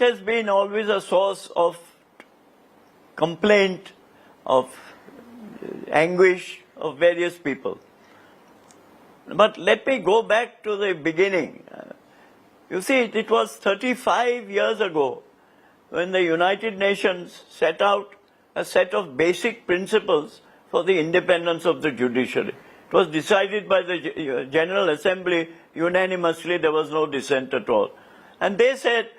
has been always a source of complaint, of anguish of various people. But let me go back to the beginning. You see, it was 35 years ago when the United Nations set out a set of basic principles for the independence of the judiciary. It was decided by the General Assembly unanimously. There was no dissent at all. And they said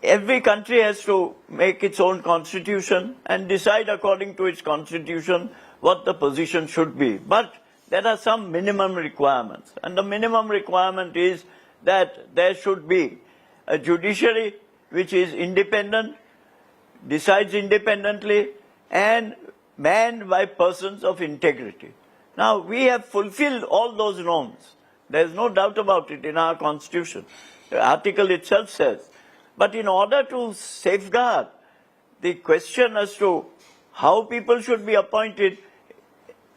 every country has to make its own constitution and decide according to its constitution what the position should be. But there are some minimum requirements. And the minimum requirement is that there should be a judiciary which is independent, decides independently, and manned by persons of integrity. Now, we have fulfilled all those norms. There is no doubt about it in our constitution. The article itself says. But in order to safeguard the question as to how people should be appointed,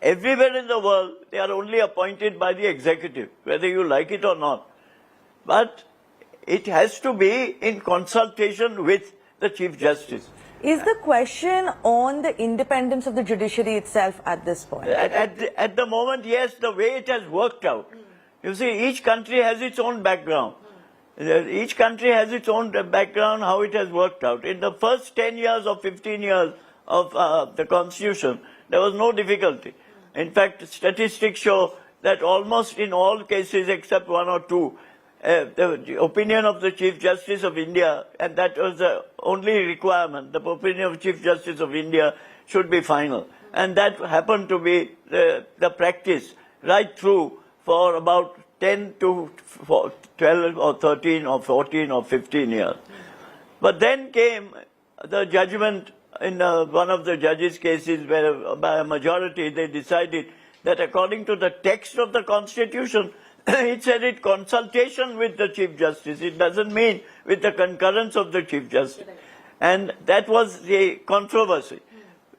everywhere in the world, they are only appointed by the executive, whether you like it or not. But it has to be in consultation with the Chief Justice. Is the question on the independence of the judiciary itself at this point? At the moment, yes, the way it has worked out. You see, each country has its own background. Each country has its own background, how it has worked out. In the first 10 years or 15 years of the Constitution, there was no difficulty. In fact, statistics show that almost in all cases except one or two, the opinion of the Chief Justice of India, and that was the only requirement, the opinion of Chief Justice of India should be final. And that happened to be the practice right through for about 10 to 12 or 13 or 14 or 15 years. But then came the judgment in one of the judges' cases where by a majority they decided that according to the text of the Constitution, it said it consultation with the Chief Justice. It doesn't mean with the concurrence of the Chief Justice. And that was the controversy.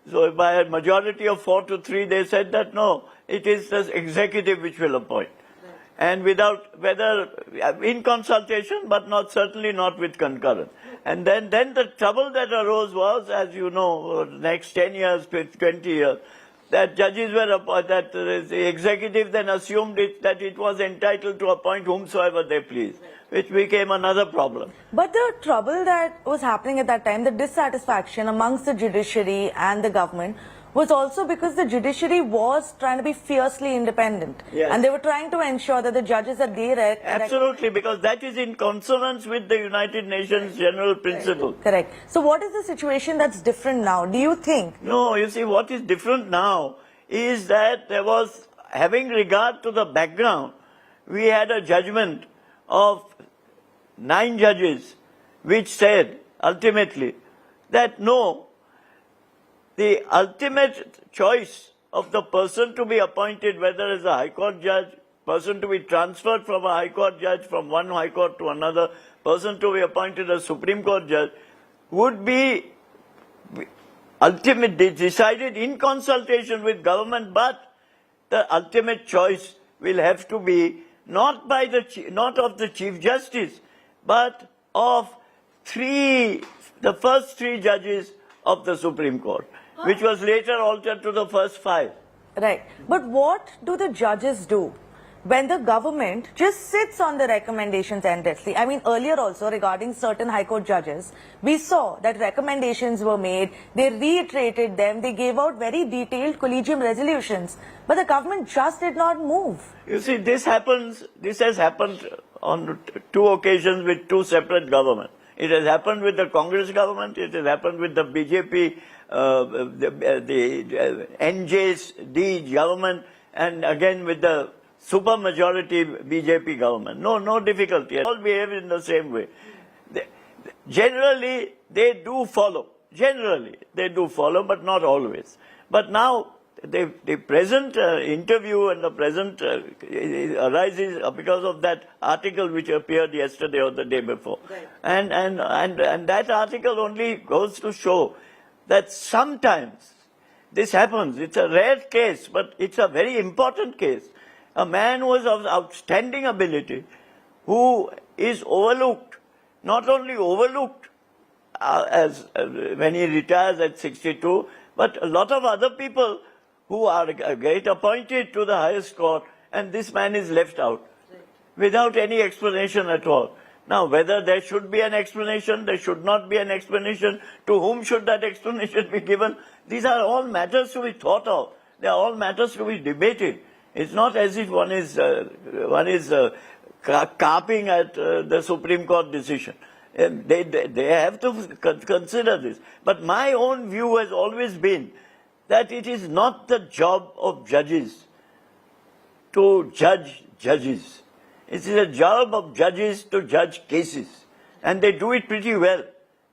So by a majority of 4 to 3, they said that no, it is the executive which will appoint. And without, whether in consultation, but certainly not with concurrence. And then the trouble that arose was, as you know, next 10 years, 20 years, that judges were, that the executive then assumed that it was entitled to appoint whomsoever they please, which became another problem. But the trouble that was happening at that time, the dissatisfaction amongst the judiciary and the government, was also because the judiciary was trying to be fiercely independent. Yes. And they were trying to ensure that the judges that they Absolutely, because that is in consonance with the United Nations general principle. Correct. So what is the situation that's different now? Do you think? No, you see, what is different now is that there was, having regard to the background, we had a judgment of 9 judges which said ultimately that no, the ultimate choice of the person to be appointed, whether as a High Court judge, person to be transferred from a High Court judge, from one High Court to another, person to be appointed as Supreme Court judge, would be ultimately decided in consultation with government, but the ultimate choice will have to be not of the Chief Justice, but of the first 3 judges of the Supreme Court, which was later altered to the first 5. Right. But what do the judges do when the government just sits on the recommendations endlessly? I mean, earlier also regarding certain High Court judges, we saw that recommendations were made, they reiterated them, they gave out very detailed Collegium resolutions, but the government just did not move. You see, this has happened on 2 occasions with 2 separate governments. It has happened with the Congress government, it has happened with the BJP, the NJD government, and again with the supermajority BJP government. No difficulty. All behave in the same way. Generally, they do follow. Generally, they do follow, but not always. But now, the present interview and the present arises because of that article which appeared yesterday or the day before. Right. And that article only goes to show that sometimes this happens. It's a rare case, but it's a very important case. A man who is of outstanding ability, who is overlooked not only overlooked when he retires at 62, but a lot of other people who are get appointed to the highest court, and this man is left out without any explanation at all. Now, whether there should be an explanation, there should not be an explanation, to whom should that explanation be given, these are all matters to be thought of. They are all matters to be debated. It's not as if one is carping at the Supreme Court decision. They have to consider this. But my own view has always been that it is not the job of judges to judge judges. It is a job of judges to judge cases. And they do it pretty well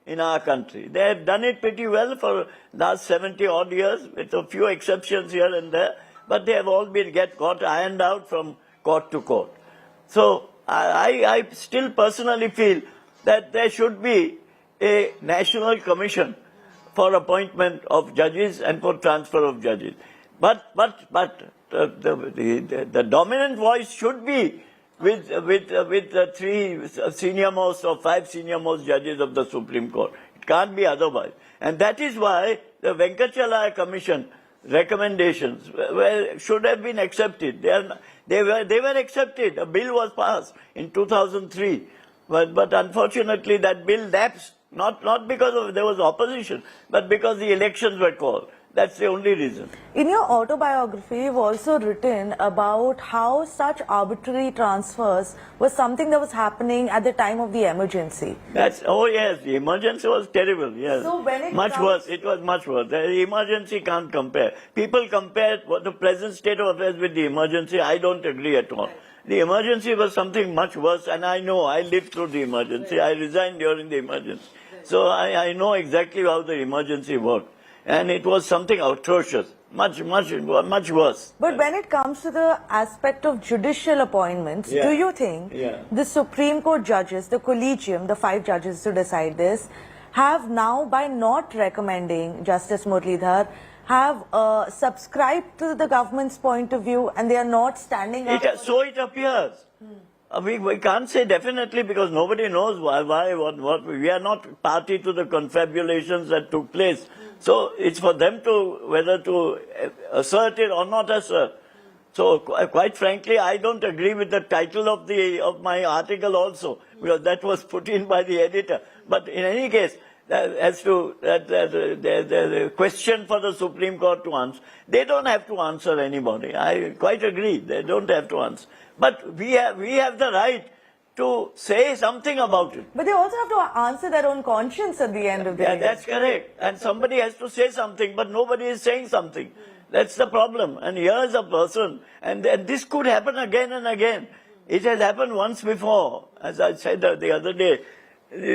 in our country. They have done it pretty well for the last 70 odd years, with a few exceptions here and there, but they have all got ironed out from court to court. So I still personally feel that there should be a national commission for appointment of judges and for transfer of judges. But the dominant voice should be with the 3 senior most or 5 senior most judges of the Supreme Court. It can't be otherwise. And that is why the Venkatachalaya Commission recommendations should have been accepted. They were accepted. A bill was passed in 2003. But unfortunately that bill lapsed, not because there was opposition, but because the elections were called. That's the only reason. In your autobiography, you've also written about how such arbitrary transfers was something that was happening at the time of the emergency. Oh yes, the emergency was terrible, yes. So when it worse, it was much worse. The emergency can't compare. People compare what the present state of affairs with the emergency. I don't agree at all. The emergency was something much worse, and I know, I lived through the emergency. I resigned during the emergency. So I know exactly how the emergency worked. And it was something atrocious, much worse. But when it comes to the aspect of judicial appointments, do you think the Supreme Court judges, the Collegium, the 5 judges to decide this, have now, by not recommending Justice Muralidhar, have subscribed to the government's point of view, and they are not standing up? So it appears. We can't say definitely, because nobody knows why, what. We are not party to the confabulations that took place. So it's for them to, whether to assert it or not assert. So quite frankly, I don't agree with the title of my article also, because that was put in by the editor. But in any case, as to the question for the Supreme Court to answer, they don't have to answer anybody. I quite agree, they don't have to answer. But we have the right to say something about it. But they also have to answer their own conscience at the end of the day. That's correct. And somebody has to say something, but nobody is saying something. That's the problem. And here's a person, and this could happen again and again. It has happened once before. As I said the other day,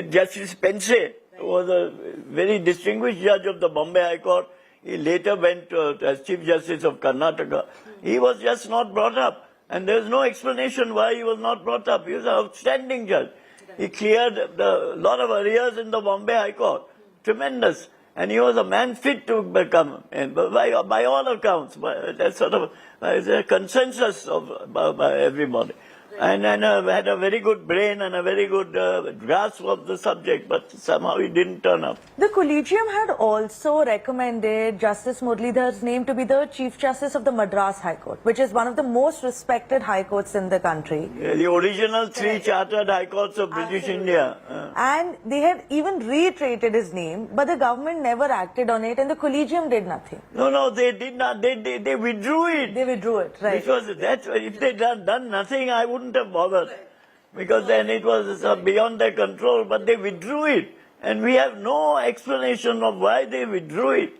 Justice S was a very distinguished judge of the Bombay High Court. He later went as Chief Justice of Karnataka. He was just not brought up. And there's no explanation why he was not brought up. He was an outstanding judge. He cleared a lot of arrears in the Bombay High Court. Tremendous. And he was a man fit to become, and by all accounts, that's sort of a consensus by everybody. And had a very good brain and a very good grasp of the subject, but somehow he didn't turn up. The Collegium had also recommended Justice Muralidhar's name to be the Chief Justice of the Madras High Court, which is one of the most respected high courts in the country. The original 3 chartered high courts of British India. And they had even reiterated his name, but the government never acted on it, and the Collegium did nothing. No, they did not. They withdrew it. They withdrew it, right. Because if they'd done nothing, I wouldn't have bothered, because then it was beyond their control, but they withdrew it, and we have no explanation of why they withdrew it.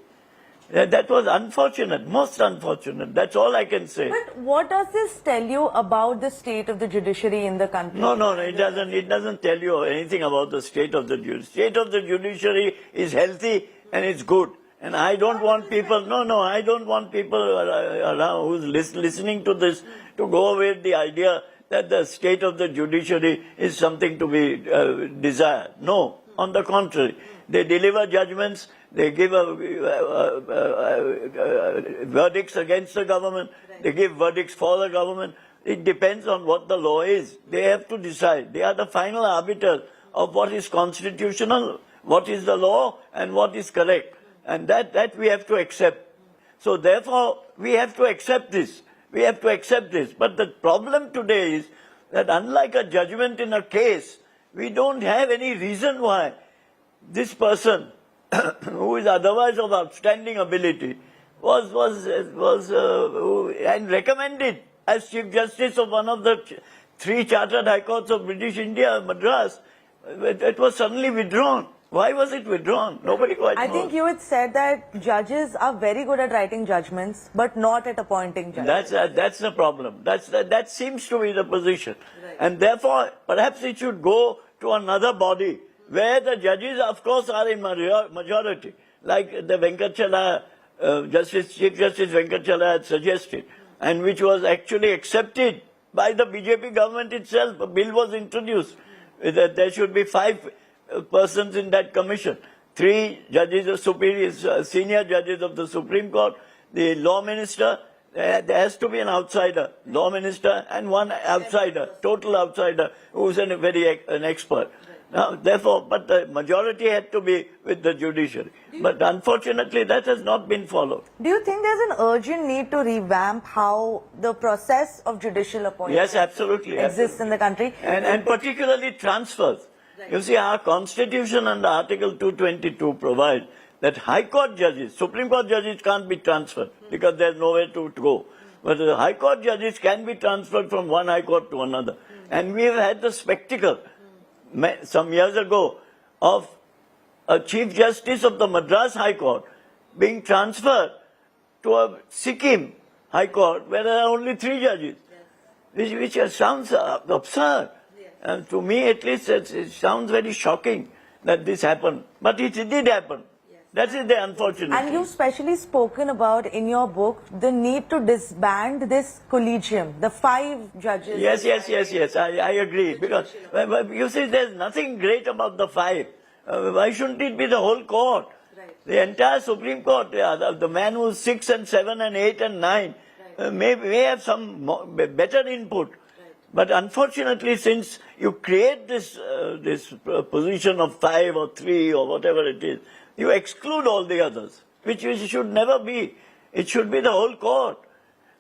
That was unfortunate, most unfortunate. That's all I can say. But what does this tell you about the state of the judiciary in the country? No, it doesn't. It doesn't tell you anything about the state of the judiciary. State of the judiciary is healthy and it's good. And I don't want people, I don't want people around who's listening to this to go with the idea that the state of the judiciary is something to be desired. No, on the contrary. They deliver judgments, they give verdicts against the government, they give verdicts for the government. It depends on what the law is. They have to decide. They are the final arbiters of what is constitutional, what is the law, and what is correct. And that we have to accept. So therefore, we have to accept this. We have to accept this. But the problem today is that unlike a judgment in a case, we don't have any reason why this person, who is otherwise of outstanding ability, was and recommended as Chief Justice of one of the three chartered high courts of British India, Madras. It was suddenly withdrawn. Why was it withdrawn? Nobody quite knows. I think you had said that judges are very good at writing judgments, but not at appointing judges. That's the problem. That seems to be the position. Right. And therefore, perhaps it should go to another body where the judges, of course, are in majority, like the Venkatachala, Chief Justice Venkatachala had suggested, and which was actually accepted by the BJP government itself. A bill was introduced that there should be 5 persons in that commission. 3 judges of senior judges of the Supreme Court, the law minister, there has to be an outsider, law minister, and 1 outsider, total outsider, who is an expert. Now, therefore, but the majority had to be with the judiciary. But unfortunately, that has not been followed. Do you think there's an urgent need to revamp how the process of judicial appointment Yes, absolutely, exists in the country? And particularly transfers. Right. You see, our constitution under Article 222 provides that High Court judges, Supreme Court judges can't be transferred because there's nowhere to go. But the High Court judges can be transferred from one High Court to another. And we have had the spectacle some years ago of a Chief Justice of the Madras High Court being transferred to a Sikkim High Court where there are only 3 judges, which sounds absurd. And to me, at least, it sounds very shocking that this happened. But it did happen. That is the unfortunate And you've specially spoken about in your book the need to disband this collegium, the 5 judges. Yes, I agree. Because you see, there's nothing great about the 5. Why shouldn't it be the whole court? Right. The entire Supreme Court, the man who's 6 and 7 and 8 and 9, right. may have some better input. But unfortunately, since you create this position of 5 or 3 or whatever it is, you exclude all the others, which should never be. It should be the whole court.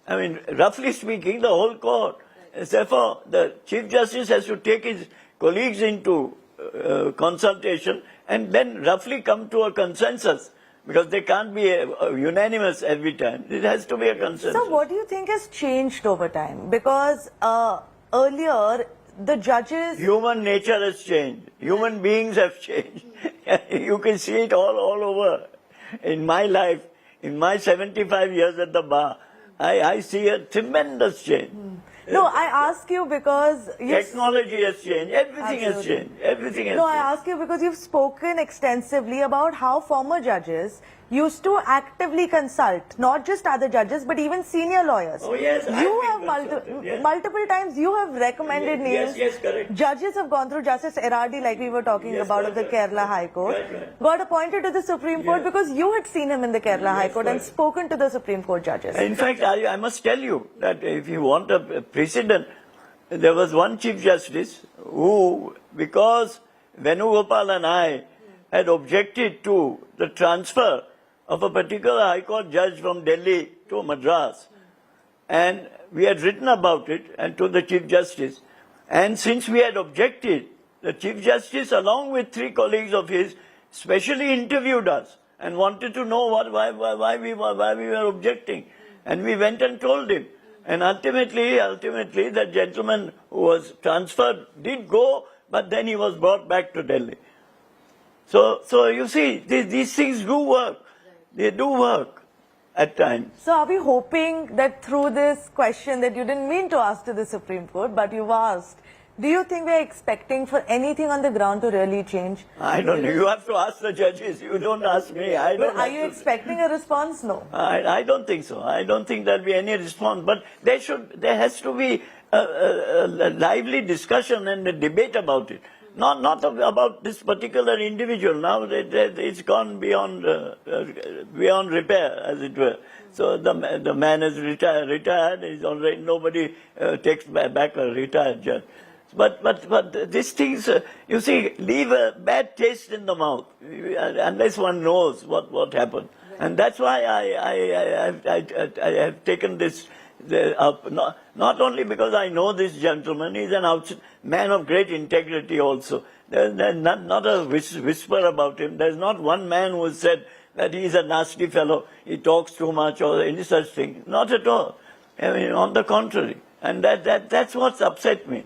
I mean, roughly speaking, the whole court. Right. Therefore, the Chief Justice has to take his colleagues into consultation and then roughly come to a consensus, because they can't be unanimous every time. It has to be a consensus. So what do you think has changed over time? Because earlier, the judges... Human nature has changed. Human beings have changed. You can see it all over. In my life, in my 75 years at the bar, I see a tremendous change. No, I ask you because... Technology has changed. Everything has changed. Everything has changed. I ask you because you've spoken extensively about how former judges used to actively consult, not just other judges, but even senior lawyers. Oh, yes. You have multiple times, you have recommended names. Yes, correct. Judges have gone through. Justice Eradi, like we were talking about, of the Kerala High Court, got appointed to the Supreme Court because you had seen him in the Kerala High Court and spoken to the Supreme Court judges. In fact, I must tell you that if you want a precedent, there was one Chief Justice who, because Venugopal and I had objected to the transfer of a particular High Court judge from Delhi to Madras, and we had written about it and to the Chief Justice, and since we had objected, the Chief Justice, along with 3 colleagues of his, specially interviewed us and wanted to know why we were objecting, and we went and told him, and ultimately that gentleman who was transferred did go, but then he was brought back to Delhi. So you see, these things do work. They do work at times. So are we hoping that through this question that you didn't mean to ask to the Supreme Court, but you've asked, do you think we're expecting for anything on the ground to really change? I don't know. You have to ask the judges. You don't ask me. I don't. But are you expecting a response? No. I don't think so. I don't think there'll be any response. But there has to be a lively discussion and a debate about it. Not about this particular individual. Now it's gone beyond repair, as it were. So the man is retired. He's already, nobody takes back a retired judge. But these things, you see, leave a bad taste in the mouth unless one knows what happened. And that's why I have taken this up. Not only because I know this gentleman, he's an man of great integrity also. There's not a whisper about him. There's not one man who has said that he's a nasty fellow, he talks too much or any such thing. Not at all. I mean, on the contrary. And that's what's upset me.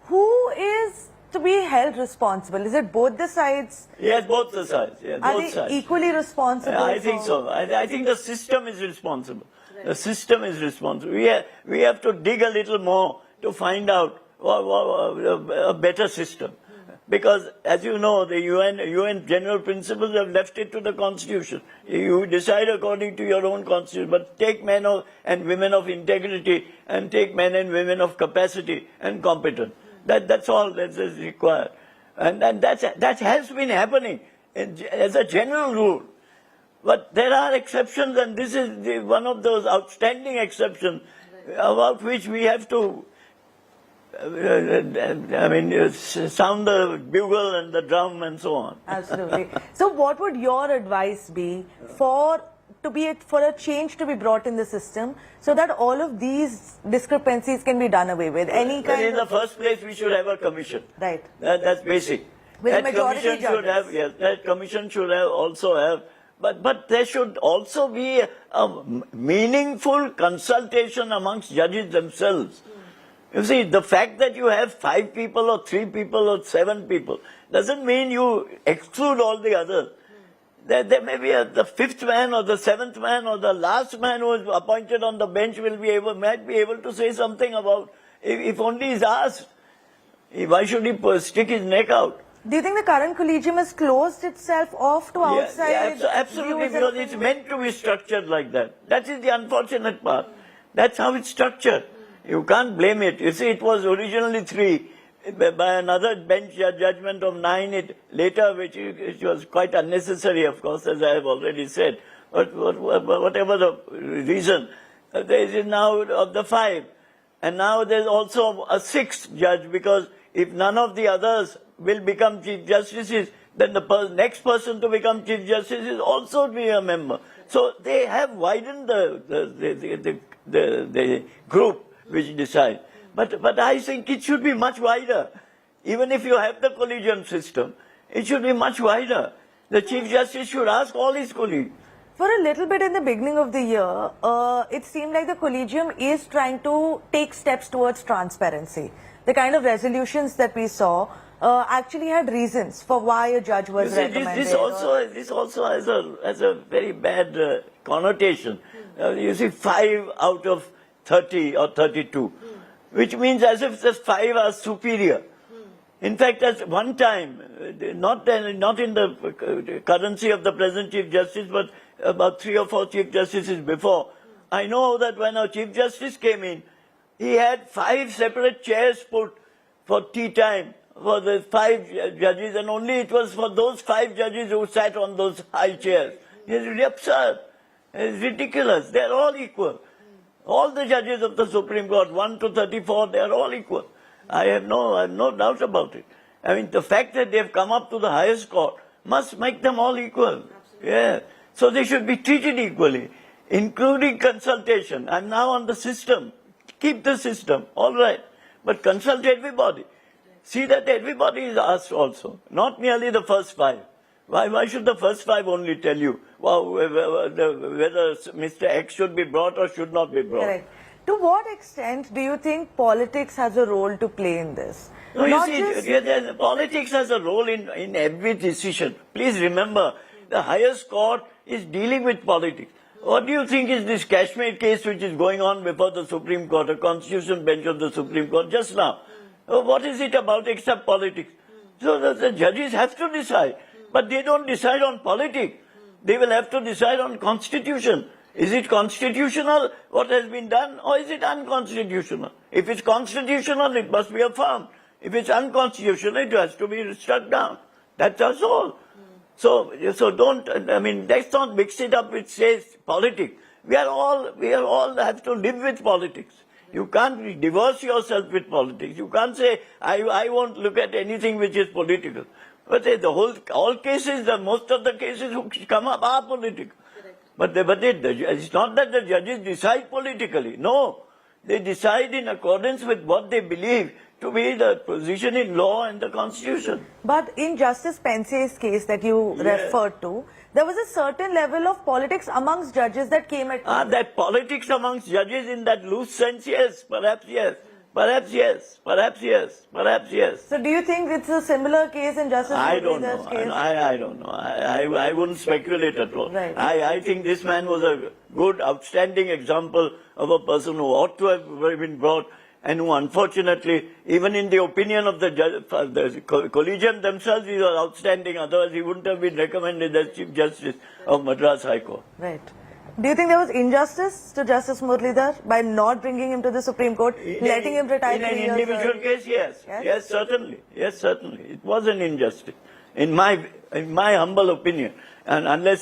Who is to be held responsible? Is it both the sides? Yes, both the sides. Yes, Are both they sides. equally responsible? I think so. I think the system is responsible. Right. The system is responsible. We have to dig a little more to find out a better system. Because, as you know, the UN general principles have left it to the Constitution. You decide according to your own Constitution, but take men and women of integrity and take men and women of capacity and competence. That's all that is required. And that has been happening as a general rule. But there are exceptions, and this is one of those outstanding exceptions about which we have to sound the bugle and the drum and so on. Absolutely. So what would your advice be for a change to be brought in the system so that all of these discrepancies can be done away with? In the first place, we should have a commission. Right. That's basic. With that majority commission judges. should have, yes, that commission should also have, but there should also be a meaningful consultation amongst judges themselves. You see, the fact that you have 5 people or 3 people or 7 people doesn't mean you exclude all the others. There may be the 5th man or the 7th man or the last man who is appointed on the bench might be able to say something about, if only he's asked. Why should he stick his neck out? Do you think the current collegium has closed itself off to outside? Absolutely, because it's meant to be structured like that. That is the unfortunate part. That's how it's structured. You can't blame it. You see, it was originally 3. By another bench judgment of 9, later, which was quite unnecessary, of course, as I have already said. But whatever the reason, there is now of the 5. And now there's also a 6th judge, because if none of the others will become Chief Justices, then the next person to become Chief Justice is also be a member. So they have widened the group which decide. But I think it should be much wider. Even if you have the collegium system, it should be much wider. The Chief Justice should ask all his colleagues. For a little bit in the beginning of the year, it seemed like the collegium is trying to take steps towards transparency. The kind of resolutions that we saw actually had reasons for why a judge was recommended. This also has a very bad connotation. You see, 5 out of 30 or 32, which means as if the 5 are superior. In fact, at one time, not in the currency of the present Chief Justice, but about 3 or 4 Chief Justices before, I know that when a Chief Justice came in, he had 5 separate chairs put for tea time for the 5 judges, and only it was for those 5 judges who sat on those high chairs. It's really absurd. It's ridiculous. They're all equal. All the judges of the Supreme Court, 1 to 34, they are all equal. I have no doubt about it. I mean, the fact that they have come up to the highest court must make them all equal. Absolutely. Yeah. So they should be treated equally, including consultation. I'm now on the system. Keep the system, all right. But consult everybody. See that everybody is asked also, not merely the first 5. Why should the first 5 only tell you whether Mr. X should be brought or should not be brought? Correct. To what extent do you think politics has a role to play in this? No, you see, politics has a role in every decision. Please remember, the highest court is dealing with politics. What do you think is this Kashmir case which is going on before the Supreme Court, a constitutional bench of the Supreme Court just now? What is it about except politics? So the judges have to decide. But they don't decide on politics. They will have to decide on constitution. Is it constitutional, what has been done, or is it unconstitutional? If it's constitutional, it must be affirmed. If it's unconstitutional, it has to be struck down. That's all. So don't, let's not mix it up with, say, politics. We all have to live with politics. You can't divorce yourself with politics. You can't say, I won't look at anything which is political. But all cases, most of the cases which come up are political. But it's not that the judges decide politically. No. They decide in accordance with what they believe to be the position in law and the constitution. But in Justice Pensie's case that you referred to, there was a certain level of politics amongst judges that came at play. That politics amongst judges in that loose sense, yes, perhaps yes. Perhaps yes, perhaps yes, perhaps yes. So do you think it's a similar case in Justice Muralidhar's case? I don't know. I wouldn't speculate at all. Right. I think this man was a good, outstanding example of a person who ought to have been brought and who unfortunately, even in the opinion of the Collegium themselves, he was outstanding. Otherwise, he wouldn't have been recommended as Chief Justice of Madras High Court. Right. Do you think there was injustice to Justice Muralidhar by not bringing him to the Supreme Court, letting him retire? In an individual case, yes. Yes, certainly. Yes, certainly. It was an injustice, in my humble opinion. And unless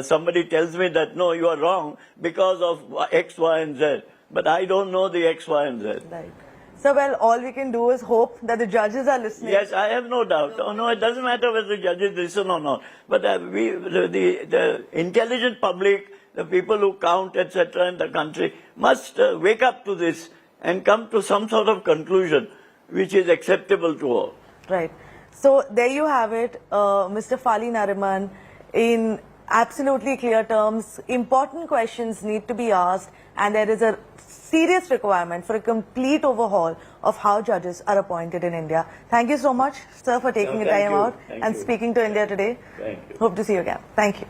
somebody tells me that, no, you are wrong because of X, Y, and Z. But I don't know the X, Y, and Z. Right. So, well, all we can do is hope that the judges are listening. Yes, I have no doubt. Oh, no, it doesn't matter whether the judges listen or not. But the intelligent public, the people who count, etc. in the country must wake up to this and come to some sort of conclusion which is acceptable to all. Right. So there you have it, Mr. Fali Nariman, in absolutely clear terms. Important questions need to be asked, and there is a serious requirement for a complete overhaul of how judges are appointed in India. Thank you so much, sir, for taking the time out and speaking to India today. Thank you. Hope to see you again. Thank you.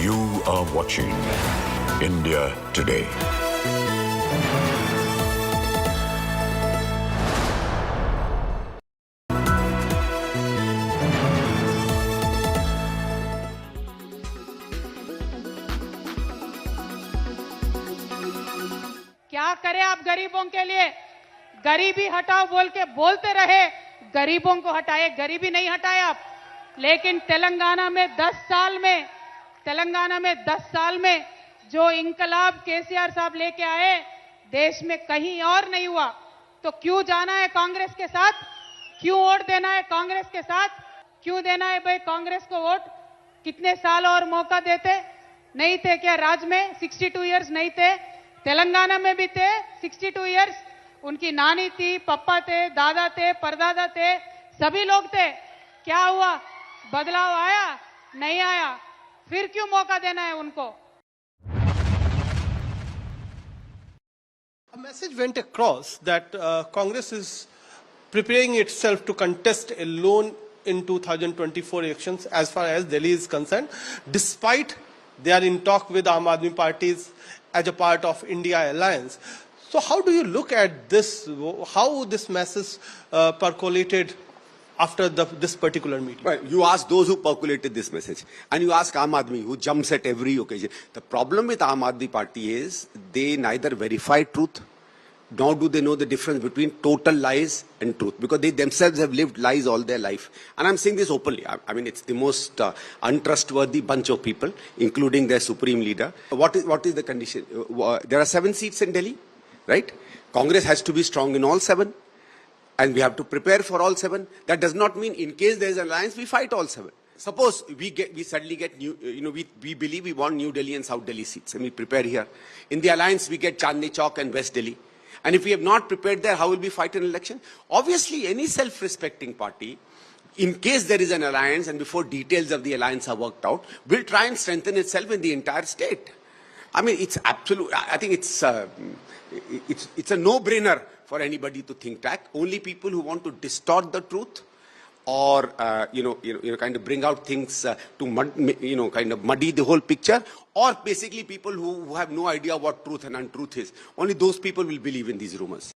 You are watching India Today. क्या करें आप गरीबों के लिए? गरीबी हटाओ बोल के बोलते रहे, गरीबों को हटाए, गरीबी नहीं हटाए आप। लेकिन तेलंगाना में 10 साल में जो इंकलाब केसीआर साहब लेके आए, देश में कहीं और नहीं हुआ। तो क्यों जाना है कांग्रेस के साथ? क्यों वोट देना है कांग्रेस के साथ? क्यों देना है भाई कांग्रेस को वोट? कितने साल और मौका देते? नहीं थे क्या राज में? 62 इयर्स नहीं थे? तेलंगाना में भी थे 62 इयर्स। उनकी नानी थी, पप्पा थे, दादा थे, परदादा थे, सभी लोग थे। क्या हुआ? बदलाव आया? नहीं आया। फिर क्यों मौका देना है उनको? A message went across that Congress is preparing itself to contest alone in 2024 elections as far as Delhi is concerned, despite they are in talk with Aam Aadmi parties as a part of India alliance. So how do you look at this, how this message percolated after this particular meeting? Right. You ask those who percolated this message, and you ask Aam Aadmi, who jumps at every occasion. The problem with Aam Aadmi party is they neither verify truth, nor do they know the difference between total lies and truth, because they themselves have lived lies all their life. And I'm saying this openly. I mean, it's the most untrustworthy bunch of people, including their supreme leader. What is the condition? There are 7 seats in Delhi, right? Congress has to be strong in all 7. And we have to prepare for all 7. That does not mean in case there is an alliance, we fight all 7. Suppose we suddenly get new, we believe we want New Delhi and South Delhi seats, and we prepare here. In the alliance, we get Chandni Chowk and West Delhi. And if we have not prepared there, how will we fight an election? Obviously, any self-respecting party, in case there is an alliance and before details of the alliance are worked out, will try and strengthen itself in the entire state. I mean, it's absolute. I think it's a no-brainer for anybody to think that. Only people who want to distort the truth or kind of bring out things to kind of muddy the whole picture, or basically people who have no idea what truth and untruth is. Only those people will believe in these rumors.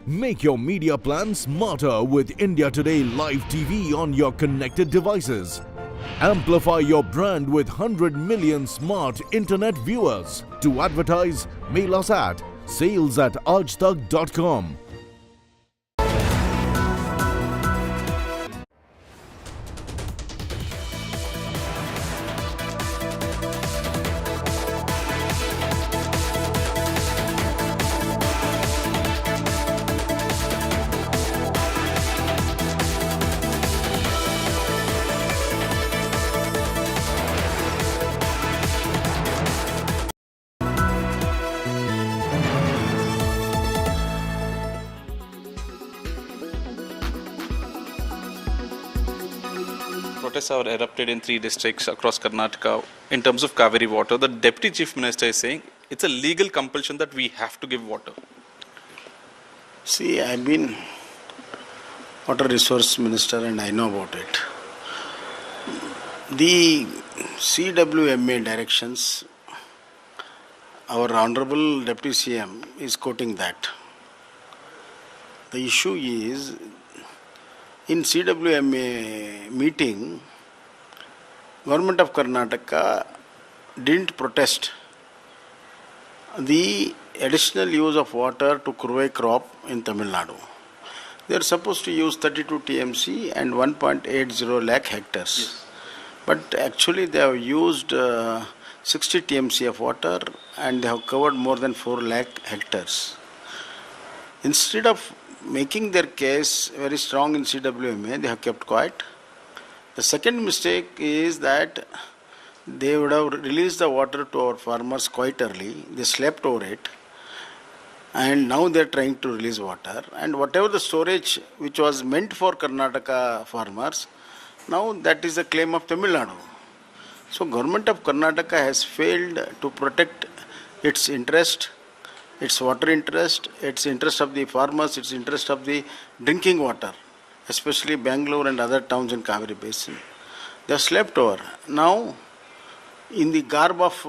Make your media plan smarter with India Today Live TV on your connected devices. Amplify your brand with 100 million smart internet viewers. To advertise, mail us at sales@aajtak.com. Protests are erupted in 3 districts across Karnataka in terms of Kaveri water. The Deputy Chief Minister is saying it's a legal compulsion that we have to give water. See, I've been Water Resource Minister and I know about it. The CWMA directions, our Honorable Deputy CM is quoting that. The issue is, in CWMA meeting, Government of Karnataka didn't protest the additional use of water to kurvai crop in Tamil Nadu. They are supposed to use 32 TMC and 1.80 lakh hectares. Yes. But actually they have used 60 TMC of water and they have covered more than 4 lakh hectares. Instead of making their case very strong in CWMA, they have kept quiet. The second mistake is that they would have released the water to our farmers quite early. They slept over it. And now they are trying to release water. And whatever the storage which was meant for Karnataka farmers, now that is a claim of Tamil Nadu. So Government of Karnataka has failed to protect its interest, its water interest, its interest of the farmers, its interest of the drinking water, especially Bangalore and other towns in Kaveri Basin. They have slept over. Now, in the garb of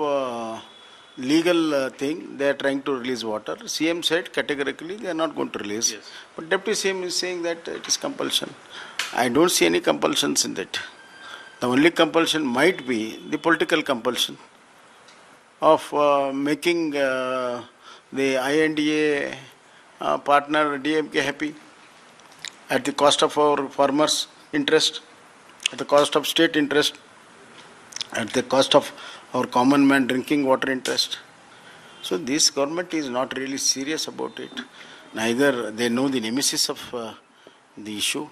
legal thing, they are trying to release water. CM said categorically they are not going to release. Yes. But Deputy CM is saying that it is compulsion. I don't see any compulsions in that. The only compulsion might be the political compulsion of making the INDA partner DMK happy at the cost of our farmers' interest, at the cost of state interest, at the cost of our common man drinking water interest. So this government is not really serious about it. Neither they know the nemesis of the issue,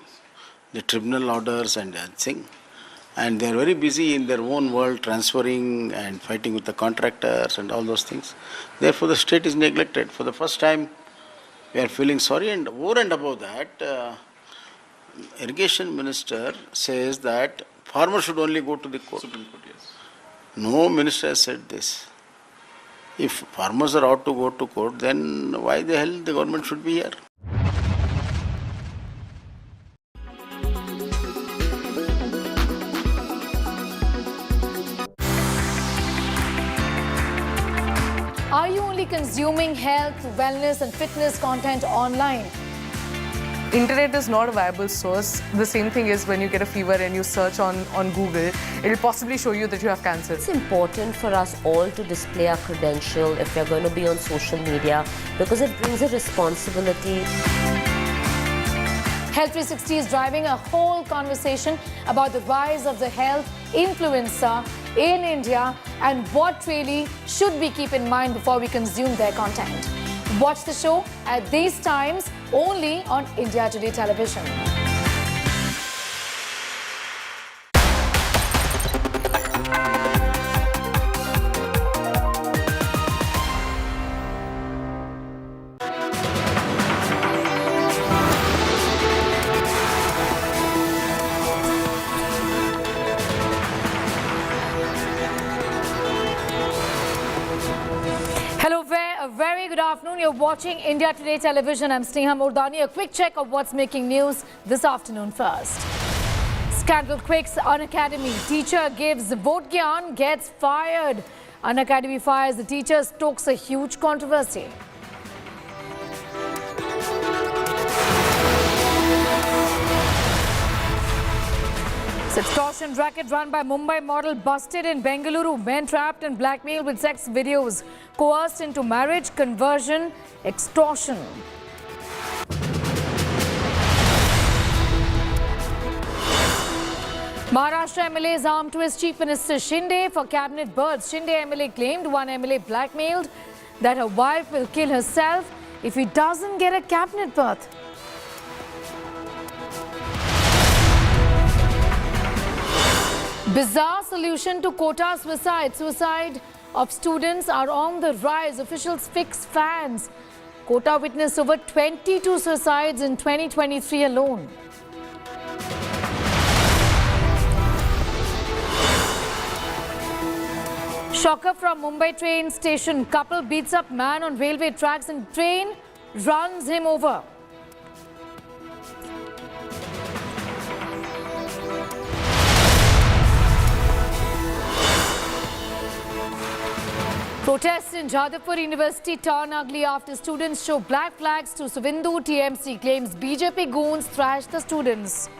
the tribunal orders and everything. And they are very busy in their own world, transferring and fighting with the contractors and all those things. Therefore the state is neglected. For the first time we are feeling sorry, and over and above that, Irrigation Minister says that farmers should only go to the court. Supreme Court, yes. No minister has said this. If farmers are out to go to court, then why the hell the government should be here? Are you only consuming health, wellness and fitness content online? Internet is not a viable source. The same thing is when you get a fever and you search on Google, it will possibly show you that you have cancer. It's important for us all to display our credential if we're going to be on social media, because it brings a responsibility. Health 360 is driving a whole conversation about the rise of the health influencer in India and what really should we keep in mind before we consume their content. Watch the show at these times only on India Today Television. Good afternoon. You're watching India Today Television. I'm Sneha Murdani. A quick check of what's making news this afternoon first. Scandal quakes Unacademy. Teacher gives vote gyan, gets fired. Unacademy fires the teacher, stokes a huge controversy. Extortion racket run by Mumbai model busted in Bengaluru. Men trapped and blackmailed with sex videos. Coerced into marriage, conversion, extortion. Maharashtra MLA's arm twist Chief Minister Shinde for cabinet berths. Shinde MLA claimed one MLA blackmailed that her wife will kill herself if he doesn't get a cabinet berth. Bizarre solution to quota suicide. Suicide of students are on the rise. Officials fix fans. Quota witnessed over 22 suicides in 2023 alone. Shocker from Mumbai train station. Couple beats up man on railway tracks and train runs him over. Protests in Jadavpur University turn ugly after students show black flags to Suvindu. TMC claims BJP goons thrashed the students.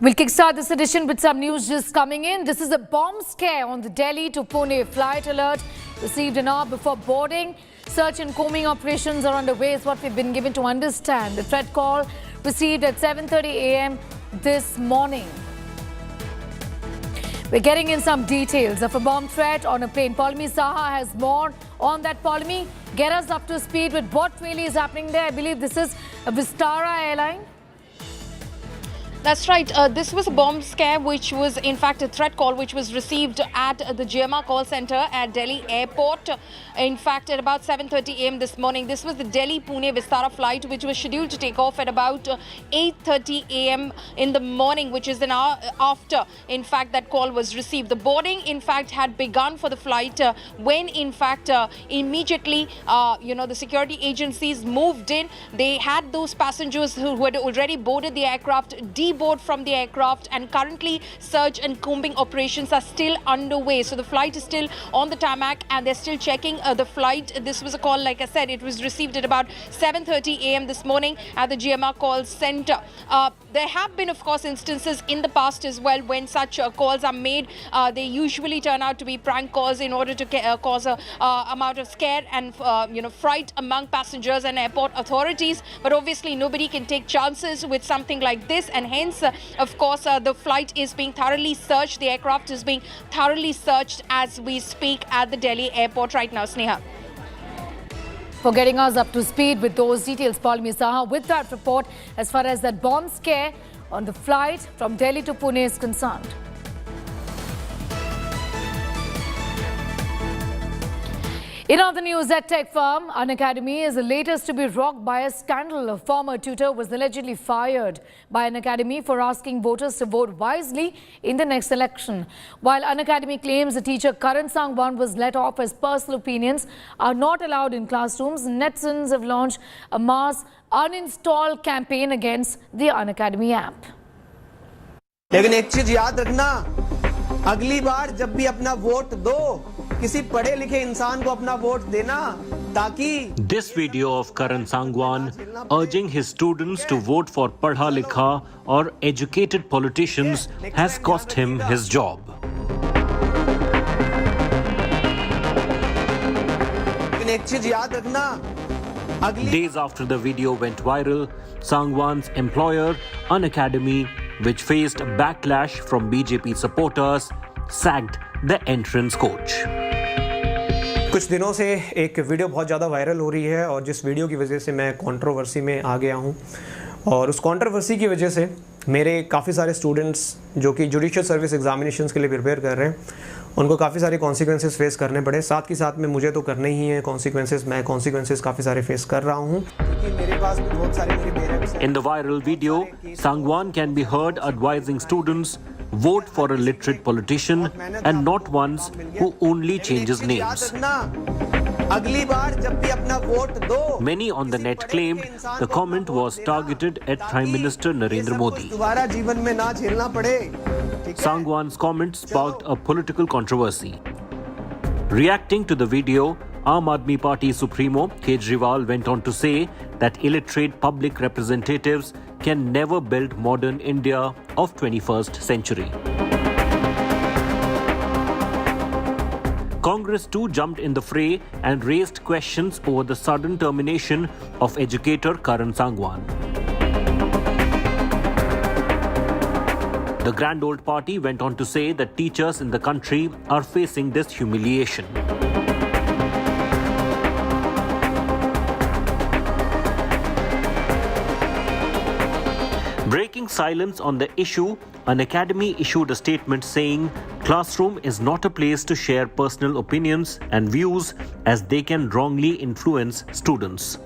We'll kickstart this edition with some news just coming in. This is a bomb scare on the Delhi to Pune flight. Alert received an hour before boarding. Search and combing operations are underway is what we've been given to understand. The threat call received at 7:30 a.m. this morning. We're getting in some details of a bomb threat on a plane. Paulmi Saha has more on that. Paulmi, get us up to speed with what really is happening there. I believe this is a Vistara airline. That's right. This was a bomb scare, which was in fact a threat call which was received at the GMR call center at Delhi airport. In fact, at about 7:30 a.m. this morning, this was the Delhi-Pune Vistara flight, which was scheduled to take off at about 8:30 a.m. in the morning, which is an hour after, in fact, that call was received. The boarding, in fact, had begun for the flight when, in fact, immediately, the security agencies moved in. They had those passengers who had already boarded the aircraft deboard from the aircraft, and currently search and combing operations are still underway. So the flight is still on the tarmac and they're still checking the flight. This was a call, like I said, it was received at about 7:30 a.m. this morning at the GMR call center. There have been, of course, instances in the past as well when such calls are made. They usually turn out to be prank calls in order to cause a amount of scare and fright among passengers and airport authorities. But obviously nobody can take chances with something like this, and hence, of course, the flight is being thoroughly searched. The aircraft is being thoroughly searched as we speak at the Delhi airport right now. Sneha. For getting us up to speed with those details, Paulmi Saha, with that report as far as that bomb scare on the flight from Delhi to Pune is concerned. In other news, that tech firm, Unacademy, is the latest to be rocked by a scandal. A former tutor was allegedly fired by Unacademy for asking voters to vote wisely in the next election. While Unacademy claims the teacher Karan Sangwan was let off as personal opinions are not allowed in classrooms, netizens have launched a mass uninstall campaign against the Unacademy app. लेकिन एक चीज याद रखना, अगली बार जब भी अपना vote दो, किसी पढ़े लिखे इंसान को अपना वोट देना, ताकि This video of Karan Sangwan urging his students to vote for padha likha or educated politicians has cost him his job. लेकिन एक चीज याद रखना, Days after the video went viral, Sangwan's employer, Unacademy, which faced backlash from BJP supporters, sacked the entrance coach. कुछ दिनों से एक video बहुत ज़्यादा वायरल हो रही है और जिस वीडियो की वजह से मैं कंट्रोवर्सी में आ गया हूं, और उस कंट्रोवर्सी की वजह से मेरे काफ़ी सारे स्टूडेंट्स जो कि जुडिशियल सर्विस एग्जामिनेशंस के लिए प्रिपेयर कर रहे हैं, उनको काफ़ी सारे कॉन्सिक्वेंसेस फेस करने पड़े. साथ के साथ में मुझे तो करने ही है कॉन्सिक्वेंसेस. मैं कॉन्सिक्वेंसेस काफ़ी सारे फेस कर रहा हूँ क्योंकि मेरे पास भी बहुत सारे मेरे पेरेंट्स हैं. In the viral video, Sangwan can be heard advising students vote for a literate politician and not ones who only changes names. अगली बार जब भी अपना वोट दो Many on the net claimed the comment was targeted at Prime Minister Narendra Modi. दोबारा जीवन में ना झेलना पड़े. Sangwan's comment sparked a political controversy. Reacting to the video, Aam Aadmi Party Supremo Kejriwal went on to say that illiterate public representatives can never build modern India of 21st century. Congress too jumped in the fray and raised questions over the sudden termination of educator Karan Sangwan. The Grand Old Party went on to say that teachers in the country are facing this humiliation. Breaking silence on the issue, an academy issued a statement saying classroom is not a place to share personal opinions and views as they can wrongly influence students.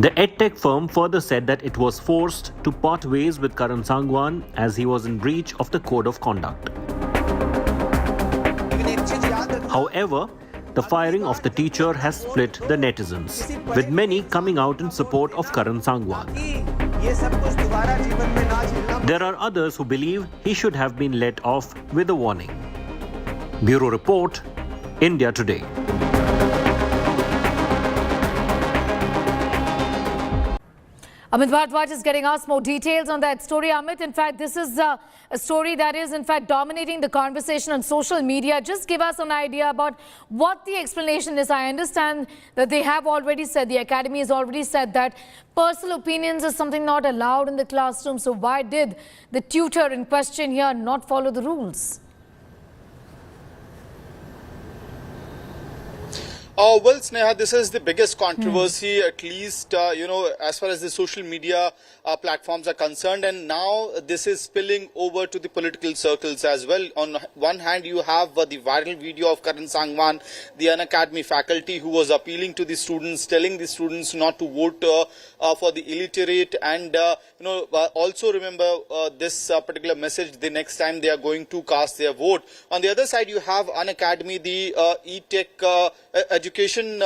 The edtech firm further said that it was forced to part ways with Karan Sangwan as he was in breach of the code of conduct. However, the firing of the teacher has split the netizens, with many coming out in support of Karan Sangwan. There are others who believe he should have been let off with a warning. Bureau Report, India Today. Amit Bharadwaj is getting us more details on that story. Amit, in fact, this is a story that is, in fact, dominating the conversation on social media. Just give us an idea about what the explanation is. I understand that they have already said, the academy has already said that personal opinions is something not allowed in the classroom. So why did the tutor in question here not follow the rules? Well, Sneha, this is the biggest controversy, at least, as far as the social media platforms are concerned. And now this is spilling over to the political circles as well. On one hand, you have the viral video of Karan Sangwan, the unacademy faculty who was appealing to the students, telling the students not to vote for the illiterate. And, also remember this particular message the next time they are going to cast their vote. On the other side, you have unacademy, the e-tech education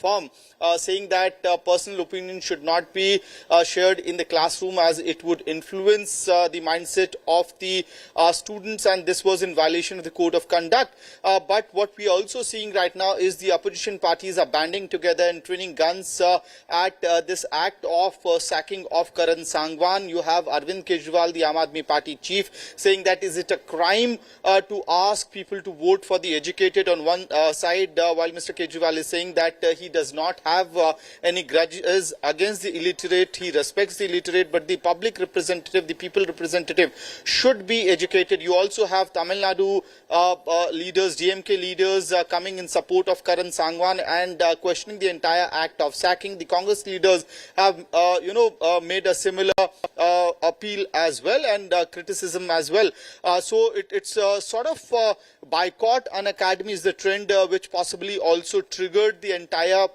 firm saying that personal opinion should not be shared in the classroom as it would influence the mindset of the students, and this was in violation of the code of conduct. But what we are also seeing right now is the opposition parties are banding together and twinning guns at this act of sacking of Karan Sangwan. You have Arvind Kejriwal, the Aam Aadmi Party chief, saying that is it a crime to ask people to vote for the educated on one side, while Mr. Kejriwal is saying that he does not have any grudges against the illiterate. He respects the illiterate, but the public representative, the people representative should be educated. You also have Tamil Nadu leaders, DMK leaders coming in support of Karan Sangwan and questioning the entire act of sacking. The Congress leaders have, made a similar appeal as well and criticism as well. So it's sort of boycott an academy is the trend which possibly also triggered the entire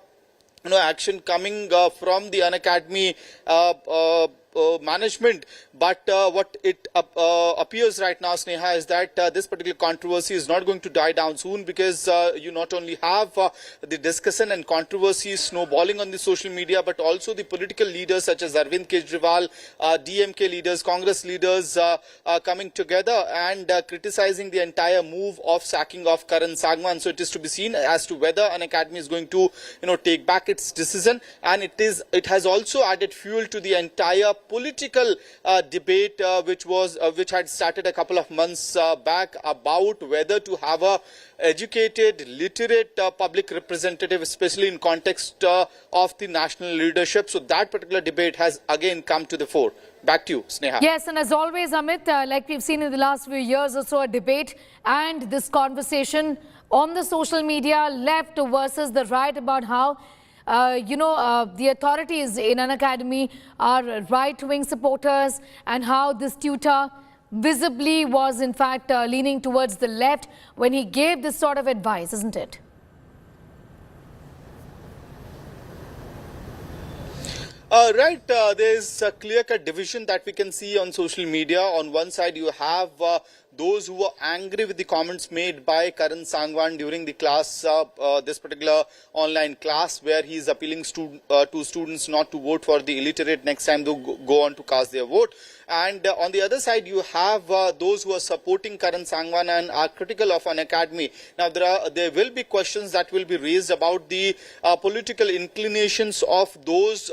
action coming from the unacademy management. But what it appears right now, Sneha, is that this particular controversy is not going to die down soon, because you not only have the discussion and controversy snowballing on the social media, but also the political leaders such as Arvind Kejriwal, DMK leaders, Congress leaders coming together and criticizing the entire move of sacking of Karan Sangwan. So it is to be seen as to whether an academy is going to take back its decision, and it has also added fuel to the entire political debate which had started a couple of months back about whether to have a educated, literate public representative, especially in context of the national leadership. So that particular debate has again come to the fore. Back to you, Sneha. Yes, and as always, Amit, like we've seen in the last few years or so, a debate and this conversation on the social media, left versus the right, about how the authorities in an academy are right-wing supporters, and how this tutor visibly was in fact leaning towards the left when he gave this sort of advice, isn't it? Right, there's a clear-cut division that we can see on social media. On one side, you have those who were angry with the comments made by Karan Sangwan during the class, this particular online class, where he is appealing to students not to vote for the illiterate next time they go on to cast their vote. And on the other side, you have those who are supporting Karan Sangwan and are critical of an academy. Now, there will be questions that will be raised about the political inclinations of those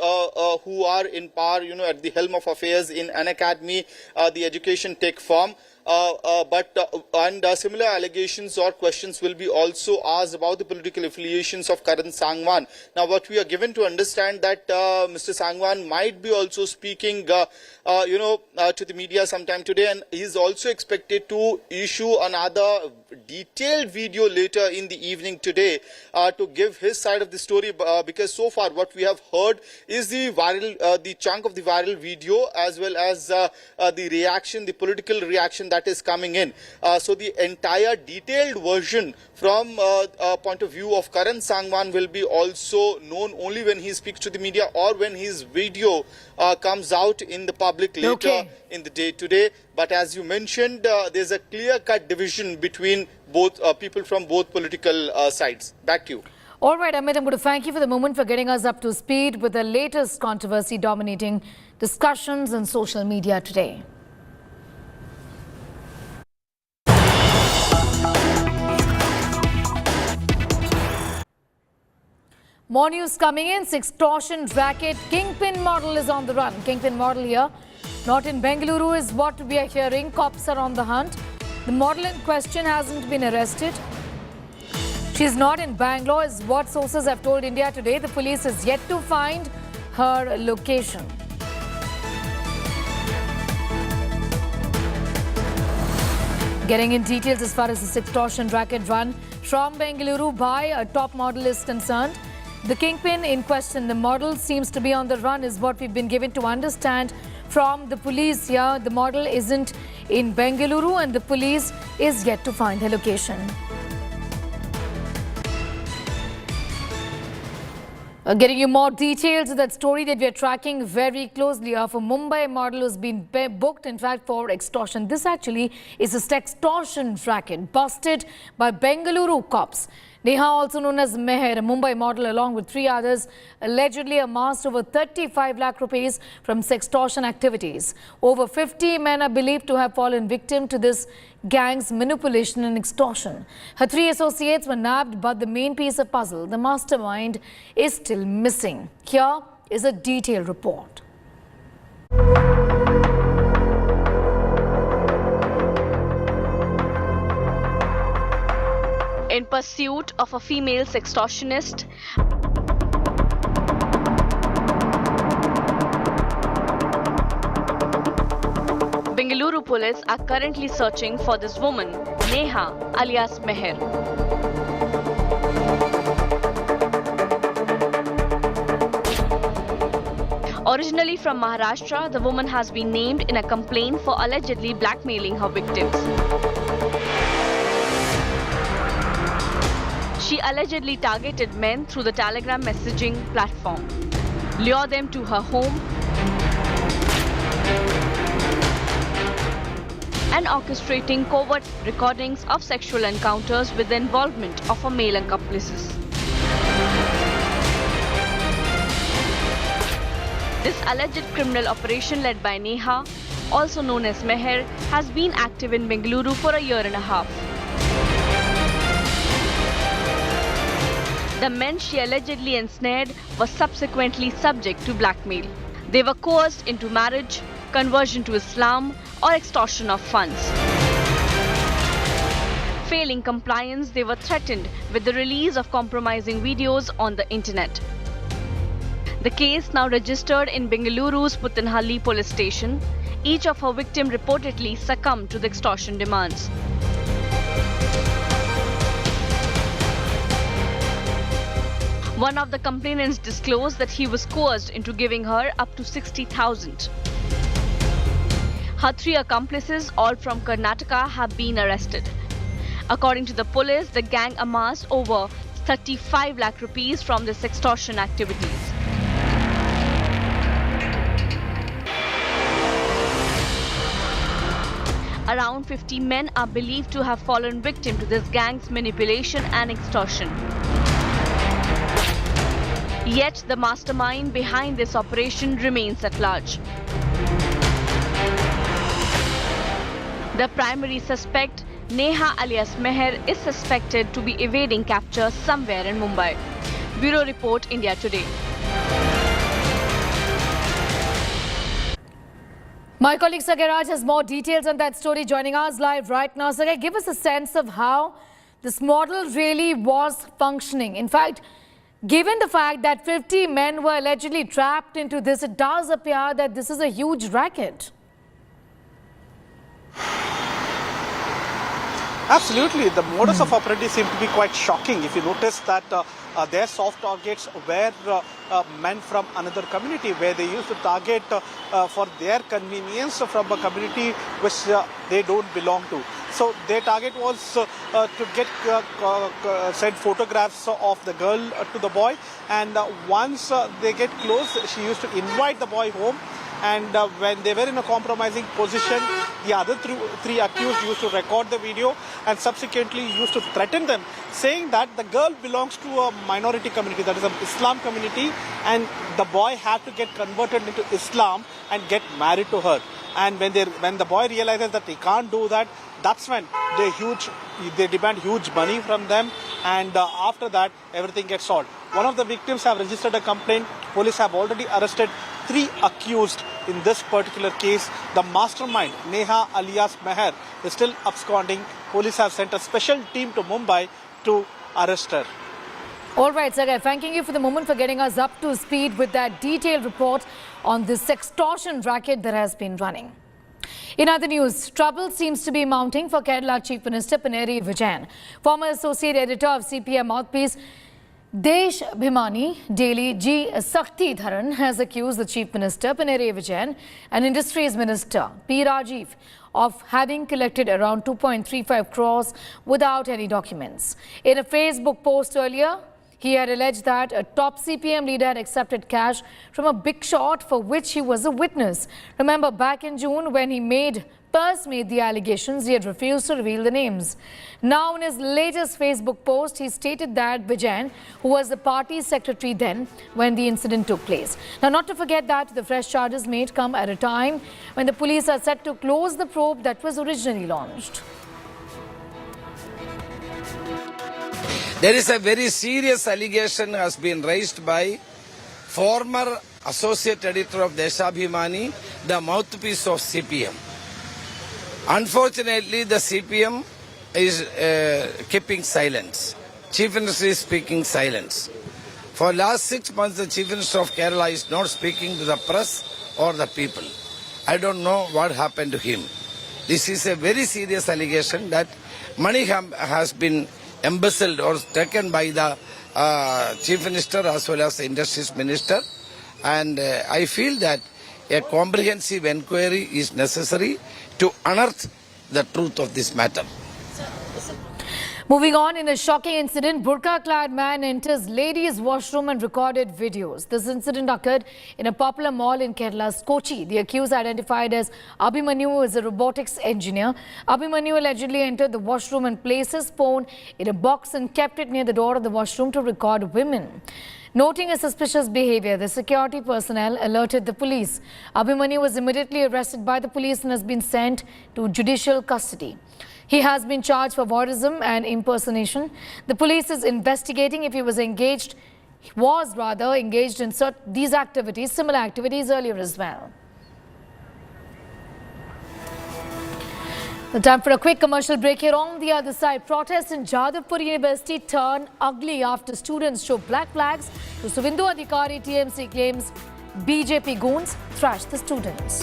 who are in power, at the helm of affairs in an academy, the education tech firm. And similar allegations or questions will be also asked about the political affiliations of Karan Sangwan. Now, what we are given to understand that Mr. Sangwan might be also speaking, to the media sometime today, and he is also expected to issue another detailed video later in the evening today to give his side of the story, because so far what we have heard is the chunk of the viral video, as well as the reaction, the political reaction that is coming in. So the entire detailed version from a point of view of Karan Sangwan will be also known only when he speaks to the media or when his video comes out in the public later in the day today. But as you mentioned, there's a clear-cut division between both people from both political sides. Back to you. All right, Amit, I'm going to thank you for the moment for getting us up to speed with the latest controversy dominating discussions on social media today. More news coming in. Extortion racket Kingpin model is on the run. Kingpin model here, not in Bengaluru, is what we are hearing. Cops are on the hunt. The model in question hasn't been arrested. She's not in Bangalore, is what sources have told India Today. The police is yet to find her location. Getting in details as far as this extortion racket run from Bengaluru by a top model is concerned. The kingpin in question, the model, seems to be on the run, is what we've been given to understand from the police here. The model isn't in Bengaluru and the police is yet to find her location. Getting you more details of that story that we are tracking very closely of a Mumbai model who's been booked, in fact, for extortion. This actually is a sextortion racket busted by Bengaluru cops. Neha, also known as Meher, a Mumbai model, along with 3 others, allegedly amassed over 35 lakh rupees from sextortion activities. Over 50 men are believed to have fallen victim to this gang's manipulation and extortion. Her 3 associates were nabbed, but the main piece of puzzle, the mastermind, is still missing. Here is a detailed report. In pursuit of a female sextortionist, Bengaluru police are currently searching for this woman, Neha alias Meher. Originally from Maharashtra, the woman has been named in a complaint for allegedly blackmailing her victims. She allegedly targeted men through the Telegram messaging platform, lure them to her home, and orchestrating covert recordings of sexual encounters with the involvement of her male accomplices. This alleged criminal operation led by Neha, also known as Meher, has been active in Bengaluru for a year and a half. The men she allegedly ensnared were subsequently subject to blackmail. They were coerced into marriage, conversion to Islam, or extortion of funds. Failing compliance, they were threatened with the release of compromising videos on the internet. The case now registered in Bengaluru's Puttanhalli police station. Each of her victims reportedly succumbed to the extortion demands. One of the complainants disclosed that he was coerced into giving her up to 60,000. Her 3 accomplices, all from Karnataka, have been arrested. According to the police, the gang amassed over 35 lakh rupees from this extortion activities. Around 50 men are believed to have fallen victim to this gang's manipulation and extortion. Yet the mastermind behind this operation remains at large. The primary suspect, Neha alias Meher, is suspected to be evading capture somewhere in Mumbai. Bureau Report, India Today. My colleague Sagar Raj has more details on that story, joining us live right now. Sagar, give us a sense of how this model really was functioning. In fact, given the fact that 50 men were allegedly trapped into this, it does appear that this is a huge racket. Absolutely. The modus of operandi seemed to be quite shocking. If you notice that their soft targets were men from another community, where they used to target for their convenience from a community which they don't belong to. So their target was to get send photographs of the girl to the boy, and once they get close, she used to invite the boy home. And when they were in a compromising position, the other three accused used to record the video and subsequently used to threaten them, saying that the girl belongs to a minority community, that is an Islam community, and the boy had to get converted into Islam and get married to her. And when the boy realizes that he can't do that, that's when they demand huge money from them, and after that everything gets solved. One of the victims have registered a complaint. Police have already arrested 3 accused in this particular case. The mastermind, Neha alias Meher, is still absconding. Police have sent a special team to Mumbai to arrest her. All right, Sagar, thanking you for the moment for getting us up to speed with that detailed report on this extortion racket that has been running. In other news, trouble seems to be mounting for Kerala Chief Minister Pinarayi Vijayan. Former Associate Editor of CPM Mouthpiece Disbanded daily G. Sakti Dharan has accused the Chief Minister Pinarayi Vijayan and Industries Minister P. Rajiv of having collected around 2.35 crores without any documents. In a Facebook post earlier, he had alleged that a top CPM leader had accepted cash from a big shot for which he was a witness. Remember, back in June when he first made the allegations, he had refused to reveal the names. Now in his latest Facebook post, he stated that Vijayan, who was the party secretary then when the incident took place. Now, not to forget that the fresh charges made come at a time when the police are set to close the probe that was originally launched. There is a very serious allegation has been raised by former Associate Editor of Deshabhimani, the mouthpiece of CPM. Unfortunately, the CPM is keeping silence. Chief Minister is speaking silence. For last 6 months, the Chief Minister of Kerala is not speaking to the press or the people. I don't know what happened to him. This is a very serious allegation that money has been embezzled or taken by the Chief Minister as well as the Industries Minister. And I feel that a comprehensive inquiry is necessary to unearth the truth of this matter. Moving on, in a shocking incident, burqa-clad man enters ladies' washroom and recorded videos. This incident occurred in a popular mall in Kerala's Kochi. The accused, identified as Abhimanyu, is a robotics engineer. Abhimanyu allegedly entered the washroom and placed his phone in a box and kept it near the door of the washroom to record women. Noting a suspicious behavior, the security personnel alerted the police. Abhimanyu was immediately arrested by the police and has been sent to judicial custody. He has been charged for voyeurism and impersonation. The police is investigating if he was engaged in these activities, similar activities earlier as well. The time for a quick commercial break. Here on the other side, protests in Jadavpur University turn ugly after students show black flags to Suvindu Adhikari. TMC claims BJP goons thrashed the students.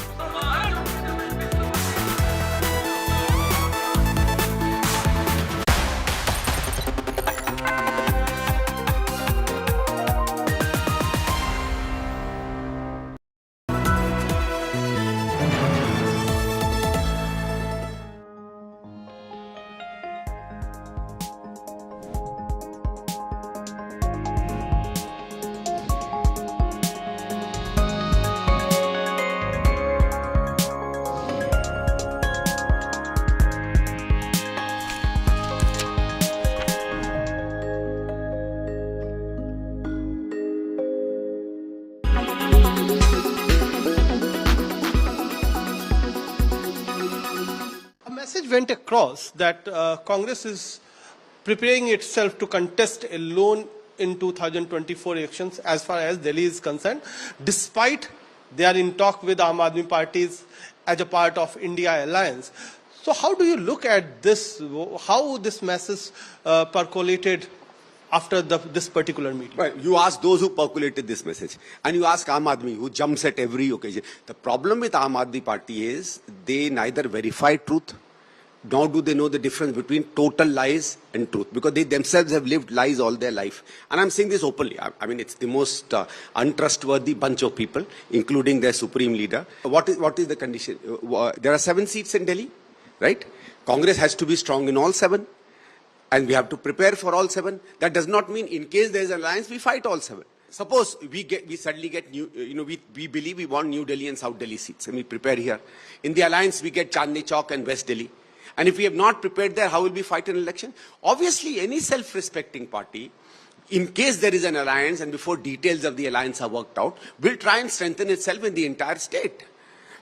went across that Congress is preparing itself to contest alone in 2024 elections as far as Delhi is concerned, despite they are in talk with Aam Aadmi parties as a part of India alliance. So how do you look at this, how this message percolated after this particular meeting? Well, you ask those who percolated this message, and you ask Aam Aadmi, who jumps at every occasion. The problem with Aam Aadmi party is they neither verify truth, nor do they know the difference between total lies and truth, because they themselves have lived lies all their life. And I'm saying this openly. I mean, it's the most untrustworthy bunch of people, including their supreme leader. What is the condition? There are 7 seats in Delhi, right? Congress has to be strong in all 7. And we have to prepare for all 7. That does not mean in case there is an alliance, we fight all 7. Suppose we suddenly get new, we believe we want New Delhi and South Delhi seats, and we prepare here. In the alliance, we get Chandni Chowk and West Delhi. And if we have not prepared there, how will we fight an election? Obviously, any self-respecting party, in case there is an alliance and before details of the alliance are worked out, will try and strengthen itself in the entire state.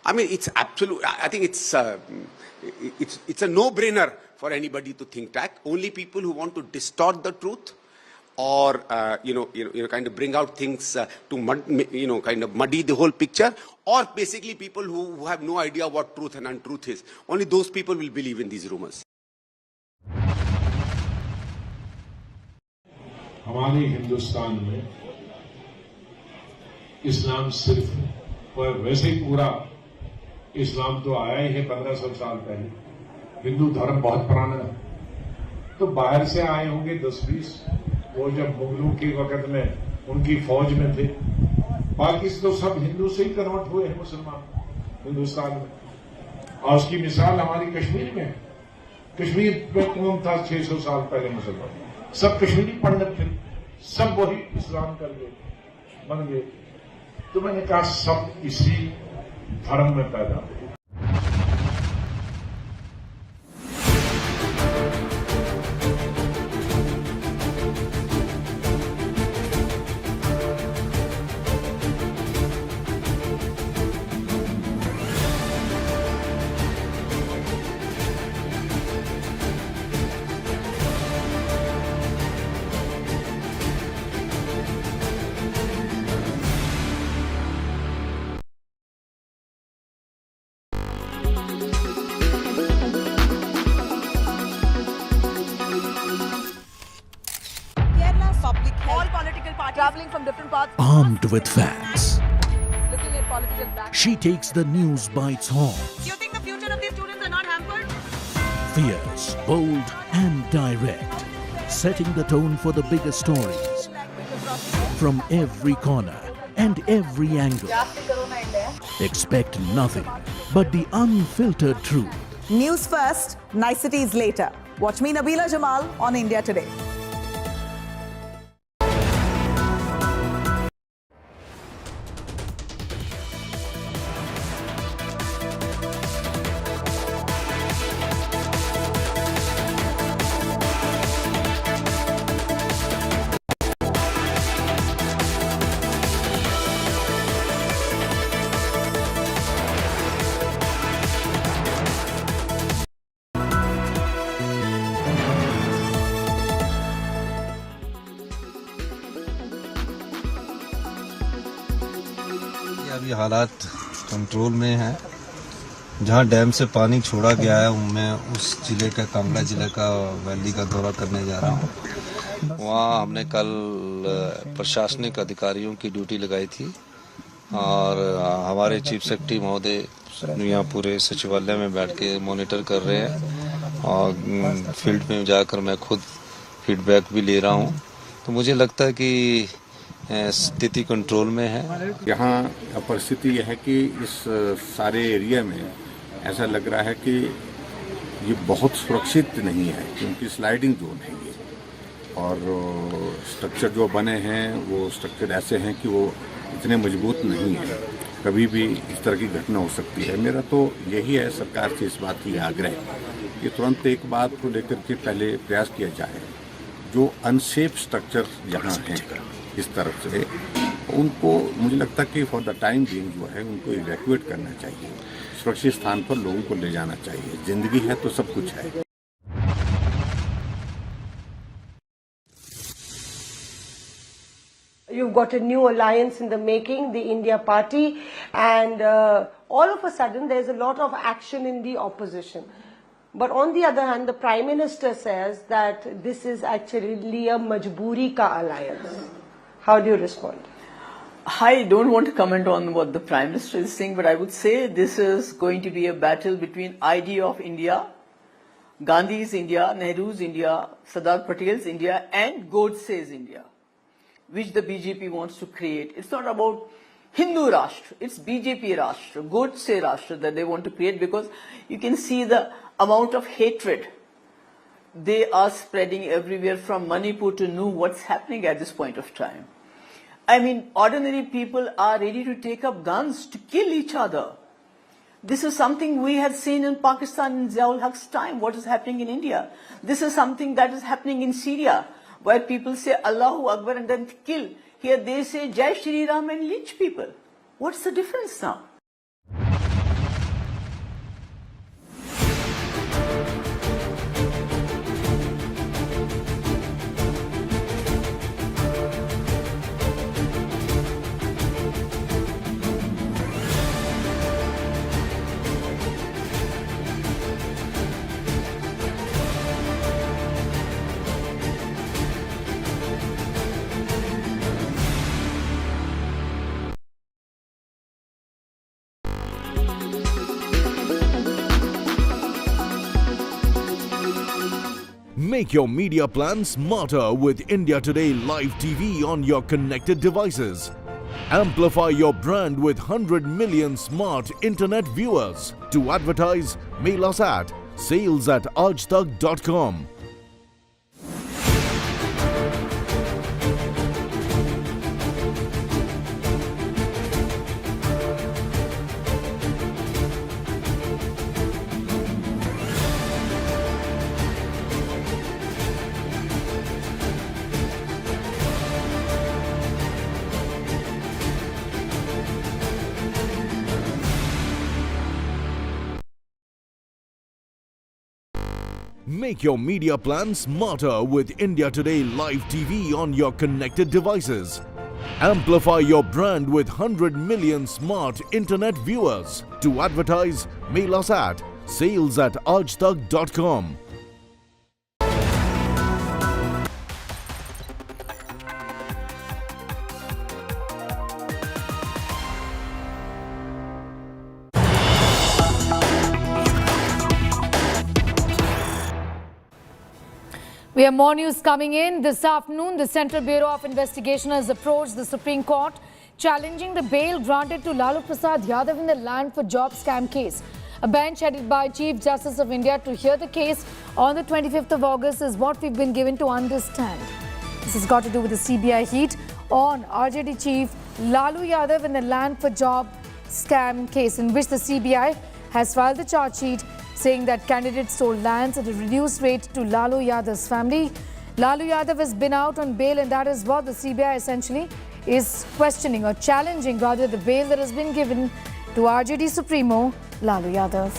I mean, it's absolute. I think it's a no-brainer for anybody to think that. Only people who want to distort the truth or kind of bring out things to kind of muddy the whole picture, or basically people who have no idea what truth and untruth is. Only those people will believe in these rumors. हमारे हिंदुस्तान में इस्लाम सिर्फ, पर वैसे ही पूरा इस्लाम तो आया ही है 1500 साल पहले। हिंदू धर्म बहुत पुराना है, तो बाहर से आए होंगे 10-20, वो जब मुगलों के वक्त में उनकी फौज में थे। बाकी तो सब हिंदू से ही कन्वर्ट हुए हैं मुसलमान हिंदुस्तान में। और उसकी मिसाल हमारी कश्मीर में, कश्मीर में कौन था 600 साल पहले मुसलमान? सब कश्मीरी पंडित थे, सब वही इस्लाम कर गए, बन गए। तो मैंने कहा सब इसी धर्म में पैदा हुए। Traveling from different parts. Armed with facts, Looking at political background. she takes the news by its horns. Do you think the future of these students are not hampered? Fierce, bold, and direct, setting the tone for the biggest stories from every corner and every angle. Expect nothing but the unfiltered truth. News first, niceties later. Watch me, Nabila Jamal, on India Today. अभी हालात control में हैं। जहां dam से पानी छोड़ा गया है मैं उस जिले का, कांगड़ा जिले का वैली का दौरा करने जा रहा हूं। वहां हमने कल प्रशासनिक अधिकारियों की ड्यूटी लगाई थी और हमारे चीफ सेक्रेटरी महोदय यहाँ पूरे सचिवालय में बैठ के मॉनिटर कर रहे हैं और फील्ड में जाकर मैं खुद फीडबैक भी ले रहा हूँ। तो मुझे लगता है कि स्थिति कंट्रोल में है। यहाँ परिस्थिति यह है कि इस सारे एरिया में ऐसा लग रहा है कि ये बहुत सुरक्षित नहीं है, क्योंकि स्लाइडिंग जोन है ये, और स्ट्रक्चर जो बने हैं वो स्ट्रक्चर ऐसे हैं कि वो इतने मजबूत नहीं है, कभी भी इस तरह की घटना हो सकती है। मेरा तो यही है सरकार से इस बात की आग्रह कि तुरंत एक बात को लेकर के पहले प्रयास किया जाए, जो अनसेफ स्ट्रक्चर यहाँ हैं इस तरफ से उनको, मुझे लगता है कि फॉर द टाइम बीइंग जो है उनको इवैक्यूएट करना चाहिए। सुरक्षित स्थान पर लोगों को ले जाना चाहिए। जिंदगी है तो सब कुछ है। You've got a new alliance in the making, the India Party, and all of a sudden there's a lot of action in the opposition. But on the other hand, the Prime Minister says that this is actually a majboori ka alliance. How do you respond? I don't want to comment on what the Prime Minister is saying, but I would say this is going to be a battle between idea of India, Gandhi's India, Nehru's India, Sardar Patel's India, and Godse's India, which the BJP wants to create. It's not about Hindu Rashtra, it's BJP Rashtra, Godse Rashtra that they want to create, because you can see the amount of hatred they are spreading everywhere from Manipur to know what's happening at this point of time. I mean, ordinary people are ready to take up guns to kill each other. This is something we had seen in Pakistan in Ziaul Haq's time, what is happening in India. This is something that is happening in Syria, where people say Allahu Akbar and then kill. Here they say Jai Shri Ram and lynch people. What's the difference now? Make your media plan smarter with India Today Live TV on your connected devices. Amplify your brand with 100 million smart internet viewers. To advertise, mail us at sales@aajtak.com. Make your media plan smarter with India Today Live TV on your connected devices. Amplify your brand with 100 million smart internet viewers. To advertise, mail us at sales@aajtak.com. We have more news coming in. This afternoon, the Central Bureau of Investigation has approached the Supreme Court, challenging the bail granted to Lalu Prasad Yadav in the land for job scam case. A bench headed by Chief Justice of India to hear the case on the 25th of August is what we've been given to understand. This has got to do with the CBI heat on RJD Chief Lalu Yadav in the land for job scam case, in which the CBI has filed the charge sheet saying that candidates sold lands at a reduced rate to Lalu Yadav's family. Lalu Yadav has been out on bail, and that is what the CBI essentially is questioning or challenging, rather, the bail that has been given to RJD Supremo Lalu Yadav.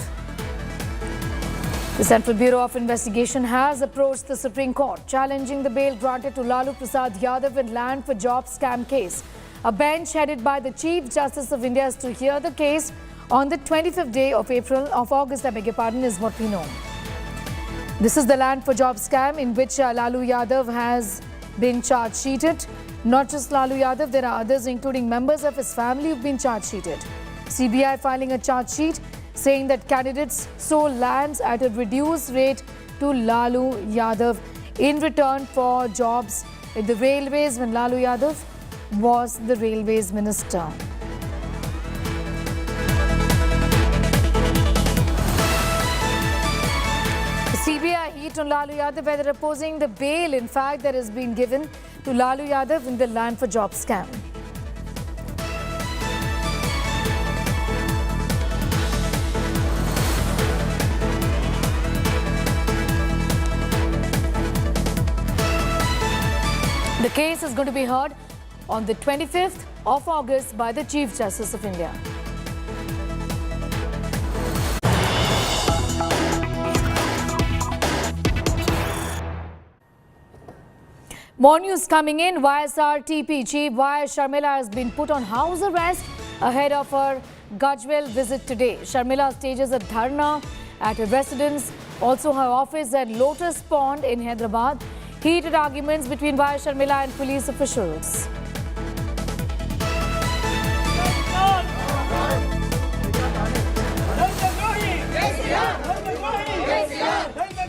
The Central Bureau of Investigation has approached the Supreme Court, challenging the bail granted to Lalu Prasad Yadav in land for job scam case. A bench headed by the Chief Justice of India is to hear the case on the 25th day of August, I beg your pardon, is what we know. This is the land for job scam in which Lalu Yadav has been charge sheeted. Not just Lalu Yadav, there are others, including members of his family, who've been charge sheeted. CBI filing a charge sheet saying that candidates sold lands at a reduced rate to Lalu Yadav in return for jobs at the railways when Lalu Yadav was the railways minister. CBI heat on Lalu Yadav, where they're opposing the bail, in fact, that has been given to Lalu Yadav in the land for job scam. The case is going to be heard on the 25th of August by the Chief Justice of India. More news coming in. YSRTP Chief Y. Sharmila has been put on house arrest ahead of her Gajwel visit today. Sharmila stages a dharna at her residence, also her office at Lotus Pond in Hyderabad. Heated arguments between Y. Sharmila and police officials.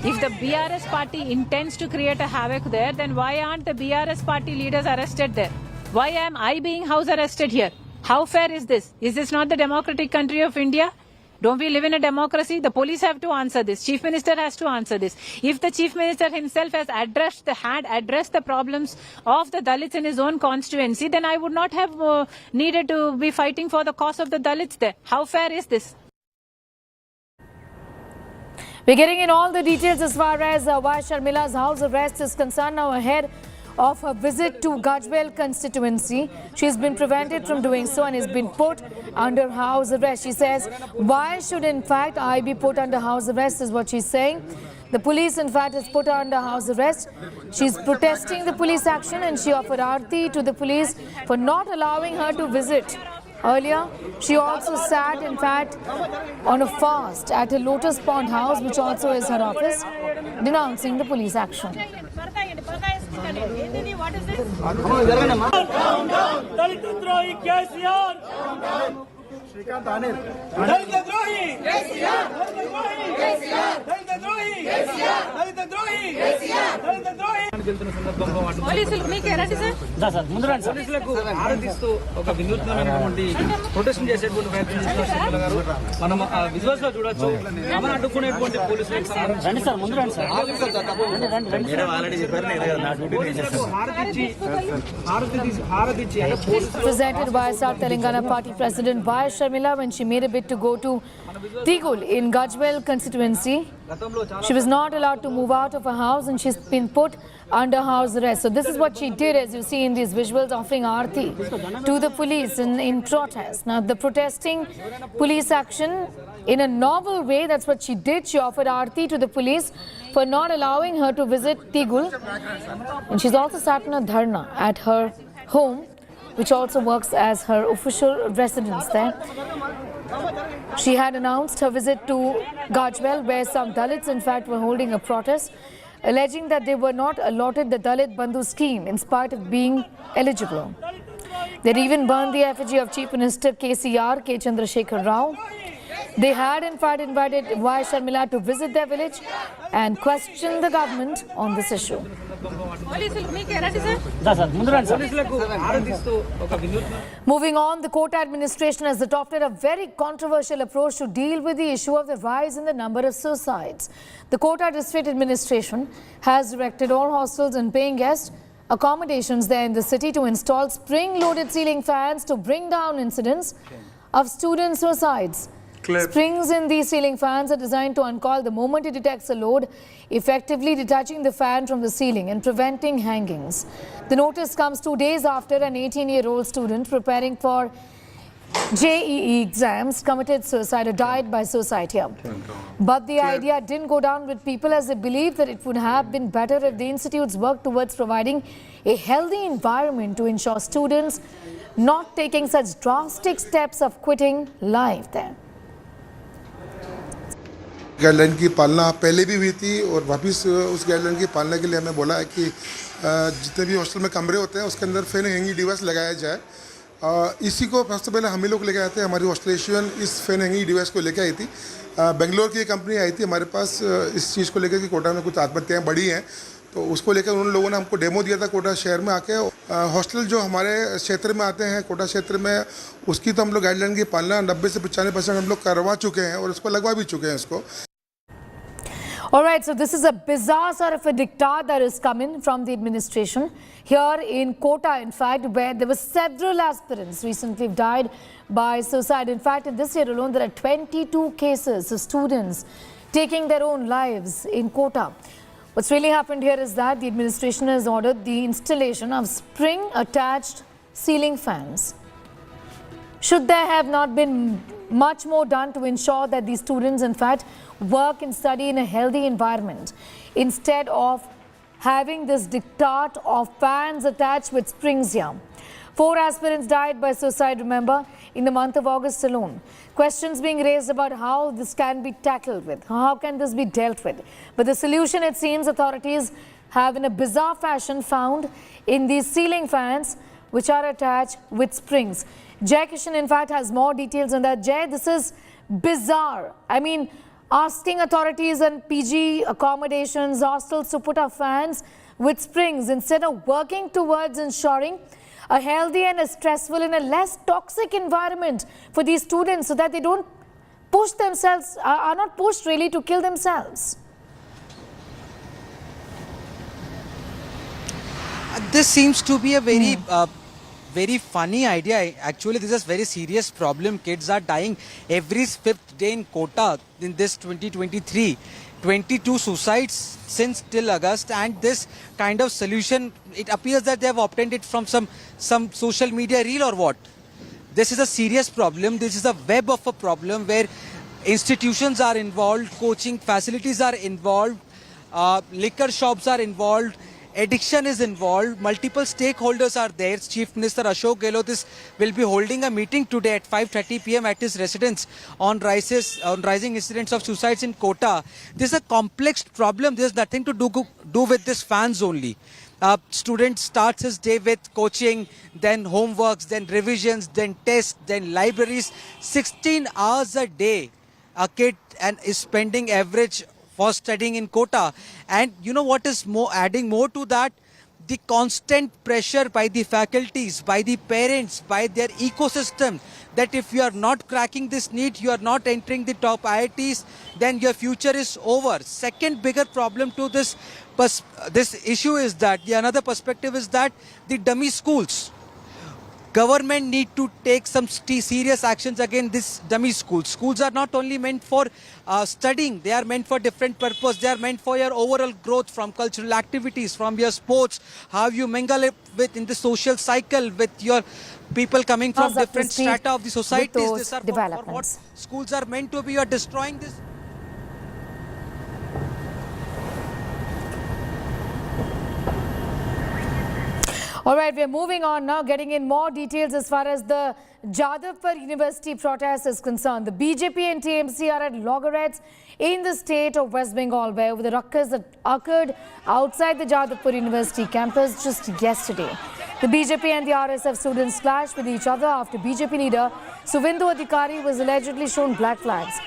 If the BRS party intends to create a havoc there, then why aren't the BRS party leaders arrested there? Why am I being house arrested here? How fair is this? Is this not the democratic country of India? Don't we live in a democracy? The police have to answer this. Chief Minister has to answer this. If the Chief Minister himself has addressed the problems of the Dalits in his own constituency, then I would not have needed to be fighting for the cause of the Dalits there. How fair is this? We're getting in all the details as far as Y. Sharmila's house arrest is concerned now ahead of her visit to Gajwel constituency. She's been prevented from doing so and has been put under house arrest. She says, why should in fact I be put under house arrest is what she's saying. The police in fact has put her under house arrest. She's protesting the police action and she offered aarti to the police for not allowing her to visit. Earlier, she also sat, in fact, on a fast at a Lotus Pond house, which also is her office, denouncing the police action. పోలీసులు మీకు ఎలాంటి sir పోలీసులకు ఆరాధిస్తూ ఒక వినూత్నమైనటువంటి protest చేసేటువంటి ప్రయత్నం చేస్తున్నారు గారు. మనం విజువల్స్ లో చూడొచ్చు. ఆమెను అడ్డుకునేటువంటి పోలీసులకు presented by South Telangana Party President Y. Sharmila when she made a bid to go to Tigul in Gajwel constituency. She was not allowed to move out of her house and she's been put under house arrest. So this is what she did, as you see in these visuals, offering aarti to the police in protest. Now the protesting police action in a novel way, that's what she did. She offered aarti to the police for not allowing her to visit Tigul. And she's also sat in a dharna at her home, which also works as her official residence there. She had announced her visit to Gajwel, where some Dalits in fact were holding a protest, alleging that they were not allotted the Dalit Bandhu scheme in spite of being eligible. They even burned the effigy of Chief Minister KCR, K. Chandrasekhar Rao. They had in fact invited Y. Sharmila to visit their village and question the government on this issue. Moving on, the Kota administration has adopted a very controversial approach to deal with the issue of the rise in the number of suicides. The Kota district administration has directed all hostels and paying guest accommodations there in the city to install spring-loaded ceiling fans to bring down incidents of student suicides. Springs in these ceiling fans are designed to uncoil the moment it detects a load, effectively detaching the fan from the ceiling and preventing hangings. The notice comes 2 days after an 18-year-old student preparing for JEE exams committed suicide or died by suicide here. But the idea didn't go down with people, as they believe that it would have been better if the institutes worked towards providing a healthy environment to ensure students not taking such drastic steps of quitting life there. Guideline की पालना पहले भी हुई थी और वापस उस guideline की पालना के लिए हमें बोला है कि जितने भी हॉस्टल में कमरे होते हैं उसके अंदर फैन हैंगिंग डिवाइस लगाया जाए। इसी को सबसे पहले हम ही लोग लेके आए थे। हमारी ऑस्ट्रेलियन इस फैन हैंगिंग डिवाइस को लेके आई थी। बेंगलोर की कंपनी आई थी हमारे पास इस चीज़ को लेकर कि कोटा में कुछ आत्महत्याएँ बढ़ी हैं, तो उसको लेकर उन लोगों ने हमको डेमो दिया था कोटा शहर में आके। हॉस्टल जो हमारे क्षेत्र में आते हैं, कोटा क्षेत्र में, उसकी तो हम लोग गाइडलाइन की पालना 90 से 95% हम लोग करवा चुके हैं और उसको लगवा भी चुके हैं इसको। All right, so this is a bizarre sort of a diktat that is coming from the administration here in Kota, in fact, where there were several aspirants recently died by suicide. In fact, in this year alone, there are 22 cases of students taking their own lives in Kota. What's really happened here is that the administration has ordered the installation of spring-attached ceiling fans. Should there have not been much more done to ensure that these students, in fact, work and study in a healthy environment instead of having this diktat of fans attached with springs here. 4 aspirants died by suicide, remember, in the month of August alone. Questions being raised about how this can be tackled with, how can this be dealt with. But the solution, it seems, authorities have in a bizarre fashion found in these ceiling fans which are attached with springs. Jay Kishan, in fact, has more details on that. Jay, this is bizarre. I mean, asking authorities and PG accommodations, hostels to put up fans with springs instead of working towards ensuring a healthy and a stressful and a less toxic environment for these students so that they don't push themselves, are not pushed really to kill themselves. This seems to be a very very funny idea. Actually, this is a very serious problem. Kids are dying every 5th day in Kota in this 2023. 22 suicides since till August, and this kind of solution, it appears that they have obtained it from some social media reel or what. This is a serious problem. This is a web of a problem where institutions are involved, coaching facilities are involved, liquor shops are involved, addiction is involved, multiple stakeholders are there. Chief Minister Ashok Gehlot will be holding a meeting today at 5:30 p.m. at his residence on rising incidents of suicides in Kota. This is a complex problem. There's nothing to do with this fans only. Student starts his day with coaching, then homeworks, then revisions, then tests, then libraries. 16 hours a day a kid and is spending average for studying in Kota. And you know what is adding more to that? The constant pressure by the faculties, by the parents, by their ecosystem, that if you are not cracking this NEET, you are not entering the top IITs, then your future is over. Second bigger problem to this issue is that, another perspective is that the dummy schools. Government need to take some serious actions against this dummy schools. Schools are not only meant for studying, they are meant for different purpose. They are meant for your overall growth, from cultural activities, from your sports, how you mingle it with in the social cycle with your people coming from different strata of the societies. These are for what schools are meant to be. You are destroying this. All right, we're moving on now, getting in more details as far as the Jadavpur University protest is concerned. The BJP and TMC are at loggerheads in the state of West Bengal, where the ruckus that occurred outside the Jadavpur University campus just yesterday. The BJP and the RSF students clashed with each other after BJP leader Suvendu Adhikari was allegedly shown black flags.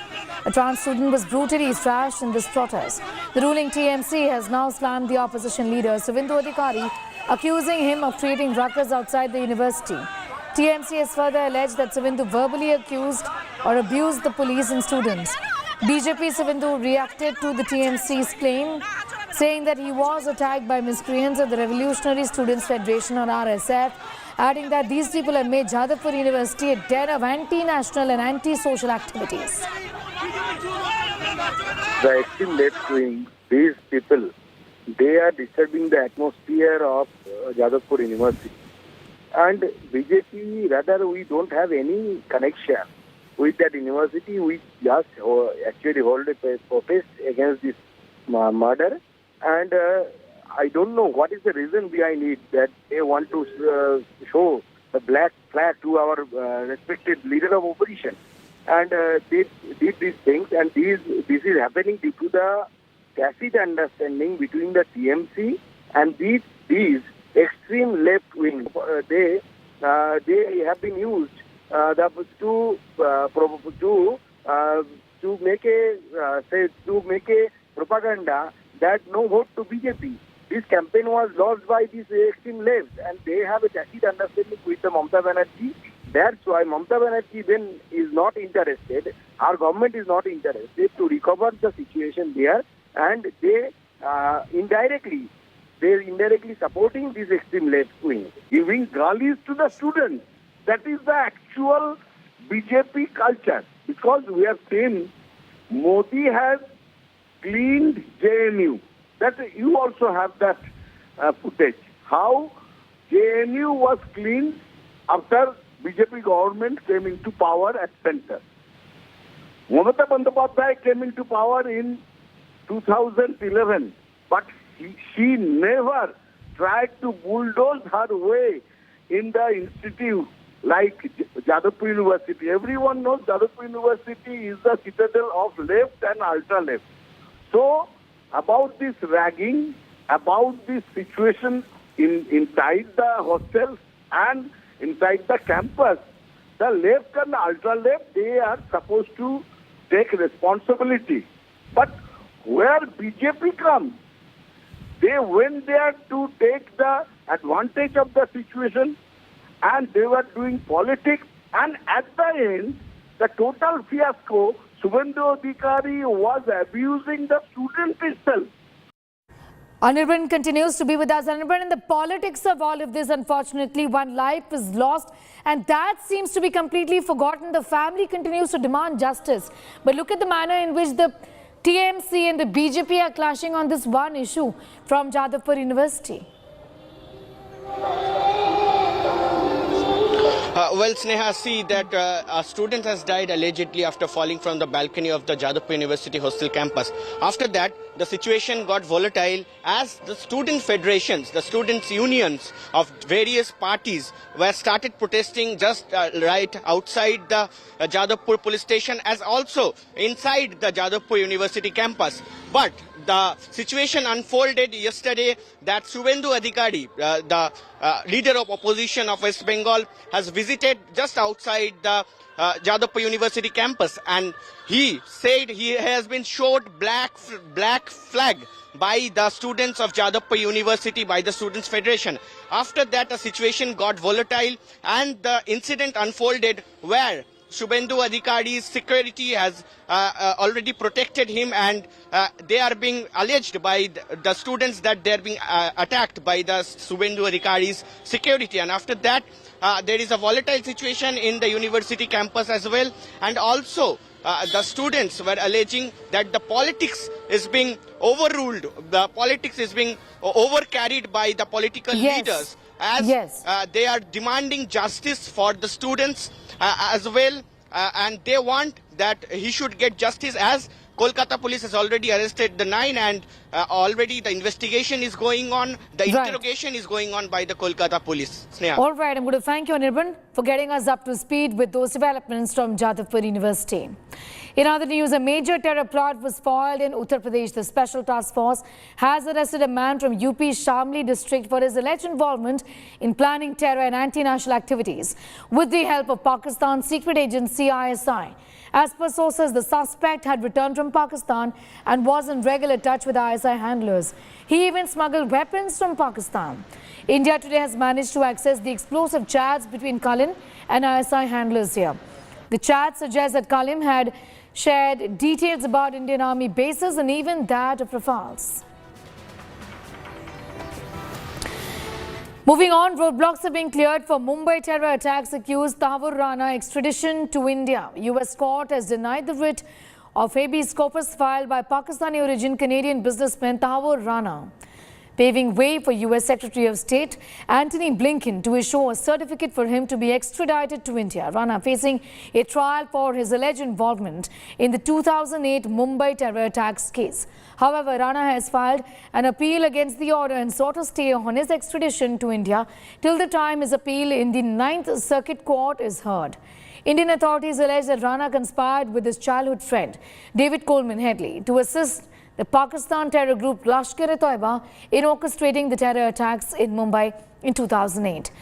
A trans student was brutally thrashed in this protest. The ruling TMC has now slammed the opposition leader Suvendu Adhikari, accusing him of creating ruckus outside the university. TMC has further alleged that Suvendu verbally accused or abused the police and students. BJP Suvendu reacted to the TMC's claim, saying that he was attacked by miscreants of the Revolutionary Students Federation or RSF, adding that these people have made Jadavpur University a den of anti-national and anti-social activities. The extreme left wing, these people, they are disturbing the atmosphere of Jadavpur University. And BJP, rather, we don't have any connection with that university. We just actually hold a protest against this murder. And I don't know what is the reason behind it, that they want to show the black flag to our respected leader of opposition. And they did these things, and this is happening due to the tacit understanding between the TMC and these extreme left wing. They have been used to make a propaganda that no vote to BJP. This campaign was lost by these extreme left, and they have a tacit understanding with the Mamata Banerjee. That's why Mamata Banerjee then is not interested. Our government is not interested to recover the situation there, and they indirectly supporting this extreme left wing, giving galis to the students. That is the actual BJP culture, because we have seen Modi has cleaned JNU. That you also have that footage. How JNU was cleaned after BJP government came into power at center. Mamata Bandyopadhyay came into power in 2011, but she never tried to bulldoze her way in the institute like Jadavpur University. Everyone knows Jadavpur University is the citadel of left and ultra-left. So, about this ragging, about this situation inside the hostels and inside the campus, the left and the ultra-left, they are supposed to take responsibility. But where BJP comes, they went there to take the advantage of the situation, and they were doing politics. And at the end, the total fiasco, Subhendu Adhikari was abusing the students itself. Nariman continues to be with us. Nariman, in the politics of all of this, unfortunately, one life is lost, and that seems to be completely forgotten. The family continues to demand justice. But look at the manner in which the TMC and the BJP are clashing on this one issue from Jadavpur University. Well, Sneha, see that a student has died allegedly after falling from the balcony of the Jadavpur University hostel campus. After that, the situation got volatile as the student federations, the students' unions of various parties were started protesting just right outside the Jadavpur police station as also inside the Jadavpur University campus. But the situation unfolded yesterday that Subhendu Adhikari, the leader of opposition of West Bengal, has visited just outside the Jadavpur University campus, and he said he has been showed black flag by the students of Jadavpur University, by the Students' Federation. After that, the situation got volatile and the incident unfolded where Subhendu Adhikari's security has already protected him, and they are being alleged by the students that they are being attacked by the Subhendu Adhikari's security. And after that, there is a volatile situation in the university campus as well, and also the students were alleging that the politics is being overruled, the politics is being overcarried by the political leaders, as they are demanding justice for the students as well, and they want that he should get justice, as Kolkata police has already arrested the 9, and already the investigation is going on, the interrogation is going on by the Kolkata police. Sneha. All right, I'm going to thank you, Nirban, for getting us up to speed with those developments from Jadavpur University. In other news, a major terror plot was foiled in Uttar Pradesh. The Special Task Force has arrested a man from UP's Shamli district for his alleged involvement in planning terror and anti-national activities with the help of Pakistan's secret agency ISI. As per sources, the suspect had returned from Pakistan and was in regular touch with ISI handlers. He even smuggled weapons from Pakistan. India today has managed to access the explosive chats between Kalim and ISI handlers here. The chat suggests that Kalim had shared details about Indian Army bases and even that of Rafales. Moving on, roadblocks are being cleared for Mumbai terror attacks accused Tahir Rana extradition to India. US court has denied the writ of habeas corpus filed by Pakistani origin Canadian businessman Tahir Rana, paving way for US Secretary of State Antony Blinken to issue a certificate for him to be extradited to India. Rana facing a trial for his alleged involvement in the 2008 Mumbai terror attacks case. However, Rana has filed an appeal against the order and sought a stay on his extradition to India till the time his appeal in the 9th Circuit Court is heard. Indian authorities allege that Rana conspired with his childhood friend David Coleman Headley to assist the Pakistan terror group Lashkar-e-Toiba in orchestrating the terror attacks in Mumbai in 2008.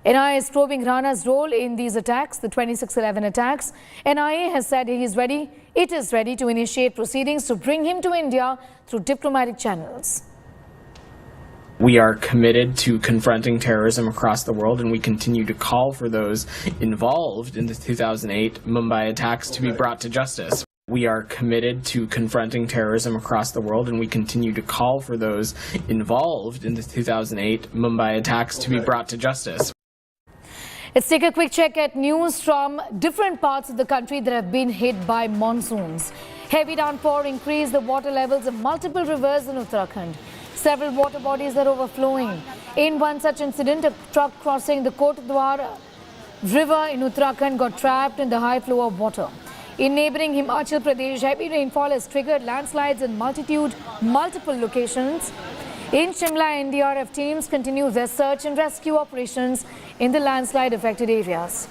NIA is probing Rana's role in these attacks, the 26/11 attacks. NIA has said it is ready to initiate proceedings to bring him to India through diplomatic channels. We are committed to confronting terrorism across the world, and we continue to call for those involved in the 2008 Mumbai attacks to be brought to justice. We are committed to confronting terrorism across the world, and we continue to call for those involved in the 2008 Mumbai attacks to be brought to justice. Let's take a quick check at news from different parts of the country that have been hit by monsoons. Heavy downpour increased the water levels of multiple rivers in Uttarakhand. Several water bodies are overflowing. In one such incident, a truck crossing the Kotdwar river in Uttarakhand got trapped in the high flow of water. In neighbouring Himachal Pradesh, heavy rainfall has triggered landslides in multiple locations. In Shimla, NDRF teams continue their search and rescue operations in the landslide-affected areas.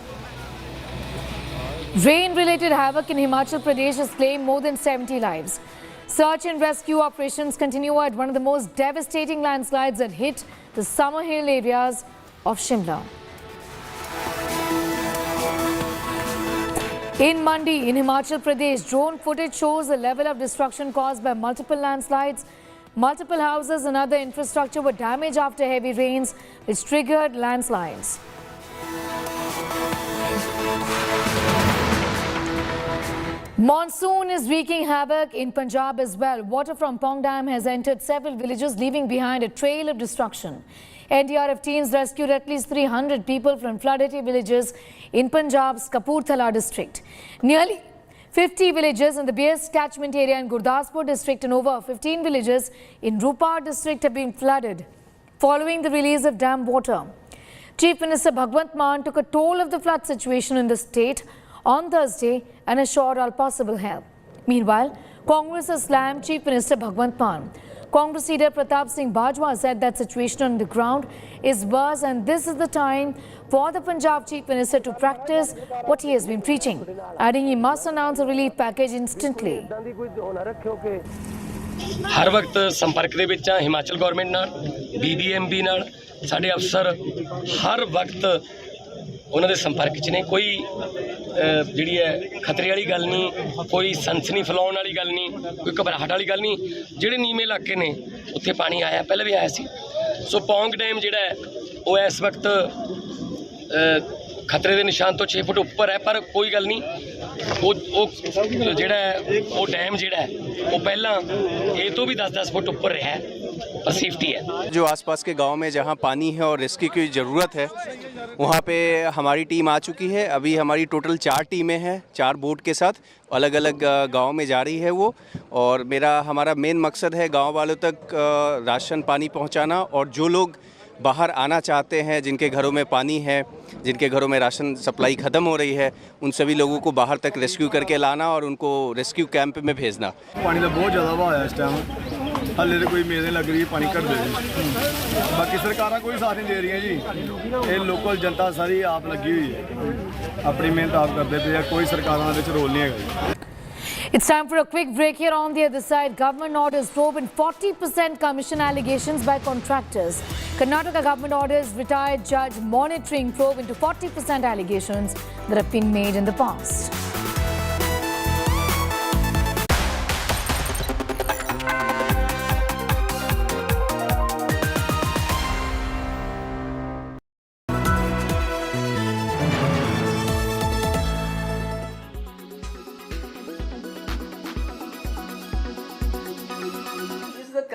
Rain-related havoc in Himachal Pradesh has claimed more than 70 lives. Search and rescue operations continue at one of the most devastating landslides that hit the Summer Hill areas of Shimla. In Mandi, in Himachal Pradesh, drone footage shows the level of destruction caused by multiple landslides. Multiple houses and other infrastructure were damaged after heavy rains, which triggered landslides. Monsoon is wreaking havoc in Punjab as well. Water from Pong Dam has entered several villages, leaving behind a trail of destruction. NDRF teams rescued at least 300 people from flood-hit villages in Punjab's Kapurthala district. Nearly 50 villages in the Bears catchment area in Gurdaspur district and over 15 villages in Rupar district have been flooded following the release of dam water. Chief Minister Bhagwant Mann took a toll of the flood situation in the state on Thursday and assured all possible help. Meanwhile, Congress has slammed Chief Minister Bhagwant Mann. Congress leader Pratap Singh Bajwa said that situation on the ground is worse and this is the time for the Punjab Chief Minister to practice what he has been preaching, adding he must announce a relief package instantly. हर वक्त संपर्क दे विच Himachal government नाल BBMB नाल साडे अफसर हर वक्त उन्हां दे संपर्क च ने कोई जिहड़ी है खतरे वाली गल नहीं कोई सनसनी फैलाउण वाली गल नहीं कोई घबराहट वाली गल नहीं जिहड़े नीवें इलाके ने उत्थे पानी आया पहले भी आया सी सो पोंग डैम जिहड़ा है वो इस वक्त खतरे के निशान तो 6 फुट ऊपर है पर कोई गल नहीं वो जिहड़ा है वो डैम जिहड़ा है वो पहला ये तो भी 10-10 फुट ऊपर रहा है पर सेफ्टी है। जो आसपास के गांव में जहां पानी है और रेस्क्यू की ज़रूरत है वहां पे हमारी टीम आ चुकी है। अभी हमारी टोटल 4 टीमें हैं 4 बोट के साथ अलग अलग गांव में जा रही है वो और हमारा मेन मकसद है गांव वालों तक राशन पानी पहुंचाना और जो लोग बाहर आना चाहते हैं जिनके घरों में पानी है जिनके घरों में राशन सप्लाई ख़त्म हो रही है उन सभी लोगों को बाहर तक रेस्क्यू करके लाना और उनको रेस्क्यू कैंप में भेजना। पानी का बहुत ज़्यादा बहाव है इस टाइम हाले तो कोई मेरे लग रही है पानी घट दे बाकी सरकारां कोई साथ नहीं दे रही जी ये लोकल जनता सारी आप लगी हुई है अपनी मेहनत आप करते पे कोई सरकारां दे विच रोल नहीं है। It's time for a quick break. Here on the other side, government orders probe in 40% commission allegations by contractors. Karnataka government orders retired judge monitoring probe into 40% allegations that have been made in the past.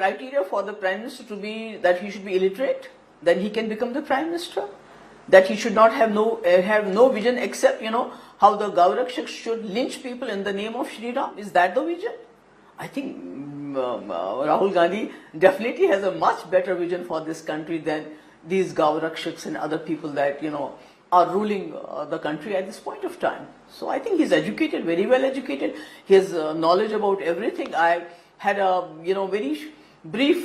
Criteria for the Prime Minister to be that he should be illiterate, then he can become the Prime Minister. That he should not have no vision except how the Gaurakshaks should lynch people in the name of Shri Ram. Is that the vision? I think Rahul Gandhi definitely has a much better vision for this country than these Gaurakshaks and other people that are ruling the country at this point of time. So I think he's educated, very well educated. He has knowledge about everything. I had a very brief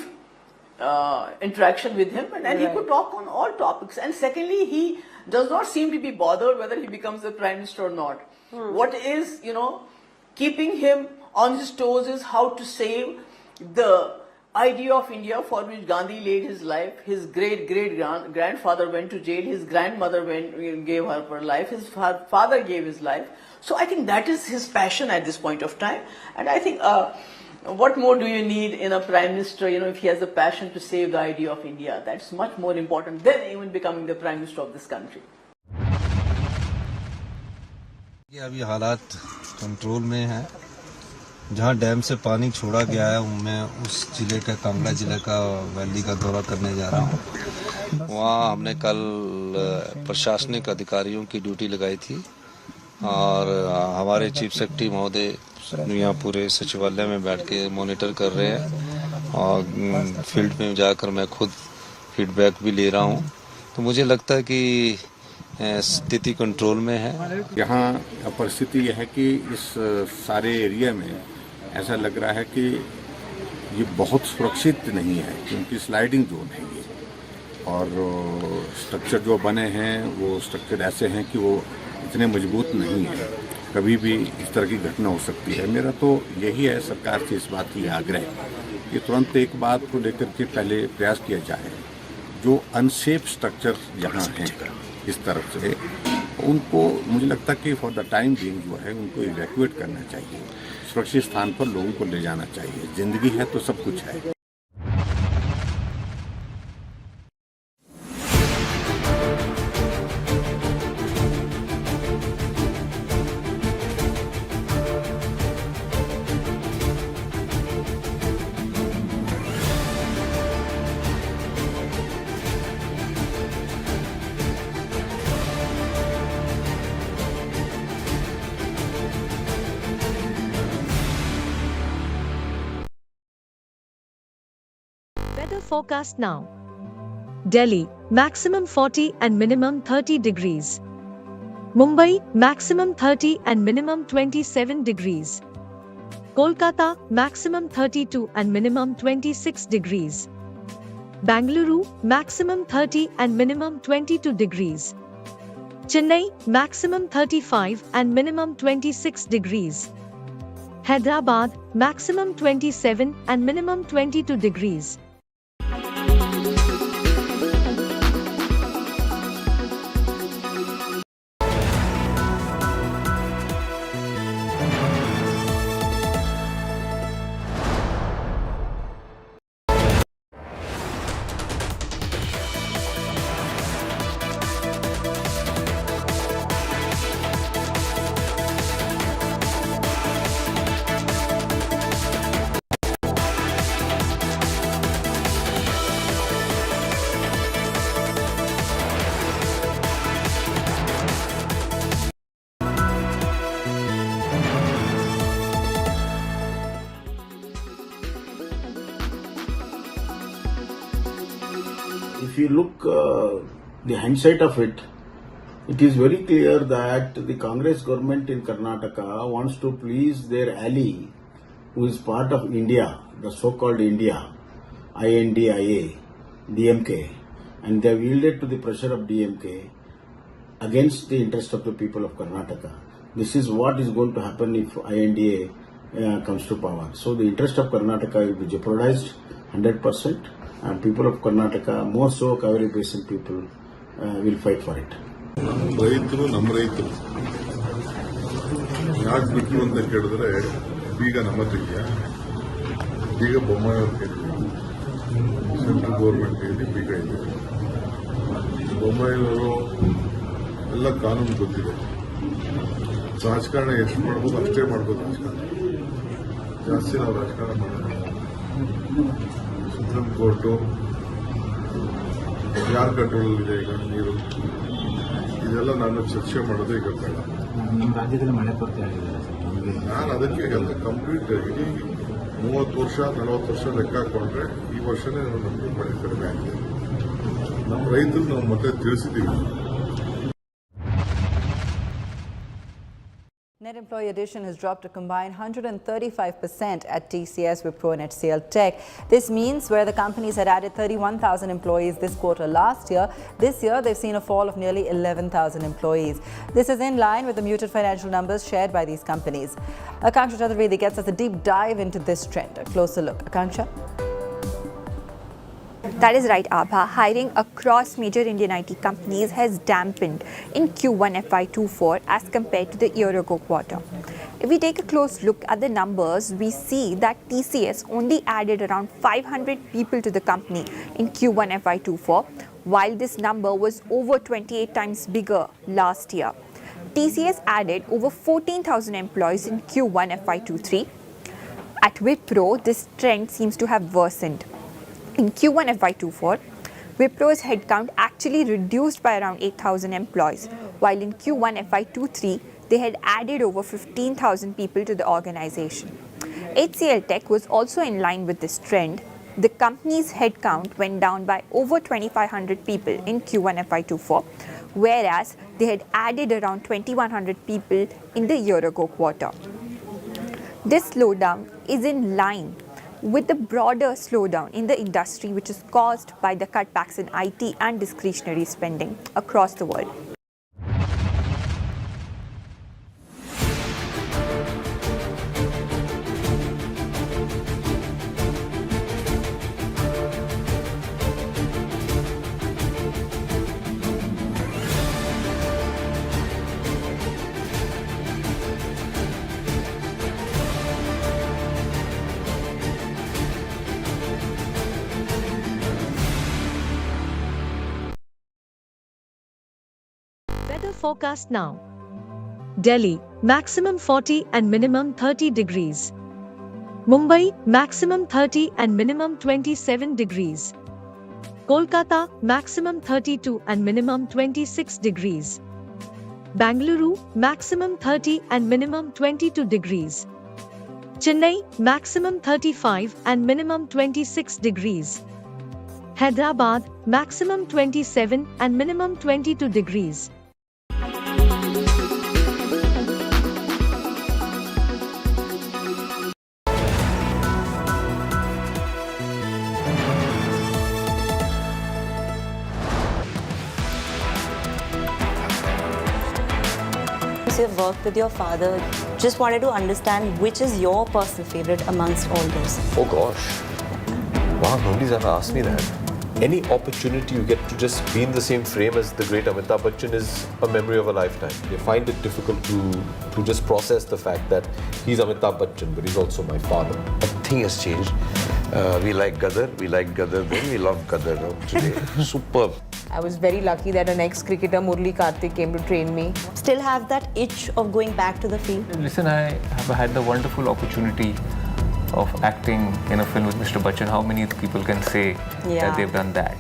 interaction with him and he could talk on all topics and secondly he does not seem to be bothered whether he becomes the Prime Minister or not. What is keeping him on his toes is how to save the idea of India for which Gandhi laid his life. His great-grandfather went to jail, his grandmother gave her life, his father gave his life. So I think that is his passion at this point of time and I think what more do you need in a Prime Minister, if he has a passion to save the idea of India? That's much more important than even becoming the Prime Minister of this country. अभी हालात control में है जहां dam से पानी छोड़ा गया है मैं उस जिले का कांगड़ा जिले का वैली का दौरा करने जा रहा हूं। वहां हमने कल प्रशासनिक अधिकारियों की ड्यूटी लगाई थी और हमारे चीफ सेक्रेटरी महोदय यहाँ पूरे सचिवालय में बैठ के मॉनिटर कर रहे हैं और फील्ड में जाकर मैं खुद फीडबैक भी ले रहा हूँ तो मुझे लगता है कि स्थिति कंट्रोल में है। यहाँ परिस्थिति यह है कि इस सारे एरिया में ऐसा लग रहा है कि ये बहुत सुरक्षित नहीं है क्योंकि स्लाइडिंग जोन है ये, और स्ट्रक्चर जो बने हैं वो स्ट्रक्चर ऐसे हैं कि वो इतने मजबूत नहीं है, कभी भी इस तरह की घटना हो सकती है। मेरा तो यही है सरकार से इस बात की आग्रह कि तुरंत एक बात को लेकर के पहले प्रयास किया जाए, जो अनसेफ स्ट्रक्चर जहाँ हैं इस तरफ से उनको मुझे लगता है कि फॉर द टाइम बीइंग जो है उनको इवैक्यूएट करना चाहिए, सुरक्षित स्थान पर लोगों को ले जाना चाहिए। जिंदगी है तो सब कुछ है। Weather forecast now. Delhi, maximum 40 and minimum 30 degrees. Mumbai, maximum 30 and minimum 27 degrees. Kolkata, maximum 32 and minimum 26 degrees. Bangalore, maximum 30 and minimum 22 degrees. Chennai, maximum 35 and minimum 26 degrees. Hyderabad, maximum 27 and minimum 22 degrees. If you look the hindsight of it, it is very clear that the Congress government in Karnataka wants to please their ally, who is part of India, the so-called India, INDIA, DMK, and they have yielded to the pressure of DMK against the interest of the people of Karnataka. This is what is going to happen if INDA comes to power. So the interest of Karnataka will be jeopardized 100%. And people of Karnataka, more so Kaveri Basin people, will fight for it. ರೈತರು ನಮ್ಮ ರೈತರು ಯಾಕೆ ಬಿಟ್ಟರು ಅಂತ ಕೇಳಿದ್ರೆ ಬೀಗ ನಮ್ಮ ತೆಗಿಯ ಬೀಗ ಬೊಮ್ಮಾಯಿಯವ್ರ ಕೈಲಿ ಸೆಂಟ್ರಲ್ ಗೌರ್ಮೆಂಟ್ ಕೈಲಿ ಬೀಗ ಇದೆ. ಬೊಮ್ಮಾಯಿಯವರು ಎಲ್ಲ ಕಾನೂನು ಗೊತ್ತಿದೆ, ರಾಜಕಾರಣ ಎಷ್ಟು ಮಾಡ್ಬೋದು ಅಷ್ಟೇ ಮಾಡ್ಬೋದು, ರಾಜಕಾರಣ ಜಾಸ್ತಿ ನಾವು ರಾಜಕಾರಣ ಮಾಡೋಣ. ಸುಪ್ರೀಂ ಕೋರ್ಟು ಯಾರ ಕಂಟ್ರೋಲಲ್ಲಿದೆ ಈಗ ನೀರು, ಇದೆಲ್ಲ ನಾನು ಚರ್ಚೆ ಮಾಡೋದು ಈಗ ಬೇಡ. ನಮ್ಮ ರಾಜ್ಯದಲ್ಲಿ ಮಳೆ ಕೊರತೆ ಆಗಿದೆ, ನಾನು ಅದಕ್ಕೆ ಎಲ್ಲ ಕಂಪ್ಲೀಟ್ ಇಡೀ 30 ವರ್ಷ 40 ವರ್ಷ ಲೆಕ್ಕ ಹಾಕೊಂಡ್ರೆ ಈ ವರ್ಷನೇ ನಮಗೆ ಮಳೆ ಕಡಿಮೆ ಆಗಿದೆ. ನಮ್ಮ ರೈತರು ನಾವು ಮತ್ತೆ ತಿಳಿಸಿದ್ದೀವಿ. Net employee addition has dropped a combined 135% at TCS, Wipro and HCL Tech. This means where the companies had added 31,000 employees this quarter last year, this year they've seen a fall of nearly 11,000 employees. This is in line with the muted financial numbers shared by these companies. Akanksha Chaturvedi gets us a deep dive into this trend. A closer look. Akanksha? That is right, Abha. Hiring across major Indian IT companies has dampened in Q1 FY24 as compared to the year-ago quarter. If we take a close look at the numbers, we see that TCS only added around 500 people to the company in Q1 FY24, while this number was over 28 times bigger last year. TCS added over 14,000 employees in Q1 FY23. At Wipro, this trend seems to have worsened. In Q1 FY24, Wipro's headcount actually reduced by around 8,000 employees, while in Q1 FY23, they had added over 15,000 people to the organization. HCL Tech was also in line with this trend. The company's headcount went down by over 2,500 people in Q1 FY24, whereas they had added around 2,100 people in the year-ago quarter. This slowdown is in line with the broader slowdown in the industry which is caused by the cutbacks in IT and discretionary spending across the world. Weather forecast now. Delhi, maximum 40 and minimum 30 degrees. Mumbai, maximum 30 and minimum 27 degrees. Kolkata, maximum 32 and minimum 26 degrees. Bangalore, maximum 30 and minimum 22 degrees. Chennai, maximum 35 and minimum 26 degrees. Hyderabad, maximum 27 and minimum 22 degrees. You've worked with your father. Just wanted to understand which is your personal favorite amongst all those. Oh gosh. Wow, nobody's ever asked me that. Any opportunity you get to just be in the same frame as the great Amitabh Bachchan is a memory of a lifetime. You find it difficult to just process the fact that he's Amitabh Bachchan, but he's also my father. Nothing has changed. We like Gadar then, we love Gadar today. Superb. I was very lucky that an ex-cricketer, Murli Karthik, came to train me. Still have that itch of going back to the field? Listen, I have had the wonderful opportunity of acting in a film with Mr. Bachchan. How many people can say that they've done that?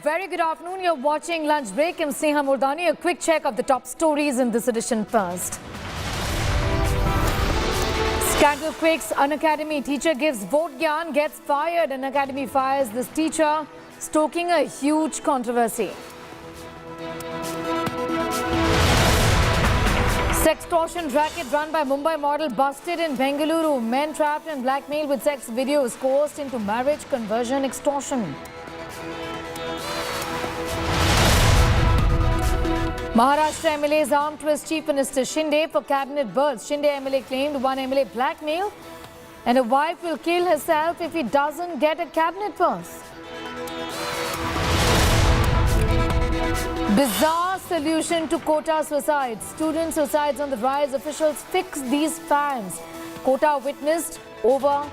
Very good afternoon. You're watching Lunch Break. I'm Sneha Murdani. A quick check of the top stories in this edition first. Scandal quakes Unacademy. Teacher gives vote gyan, gets fired. Unacademy fires this teacher, stoking a huge controversy. Sextortion racket run by Mumbai model busted in Bengaluru. Men trapped and blackmailed with sex videos coerced into marriage conversion extortion. Maharashtra MLA's arm twist Chief Minister Shinde for cabinet berths. Shinde MLA claimed one MLA blackmailed and a wife will kill herself if he doesn't get a cabinet berth. Bizarre solution to quota suicides. Student suicides on the rise. Officials fix these fans. Quota witnessed over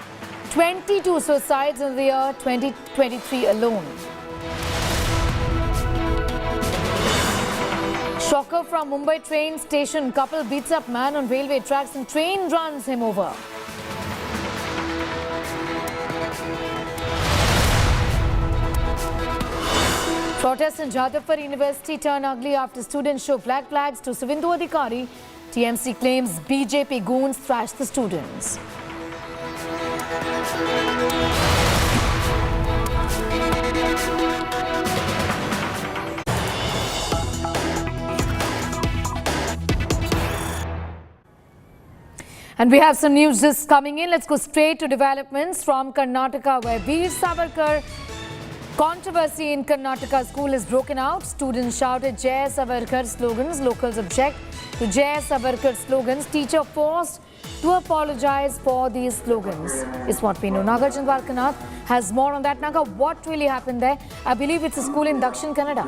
22 suicides in the year 2023 alone. Shocker from Mumbai train station. Couple beats up man on railway tracks and train runs him over. Protests in Jadavpur University turn ugly after students show black flags to Suvindu Adhikari. TMC claims BJP goons thrashed the students. And we have some news just coming in. Let's go straight to developments from Karnataka, where Veer Savarkar controversy in Karnataka school has broken out. Students shouted Jai Savarkar slogans. Locals object to Jai Savarkar slogans. Teacher forced to apologize for these slogans, is what we know. Nagarjan Dwarkanath has more on that. Naga, what really happened there? I believe it's a school in Dakshin Kannada.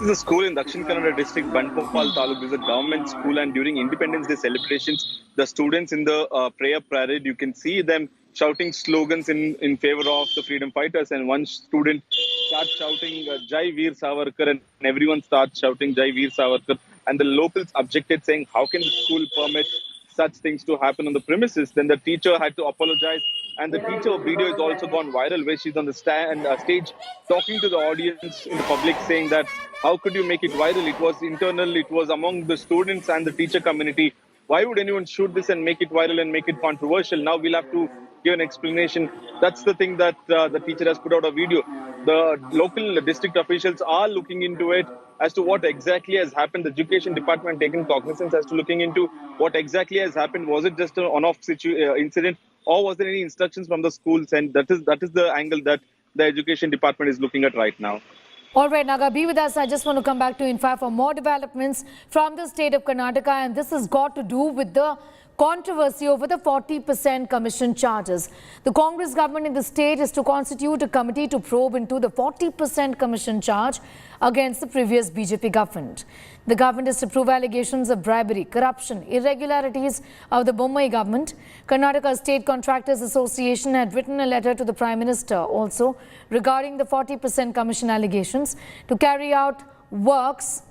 This is a school in Dakshin Kannada district, Bandpopal Taluk. This is a government school, and during Independence Day celebrations, the students in the prayer parade, you can see them shouting slogans in favor of the freedom fighters, and one student starts shouting Jai Veer Savarkar, and everyone starts shouting Jai Veer Savarkar, and the locals objected, saying how can the school permit such things to happen on the premises? Then the teacher had to apologize And the teacher video is also gone viral, where she's on the stage talking to the audience in the public, saying that how could you make it viral? It was internal, it was among the students and the teacher community. Why would anyone shoot this and make it viral and make it controversial? Now we'll have to give an explanation. That's the thing that the teacher has put out a video. The local district officials are looking into it as to what exactly has happened. The education department taking cognizance as to looking into what exactly has happened. Was it just an on-off incident, or was there any instructions from the schools? And that is the angle that the education department is looking at right now. All right, Naga, be with us. I just want to come back to Infa for more developments from the state of Karnataka, and this has got to do with the controversy over the 40% commission charges. The Congress government in the state is to constitute a committee to probe into the 40% commission charge against the previous BJP government. The government is to prove allegations of bribery, corruption, irregularities of the Bommai government. Karnataka State Contractors Association had written a letter to the Prime Minister also regarding the 40% commission allegations to carry out works.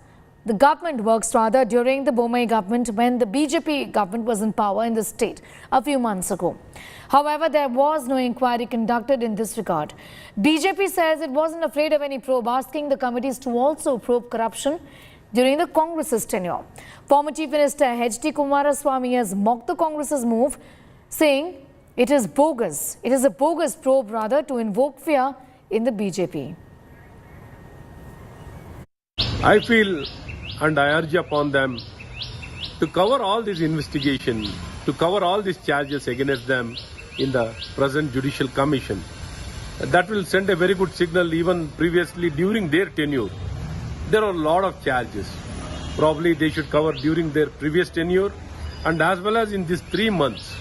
The government works rather during the Bommai government when the BJP government was in power in the state a few months ago. However, there was no inquiry conducted in this regard. BJP says it wasn't afraid of any probe, asking the committees to also probe corruption during the Congress's tenure. Former Chief Minister H.D. Kumaraswamy has mocked the Congress's move, saying it is bogus. It is a bogus probe rather to invoke fear in the BJP. I feel and I urge upon them to cover all this investigation, to cover all these charges against them in the present Judicial Commission. That will send a very good signal. Even previously during their tenure, there are a lot of charges. Probably they should cover during their previous tenure, and as well as in these 3 months,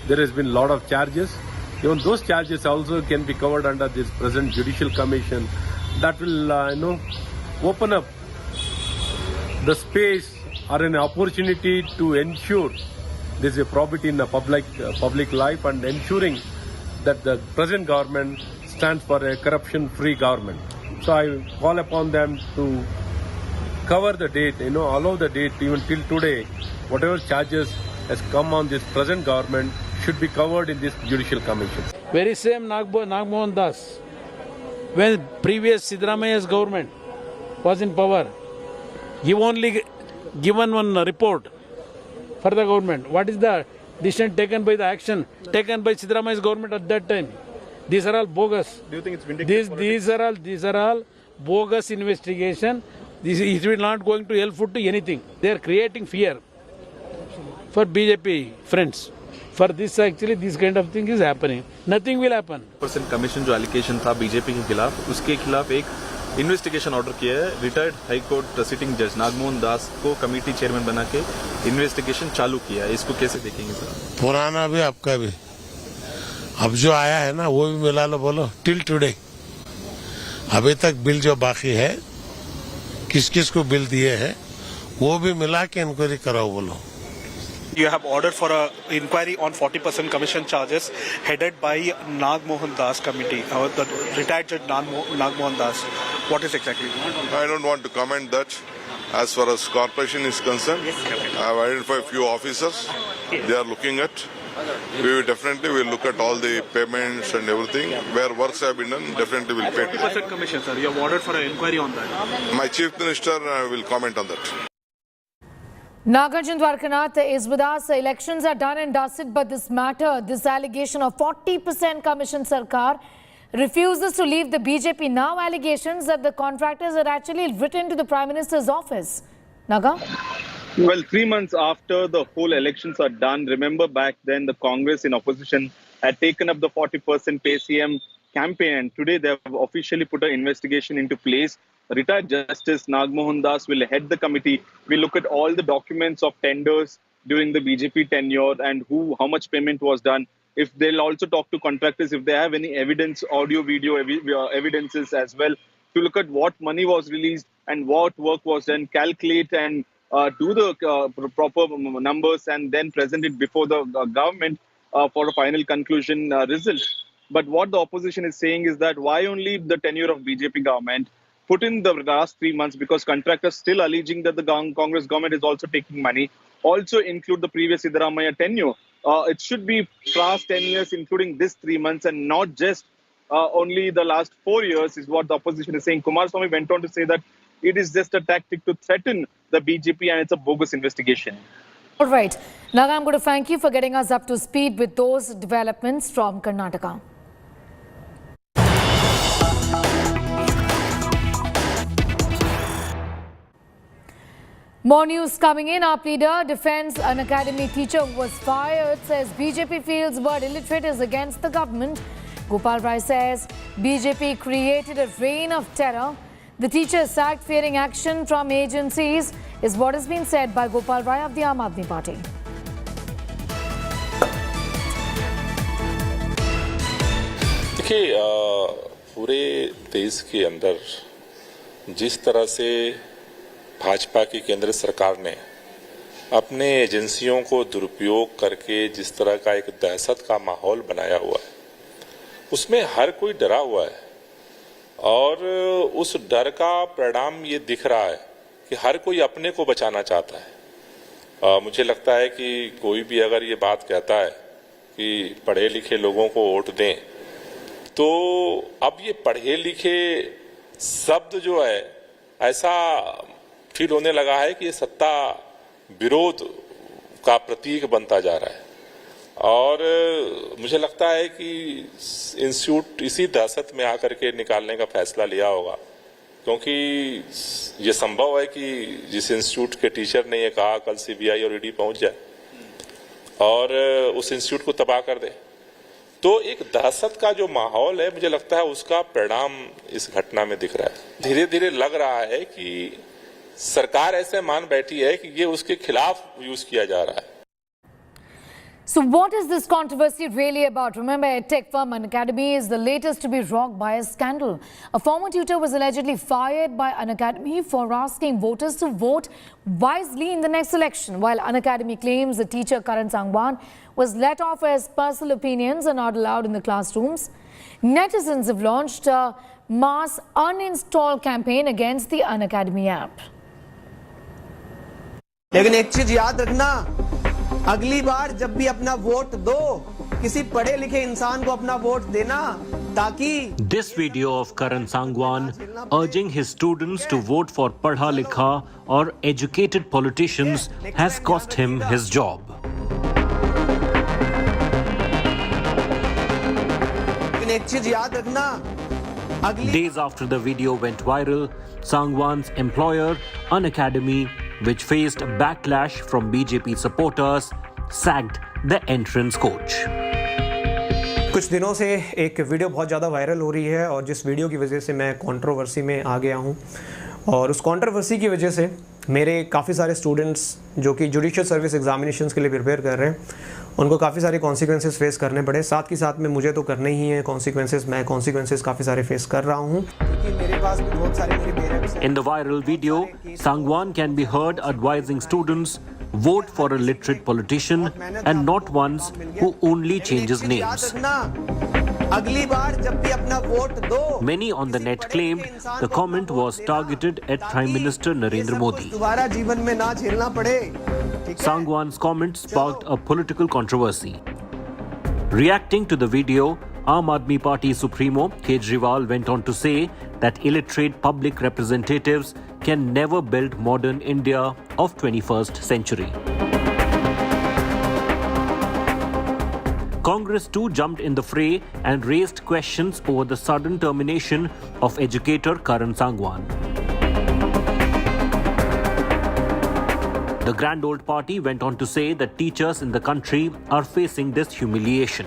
there has been a lot of charges. Even those charges also can be covered under this present Judicial Commission. That will, open up the space or an opportunity to ensure there is a probity in the public life, and ensuring that the present government stands for a corruption-free government. So I call upon them to cover the date, allow the date even till today. Whatever charges has come on this present government should be covered in this Judicial Commission. Very same Nagmohan Das, when previous Siddaramaia's government was in power, he only given one report for the government. What is the decision taken by the action taken by Siddaramaia's government at that time? These are all bogus. Do you think it's vindicated? These are all bogus investigation. It will not going to help foot to anything. They are creating fear for BJP friends. For this, actually, this kind of thing is happening. Nothing will happen. % Commission जो allegation था BJP के खिलाफ, उसके खिलाफ एक investigation order किया है। Retired high court sitting जज नागमोहन दास को कमेटी चेयरमैन बना के इन्वेस्टिगेशन चालू किया है। इसको कैसे देखेंगे सर? पुराना भी आपका भी, अब जो आया है ना वो भी मिला लो, बोलो टिल टुडे अभी तक बिल जो बाकी है, किस किस को बिल दिए हैं, वो भी मिला के इंक्वायरी कराओ बोलो। You have ordered for an inquiry on 40% commission charges headed by Nagmohan Das committee, the retired judge Nagmohan Das. What is exactly? I don't want to comment that. As far as corporation is concerned, I have identified a few officers. They are looking at. We will definitely look at all the payments and everything. Where works have been done, definitely will pay. 40% commission, sir. You have ordered for an inquiry on that. My Chief Minister will comment on that. Nagarjun Dwarkanath is with us. Elections are done and dusted, but this matter, this allegation of 40% commission Sarkar refuses to leave the BJP. Now allegations that the contractors had actually written to the Prime Minister's office. Naga? Well, 3 months after the whole elections are done, remember back then the Congress in opposition had taken up the 40% PCM campaign, and today they have officially put an investigation into place. Retired Justice Nagmohan Das will head the committee. We look at all the documents of tenders during the BJP tenure and how much payment was done. If they'll also talk to contractors, if they have any evidence, audio, video evidences as well, to look at what money was released and what work was done, calculate and do the proper numbers and then present it before the government for a final conclusion result. But what the opposition is saying is that why only the tenure of BJP government? Put in the last 3 months, because contractors still alleging that the Congress government is also taking money. Also include the previous Siddaramaiah tenure. it should be past 10 years, including this 3 months, and not just only the last 4 years, is what the opposition is saying. Kumaraswamy went on to say that it is just a tactic to threaten the BJP and it's a bogus investigation. All right. Now I'm going to thank you for getting us up to speed with those developments from Karnataka. More news coming in. Our leader defends an academy teacher who was fired, says BJP feels word illiterate is against the government. Gopal Rai says BJP created a reign of terror. The teacher sacked fearing action from agencies, is what has been said by Gopal Rai of the Aam Aadmi Party. देखिए, पूरे देश के अंदर जिस तरह से भाजपा की केंद्र सरकार ने अपने एजेंसियों को दुरुपयोग करके जिस तरह का एक दहशत का माहौल बनाया हुआ है, उसमें हर कोई डरा हुआ है और उस डर का परिणाम ये दिख रहा है कि हर कोई अपने को बचाना चाहता है। मुझे लगता है कि कोई भी अगर ये बात कहता है कि पढ़े लिखे लोगों को वोट दें, तो अब ये पढ़े लिखे शब्द जो है ऐसा फील होने लगा है कि ये सत्ता विरोध का प्रतीक बनता जा रहा है और मुझे लगता है कि इंस्टीट्यूट इसी दहशत में आकर के निकालने का फैसला लिया होगा, क्योंकि ये संभव है कि जिस इंस्टीट्यूट के टीचर ने ये कहा कल सीबीआई और ईडी पहुंच जाए और उस इंस्टीट्यूट को तबाह कर दे, तो एक दहशत का जो माहौल है, मुझे लगता है उसका परिणाम इस घटना में दिख रहा है। धीरे धीरे लग रहा है कि सरकार ऐसे मान बैठी है कि ये उसके खिलाफ यूज किया जा रहा है। So what is this controversy really about? Remember, EdTech firm Unacademy is the latest to be rocked by a scandal. A former tutor was allegedly fired by Unacademy for asking voters to vote wisely in the next election, while Unacademy claims the teacher Karan Sangwan was let off as personal opinions are not allowed in the classrooms. Netizens have launched a mass uninstall campaign against the Unacademy app. लेकिन एक चीज याद रखना, अगली बार जब भी अपना vote दो, किसी पढ़े लिखे इंसान को अपना वोट देना, ताकि This video of Karan Sangwan urging his students to vote for padha likha or educated politicians has cost him his job. लेकिन एक चीज याद रखना, Days after the video went viral, Sangwan's employer, Unacademy, which faced backlash from BJP supporters, sacked the entrance coach. कुछ दिनों से एक video बहुत ज़्यादा वायरल हो रही है और जिस वीडियो की वजह से मैं कंट्रोवर्सी में आ गया हूं, और उस कंट्रोवर्सी की वजह से मेरे काफ़ी सारे स्टूडेंट्स जो कि जुडिशियल सर्विस एग्जामिनेशंस के लिए प्रिपेयर कर रहे हैं, उनको काफ़ी सारे कॉन्सिक्वेंसेस फेस करने पड़े। साथ ही साथ में मुझे तो करने ही हैं कॉन्सिक्वेंसेस, मैं कॉन्सिक्वेंसेस काफ़ी सारे फेस कर रहा हूँ क्योंकि मेरे पास भी बहुत सारे मेरे parents. In the viral video, Sangwan can be heard advising students vote for a literate politician and not ones who only changes names. Many on the net claimed the comment was targeted at Prime Minister Narendra Modi. Sangwan's comment sparked a political controversy. Reacting to the video, Aam Aadmi Party Supremo Kejriwal went on to say that illiterate public representatives can never build modern India of 21st century. Congress too jumped in the fray and raised questions over the sudden termination of educator Karan Sangwan. The Grand Old Party went on to say that teachers in the country are facing this humiliation.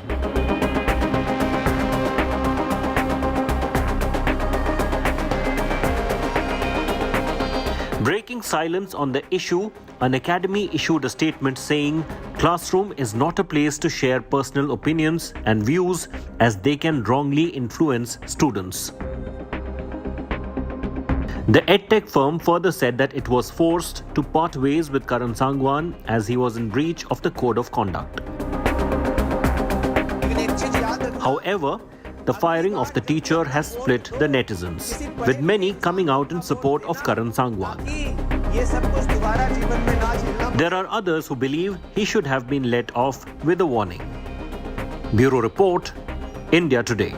Breaking silence on the issue, Unacademy issued a statement saying classroom is not a place to share personal opinions and views as they can wrongly influence students. The EdTech firm further said that it was forced to part ways with Karan Sangwan as he was in breach of the code of conduct. However, the firing of the teacher has split the netizens, with many coming out in support of Karan Sangwan. ये सब कुछ दोबारा जीवन में ना झेलना। There are others who believe he should have been let off with a warning. Bureau Report, India Today.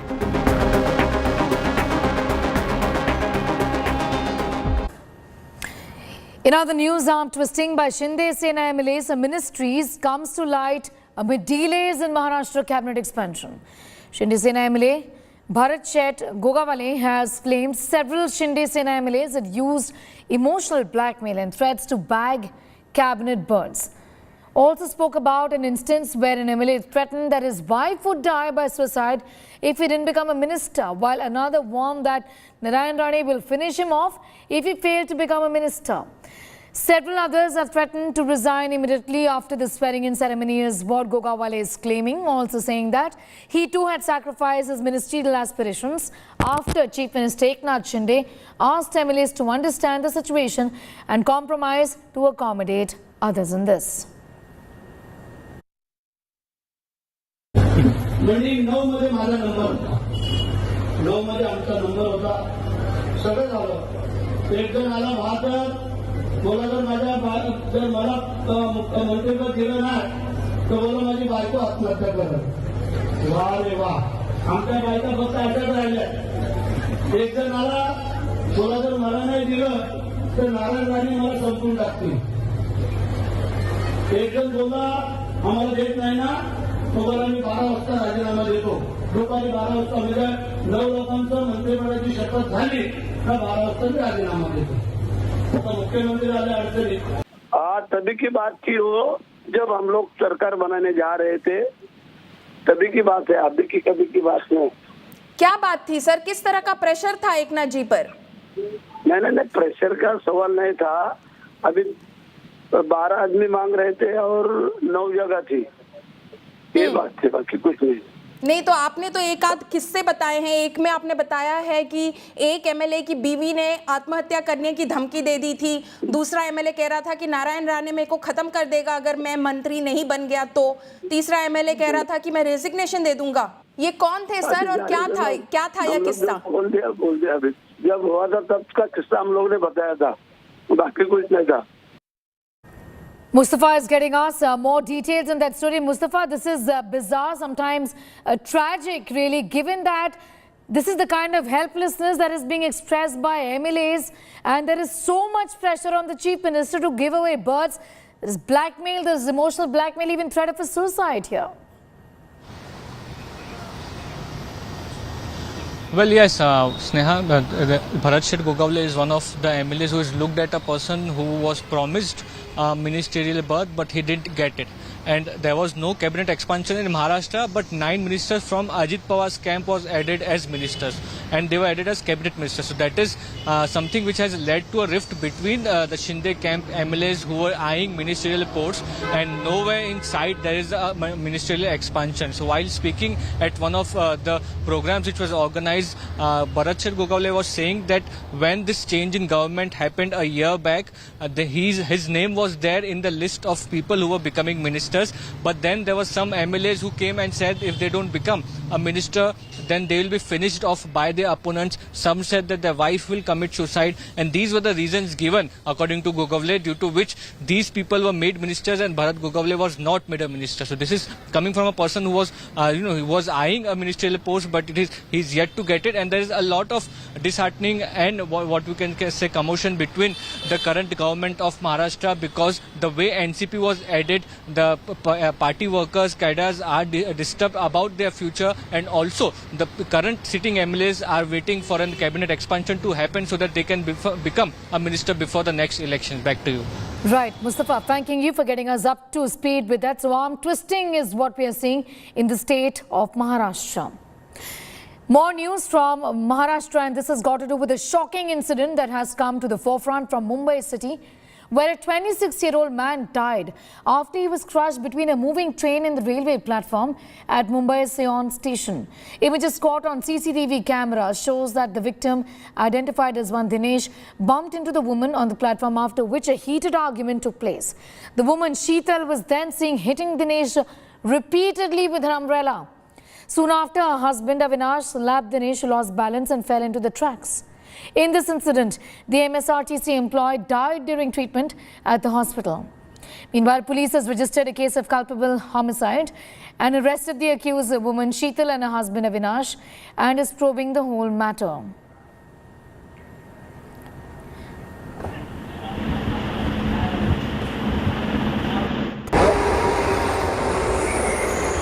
In other news, arm twisting by Shinde Sena MLAs and ministries comes to light amid delays in Maharashtra cabinet expansion. Shinde Sena MLA Bharat Shet Gogawale has claimed several Shinde Sena MLAs had used emotional blackmail and threats to bag cabinet berths. Also spoke about an instance where an MLA threatened that his wife would die by suicide if he didn't become a minister, while another warned that Narayan Rane will finish him off if he failed to become a minister. Several others have threatened to resign immediately after the swearing-in ceremony, is what Gogawale is claiming, also saying that he too had sacrificed his ministerial aspirations after Chief Minister Eknath Shinde asked MLAs to understand the situation and compromise to accommodate others in this. मंडळी 9 मध्ये माझा number होता, 9 मध्ये आमचा number होता, सगळं झालं. एक जण आला भाकर बोला, जर मला मुख्यमंत्रीपद दिलं नाही तर बोला माझी बायको आत्महत्या करत. वा रे वा, आमच्या बायका फक्त अशाच राहिल्या. एक जण आला बोला, जर मला नाही दिलं तर नारायण राणे मला संपून टाकतील. एक जण बोला आम्हाला देत नाही ना, तो बोला मी 12 वाजता राजीनामा देतो. दुपारी 12 वाजता म्हणजे 9 लोकांचं मंत्रिमंडळाची शपथ झाली तर 12 वाजता मी राजीनामा देतो. आता मुख्यमंत्री आले अडचणीत. तभी की बात थी वो, जब हम लोग सरकार बनाने जा रहे थे, तभी की बात है, अभी की कभी की बात नहीं. क्या बात थी सर, किस तरह का प्रेशर था एकनाथ जी पर? नहीं, प्रेशर का सवाल नहीं था. अभी 12 आदमी मांग रहे थे और 9 जगह थी, ये बात थी, बाकी कुछ नहीं. नहीं तो आपने तो एक आध किस्से बताए हैं. एक में आपने बताया है कि एक एमएलए की बीवी ने आत्महत्या करने की धमकी दे दी थी. दूसरा एमएलए कह रहा था कि नारायण राणे मेरे को खत्म कर देगा अगर मैं मंत्री नहीं बन गया तो. तीसरा एमएलए कह रहा था कि मैं रेजिग्नेशन दे दूंगा. ये कौन थे सर और क्या था यह किस्सा? बोल दिया अभी. जब हुआ था तब का किस्सा हम लोग ने बताया था, बाकी कुछ नहीं था. Mustafa is getting us more details on that story. Mustafa, this is bizarre, sometimes tragic really, given that this is the kind of helplessness that is being expressed by MLAs and there is so much pressure on the Chief Minister to give away berths. There is blackmail, there is emotional blackmail, even threat of a suicide here. Well, yes, Sneha, Bharat Shet Gogawale is one of the MLAs who has looked at a person who was promised ministerial berth, but he didn't get it. And there was no cabinet expansion in Maharashtra, but 9 ministers from Ajit Pawar's camp was added as ministers, and they were added as cabinet ministers. So that is something which has led to a rift between the Shinde camp MLAs who were eyeing ministerial posts, and nowhere in sight there is a ministerial expansion. So while speaking at one of the programs which was organized, Bharat Shet Gogawale was saying that when this change in government happened a year back, his name was there in the list of people who were becoming ministers. But then there were some MLAs who came and said if they don't become a minister, then they will be finished off by their opponents. Some said that their wife will commit suicide, and these were the reasons given, according to Gogawale, due to which these people were made ministers and Bharat Gogawale was not made a minister. So this is coming from a person who was, he was eyeing a ministerial post, but he's yet to get it, and there is a lot of disheartening and what we can say commotion between the current government of Maharashtra, because the way NCP was added, the party workers, cadres are disturbed about their future, and also the current sitting MLAs are waiting for a cabinet expansion to happen so that they can become a minister before the next election. Back to you. Right, Mustafa, thanking you for getting us up to speed with that. So arm twisting is what we are seeing in the state of Maharashtra. More news from Maharashtra, and this has got to do with a shocking incident that has come to the forefront from Mumbai city, where a 26-year-old man died after he was crushed between a moving train and the railway platform at Mumbai's Sion station. Images caught on CCTV camera shows that the victim, identified as one Dinesh, bumped into the woman on the platform, after which a heated argument took place. The woman Sheetal was then seen hitting Dinesh repeatedly with her umbrella. Soon after, her husband Avinash slapped Dinesh, who lost balance and fell into the tracks. In this incident, the MSRTC employee died during treatment at the hospital. Meanwhile, police has registered a case of culpable homicide and arrested the accused woman Sheetal and her husband Avinash and is probing the whole matter.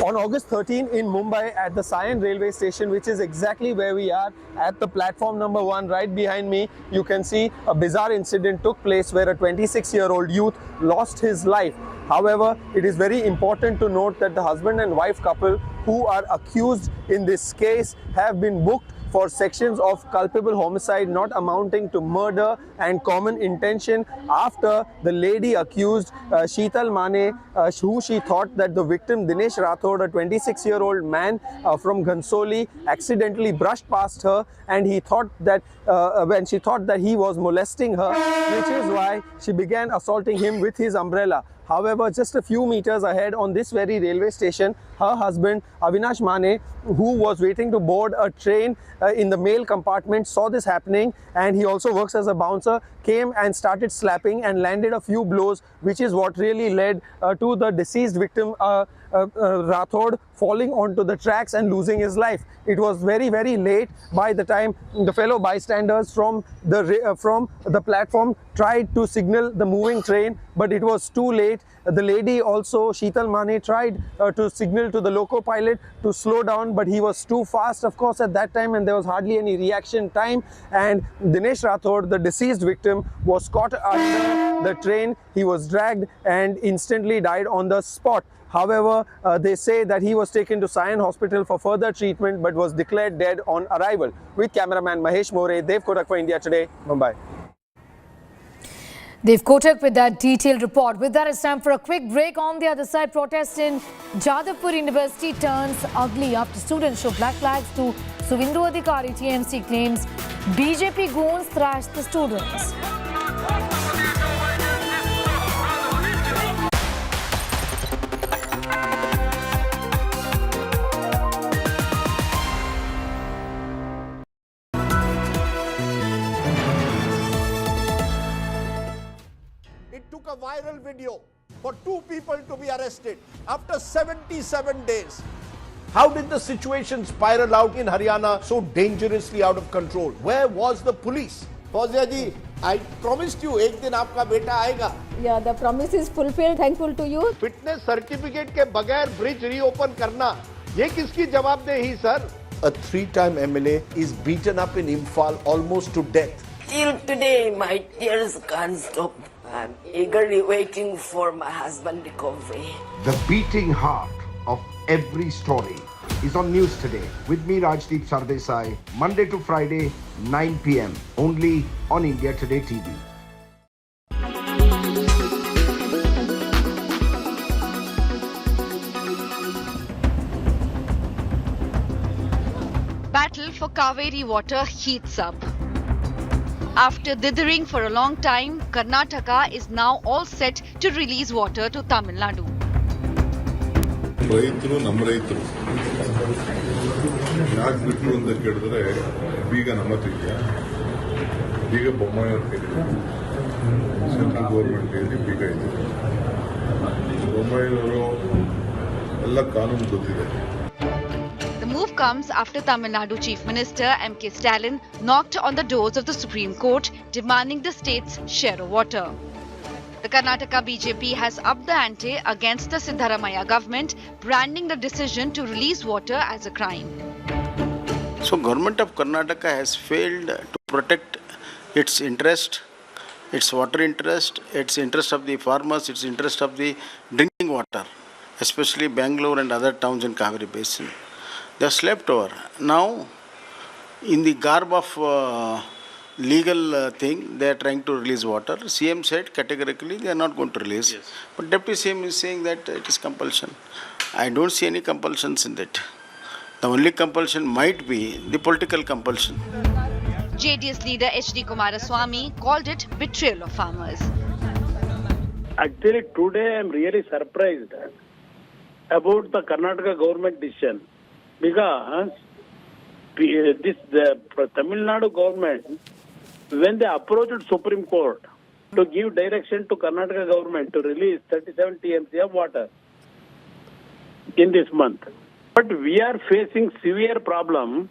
On August 13 in Mumbai at the Sion railway station, which is exactly where we are at the platform number 1 right behind me, you can see a bizarre incident took place where a 26-year-old youth lost his life. However, it is very important to note that the husband and wife couple who are accused in this case have been booked for sections of culpable homicide not amounting to murder and common intention after the lady accused Sheetal Mane, who she thought that the victim Dinesh Rathod, a 26-year-old man from Ghansoli, accidentally brushed past her, and he thought that when she thought that he was molesting her, which is why she began assaulting him with his umbrella. However, just a few meters ahead on this very railway station, her husband Avinash Mane, who was waiting to board a train in the male compartment, saw this happening, and he also works as a bouncer, came and started slapping and landed a few blows, which is what really led to the deceased victim Rathod falling onto the tracks and losing his life. It was very, very late by the time the fellow bystanders from the platform tried to signal the moving train, but it was too late. The lady also, Sheetal Mane, tried to signal to the loco pilot to slow down, but he was too fast, of course, at that time, and there was hardly any reaction time. And Dinesh Rathod, the deceased victim, was caught under the train. He was dragged and instantly died on the spot. However, they say that he was taken to Sion Hospital for further treatment but was declared dead on arrival. With cameraman Mahesh More, Dev Kotak for India Today, Mumbai. Dev Kotak with that detailed report. With that, it's time for a quick break. On the other side, protest in Jadavpur University turns ugly after students show black flags to Suvindu Adhikari. TMC claims BJP goons thrashed the students. A viral video for 2 people to be arrested after 77 days. How did the situation spiral out in Haryana so dangerously out of control? Where was the police? Fawzia ji, I promised you ek din aapka beta aayega. Yeah, the promise is fulfilled. Thankful to you. Fitness certificate ke bagair bridge reopen karna, ye kiski jawabdehi, sir? A 3-time MLA is beaten up in Imphal almost to death. Till today, my tears can't stop. I'm eagerly waiting for my husband's recovery. The beating heart of every story is on news today. With me, Rajdeep Sardesai, Monday to Friday, 9 p.m. only on India Today TV. Battle for Kaveri water heats up. After dithering for a long time, Karnataka is now all set to release water to Tamil Nadu. ರೈತರು ನಮ್ಮ ರೈತರು ಯಾಕೆ ಬಿಟ್ಟರು ಅಂತ ಕೇಳಿದ್ರೆ ಬೀಗ ನಮ್ಮ ಹತ್ರ ಇದೆಯಾ, ಬೀಗ ಬೊಮ್ಮಾಯಿಯವ್ರ ಕೈಲಿದೆ, ಸೆಂಟ್ರಲ್ ಗೌರ್ಮೆಂಟ್ ಕೈಲಿ ಬೀಗ ಇದೆ. ಬೊಮ್ಮಾಯಿಯವರು ಎಲ್ಲ ಕಾನೂನು ಗೊತ್ತಿದೆ. The move comes after Tamil Nadu Chief Minister M.K. Stalin knocked on the doors of the Supreme Court demanding the state's share of water. The Karnataka BJP has upped the ante against the Siddaramaiah government, branding the decision to release water as a crime. So, Government of Karnataka has failed to protect its interest, its water interest, its interest of the farmers, its interest of the drinking water, especially Bangalore and other towns in Kaveri Basin. They have slept over. Now, in the garb of legal thing, they are trying to release water. CM said categorically they are not going to release. Yes. But Deputy CM is saying that it is compulsion. I don't see any compulsions in that. The only compulsion might be the political compulsion. JDS leader H.D. Kumaraswamy called it betrayal of farmers. Actually, today I am really surprised about the Karnataka government decision, because the Tamil Nadu government when they approached Supreme Court to give direction to Karnataka government to release 37 TMC of water in this month. But we are facing severe problem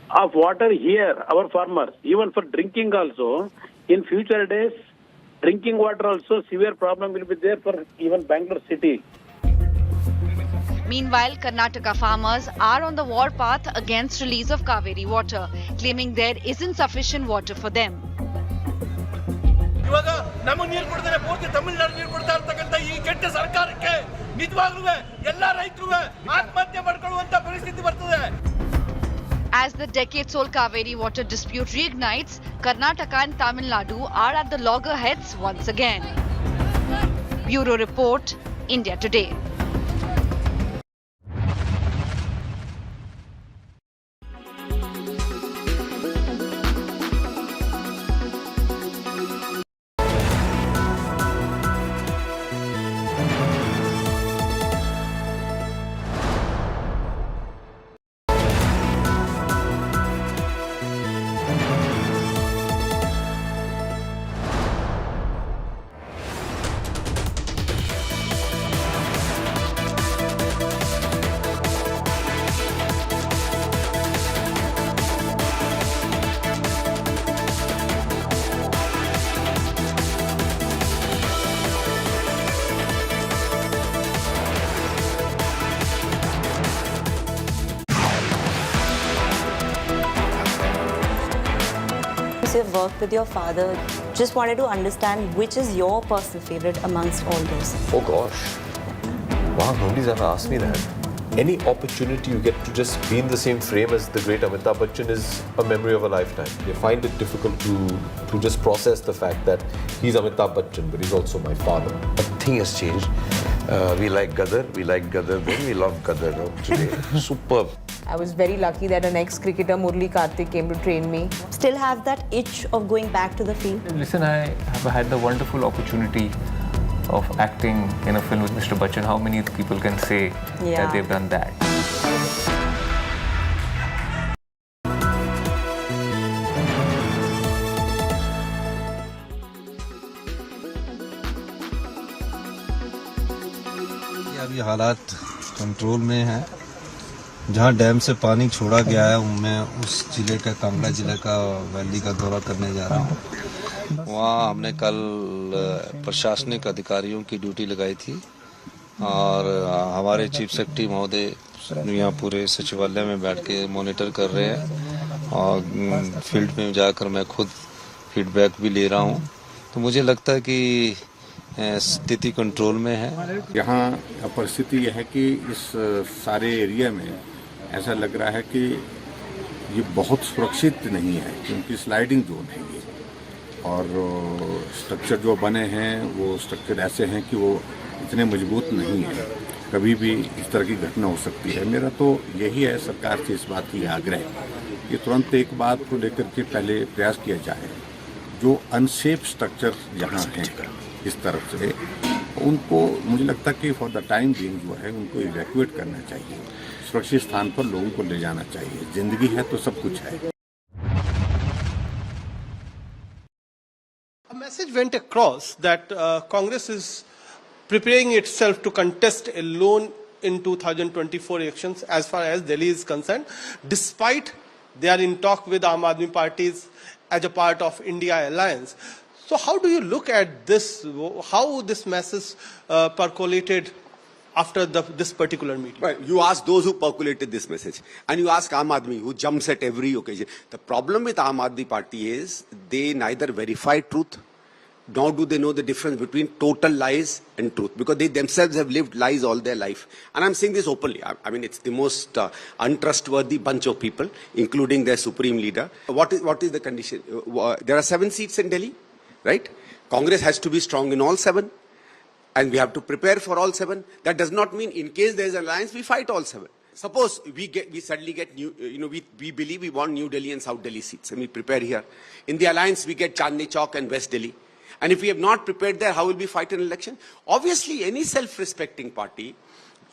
of water here, our farmers, even for drinking also. In future days, drinking water also severe problem will be there for even Bangalore city. Meanwhile, Karnataka farmers are on the war path against release of Kaveri water, claiming there isn't sufficient water for them. ಇವಾಗ ನಮಗೆ ನೀರು ಕೊಡ್ತಾರೆ ಪೂರ್ತಿ ತಮಿಳುನಾಡು ನೀರು ಕೊಡ್ತಾ ಇರ್ತಕ್ಕಂಥ ಈ ಕೆಟ್ಟ ಸರ್ಕಾರಕ್ಕೆ ನಿಜವಾಗ್ಲೂ ಎಲ್ಲ ರೈತರು ಆತ್ಮಹತ್ಯೆ ಮಾಡ್ಕೊಳ್ಳುವಂತ ಪರಿಸ್ಥಿತಿ ಬರ್ತದೆ. As the decades-old Kaveri water dispute reignites, Karnataka and Tamil Nadu are at the loggerheads once again. Bureau Report, India Today. You've worked with your father. Just wanted to understand which is your personal favorite amongst all those. Oh gosh. Wow, nobody's ever asked me that. Any opportunity you get to just be in the same frame as the great Amitabh Bachchan is a memory of a lifetime. You find it difficult to just process the fact that he's Amitabh Bachchan, but he's also my father. Nothing has changed. We like Gadar then, we love Gadar today. Superb. I was very lucky that an ex-cricketer, Murli Karthik, came to train me. Still have that itch of going back to the field? Listen, I have had the wonderful opportunity of acting in a film with Mr. Bachchan. How many people can say that they've done that? अभी हालात control में है। जहां dam से पानी छोड़ा गया है मैं उस जिले का कांगड़ा जिले का वैली का दौरा करने जा रहा हूं। वहाँ हमने कल प्रशासनिक अधिकारियों की ड्यूटी लगाई थी और हमारे चीफ सेक्रेटरी महोदय यहाँ पूरे सचिवालय में बैठ के मॉनिटर कर रहे हैं और फील्ड में जाकर मैं खुद फीडबैक भी ले रहा हूँ। तो मुझे लगता है कि स्थिति कंट्रोल में है। यहाँ परिस्थिति यह है कि इस सारे एरिया में ऐसा लग रहा है कि ये बहुत सुरक्षित नहीं है, क्योंकि स्लाइडिंग जोन है ये और स्ट्रक्चर जो बने हैं वो स्ट्रक्चर ऐसे हैं कि वो इतने मजबूत नहीं है, कभी भी इस तरह की घटना हो सकती है। मेरा तो यही है सरकार से इस बात की आग्रह कि तुरंत एक बात को लेकर के पहले प्रयास किया जाए, जो अनसेफ स्ट्रक्चर जहाँ हैं इस तरफ से उनको मुझे लगता है कि फॉर द टाइम बीइंग जो है उनको इवैक्यूएट करना चाहिए, सुरक्षित स्थान पर लोगों को ले जाना चाहिए। जिंदगी है तो सब कुछ है। A message went across that Congress is preparing itself to contest alone in 2024 elections as far as Delhi is concerned, despite they are in talk with Aam Aadmi parties as a part of India alliance. So how do you look at this, how this message percolated after this particular meeting? Well, you ask those who percolated this message and you ask Aam Aadmi who jumps at every occasion. The problem with Aam Aadmi party is they neither verify truth nor do they know the difference between total lies and truth, because they themselves have lived lies all their life. And I'm saying this openly. I mean, it's the most untrustworthy bunch of people, including their supreme leader. What is the condition? There are 7 seats in Delhi, right? Congress has to be strong in all 7. And we have to prepare for all 7. That does not mean in case there is an alliance, we fight all 7. Suppose we suddenly get new, we believe we want New Delhi and South Delhi seats, and we prepare here. In the alliance, we get Chandni Chowk and West Delhi. And if we have not prepared there, how will we fight an election? Obviously, any self-respecting party,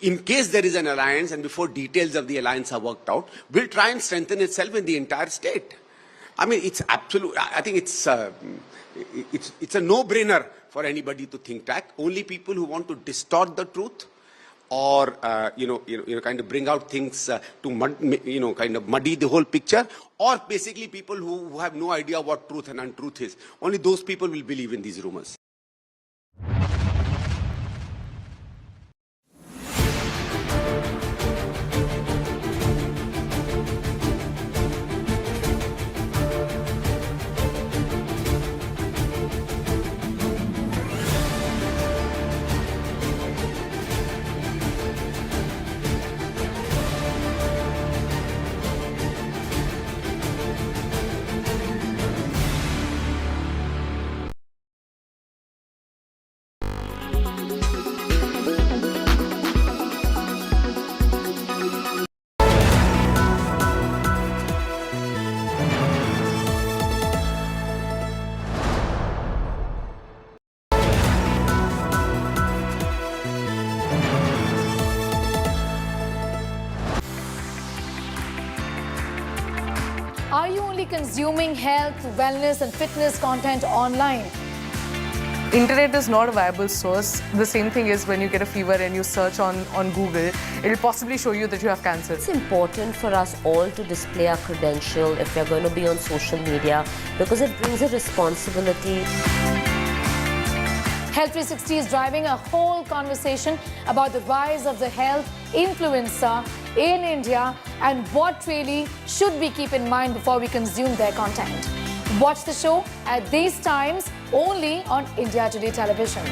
in case there is an alliance and before details of the alliance are worked out, will try and strengthen itself in the entire state. I mean, it's absolute. I think it's a no-brainer for anybody to think that. Only people who want to distort the truth, or kind of bring out things to kind of muddy the whole picture, or basically people who have no idea what truth and untruth is. Only those people will believe in these rumors. Are you only consuming health, wellness and fitness content online? Internet is not a viable source. The same thing is when you get a fever and you search on Google, it will possibly show you that you have cancer. It's important for us all to display our credential if we're going to be on social media because it brings a responsibility. Health 360 is driving a whole conversation about the rise of the health influencer in India and what really should we keep in mind before we consume their content. Watch the show at these times only on India Today Television.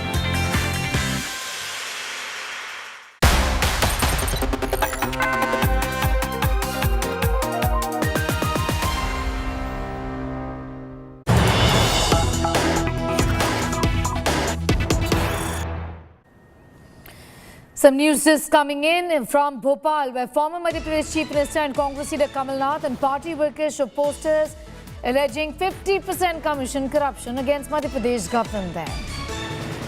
Some news just coming in from Bhopal, where former Madhya Pradesh Chief Minister and Congress leader Kamal Nath and party workers show posters alleging 50% commission corruption against Madhya Pradesh government there.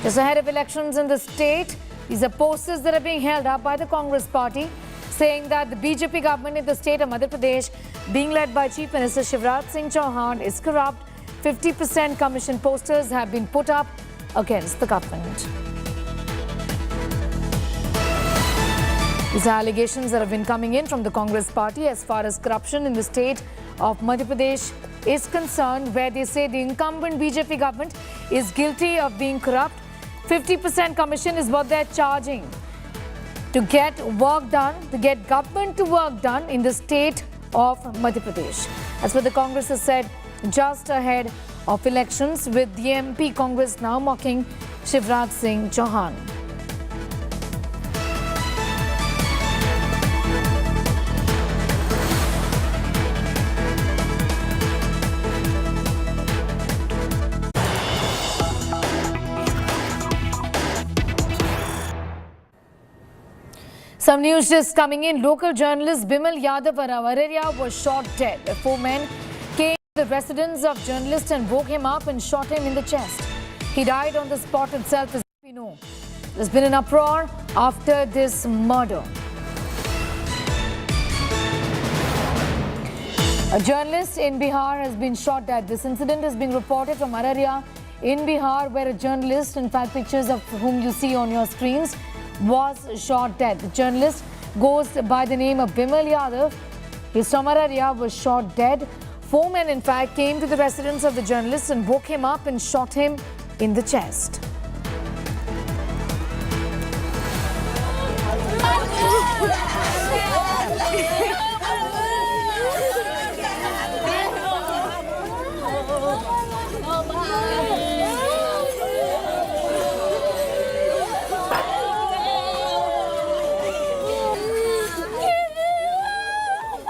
Just ahead of elections in the state, these are posters that are being held up by the Congress party saying that the BJP government in the state of Madhya Pradesh, being led by Chief Minister Shivraj Singh Chauhan, is corrupt. 50% commission posters have been put up against the government. These are allegations that have been coming in from the Congress party as far as corruption in the state of Madhya Pradesh is concerned, where they say the incumbent BJP government is guilty of being corrupt. 50% commission is what they're charging to get work done, to get government to work done in the state of Madhya Pradesh. That's what the Congress has said just ahead of elections, with the MP Congress now mocking Shivraj Singh Chauhan. Some news just coming in. Local journalist Bimal Yadav Araria was shot dead. The 4 men came to the residence of journalist and woke him up and shot him in the chest. He died on the spot itself, as we know. There's been an uproar after this murder. A journalist in Bihar has been shot dead. This incident is being reported from Araria in Bihar, where a journalist, in fact pictures of whom you see on your screens, was shot dead. The journalist goes by the name of Bimal Yadav. His from Araria was shot dead. 4 men, in fact, came to the residence of the journalist and woke him up and shot him in the chest.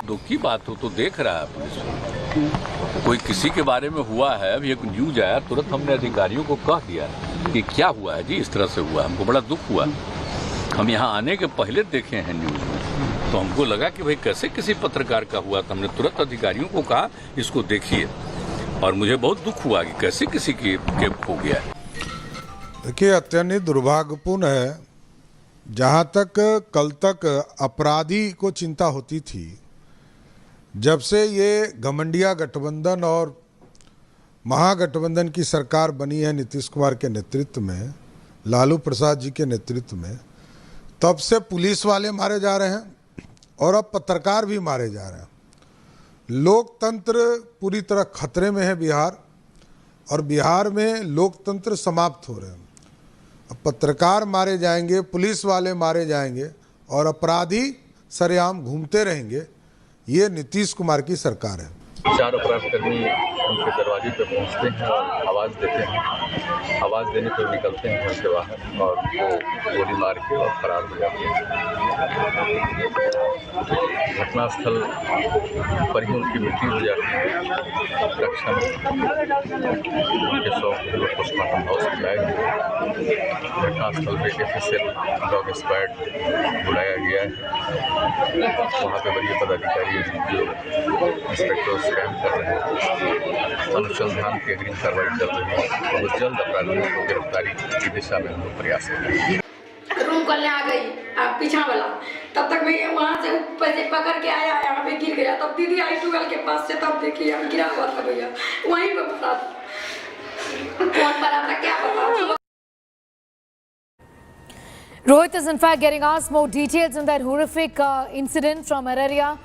दुख की बात हो तो देख रहा है police, कोई किसी के बारे में हुआ है, अभी एक न्यूज आया, तुरंत हमने अधिकारियों को कह दिया कि क्या हुआ है जी, इस तरह से हुआ, हमको बड़ा दुख हुआ। हम यहाँ आने के पहले देखे हैं न्यूज में, तो हमको लगा कि भाई कैसे किसी पत्रकार का हुआ, तो हमने तुरंत अधिकारियों को कहा इसको देखिए, और मुझे बहुत दुख हुआ कि कैसे किसी की हो गया। देखिए, अत्यंत दुर्भाग्यपूर्ण है। जहाँ तक कल तक अपराधी को चिंता होती थी, जब से ये घमंडिया गठबंधन और महागठबंधन की सरकार बनी है नीतीश कुमार के नेतृत्व में, लालू प्रसाद जी के नेतृत्व में, तब से पुलिस वाले मारे जा रहे हैं और अब पत्रकार भी मारे जा रहे हैं। लोकतंत्र पूरी तरह खतरे में है बिहार, और बिहार में लोकतंत्र समाप्त हो रहे हैं। अब पत्रकार मारे जाएंगे, पुलिस वाले मारे जाएंगे और अपराधी सरेआम घूमते रहेंगे। ये नीतीश कुमार की सरकार है। 4 अपराधकर्मी उनके दरवाजे पे पहुंचते हैं और आवाज़ देते हैं। आवाज़ देने पर निकलते हैं घर से बाहर और उनको गोली मार के और फरार हो जाते हैं। घटनास्थल पर ही उनकी मृत्यु हो जाती है। रक्षा उनके शव पोस्टमार्टम हाउस में लाए गए। घटनास्थल पर FSL डॉग स्क्वाड बुलाया गया है। वहाँ पे बड़े पदाधिकारी इंस्पेक्टर कैंप कर रहे हैं, अनुसंधान की अग्रिम कार्रवाई चल रही है और जल्द अपराधियों को गिरफ्तारी की दिशा में हम लोग प्रयास कर रहे हैं। रूम करने आ गई पीछा वाला, तब तक मैं वहाँ से पैसे पकड़ के आया, यहाँ पे गिर गया। तब दीदी आई ट्यूबवेल के पास से, तब देखिए हम गिरा हुआ था भैया, वहीं पे पड़ा। कौन बना था क्या पता। Rohit is in fact getting asked more details on that horrific incident from Araria.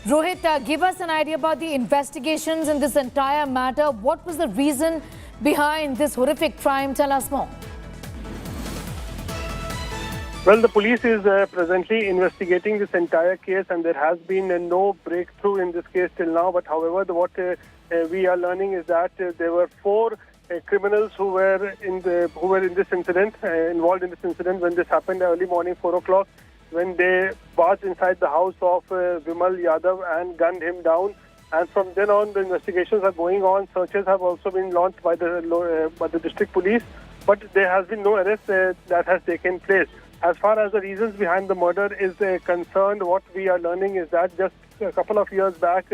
Rohit, give us an idea about the investigations in this entire matter. What was the reason behind this horrific crime? Tell us more. Well, the police is presently investigating this entire case, and there has been no breakthrough in this case till now. But however, what we are learning is that there were 4 criminals who were in this incident, involved in this incident when this happened early morning, 4 o'clock, when they barged inside the house of Vimal Yadav and gunned him down. And from then on, the investigations are going on. Searches have also been launched by the district police, but there has been no arrest that has taken place. As far as the reasons behind the murder is concerned, what we are learning is that just a couple of years back,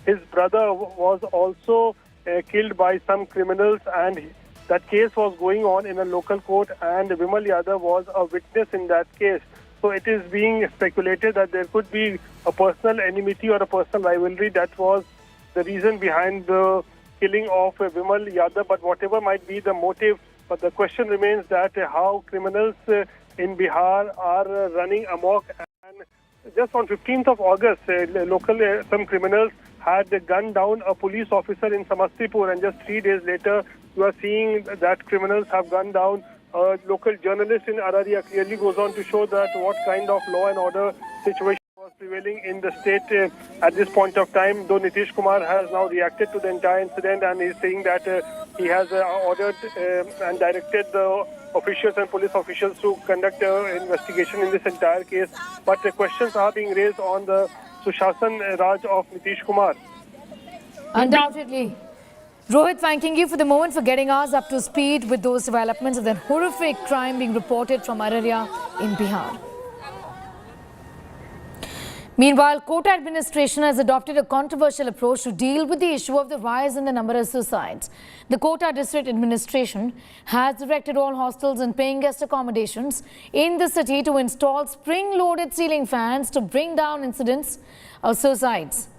his brother was also killed by some criminals, and that case was going on in a local court, and Vimal Yadav was a witness in that case. So it is being speculated that there could be a personal enmity or a personal rivalry that was the reason behind the killing of Vimal Yadav. But whatever might be the motive, but the question remains that how criminals in Bihar are running amok. And just on 15th of August, some criminals had gunned down a police officer in Samastipur, and just 3 days later, you are seeing that criminals have gunned down a local journalist in Araria. Clearly goes on to show that what kind of law and order situation was prevailing in the state at this point of time. Though Nitish Kumar has now reacted to the entire incident, and is saying that he has ordered and directed the officials and police officials to conduct an investigation in this entire case. But questions are being raised on the Sushasan Raj of Nitish Kumar. Undoubtedly. Rohit, thanking you for the moment, for getting us up to speed with those developments of that horrific crime being reported from Araria in Bihar. Meanwhile, court administration has adopted a controversial approach to deal with the issue of the rise in the number of suicides. The Kota district administration has directed all hostels and paying guest accommodations in the city to install spring-loaded ceiling fans to bring down incidents of suicides.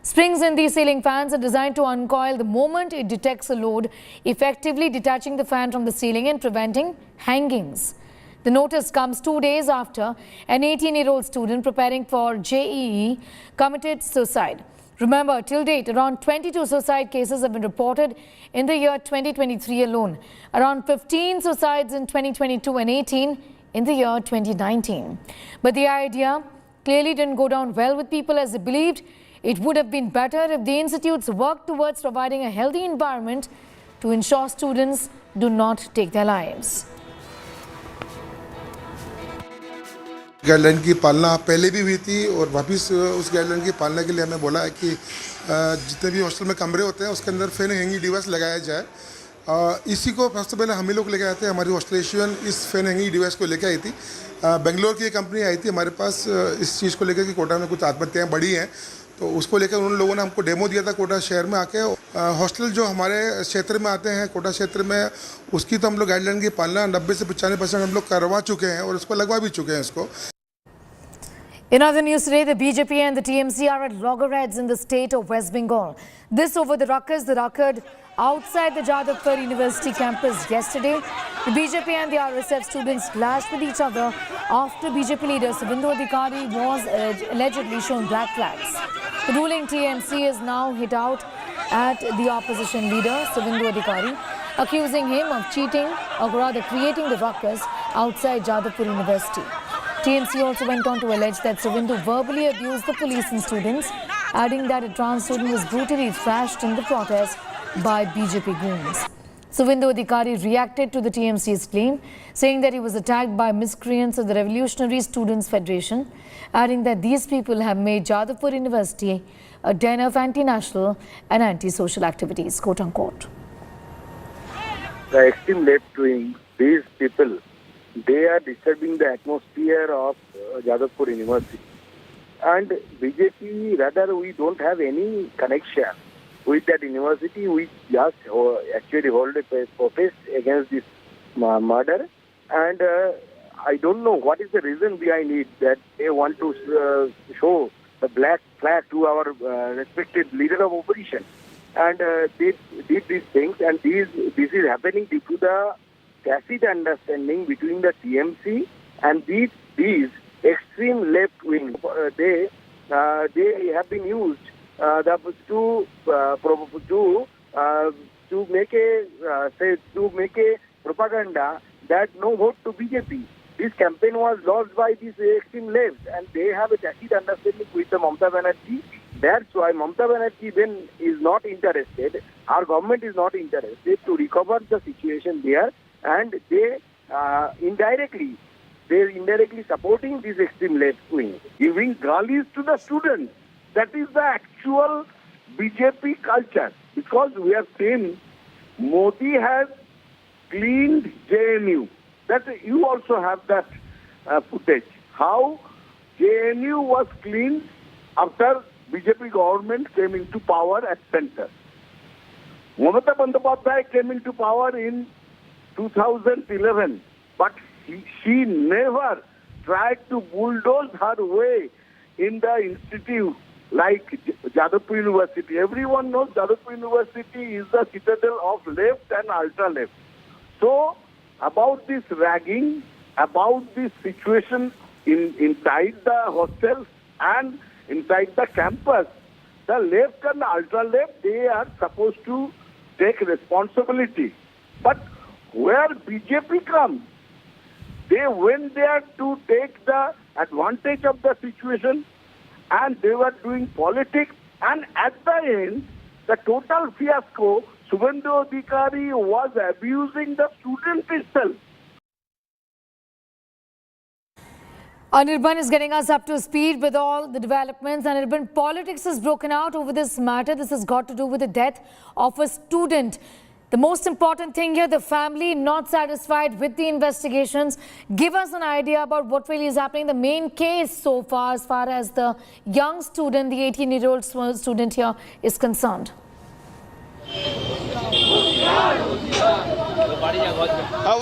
Springs in these ceiling fans are designed to uncoil the moment it detects a load, effectively detaching the fan from the ceiling and preventing hangings. The notice comes 2 days after an 18-year-old student preparing for JEE committed suicide. Remember, till date, around 22 suicide cases have been reported in the year 2023 alone. Around 15 suicides in 2022 and 18 in the year 2019. But the idea clearly didn't go down well with people, as they believed it would have been better if the institutes worked towards providing a healthy environment to ensure students do not take their lives. Guideline की पालना पहले भी हुई थी, और वापस उस guideline की पालना के लिए हमें बोला है कि जितने भी हॉस्टल में कमरे होते हैं उसके अंदर फैन हैंगिंग डिवाइस लगाया जाए। इसी को सबसे पहले हम ही लोग लेके आए थे। हमारी हॉस्टलेशन इस फैन हैंगिंग डिवाइस को लेके आई थी। बेंगलोर की कंपनी आई थी हमारे पास इस चीज़ को लेकर कि कोटा में कुछ आत्महत्याएँ बढ़ी हैं, तो उसको लेकर उन लोगों ने हमको डेमो दिया था कोटा शहर में आके। हॉस्टल जो हमारे क्षेत्र में आते हैं, कोटा क्षेत्र में, उसकी तो हम लोग गाइडलाइन की पालना 90 से 95% हम लोग करवा चुके हैं और उसको लगवा भी चुके हैं इसको। In other news today, the BJP and the TMC are at loggerheads in the state of West Bengal. This over the ruckus that occurred outside the Jadavpur University campus yesterday. The BJP and the RSF students clashed with each other after BJP leader Suvendu Adhikari was allegedly shown black flags. The ruling TMC is now hit out at the opposition leader Suvendu Adhikari, accusing him of cheating or rather creating the ruckus outside Jadavpur University. TMC also went on to allege that Suvendu verbally abused the police and students, adding that a trans student was brutally thrashed in the protest by BJP goons. Suvendu Adhikari reacted to the TMC's claim, saying that he was attacked by miscreants of the Revolutionary Students' Federation, adding that these people have made Jadavpur University a den of anti-national and anti-social activities, quote unquote. The extreme left wing, these people, they are disturbing the atmosphere of Jadavpur University. And BJP, rather, we don't have any connection with that university. We just actually hold a protest against this murder. And I don't know what is the reason behind it, that they want to show the black flag to our respected leader of opposition. And they did these things, and this is happening due to the tacit understanding between the TMC and these extreme left wing. They have been used to make a propaganda that no vote to BJP. This campaign was lost by these extreme left, and they have a tacit understanding with the Mamata Banerjee. That's why Mamata Banerjee then is not interested. Our government is not interested to recover the situation there. And they indirectly supporting this extreme left wing, giving galis to the students. That is the actual BJP culture. Because we have seen Modi has cleaned JNU. That you also have that footage. How JNU was cleaned after BJP government came into power at center. Mamata Bandyopadhyay came into power in 2011, but she never tried to bulldoze her way in the institute like Jadavpur University. Everyone knows Jadavpur University is the citadel of left and ultra-left. So, about this ragging, about this situation inside the hostels and inside the campus, the left and the ultra-left, they are supposed to take responsibility. But where BJP comes, they went there to take the advantage of the situation, and they were doing politics. And at the end, the total fiasco, Suvendu Adhikari was abusing the students itself. Nariman is getting us up to speed with all the developments. Nariman, politics has broken out over this matter. This has got to do with the death of a student. The most important thing here, the family not satisfied with the investigations. Give us an idea about what really is happening. The main case so far, as far as the young student, the 18-year-old student here is concerned.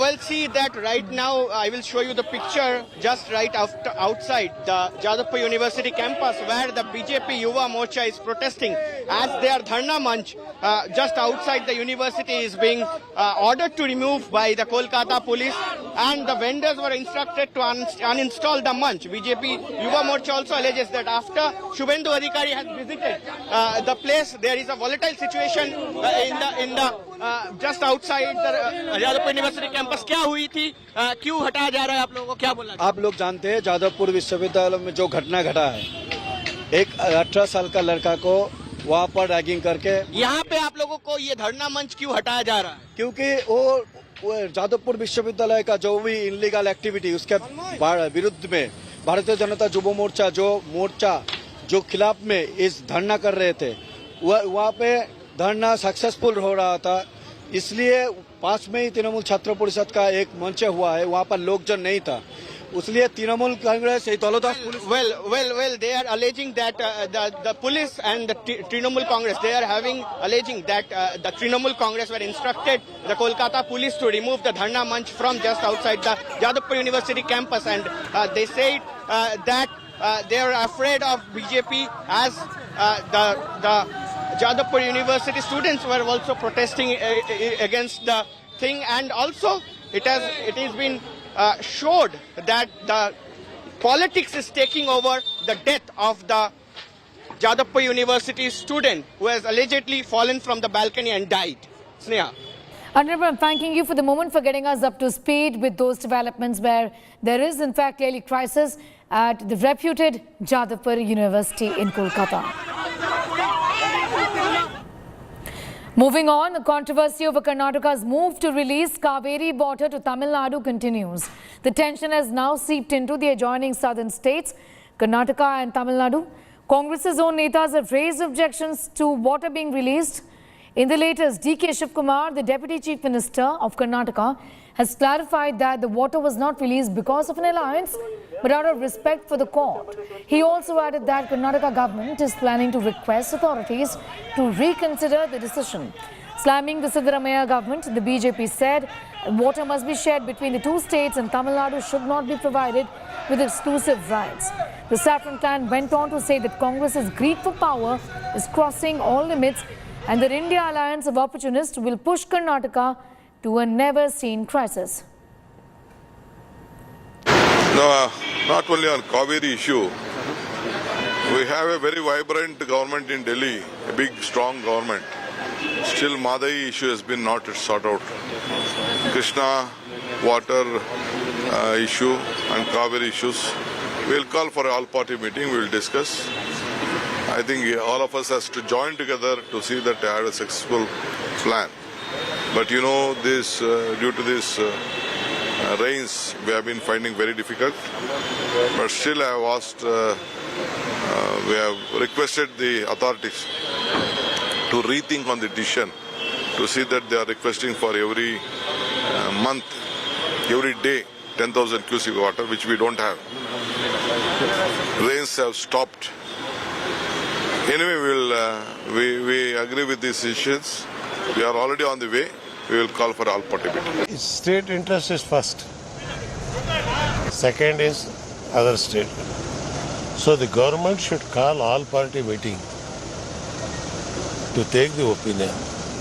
Well, see that right now. I will show you the picture just right outside the Jadavpur University campus, where the BJP Yuva Morcha is protesting as their dharna manch just outside the university is being ordered to remove by the Kolkata police, and the vendors were instructed to uninstall the manch. BJP Yuva Morcha also alleges that after Suvendu Adhikari has visited the place, there is a volatile situation in the just outside the Jadavpur University campus. क्या हुई थी, क्यों हटाया जा रहा है, आप लोगों को क्या बोला? आप लोग जानते हैं जादवपुर विश्वविद्यालय में जो घटना घटा है, एक 18 साल का लड़का को वहाँ पर रैगिंग करके, यहाँ पे आप लोगों को ये धरना मंच क्यों हटाया जा रहा है? क्योंकि वो जादवपुर विश्वविद्यालय का जो भी इनलीगल एक्टिविटी, उसके विरुद्ध में भारतीय जनता युवा मोर्चा जो खिलाफ में इस धरना कर रहे थे, वहाँ पे धरना सक्सेसफुल हो रहा था। इसलिए पास में ही तृणमूल छात्र परिषद का एक मंच हुआ है, वहाँ पर लोकजन नहीं था, इसलिए Trinamool Congress well they are alleging that the police and the Trinamool Congress, they are alleging that the Trinamool Congress were instructed the Kolkata police to remove the dharna manch from just outside the Jadavpur University campus, and they said that they are afraid of BJP, as the Jadavpur University students were also protesting against the thing, and also it has been showed that the politics is taking over the death of the Jadavpur University student who has allegedly fallen from the balcony and died. Sneha. Nariman, I'm thanking you for the moment, for getting us up to speed with those developments where there is in fact clearly crisis at the reputed Jadavpur University in Kolkata. Moving on, the controversy over Karnataka's move to release Kaveri border to Tamil Nadu continues. The tension has now seeped into the adjoining southern states, Karnataka and Tamil Nadu. Congress's own netas have raised objections to water being released. In the latest, D.K. Shivkumar, the Deputy Chief Minister of Karnataka, has clarified that the water was not released because of an alliance, but out of respect for the court. He also added that Karnataka government is planning to request authorities to reconsider the decision. Slamming the Siddaramaiah government, the BJP said water must be shared between the two states and Tamil Nadu should not be provided with exclusive rights. The Saffron clan went on to say that Congress's greed for power is crossing all limits and the India alliance of opportunists will push Karnataka to a never-seen crisis. No, not only on Kaveri issue. We have a very vibrant government in Delhi, a big, strong government. Still, Madai issue has been not sorted out. Krishna water issue and Kaveri issues. We'll call for an all-party meeting. We'll discuss. I think all of us has to join together to see that they have a successful plan. But you know, this due to this rains, we have been finding very difficult. But still, I have asked, we have requested the authorities to rethink on the decision, to see that they are requesting for every month, every day, 10,000 cubic water, which we don't have. Rains have stopped. Anyway, we agree with these issues. We are already on the way. We will call for all party meeting. State interest is first. Second is other state. So the government should call all party meeting to take the opinion,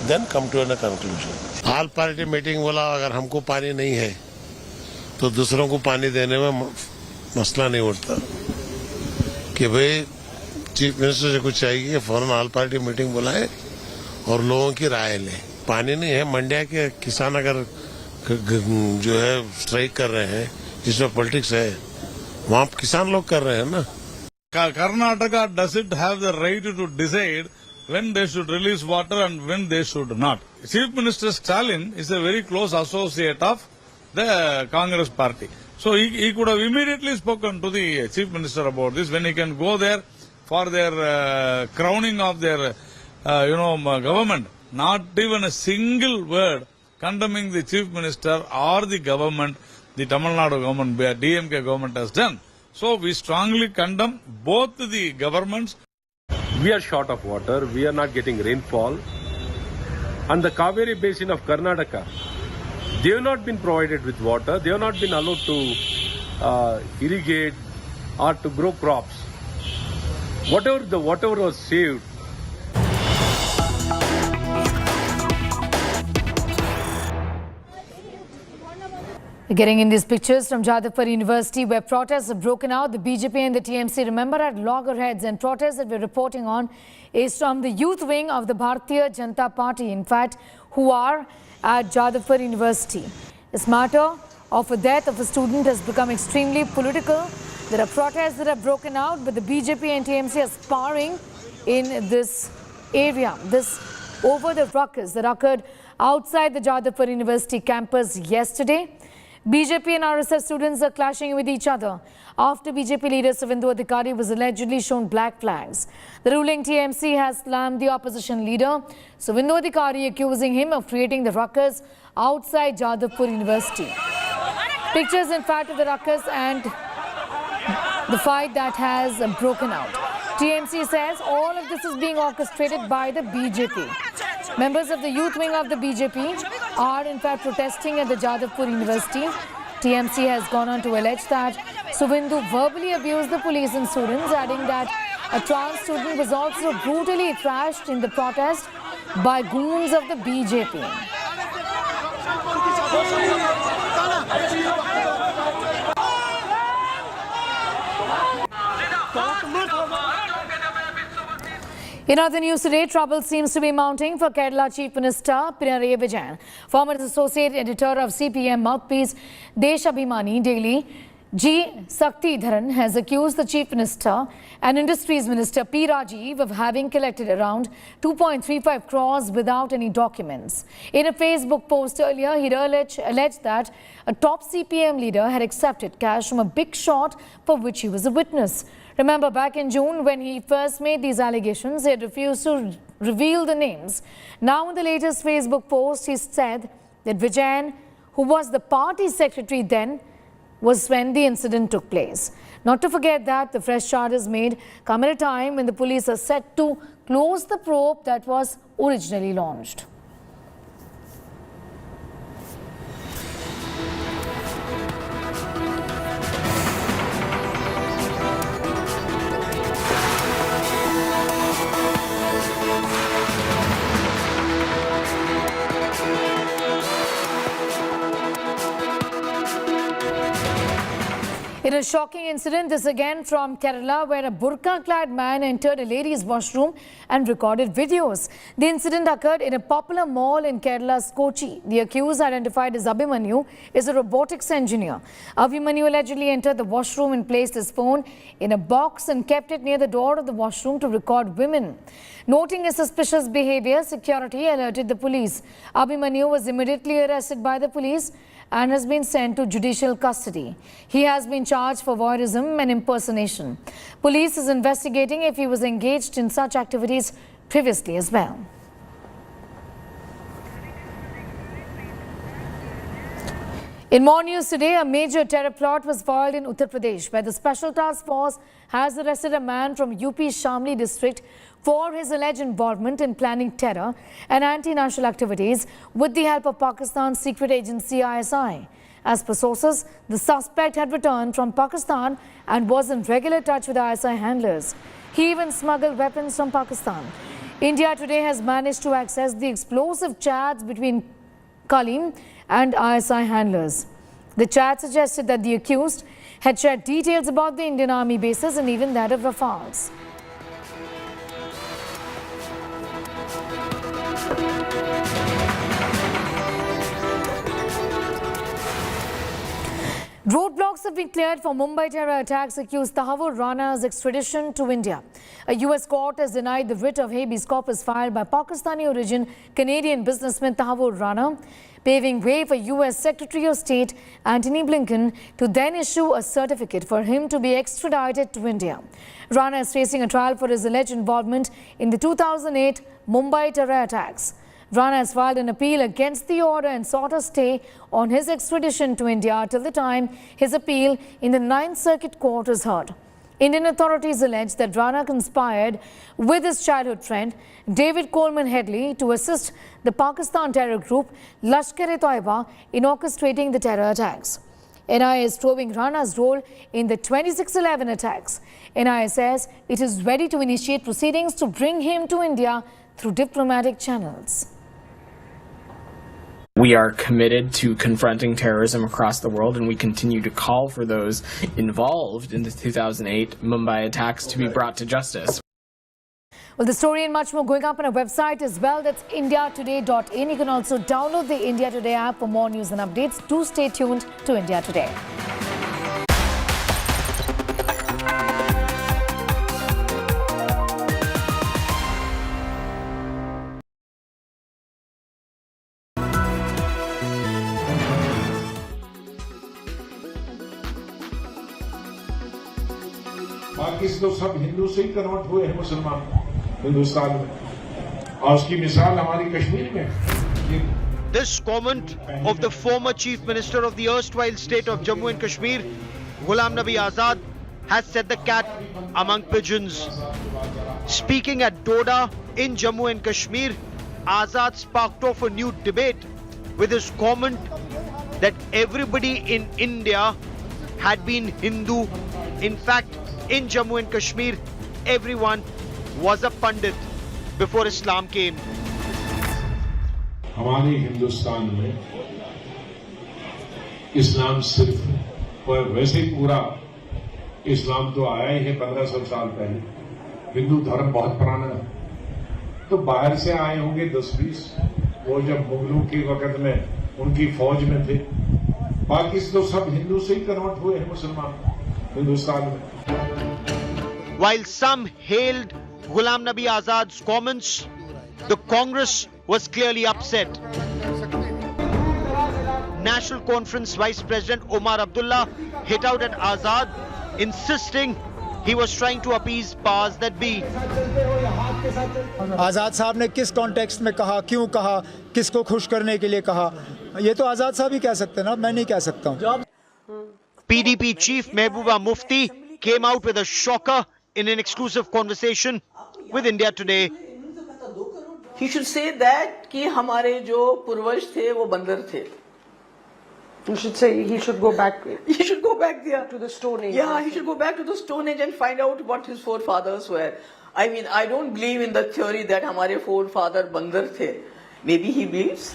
then come to a conclusion. All party meeting बोला अगर हमको पानी नहीं है तो दूसरों को पानी देने में मसला नहीं उठता कि भाई चीफ मिनिस्टर से कुछ चाहिए फौरन ऑल पार्टी मीटिंग बुलाए और लोगों की राय ले. पानी नहीं है, मंडिया के किसान अगर जो है स्ट्राइक कर रहे हैं, जिसमें पॉलिटिक्स है, वहाँ किसान लोग कर रहे हैं ना. Karnataka doesn't have the right to decide when they should release water and when they should not. Chief Minister Stalin is a very close associate of the Congress party. So he could have immediately spoken to the Chief Minister about this when he can go there for their crowning of their government. Not even a single word condemning the Chief Minister or the government, the Tamil Nadu government, DMK government has done. So we strongly condemn both the governments. We are short of water, we are not getting rainfall. And the Kaveri basin of Karnataka, they have not been provided with water, they have not been allowed to irrigate or to grow crops. Whatever was saved. Getting in these pictures from Jadavpur University where protests have broken out. The BJP and the TMC, remember, at loggerheads, and protests that we're reporting on is from the youth wing of the Bharatiya Janata Party, in fact, who are at Jadavpur University. This matter of the death of a student has become extremely political. There are protests that have broken out, but the BJP and TMC are sparring in this area. This over the ruckus that occurred outside the Jadavpur University campus yesterday. BJP and RSS students are clashing with each other after BJP leader Suvendu Adhikari was allegedly shown black flags. The ruling TMC has slammed the opposition leader Suvendu Adhikari, accusing him of creating the ruckus outside Jadavpur University. Pictures, in fact, of the ruckus and the fight that has broken out. TMC says all of this is being orchestrated by the BJP. Members of the youth wing of the BJP are in fact protesting at the Jadavpur University. TMC has gone on to allege that Suvindu verbally abused the police and students, adding that a trans student was also brutally thrashed in the protest by goons of the BJP. In other news today, trouble seems to be mounting for Kerala Chief Minister Pinarayi Vijayan. Former Associate Editor of CPM mouthpiece Deshabhimani Daily, G. Saktidharan has accused the Chief Minister and Industries Minister P. Rajiv of having collected around 2.35 crores without any documents. In a Facebook post earlier, he alleged that a top CPM leader had accepted cash from a big shot for which he was a witness. Remember, back in June when he first made these allegations, he had refused to reveal the names. Now in the latest Facebook post, he said that Vijayan, who was the party secretary then, was when the incident took place. Not to forget that the fresh charges made come at a time when the police are set to close the probe that was originally launched. In a shocking incident, this again from Kerala, where a burqa-clad man entered a ladies' washroom and recorded videos. The incident occurred in a popular mall in Kerala's Kochi. The accused, identified as Abhimanyu, is a robotics engineer. Abhimanyu allegedly entered the washroom and placed his phone in a box and kept it near the door of the washroom to record women. Noting his suspicious behavior, security alerted the police. Abhimanyu was immediately arrested by the police and has been sent to judicial custody. He has been charged for voyeurism and impersonation. Police is investigating if he was engaged in such activities previously as well. In more news today, a major terror plot was foiled in Uttar Pradesh, where the Special Task Force has arrested a man from UP Shamli district for his alleged involvement in planning terror and anti-national activities with the help of Pakistan's secret agency ISI. As per sources, the suspect had returned from Pakistan and was in regular touch with ISI handlers. He even smuggled weapons from Pakistan. India today has managed to access the explosive chats between Collegium and ISI handlers. The chat suggested that the accused had shared details about the Indian Army bases and even that of Rafales. Roadblocks have been cleared for Mumbai terror attacks accused Tahavur Rana's extradition to India. A US court has denied the writ of habeas corpus filed by Pakistani origin Canadian businessman Tahavur Rana, paving way for US Secretary of State Antony Blinken to then issue a certificate for him to be extradited to India. Rana is facing a trial for his alleged involvement in the 2008 Mumbai terror attacks. Rana has filed an appeal against the order and sought a stay on his extradition to India till the time his appeal in the 9th Circuit Court is heard. Indian authorities allege that Rana conspired with his childhood friend David Coleman Headley to assist the Pakistan terror group Lashkar-e-Toiba in orchestrating the terror attacks. NIA is probing Rana's role in the 26/11 attacks. NIA says it is ready to initiate proceedings to bring him to India through diplomatic channels. We are committed to confronting terrorism across the world, and we continue to call for those involved in the 2008 Mumbai attacks to be brought to justice. Well, the story and much more going up on our website as well. That's indiatoday.in. You can also download the India Today app for more news and updates. Do stay tuned to India Today. बाकी तो सब हिंदू से ही convert हुए हैं मुसलमान हिंदुस्तान में और उसकी मिसाल हमारी कश्मीर में. This comment of the former Chief Minister of the erstwhile state of Jammu and Kashmir, Ghulam Nabi Azad, has set the cat among pigeons. Speaking at Doda in Jammu and Kashmir, Azad sparked off a new debate with his comment that everybody in India had been Hindu. In fact, in Jammu and Kashmir, everyone was a Pandit before Islam came. हमारे हिंदुस्तान में इस्लाम सिर्फ और वैसे ही पूरा इस्लाम तो आया ही है 1500 साल पहले। हिंदू धर्म बहुत पुराना है, तो बाहर से आए होंगे 10-20, वो जब मुगलों के वक्त में उनकी फौज में थे। बाकी तो सब हिंदू से ही कन्वर्ट हुए हैं मुसलमान हिंदुस्तान में। While some hailed Ghulam Nabi Azad's comments, the Congress was clearly upset. National Conference Vice President Omar Abdullah hit out at Azad, insisting he was trying to appease powers that be. आजाद साहब ने किस context में कहा, क्यों कहा, किसको खुश करने के लिए कहा, ये तो आजाद साहब ही कह सकते हैं ना, मैं नहीं कह सकता हूं। PDP Chief Mehbooba Mufti came out with a shocker in an exclusive conversation with India Today. He should say that कि हमारे जो पूर्वज थे वो बंदर थे. You should say he should go back. He should go back there to the Stone Age. Yeah, he should go back to the Stone Age and find out what his forefathers were. I mean, I don't believe in the theory that हमारे forefather बंदर थे. Maybe he believes.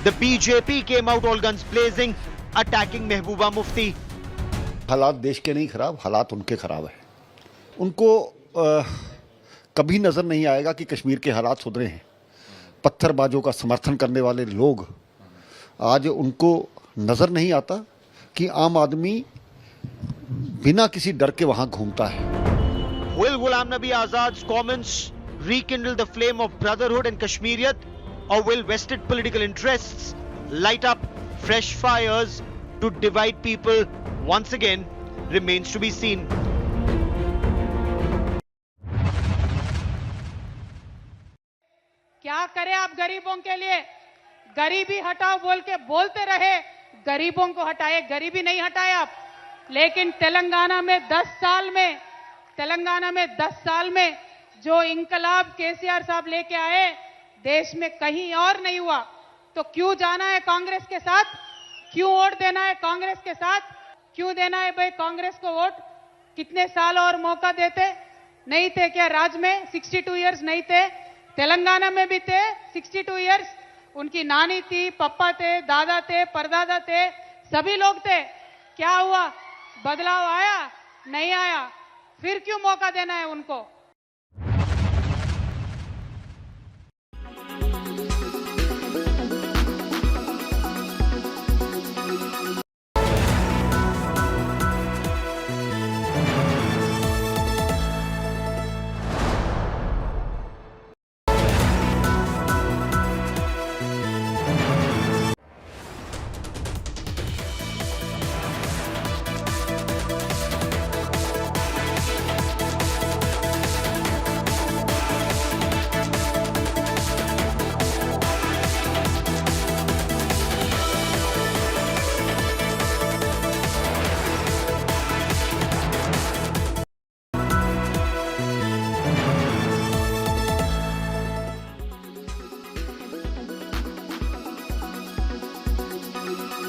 The BJP came out all guns blazing, attacking Mehbooba Mufti. हालात देश के नहीं खराब, हालात उनके खराब है। उनको कभी नजर नहीं आएगा कि कश्मीर के हालात सुधरे हैं। पत्थरबाजों का समर्थन करने वाले लोग आज उनको नजर नहीं आता कि आम आदमी बिना किसी डर के वहां घूमता है। Will Ghulam Nabi Azad's comments rekindle the flame of brotherhood and Kashmiriyat, or will vested political interests light up fresh fires to divide people once again remains to be seen. क्या करें आप गरीबों के लिए? गरीबी हटाओ बोल के बोलते रहे, गरीबों को हटाए, गरीबी नहीं हटाए आप। लेकिन तेलंगाना में 10 साल में जो इंकलाब केसीआर साहब लेके आए, देश में कहीं और नहीं हुआ। तो क्यों जाना है कांग्रेस के साथ? क्यों वोट देना है कांग्रेस के साथ? क्यों देना है भाई कांग्रेस को वोट? कितने साल और मौका देते? नहीं थे क्या राज में? 62 इयर्स नहीं थे? तेलंगाना में भी थे 62 इयर्स। उनकी नानी थी, पप्पा थे, दादा थे, परदादा थे, सभी लोग थे। क्या हुआ? बदलाव आया? नहीं आया। फिर क्यों मौका देना है उनको?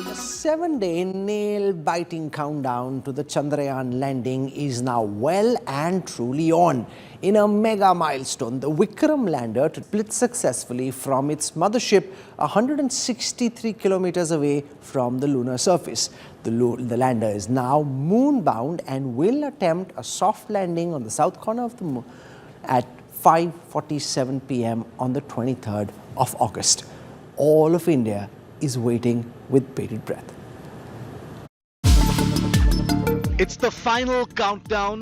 The 7-day nail-biting countdown to the Chandrayaan landing is now well and truly on. In a mega milestone, the Vikram lander split successfully from its mothership 163 kilometers away from the lunar surface. The lander is now moon-bound and will attempt a soft landing on the south corner of the moon at 5:47 p.m. on the 23rd of August. All of India is waiting with bated breath. It's the final countdown.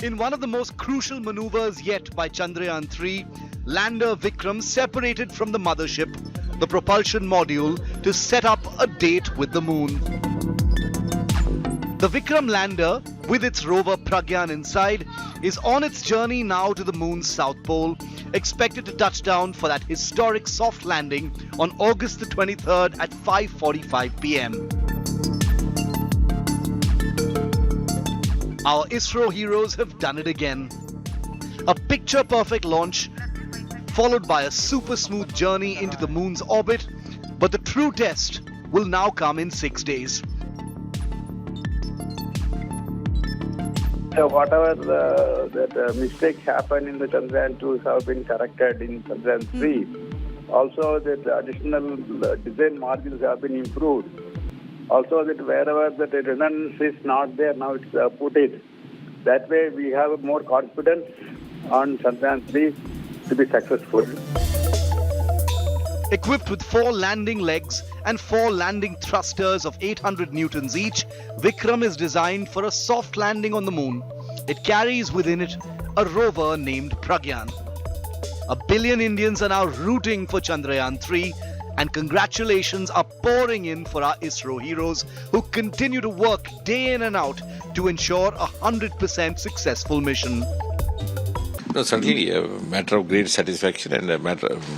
In one of the most crucial maneuvers yet by Chandrayaan 3, lander Vikram separated from the mothership, the propulsion module, to set up a date with the moon. The Vikram lander, with its rover Pragyan inside, is on its journey now to the moon's south pole, expected to touch down for that historic soft landing on August the 23rd at 5:45 p.m. Our ISRO heroes have done it again. A picture-perfect launch, followed by a super smooth journey into the moon's orbit, but the true test will now come in 6 days. So whatever that mistakes happened in the Chandrayaan 2 have been corrected in Chandrayaan 3. Also, that additional design margins have been improved. Also, that wherever the redundancy is not there, now it's put in. That way, we have more confidence on Chandrayaan 3 to be successful. Equipped with 4 landing legs and 4 landing thrusters of 800 newtons each, Vikram is designed for a soft landing on the moon. It carries within it a rover named Pragyan. 1 billion Indians are now rooting for Chandrayaan 3, and congratulations are pouring in for our ISRO heroes who continue to work day in and out to ensure a 100% successful mission. No, certainly a matter of great satisfaction and a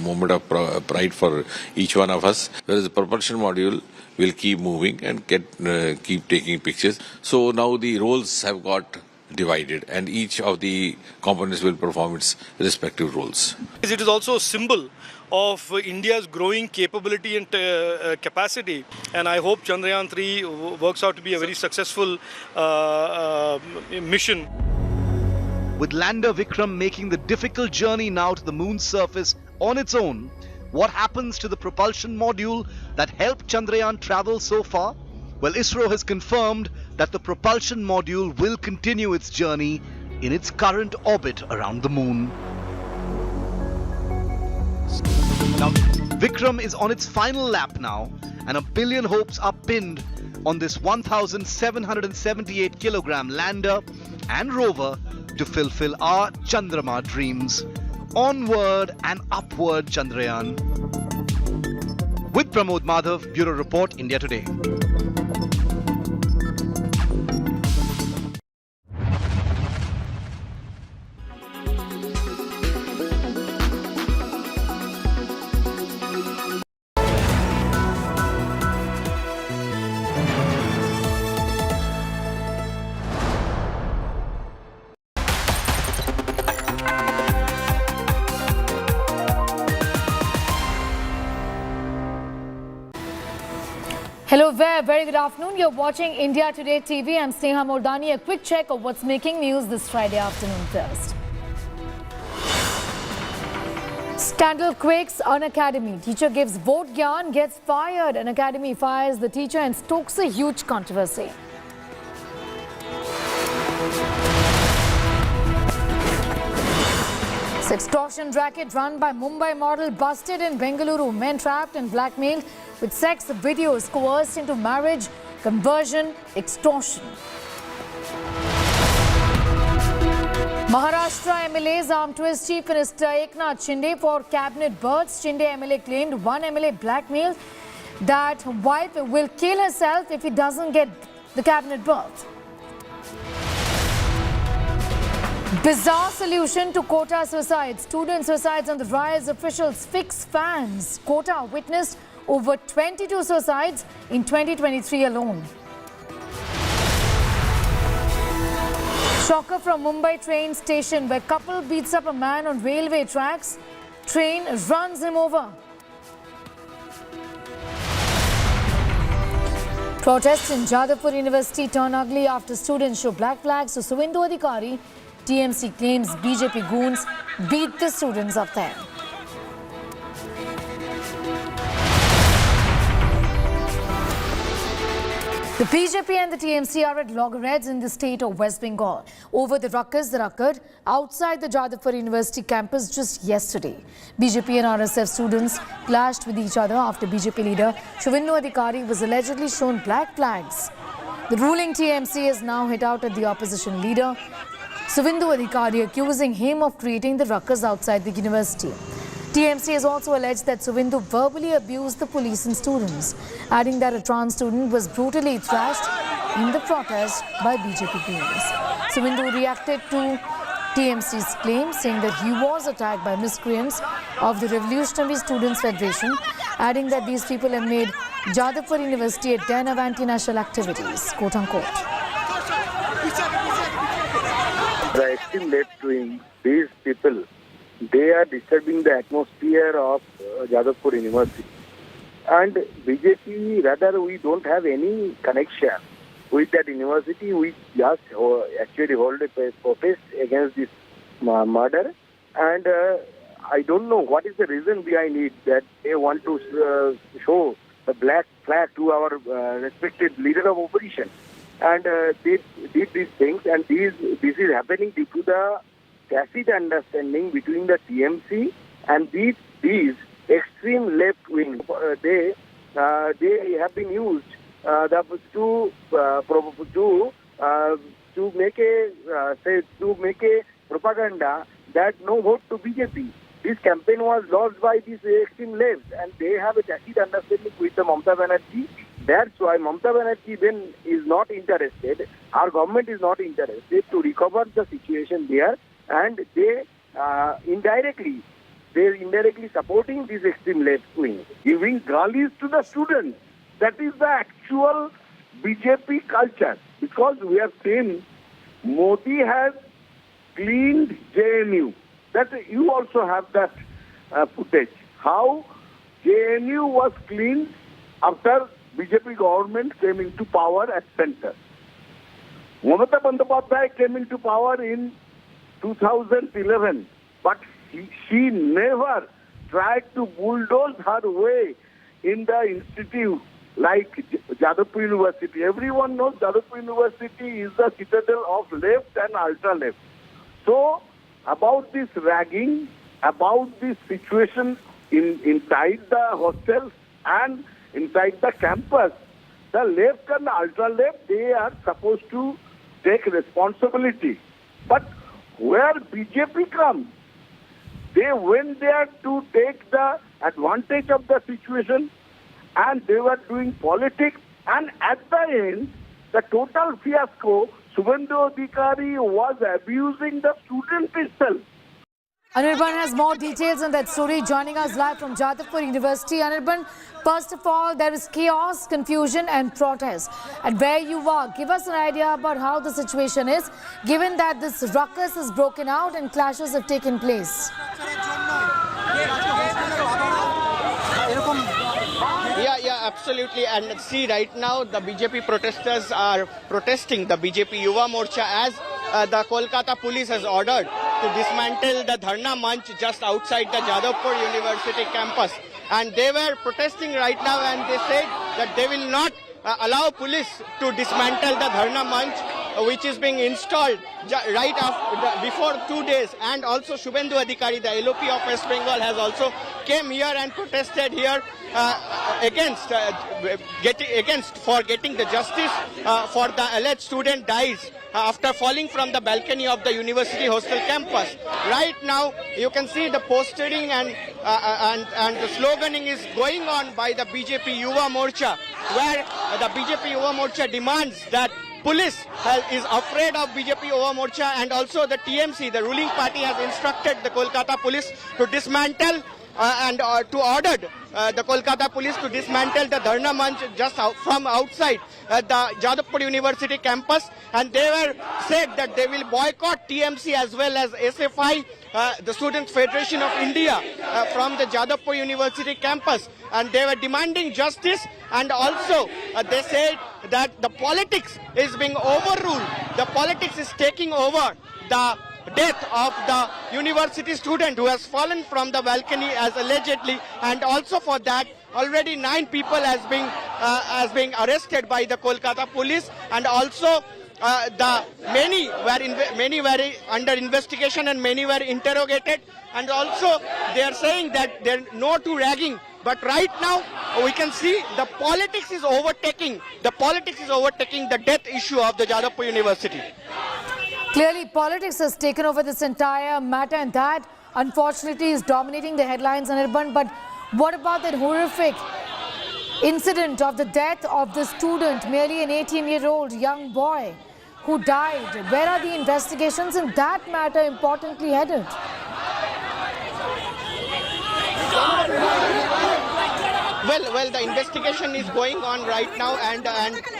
moment of pride for each one of us. Whereas the propulsion module will keep moving and keep taking pictures. So now the roles have got divided and each of the components will perform its respective roles. It is also a symbol of India's growing capability and capacity, and I hope Chandrayaan 3 works out to be a very successful mission. With lander Vikram making the difficult journey now to the moon's surface on its own, what happens to the propulsion module that helped Chandrayaan travel so far? Well, ISRO has confirmed that the propulsion module will continue its journey in its current orbit around the moon. Now, Vikram is on its final lap now, and 1 billion hopes are pinned on this 1,778 kilogram lander and rover to fulfill our Chandrama dreams. Onward and upward, Chandrayaan. With Pramod Madhav, Bureau Report, India Today. Hello there, very good afternoon. You're watching India Today TV. I'm Sneha Mordani. A quick check of what's making news this Friday afternoon first. Scandal quakes on academy. Teacher gives vote gyan, gets fired. An academy fires the teacher and stokes a huge controversy. Extortion racket run by Mumbai model busted in Bengaluru. Men trapped and blackmailed with sex videos coerced into marriage, conversion, extortion. Maharashtra MLA's arm twist. Chief Minister Eknath Shinde for cabinet berths. Shinde MLA claimed one MLA blackmailed that wife will kill herself if he doesn't get the cabinet berth. Bizarre solution to Kota suicide. Student suicides on the rise. Officials fix fans. Kota witnessed over 22 suicides in 2023 alone. Shocker from Mumbai train station where couple beats up a man on railway tracks. Train runs him over. Protests in Jadavpur University turn ugly after students show black flags to Suvendu Adhikari. TMC claims BJP goons beat the students up there. The BJP and the TMC are at loggerheads in the state of West Bengal over the ruckus that occurred outside the Jadavpur University campus just yesterday. BJP and RSF students clashed with each other after BJP leader Suvendu Adhikari was allegedly shown black flags. The ruling TMC has now hit out at the opposition leader Suvendu Adhikari, accusing him of creating the ruckus outside the university. TMC has also alleged that Suvendu verbally abused the police and students, adding that a trans student was brutally thrashed in the protest by BJP goons. Suvendu reacted to TMC's claim, saying that he was attacked by miscreants of the Revolutionary Students' Federation, adding that these people have made Jadavpur University a den of anti-national activities, quote-unquote. The extreme left-wing, these people, they are disturbing the atmosphere of Jadavpur University. And BJP, rather, we don't have any connection. with that university, we just actually hold a protest against this murder. And I don't know what is the reason behind it, that they want to show the black flag to our respected leader of opposition. And they did these things, and this is happening due to the tacit understanding between the TMC and these extreme left wing. They have been used to make a propaganda that no vote to BJP. This campaign was lost by these extreme left, and they have a tacit understanding with the Mamata Banerjee. That's why Mamata Banerjee then is not interested. Our government is not interested to recover the situation there, and they indirectly supporting this extreme left wing, Giving galis to the students. That is the actual BJP culture. Because we have seen Modi has cleaned JNU. That you also have that footage. How JNU was cleaned after BJP government came into power at center. Mamata Bandyopadhyay came into power in 2011, but she never tried to bulldoze her way in the institute like Jadavpur University. Everyone knows Jadavpur University is the citadel of left and ultra-left. So, about this ragging, about this situation inside the hostels and inside the campus, the left and the ultra-left, they are supposed to take responsibility. But where BJP comes, they went there to take the advantage of the situation, and they were doing politics. And at the end, the total fiasco, Subhendu Adhikari was abusing the student itself. Nariman has more details on that story, joining us live from Jadavpur University. Nariman, first of all, there is chaos, confusion and protest. And where you are, give us an idea about how the situation is, given that this ruckus is broken out and clashes have taken place. Yeah, absolutely. And see, right now the BJP protesters are protesting the BJP Yuva Morcha as the Kolkata police has ordered to dismantle the Dharna Manch just outside the Jadavpur University campus. And they were protesting right now, and they said that they will not allow police to dismantle the Dharna Manch, which is being installed right after, before 2 days. And also Subhendu Adhikari, the LOP of West Bengal, has also came here and protested here against getting the justice for the alleged student dies after falling from the balcony of the university hostel campus. Right now, you can see the postering and the sloganing is going on by the BJP Yuva Morcha, where the BJP Yuva Morcha demands that police is afraid of BJP Yuva Morcha, and also the TMC, the ruling party, has instructed the Kolkata police to dismantle and to order the Kolkata police to dismantle the Dharna Manch just from outside the Jadavpur University campus, and they were said that they will boycott TMC as well as SFI, the Students Federation of India, from the Jadavpur University campus, and they were demanding justice, and also they said that the politics is being overruled. The politics is taking over the death of the university student who has fallen from the balcony as allegedly, and also for that already 9 people has been arrested by the Kolkata police, and also many were under investigation and many were interrogated, and also they are saying that there are no to ragging. But right now we can see the politics is overtaking the death issue of the Jadavpur University. Clearly, politics has taken over this entire matter, and that, unfortunately, is dominating the headlines, Nariman. But what about that horrific incident of the death of the student, merely an 18-year-old young boy who died? Where are the investigations in that matter importantly headed? well, the investigation is going on right now, and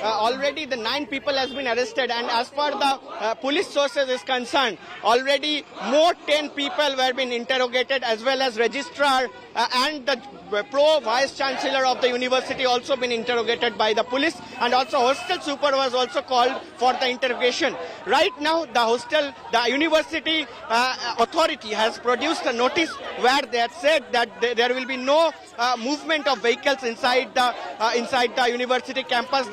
already the 9 people has been arrested. And as far the police sources is concerned, already more 10 people were being interrogated, as well as registrar and the pro vice chancellor of the university also been interrogated by the police, and also hostel super was also called for the interrogation. Right now, the university authority has produced a notice where they had said that there will be no movement of vehicles inside the university campus,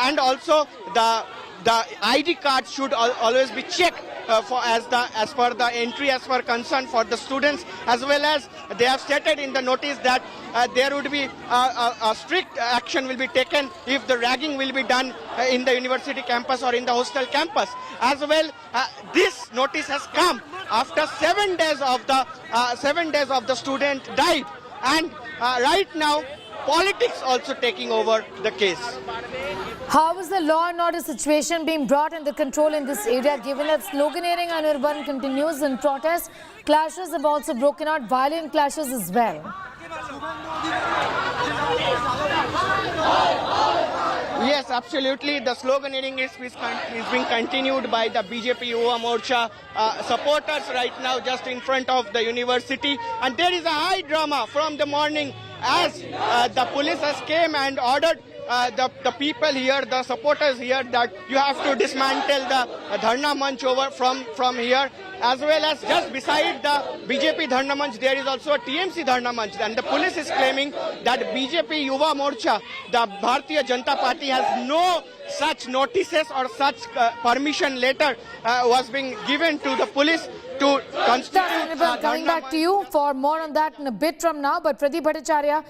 and also the ID card should always be checked as per the entry as per concern for the students, as well as they have stated in the notice that there would be a strict action will be taken if the ragging will be done in the university campus or in the hostel campus. As well, this notice has come after 7 days of the student died, and right now politics also taking over the case. How is the law and order situation being brought under control in this area, given that sloganeering on urban continues in protest? Clashes have also broken out, violent clashes as well. Yes, absolutely. The sloganeering is being continued by the BJP Yuva Morcha supporters right now just in front of the university. And there is a high drama from the morning as the police has came and ordered the people here, the supporters here, that you have to dismantle the Dharna Manch over from here, as well as just beside the BJP Dharna Manch there is also a TMC Dharna Manch, and the police is claiming that BJP Yuva Morcha, the Bharatiya Janata Party, has no such notices or such permission letter was being given to the police to constitute. Coming back to you for more on that in a bit from now, but Pradeep Bhattacharya,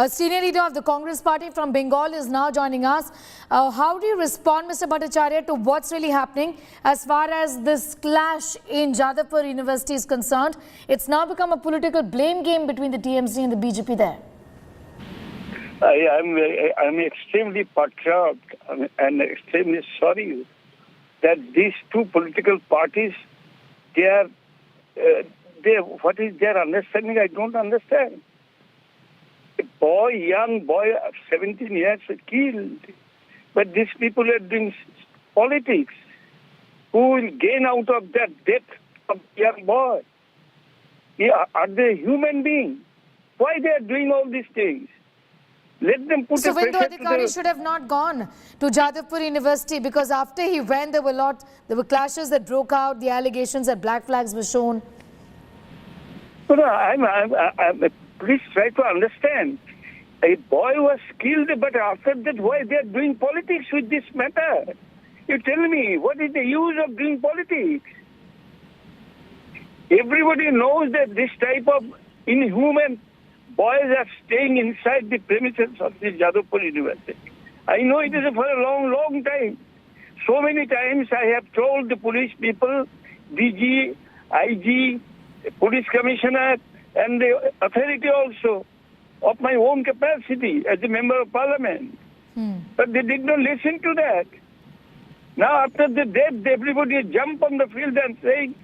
senior leader of the Congress party from Bengal, is now joining us. How do you respond, Mr. Bhattacharya, to what's really happening as far as this clash in Jadavpur University is concerned? It's now become a political blame game between the TMC and the BJP there. I'm extremely perturbed and extremely sorry that these two political parties, what is their understanding? I don't understand. A young boy of 17 years killed. But these people are doing politics. Who will gain out of that death of the young boy? Are they human beings? Why they are doing all these things? Let them put a pressure to Adhikari should have not gone to Jadavpur University, because after he went, there were clashes that broke out, the allegations that black flags were shown. Please try to understand. A boy was killed, but after that, why they are doing politics with this matter? You tell me, what is the use of doing politics? Everybody knows that this type of inhuman boys are staying inside the premises of the Jadavpur University. I know it is for a long, long time. So many times I have told the police people, DG, IG, police commissioner, and the authority also, of my own capacity as a member of parliament. But they did not listen to that. Now after the death, everybody jump on the field and saying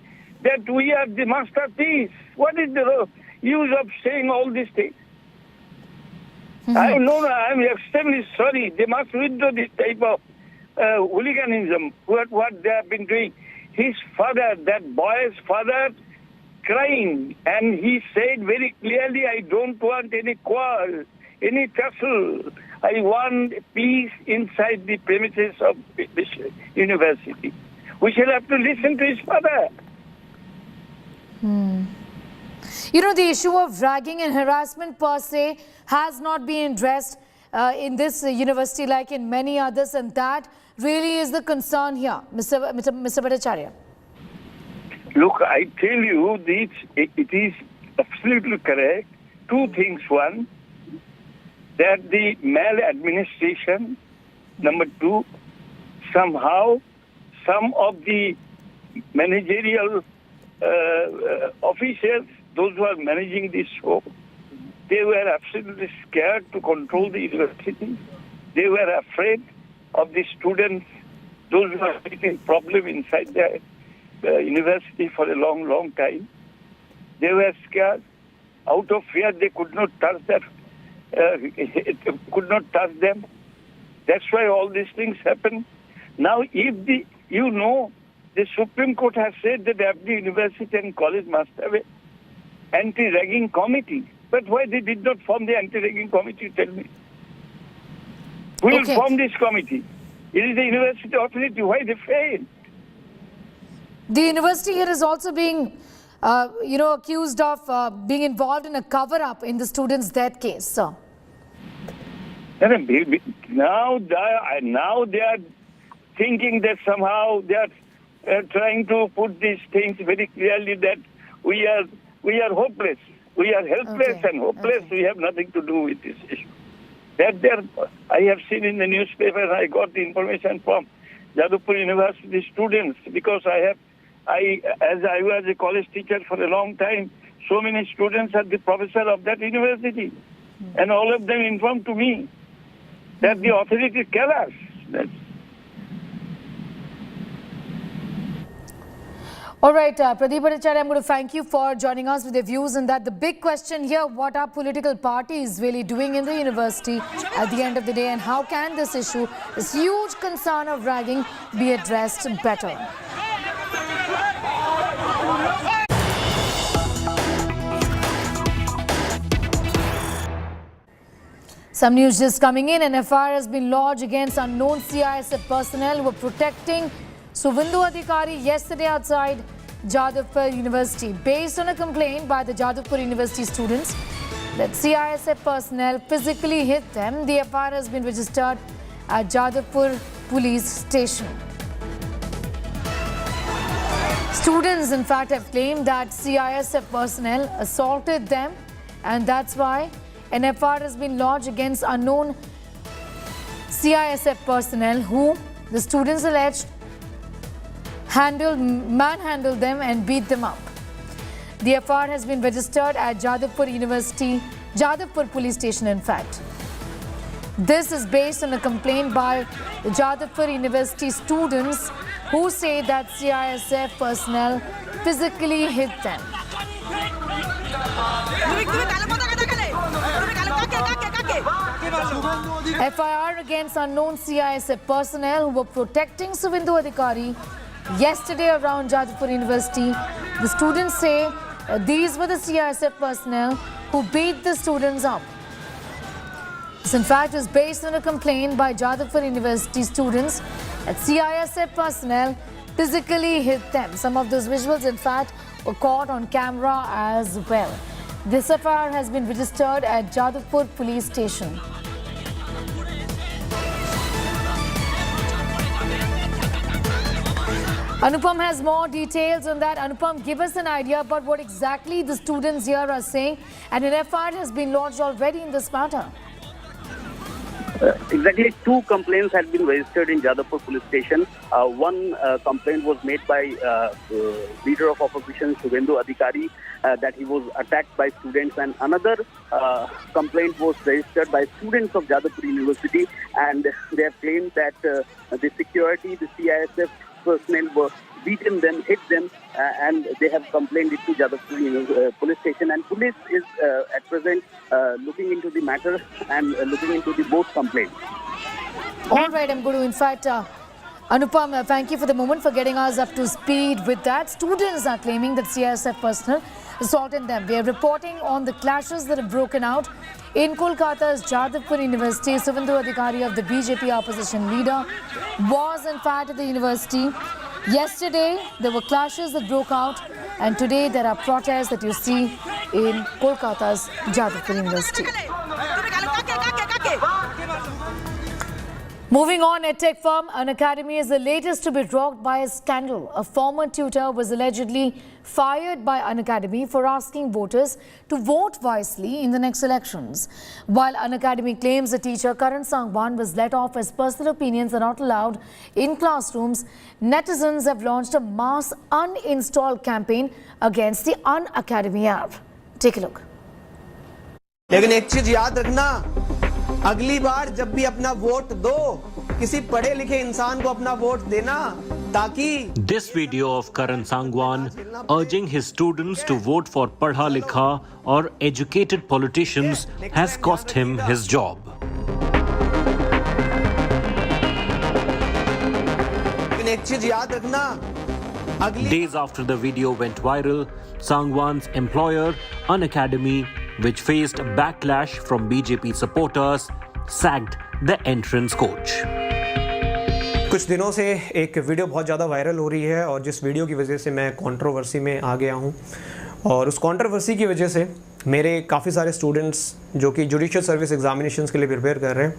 that we are the masterpiece. What is the use of saying all these things? I'm extremely sorry. They must withdraw this type of hooliganism, what they have been doing. His father, that boy's father, crying, and he said very clearly, I don't want any quarrel, any tussle. I want peace inside the premises of this university. We shall have to listen to his father. You know, the issue of ragging and harassment per se has not been addressed in this university like in many others, and that really is the concern here, Mr. Bhattacharya. Look, I tell you, it is absolutely correct. Two things. One, that the maladministration. Number two, somehow some of the managerial officials, those who are managing this show, they were absolutely scared to control the university. They were afraid of the students, those who are facing problem inside the university for a long, long time. They were scared. Out of fear, they could not touch their could not touch them. That's why all these things happen. Now, if the Supreme Court has said that every university and college must have an anti-ragging committee. But why they did not form the anti-ragging committee, tell me? Who will form this committee? It is the university authority. Why they failed? The university here is also being, accused of being involved in a cover-up in the student's death case, sir. Now they are thinking that somehow they are trying to put these things very clearly that we are hopeless. We are helpless and hopeless. We have nothing to do with this issue. I have seen in the newspaper, I got the information from Jadavpur University students because as I was a college teacher for a long time, so many students are the professor of that university. And all of them informed to me that the authorities tell us that. All right, Pradeep Bhattacharya, I'm going to thank you for joining us with your views on that. The big question here, what are political parties really doing in the university at the end of the day, and how can this issue, this huge concern of ragging, be addressed better? Some news just coming in. An FIR has been lodged against unknown CISF personnel who were protecting Suvindu Adhikari yesterday outside Jadavpur University, based on a complaint by the Jadavpur University students that CISF personnel physically hit them. The FIR has been registered at Jadavpur Police Station. Students, in fact, have claimed that CISF personnel assaulted them, and that's why an FIR has been lodged against unknown CISF personnel who the students alleged manhandled them and beat them up. The FIR has been registered at Jadavpur Police Station, in fact. This is based on a complaint by the Jadavpur University students who say that CISF personnel physically hit them. FIR against unknown CISF personnel who were protecting Suvindu Adhikari yesterday around Jadavpur University. The students say these were the CISF personnel who beat the students up. This, in fact, is based on a complaint by Jadavpur University students that CISF personnel physically hit them. Some of those visuals, in fact, were caught on camera as well. This FIR has been registered at Jadavpur Police Station. Anupam has more details on that. Anupam, give us an idea about what exactly the students here are saying, and an FIR has been lodged already in this matter. Exactly, 2 complaints had been registered in Jadavpur police station. One complaint was made by leader of opposition Suvindu Adhikari that he was attacked by students, and another complaint was registered by students of Jadavpur University, and they have claimed that the security, the CISF personnel were beaten them, hit them, and they have complained it to Jadavpur police station. And police is at present looking into the matter and looking into the both complaints. All right, I'm going to, in fact, Anupam, thank you for the moment, for getting us up to speed with that. Students are claiming that CISF personnel assaulted them. We are reporting on the clashes that have broken out in Kolkata's Jadavpur University. Suvindu Adhikari of the BJP opposition leader was, in fact, at the university. Yesterday, there were clashes that broke out, and today there are protests that you see in Kolkata's Jadavpur University. Moving on, EdTech firm Unacademy is the latest to be rocked by a scandal. A former tutor was allegedly fired by Unacademy for asking voters to vote wisely in the next elections. While Unacademy claims the teacher Karan Sangwan was let off as personal opinions are not allowed in classrooms, netizens have launched a mass uninstall campaign against the Unacademy app. Take a look. लेकिन एक चीज याद रखना, अगली बार जब भी अपना vote दो, किसी पढ़े लिखे इंसान को अपना वोट देना, This video of Karan Sangwan urging his students to vote for Padha Likha or educated politicians has cost him his job. Days after the video went viral, Sangwan's employer, An Academy, which faced backlash from BJP supporters, sacked the entrance coach. कुछ दिनों से एक video बहुत ज़्यादा viral हो रही है और जिस वीडियो की वजह से मैं कंट्रोवर्सी में आ गया हूं और उस कंट्रोवर्सी की वजह से मेरे काफ़ी सारे स्टूडेंट्स जो कि जुडिशियल सर्विस एग्जामिनेशंस के लिए प्रिपेयर कर रहे हैं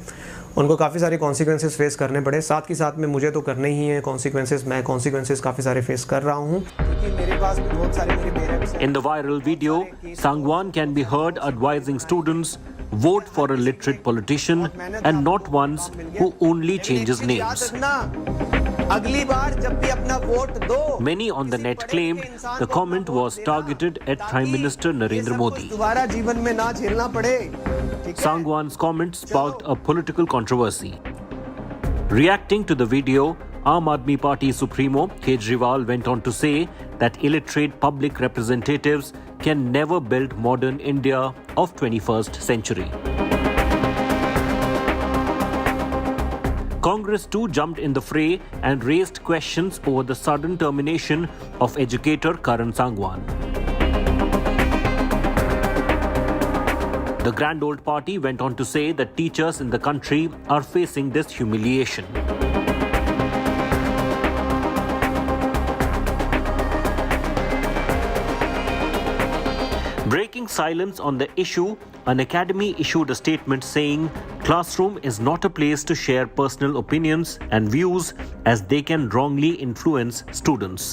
उनको काफ़ी सारे कॉन्सिक्वेंसेस फेस करने पड़े। साथ ही साथ में मुझे तो करने ही हैं कॉन्सिक्वेंसेस, मैं कॉन्सिक्वेंसेस काफ़ी सारे फेस कर रहा हूँ क्योंकि मेरे पास भी बहुत सारे मेरे parents. In the viral video, Sangwan can be heard advising students vote for a literate politician and not ones who only changes names. Many on the net claimed the comment was targeted at Prime Minister Narendra Modi. Sangwan's comment sparked a political controversy. Reacting to the video, Aam Aadmi Party Supremo Kejriwal went on to say that illiterate public representatives can never build modern India of 21st century. Congress too jumped in the fray and raised questions over the sudden termination of educator Karan Sangwan. The Grand Old Party went on to say that teachers in the country are facing this humiliation. Breaking silence on the issue, An Academy issued a statement saying, "Classroom is not a place to share personal opinions and views as they can wrongly influence students."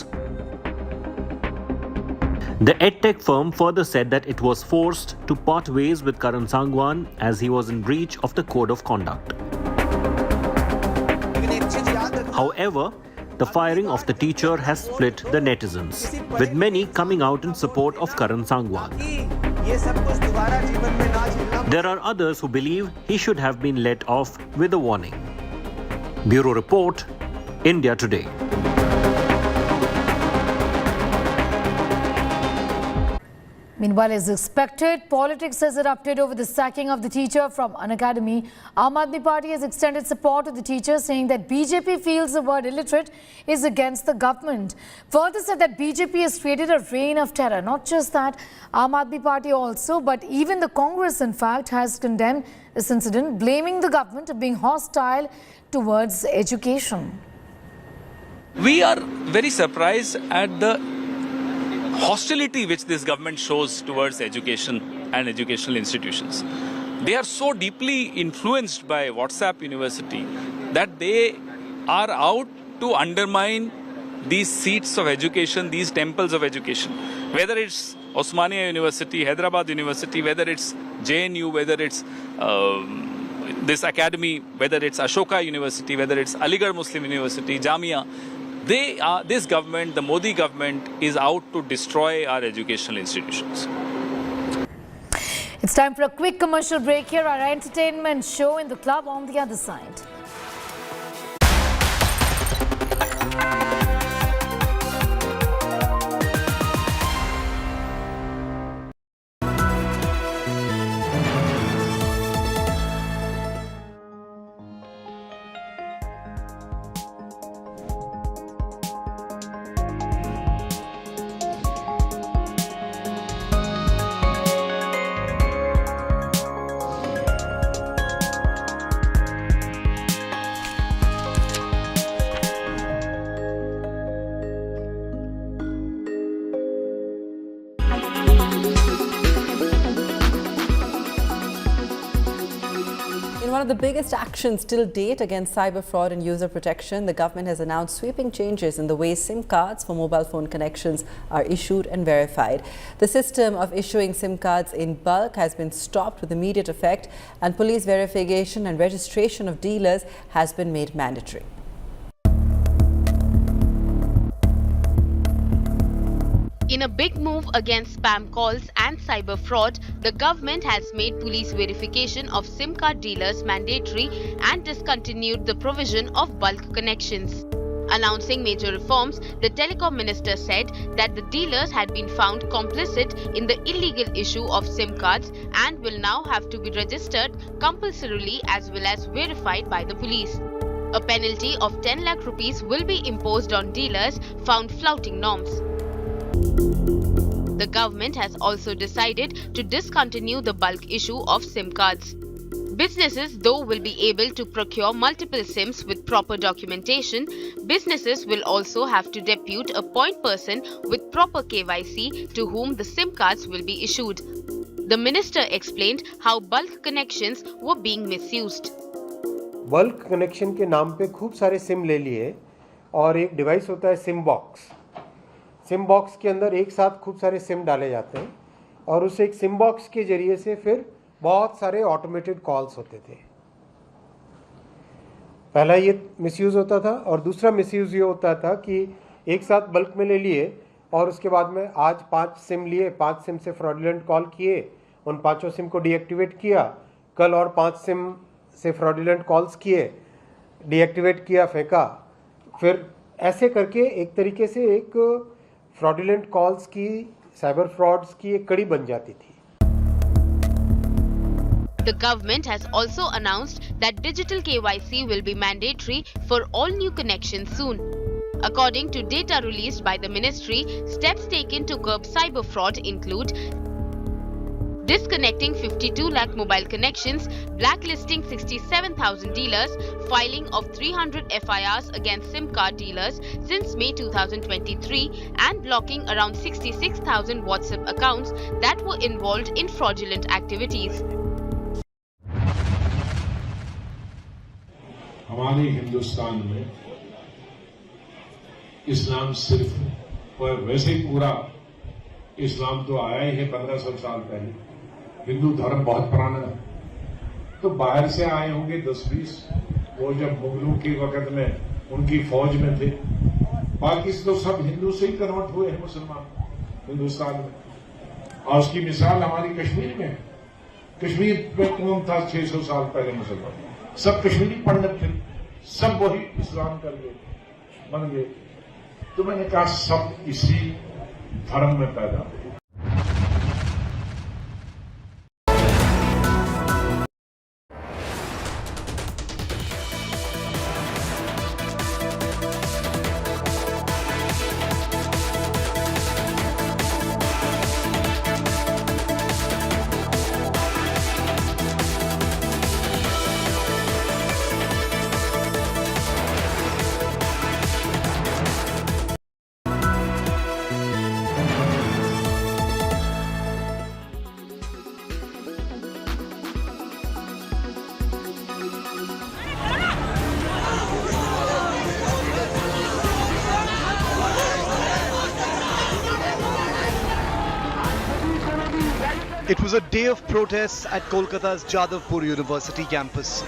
The EdTech firm further said that it was forced to part ways with Karan Sangwan as he was in breach of the code of conduct. However, the firing of the teacher has split the netizens, with many coming out in support of Karan Sangwan. There are others who believe he should have been let off with a warning. Bureau Report, India Today. Meanwhile, as expected, politics has erupted over the sacking of the teacher from An Academy. Aam Aadmi Party has extended support to the teacher, saying that BJP feels the word illiterate is against the government. Further said that BJP has created a reign of terror. Not just that, Aam Aadmi Party also, but even the Congress, in fact, has condemned this incident, blaming the government of being hostile towards education. We are very surprised at the hostility which this government shows towards education and educational institutions. They are so deeply influenced by WhatsApp University that they are out to undermine these seats of education, these temples of education. Whether it's Osmania University, Hyderabad University, whether it's JNU, whether it's this academy, whether it's Ashoka University, whether it's Aligarh Muslim University, Jamia, this government, the Modi government, is out to destroy our educational institutions. It's time for a quick commercial break here. Our entertainment show in the club on the other side. One of the biggest actions till date against cyber fraud and user protection, the government has announced sweeping changes in the way SIM cards for mobile phone connections are issued and verified. The system of issuing SIM cards in bulk has been stopped with immediate effect, and police verification and registration of dealers has been made mandatory. In a big move against spam calls and cyber fraud, the government has made police verification of SIM card dealers mandatory and discontinued the provision of bulk connections. Announcing major reforms, the telecom minister said that the dealers had been found complicit in the illegal issue of SIM cards and will now have to be registered compulsorily as well as verified by the police. A penalty of 10 lakh rupees will be imposed on dealers found flouting norms. The government has also decided to discontinue the bulk issue of SIM cards. Businesses, though, will be able to procure multiple SIMs with proper documentation. Businesses will also have to depute a point person with proper KYC to whom the SIM cards will be issued. The minister explained how bulk connections were being misused. Bulk connection के नाम पे खूब सारे SIM ले लिए और एक device होता है सिम बॉक्स. सिम बॉक्स के अंदर एक साथ खूब सारे सिम डाले जाते हैं और उस एक सिम बॉक्स के जरिए से फिर बहुत सारे ऑटोमेटेड कॉल्स होते थे. पहला ये मिसयूज़ होता था और दूसरा मिसयूज़ ये होता था कि एक साथ बल्क में ले लिए और उसके बाद में आज 5 सिम लिए, 5 सिम से फ्रॉडुलेंट कॉल किए, उन 5 सिम को डीएक्टिवेट किया, कल और 5 सिम से फ्रॉडुलेंट कॉल्स किए, डीएक्टिवेट किया, फेंका. फिर ऐसे करके एक तरीके से एक फ्रॉडुलेंट कॉल्स की, साइबर फ्रॉड्स की एक कड़ी बन जाती थी. The government has also announced that digital KYC will be mandatory for all new connections soon. According to data released by the ministry, steps taken to curb cyber fraud include disconnecting 52 lakh mobile connections, blacklisting 67,000 dealers, filing of 300 FIRs against SIM card dealers since May 2023, and blocking around 66,000 WhatsApp accounts that were involved in fraudulent activities. हमारे हिंदुस्तान में इस्लाम सिर्फ और वैसे ही पूरा इस्लाम तो आया ही है 1500 साल पहले. हिंदू धर्म बहुत पुराना है. तो बाहर से आए होंगे 10-20, वो जब मुगलों के वक्त में उनकी फौज में थे. बाकी तो सब हिंदू से ही कन्वर्ट हुए हैं मुसलमान हिंदुस्तान में. और उसकी मिसाल हमारी कश्मीर में. कश्मीर में कौन था 600 साल पहले मुसलमान? सब कश्मीरी पंडित थे, सब वही इस्लाम कर गए, बन गए. तो मैंने कहा सब इसी धर्म में पैदा हुए. It was a day of protests at Kolkata's Jadavpur University campus.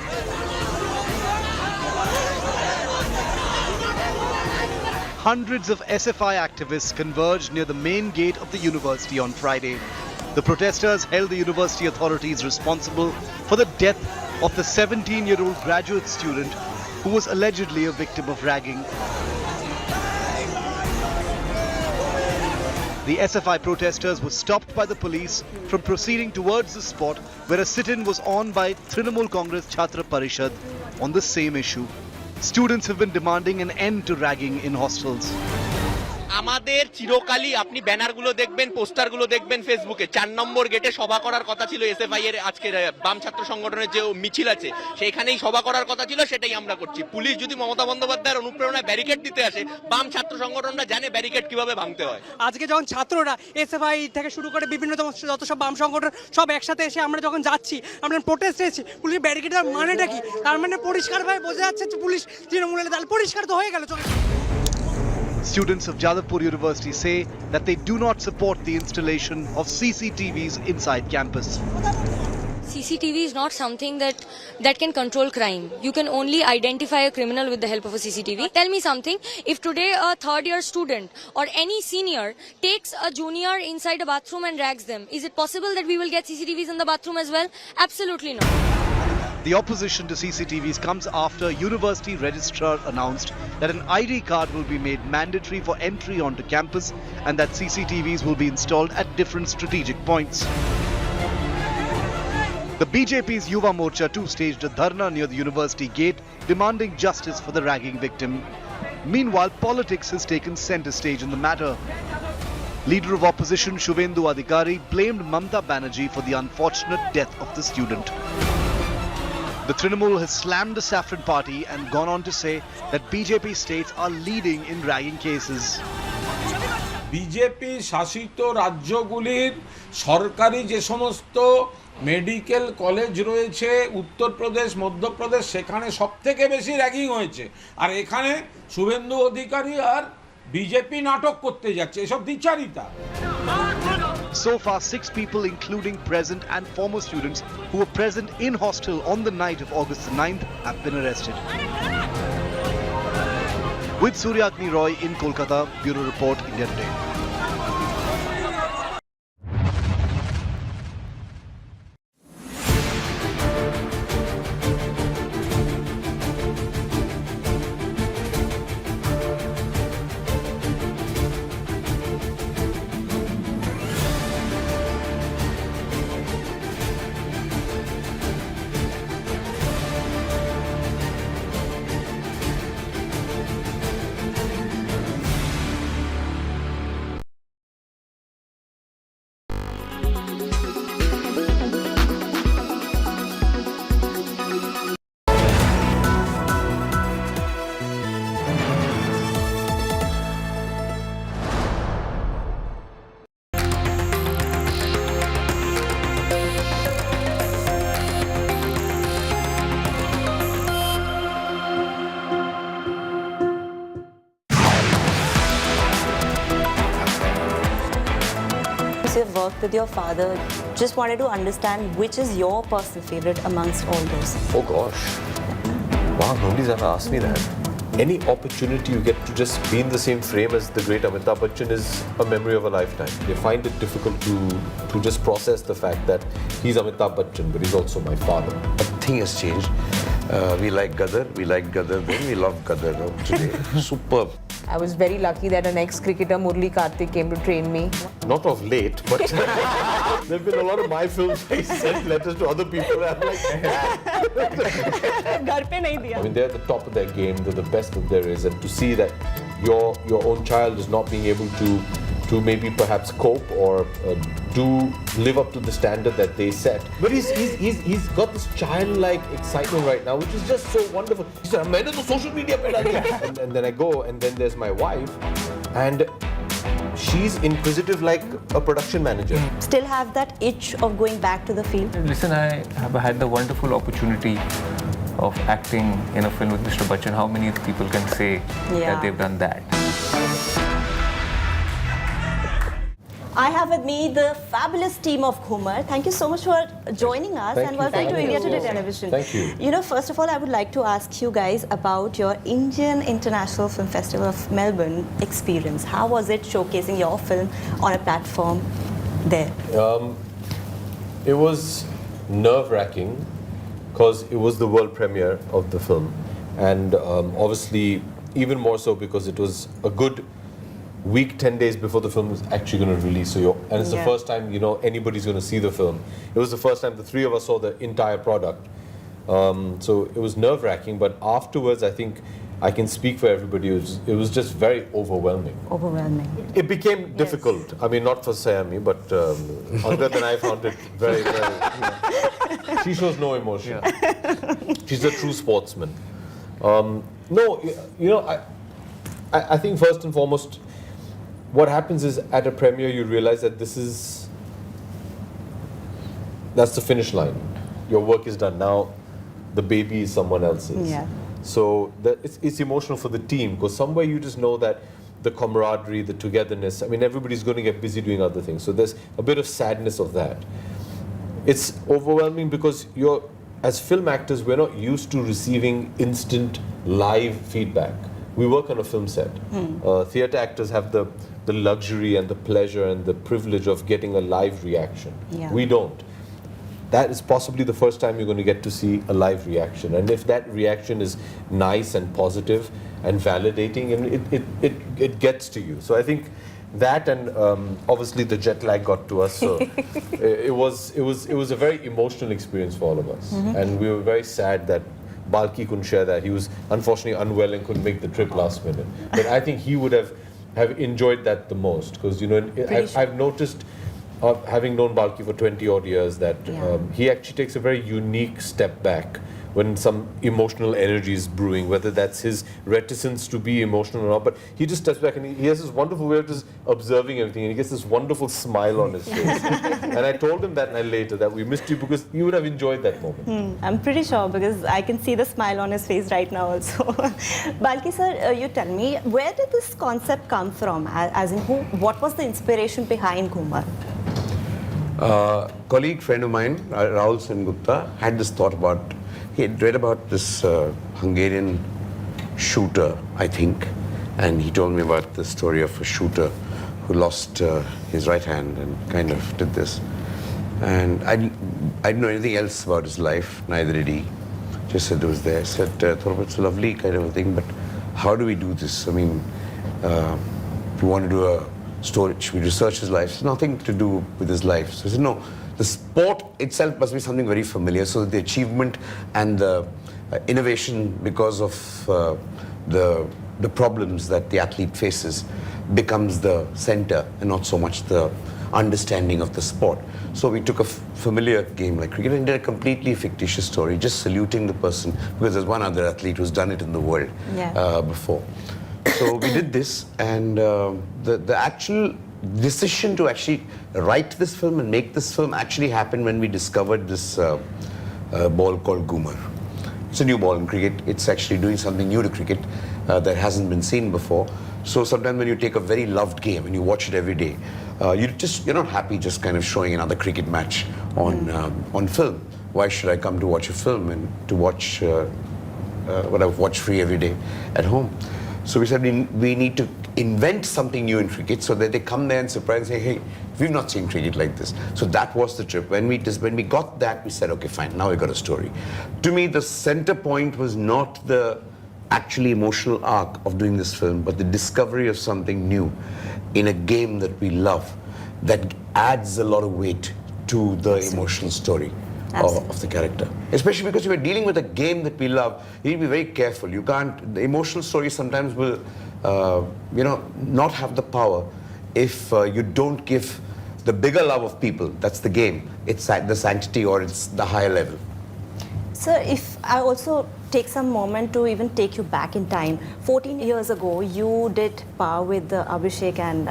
Hundreds of SFI activists converged near the main gate of the university on Friday. The protesters held the university authorities responsible for the death of the 17-year-old graduate student who was allegedly a victim of ragging. The SFI protesters were stopped by the police from proceeding towards the spot where a sit-in was on by Trinamool Congress Chhatra Parishad on the same issue. Students have been demanding an end to ragging in hostels. আমাদের চিরকালই আপনি ব্যানারগুলো দেখবেন, পোস্টারগুলো দেখবেন ফেসবুকে 4 নম্বর গেটে সভা করার কথা ছিল এসএফআই এর আজকের বাম ছাত্র সংগঠনের যে মিছিল আছে সেইখানেই সভা করার কথা ছিল, সেটাই আমরা করছি। পুলিশ যদি মমতা বন্দ্যোপাধ্যায়ের অনুপ্রেরণায় ব্যারিকেড দিতে আসে, বাম ছাত্র সংগঠনরা জানে ব্যারিকেড কিভাবে ভাঙতে হয়। আজকে যখন ছাত্ররা এসএফআই থেকে শুরু করে বিভিন্ন যত সব বাম সংগঠন সব একসাথে এসে আমরা যখন যাচ্ছি, আমরা প্রোটেস্ট এসেছি, পুলিশ ব্যারিকেড দেওয়ার মানেটা কি? তার মানে পরিষ্কারভাবে বোঝা যাচ্ছে যে পুলিশ তৃণমূলের দল, পরিষ্কার তো হয়ে গেল। Students of Jadavpur University say that they do not support the installation of CCTVs inside campus. CCTV is not something that can control crime. You can only identify a criminal with the help of a CCTV. Tell me something, if today a third-year student or any senior takes a junior inside a bathroom and rags them, is it possible that we will get CCTVs in the bathroom as well? Absolutely not. The opposition to CCTVs comes after university registrar announced that an ID card will be made mandatory for entry onto campus and that CCTVs will be installed at different strategic points. The BJP's Yuva Morcha too staged a dharna near the university gate demanding justice for the ragging victim. Meanwhile, politics has taken centre stage in the matter. Leader of opposition Subhendu Adhikari blamed Mamata Banerjee for the unfortunate death of the student. The Trinamool has slammed the Saffron Party and gone on to say that BJP states are leading in ragging cases. BJP শাসিত রাজ্যগুলির সরকারি যে সমস্ত medical college রয়েছে উত্তরপ্রদেশ মধ্যপ্রদেশ সেখানে সবথেকে বেশি ragging হয়েছে আর এখানে শুভেন্দু অধিকারী আর বিজেপি নাটক করতে যাচ্ছে এসব দ্বিচারিতা So far, 6 people, including present and former students who were present in hostel on the night of August 9th, have been arrested. With Suryagni Roy in Kolkata, Bureau Report, India Today. You've worked with your father. Just wanted to understand which is your personal favorite amongst all those. Oh gosh. Wow, nobody's ever asked me that. Any opportunity you get to just be in the same frame as the great Amitabh Bachchan is a memory of a lifetime. They find it difficult to just process the fact that he's Amitabh Bachchan, but he's also my father. Nothing has changed. We like Gadar then, we love Gadar today. Superb. I was very lucky that an ex-cricketer Murli Karthik came to train me. Not of late, but there have been a lot of my films I sent letters to other people and I'm like, घर पे नहीं दिया. I mean, they're at the top of their game, they're the best that there is, and to see that your own child is not being able to maybe perhaps cope or live up to the standard that they set. But he's got this childlike excitement right now, which is just so wonderful. He said, "Maine to social media pe डाल दिया." And then I go, and then there's my wife, and she's inquisitive like a production manager. Still have that itch of going back to the field? Listen, I have had the wonderful opportunity of acting in a film with Mr. Bachchan. How many people can say that they've done that? I have with me the fabulous team of Ghumar. Thank you so much for joining us and welcome to India Today Television. Thank you. You know, first of all, I would like to ask you guys about your Indian International Film Festival of Melbourne experience. How was it showcasing your film on a platform there? It was nerve-wracking because it was the world premiere of the film, and obviously even more so because it was a good week, 10 days before the film was actually going to release. And it's the first time, anybody's going to see the film. It was the first time the three of us saw the entire product. So it was nerve-wracking, but afterwards, I think I can speak for everybody. It was just very overwhelming. Overwhelming. It became difficult. I mean, not for Sayami, but Angad and I found it very, very... She shows no emotion. She's a true sportsman. I think first and foremost, what happens is at a premiere you realize that that's the finish line. Your work is done. Now the baby is someone else's. Yeah. So it's emotional for the team because somewhere you just know that the camaraderie, the togetherness, I mean everybody's going to get busy doing other things. So there's a bit of sadness of that. It's overwhelming because as film actors, we're not used to receiving instant live feedback. We work on a film set. Theatre actors have the luxury and the pleasure and the privilege of getting a live reaction. Yeah. We don't. that is possibly the first time you're going to get to see a live reaction. And if that reaction is nice and positive and validating, and it gets to you. So I think that, and obviously the jet lag got to us. So it was a very emotional experience for all of us, and we were very sad that Balki couldn't share that. He was unfortunately unwell and couldn't make the trip last minute. But I think he would have enjoyed that the most, because I've noticed, having known Balki for 20 odd years, that he actually takes a very unique step back when some emotional energy is brewing, whether that's his reticence to be emotional or not, but he just steps back and he has this wonderful way of just observing everything, and he gets this wonderful smile on his face. And I told him that night later that we missed you because you would have enjoyed that moment. I'm pretty sure, because I can see the smile on his face right now also. Balki sir, you tell me, where did this concept come from? As in, what was the inspiration behind Ghumar? Colleague friend of mine, Rahul Sengupta, had this thought about, he had read about this Hungarian shooter, I think, and he told me about the story of a shooter who lost his right hand and kind of did this. And I didn't know anything else about his life, neither did he. Just said it was there. Said, it's a lovely kind of a thing, but how do we do this? I mean, if we want to do a story, should we research his life? It's nothing to do with his life. So I said, no. The sport itself must be something very familiar, so that the achievement and the innovation, because of the problems that the athlete faces, becomes the center and not so much the understanding of the sport. So we took a familiar game like cricket and did a completely fictitious story, just saluting the person, because there's one other athlete who's done it in the world before. So we did this, and the actual decision to actually write this film and make this film actually happened when we discovered this ball called Ghumar. It's a new ball in cricket. It's actually doing something new to cricket that hasn't been seen before. So sometimes when you take a very loved game and you watch it every day, you're not happy just kind of showing another cricket match on film. Why should I come to watch a film and to watch what I watch free every day at home? So we said we need to invent something new in cricket so that they come there and surprise and say, hey, we've not seen cricket like this. So that was the trip. When we got that, we said, okay, fine, now we got a story. To me, the center point was not the actually emotional arc of doing this film, but the discovery of something new in a game that we love, that adds a lot of weight to the emotional story of the character. Especially because you are dealing with a game that we love, you need to be very careful. You can't, the emotional story sometimes will not have the power if you don't give the bigger love of people, that's the game, it's the sanctity or it's the higher level. Sir, if I also take some moment to even take you back in time. 14 years ago, you did par with Abhishek and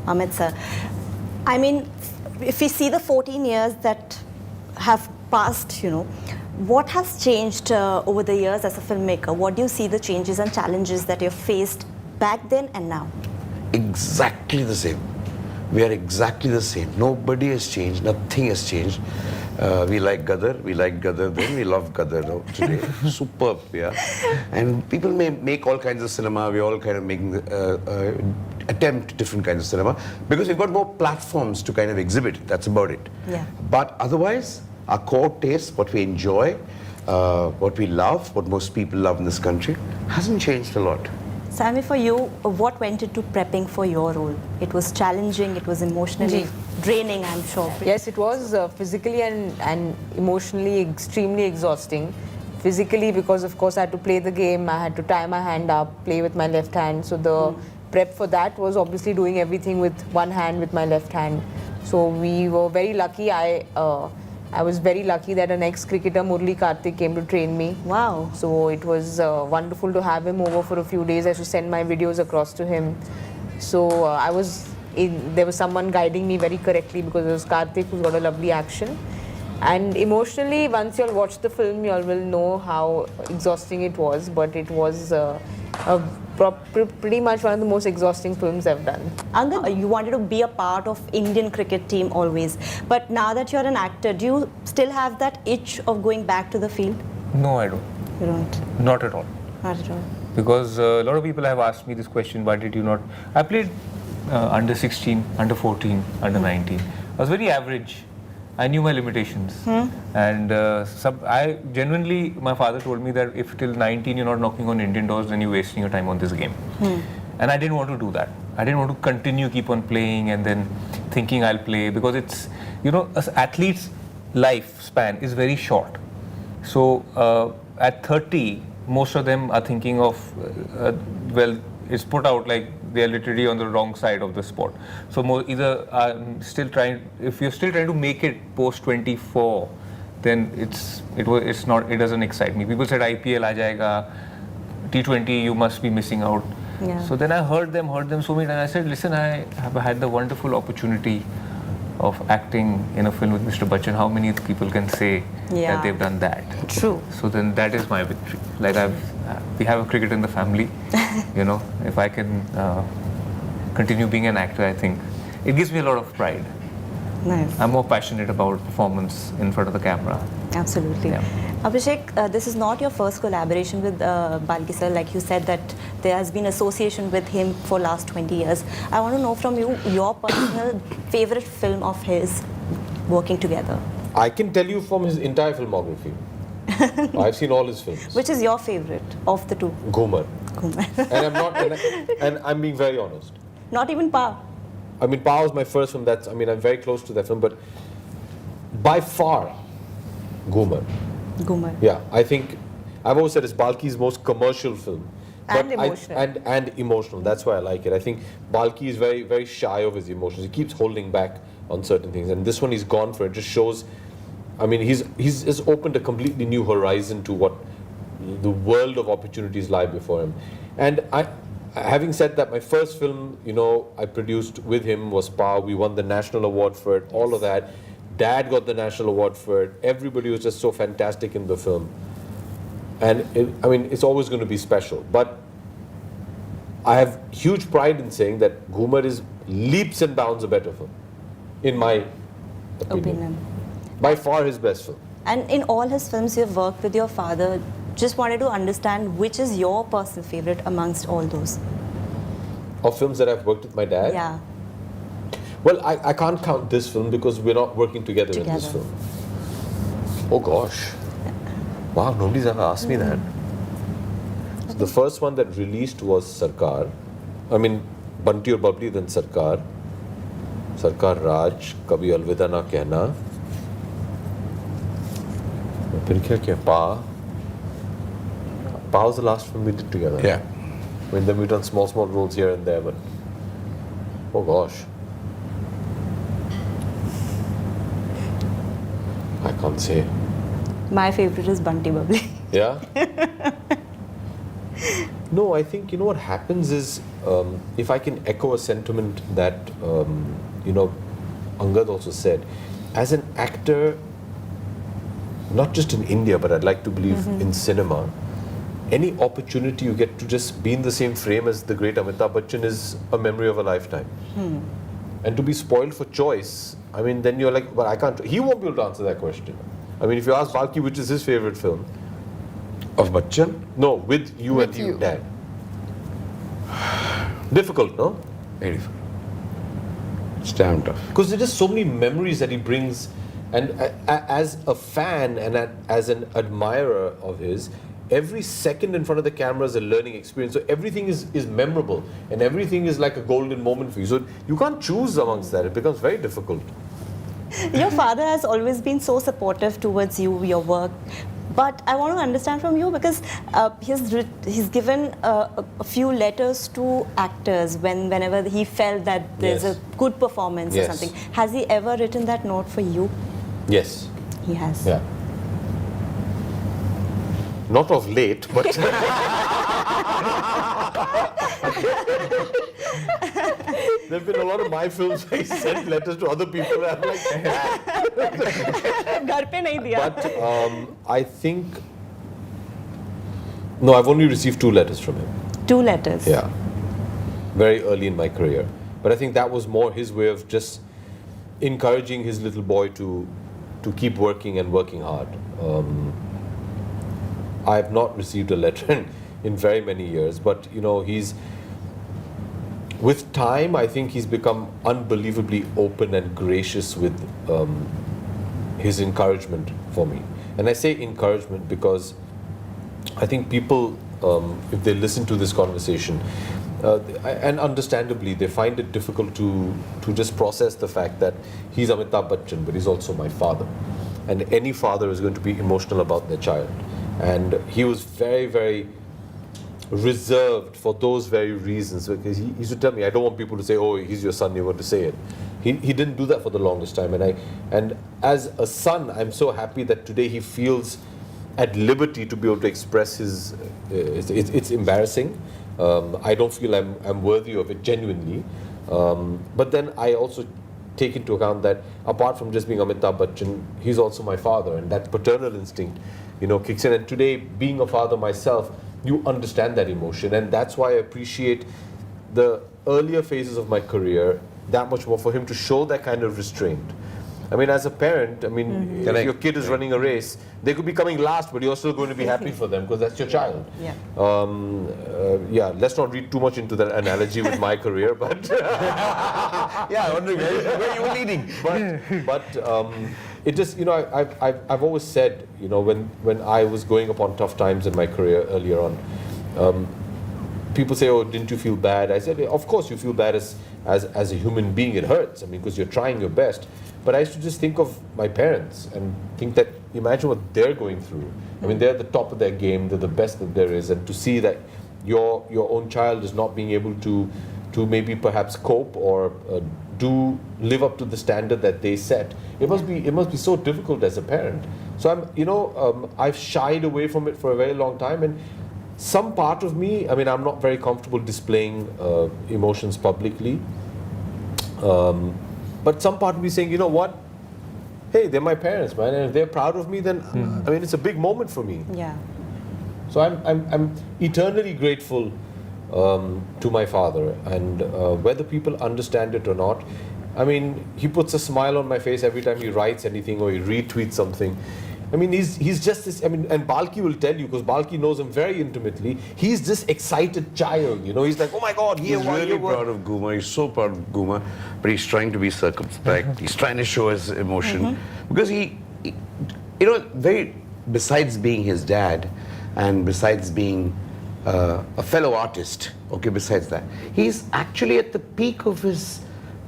Amit sir. I mean, if we see the 14 years that have passed, what has changed over the years as a filmmaker? What do you see the changes and challenges that you've faced back then and now? Exactly the same. We are exactly the same. Nobody has changed. Nothing has changed. We like Gadar. We like Gadar then. We love Gadar today. Superb, yeah. And people may make all kinds of cinema. We're all kind of making attempt different kinds of cinema because we've got more platforms to kind of exhibit it. That's about it. Yeah. But otherwise, our core taste, what we enjoy, what we love, what most people love in this country, hasn't changed a lot. Sammy, for you, what went into prepping for your role? It was challenging, it was emotionally draining, I'm sure. Yes, it was physically and emotionally extremely exhausting. Physically, because of course I had to play the game, I had to tie my hand up, play with my left hand. So the prep for that was obviously doing everything with one hand, with my left hand. So we were very lucky. I was very lucky that an ex-cricketer, Murali Kartik, came to train me. Wow. So it was wonderful to have him over for a few days. I used to send my videos across to him. So there was someone guiding me very correctly because it was Kartik who's got a lovely action. And emotionally, once you'll watch the film, you all will know how exhausting it was. But it was pretty much one of the most exhausting films I've done. Angad, you wanted to be a part of Indian cricket team always. But now that you're an actor, do you still have that itch of going back to the field? No, I don't. You don't? Not at all. Not at all. Because a lot of people have asked me this question, why did you not? I played under 16, under 14, under 19. I was very average. I knew my limitations. And I genuinely, my father told me that if till 19 you're not knocking on Indian doors, then you're wasting your time on this game. And I didn't want to do that. I didn't want to continue, keep on playing and then thinking I'll play, because it's, you know, an athlete's lifespan is very short. So at 30, most of them are thinking of, well, it's put out like they're literally on the wrong side of the sport. So either if you're still trying to make it post 24, then it doesn't excite me. People said IPL aa jayega, T20 you must be missing out. Yeah. So then I heard them so many times. I said, listen, I have had the wonderful opportunity of acting in a film with Mr. Bachchan. How many people can say that they've done that? True. So then that is my victory. Like we have a cricket in the family. You know, if I can continue being an actor, I think it gives me a lot of pride. Nice. I'm more passionate about performance in front of the camera. Absolutely. Yeah. Abhishek, this is not your first collaboration with Balki sir. Like you said that there has been association with him for last 20 years. I want to know from you your personal favorite film of his working together. I can tell you from his entire filmography. I've seen all his films. Which is your favorite of the two? Ghumar. And I'm being very honest. Not even Pa? I mean, Pa was my first film. I'm very close to that film, but by far, Ghumar. Ghumar. Yeah, I think I've always said it's Balki's most commercial film. And emotional. And emotional. That's why I like it. I think Balki is very, very shy of his emotions. He keeps holding back on certain things, and this one he's gone for it. Just shows. I mean, he's opened a completely new horizon to what the world of opportunities lie before him. And having said that, my first film, you know, I produced with him was Pa. We won the national award for it. All of that. Dad got the national award for it. Everybody was just so fantastic in the film. And it's always going to be special. But I have huge pride in saying that Ghumar is leaps and bounds a better film, in my opinion. By far his best film. And in all his films you've worked with your father, just wanted to understand which is your personal favorite amongst all those? Of films that I've worked with my dad? Yeah. Well, I can't count this film because we're not working together in this film. Oh gosh. Wow, nobody's ever asked me that. So the first one that released was Sarkar. I mean, Bunty or Bubbly, then Sarkar. Sarkar Raj, Kabhi Alvida Na Kehna. Phir kya kiya? Pa. Pa was the last film we did together. Yeah. I mean, then we've done small roles here and there, but oh gosh. I can't say. My favorite is Bunty Bubbly. Yeah? No, I think, you know what happens is, if I can echo a sentiment that, you know, Angad also said, as an actor, not just in India, but I'd like to believe in cinema, any opportunity you get to just be in the same frame as the great Amitabh Bachchan is a memory of a lifetime. And to be spoiled for choice, I mean, then you're like, well, I can't. He won't be able to answer that question. I mean, if you ask Balki which is his favorite film of Bachchan, no, with you and your dad. Difficult, no? Very difficult. It's damn tough. Because there's just so many memories that he brings, and as a fan and as an admirer of his, every second in front of the camera is a learning experience. So everything is memorable, and everything is like a golden moment for you. So you can't choose amongst that. It becomes very difficult. Your father has always been so supportive towards you, your work. But I want to understand from you, because he's given a few letters to actors whenever he felt that there's a good performance or something. Has he ever written that note for you? Yes. He has? Yeah. Not of late, but... There have been a lot of my films where he sent letters to other people, and I'm like, Ghar pe nahi diya. But I think... No, I've only received 2 letters from him. 2 letters? Yeah. Very early in my career. But I think that was more his way of just encouraging his little boy to keep working and working hard. I have not received a letter in very many years, but you know, with time, I think he's become unbelievably open and gracious with his encouragement for me. And I say encouragement because I think people, if they listen to this conversation, and understandably, they find it difficult to just process the fact that he's Amitabh Bachchan, but he's also my father. And any father is going to be emotional about their child. And he was very, very reserved for those very reasons, because he used to tell me, I don't want people to say, oh, he's your son, you're going to say it. He didn't do that for the longest time. And as a son, I'm so happy that today he feels at liberty to be able to express his, it's embarrassing. I don't feel I'm worthy of it genuinely. But then I also take into account that apart from just being Amitabh Bachchan, he's also my father, and that paternal instinct, kicks in. And today, being a father myself, you understand that emotion, and that's why I appreciate the earlier phases of my career that much more, for him to show that kind of restraint. I mean, as a parent, if your kid is running a race, they could be coming last, but you're still going to be happy for them because that's your child. Yeah. Let's not read too much into that analogy with my career, but yeah, I'm wondering where you were leading. But it just, I've always said, when I was going upon tough times in my career earlier on, people say, oh, didn't you feel bad? I said, of course you feel bad as a human being. It hurts, because you're trying your best. But I used to just think of my parents and think that, imagine what they're going through. They're at the top of their game, they're the best that there is, and to see that your own child is not being able to maybe perhaps cope or live up to the standard that they set, it must be so difficult as a parent. So I've shied away from it for a very long time, and some part of me, I'm not very comfortable displaying emotions publicly. But some part of me saying, you know what? Hey, they're my parents, man, and if they're proud of me, then it's a big moment for me. Yeah. So I'm eternally grateful to my father, and whether people understand it or not, he puts a smile on my face every time he writes anything or he retweets something. He's just this, and Balki will tell you, because Balki knows him very intimately, he's this excited child, he's like, oh my God, he's really proud of Guma, he's so proud of Guma, but he's trying to be circumspect, he's trying to show his emotion, because he besides being his dad, and besides being a fellow artist, besides that, he's actually at the peak of his,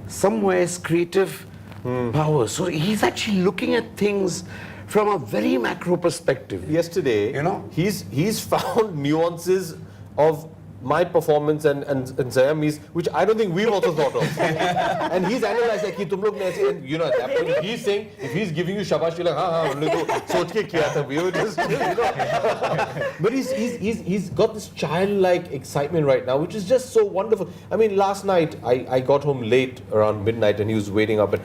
somewhere's creative power, so he's actually looking at things from a very macro perspective. Yesterday, he's found nuances of my performance and Sayami's, which I don't think we've also thought of. And he's analyzed like, tum log naise, and at that point, he's saying, if he's giving you shabash, you're like, humne to soch ke kiya tha. We were just, But he's got this childlike excitement right now, which is just so wonderful. Last night, I got home late, around midnight, and he was waiting up,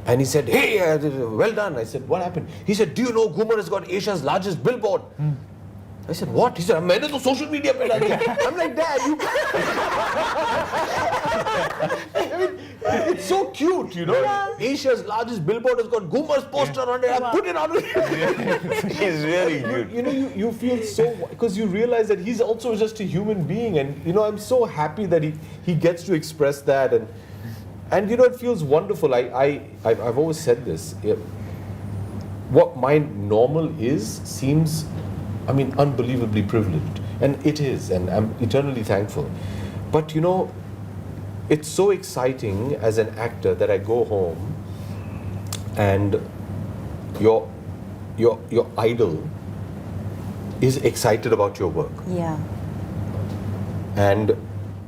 and he said, hey, well done. I said, what happened? He said, do you know Gumar has got Asia's largest billboard? I said, what? He said, maine to social media pe dal diya. I'm like, Dad, you... it's so cute, Asia's largest billboard has got Gumar's poster on it. I put it on it. He's really cute. You feel so... Because you realize that he's also just a human being. And, I'm so happy that he gets to express that. And it feels wonderful. I've always said this. What my normal seems, unbelievably privileged. And it is, and I'm eternally thankful. But it's so exciting as an actor that I go home and your idol is excited about your work. Yeah. And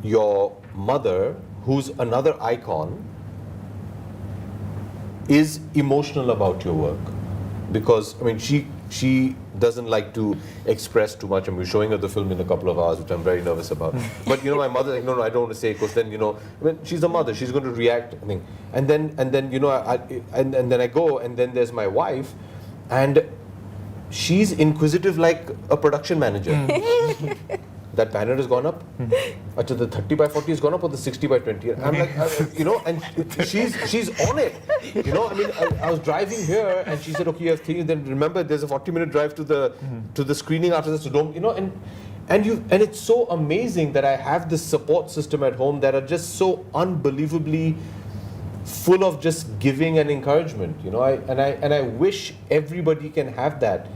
your mother, who's another icon, is emotional about your work, because she doesn't like to express too much. We're showing her the film in a couple of hours, which I'm very nervous about. But my mother's like, no, I don't want to say it, because then she's a mother, she's going to react. And then I go, and then there's my wife, and she's inquisitive like a production manager. That banner has gone up. Achha, the 30 by 40 has gone up, or the 60 by 20? I'm like, and she's on it. I was driving here, and she said, okay, you have things. Then remember, there's a 40-minute drive to the screening after this. So don't, and it's so amazing that I have this support system at home that are just so unbelievably full of just giving and encouragement. You know, I wish everybody can have that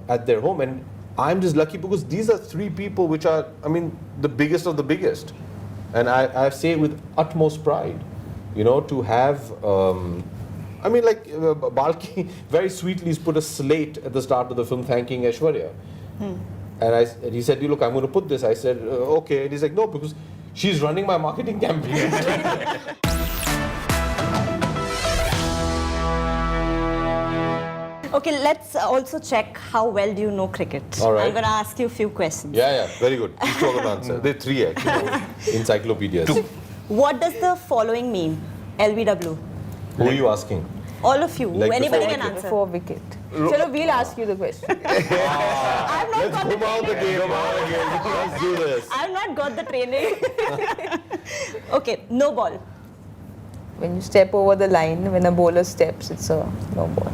at their home. And I'm just lucky because these are three people which are, I mean, the biggest of the biggest. And I say it with utmost pride, you know, to have, I mean, like Balki very sweetly has put a slate at the start of the film thanking Aishwarya. And he said, look, I'm going to put this. I said, okay. And he's like, no, because she's running my marketing campaign. Okay, let's also check how well do you know cricket. All right. I'm going to ask you a few questions. Yeah, very good. These two are going to answer. There are three actually. Encyclopedias. What does the following mean? LBW. Who are you asking? All of you. Like Anybody before can answer. Before wicket. Chalo, we'll ask you the question. I've not Let's got come out the game. Let's do this. I've not got the training. Okay, no ball. When you step over the line, when a bowler steps, it's a no ball.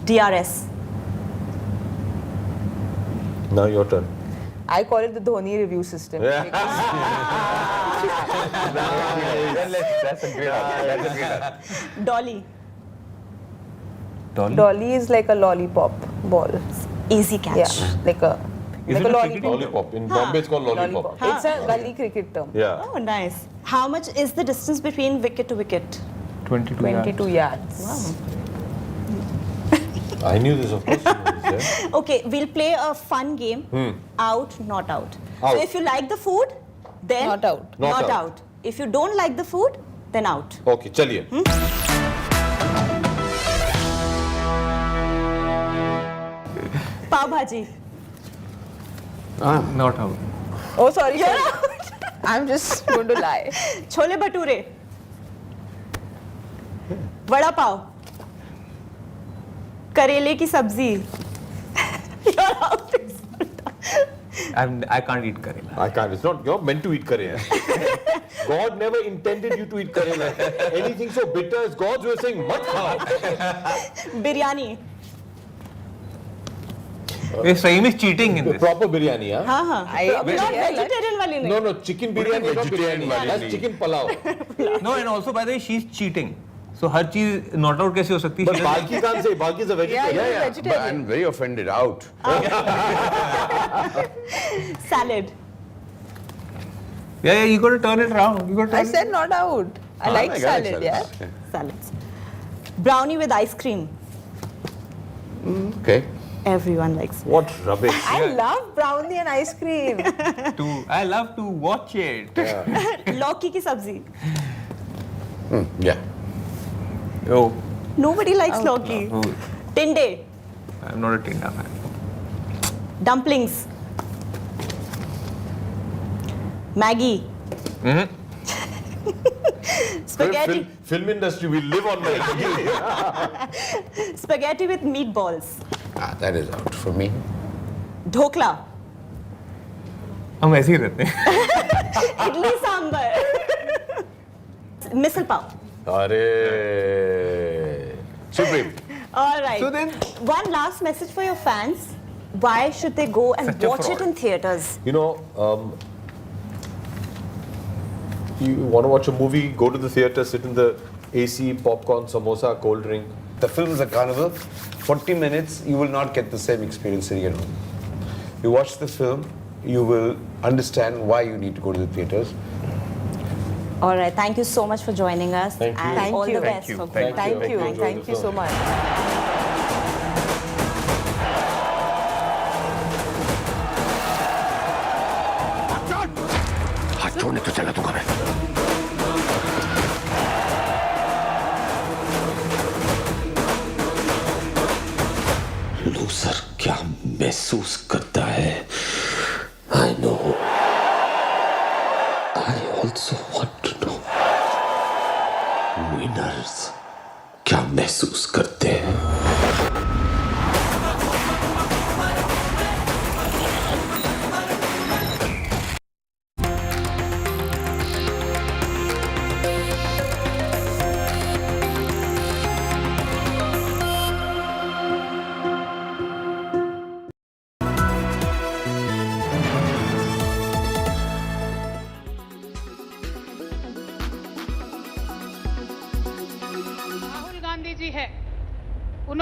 DRS. Now your turn. I call it the Dhoni review system. Yeah. That's a great answer. Dolly. Dolly is like a lollipop ball. Easy catch. Yeah, like a lollipop. Lollipop. In Bombay, it's called lollipop. It's a gully cricket term. Yeah. Oh, nice. How much is the distance between wicket to wicket? 22 yards. Wow. I knew this, of course. Yeah. Okay, we'll play a fun game. Out, not out. Out. So if you like the food, then Not out. Not out. If you don't like the food, then out. Okay, chaliye. Pav bhaji. Not out. Oh, sorry. I'm just going to lie. Chole bhature. Vada pav. Karele ki sabzi. You're out. I can't eat Karela. I can't. It's not, you're meant to eat Karela. God never intended you to eat Karela. Anything so bitter as God's way of saying, mat khao. Biryani. Sahi is cheating in this. Proper biryani, huh? हाँ हाँ. Not vegetarian wali नहीं. No, chicken biryani is not biryani. That's chicken pulao. No, and also by the way, she's cheating. So हर चीज not out कैसे हो सकती है? But Balki can't say. Balki is a vegetarian. But I'm very offended. Out. Salad. Yeah, you got to turn it around. I said not out. I like salad, yeah. Salads. Brownie with ice cream. Okay. Everyone likes it. What rubbish. I love brownie and ice cream. I love to watch it. Lauki ki sabzi. Yeah. Oh. Nobody likes lauki. Oh. Tinde. I'm not a Tinda fan. Dumplings. Maggi. Spaghetti. Film industry, we live on Maggi. Spaghetti with meatballs. That is out for me. Dhokla. हम ऐसे ही रहते हैं. Idli sambar. Misal pav. Arey. Supreme. All right. So then, one last message for your fans. Why should they go and watch it in theaters? You know, you want to watch a movie, go to the theater, sit in the AC, popcorn, samosa, cold drink. The film is a carnival. 40 minutes, you will not get the same experience sitting at home. You watch the film, you will understand why you need to go to the theaters. All right. Thank you so much for joining us. Thank you. And all the best for Thank you. Thank you so much. हाथ छोड़ने तो चला दूंगा मैं. Loser क्या महसूस करता है? I know. I also want to know. Winners क्या महसूस करते हैं?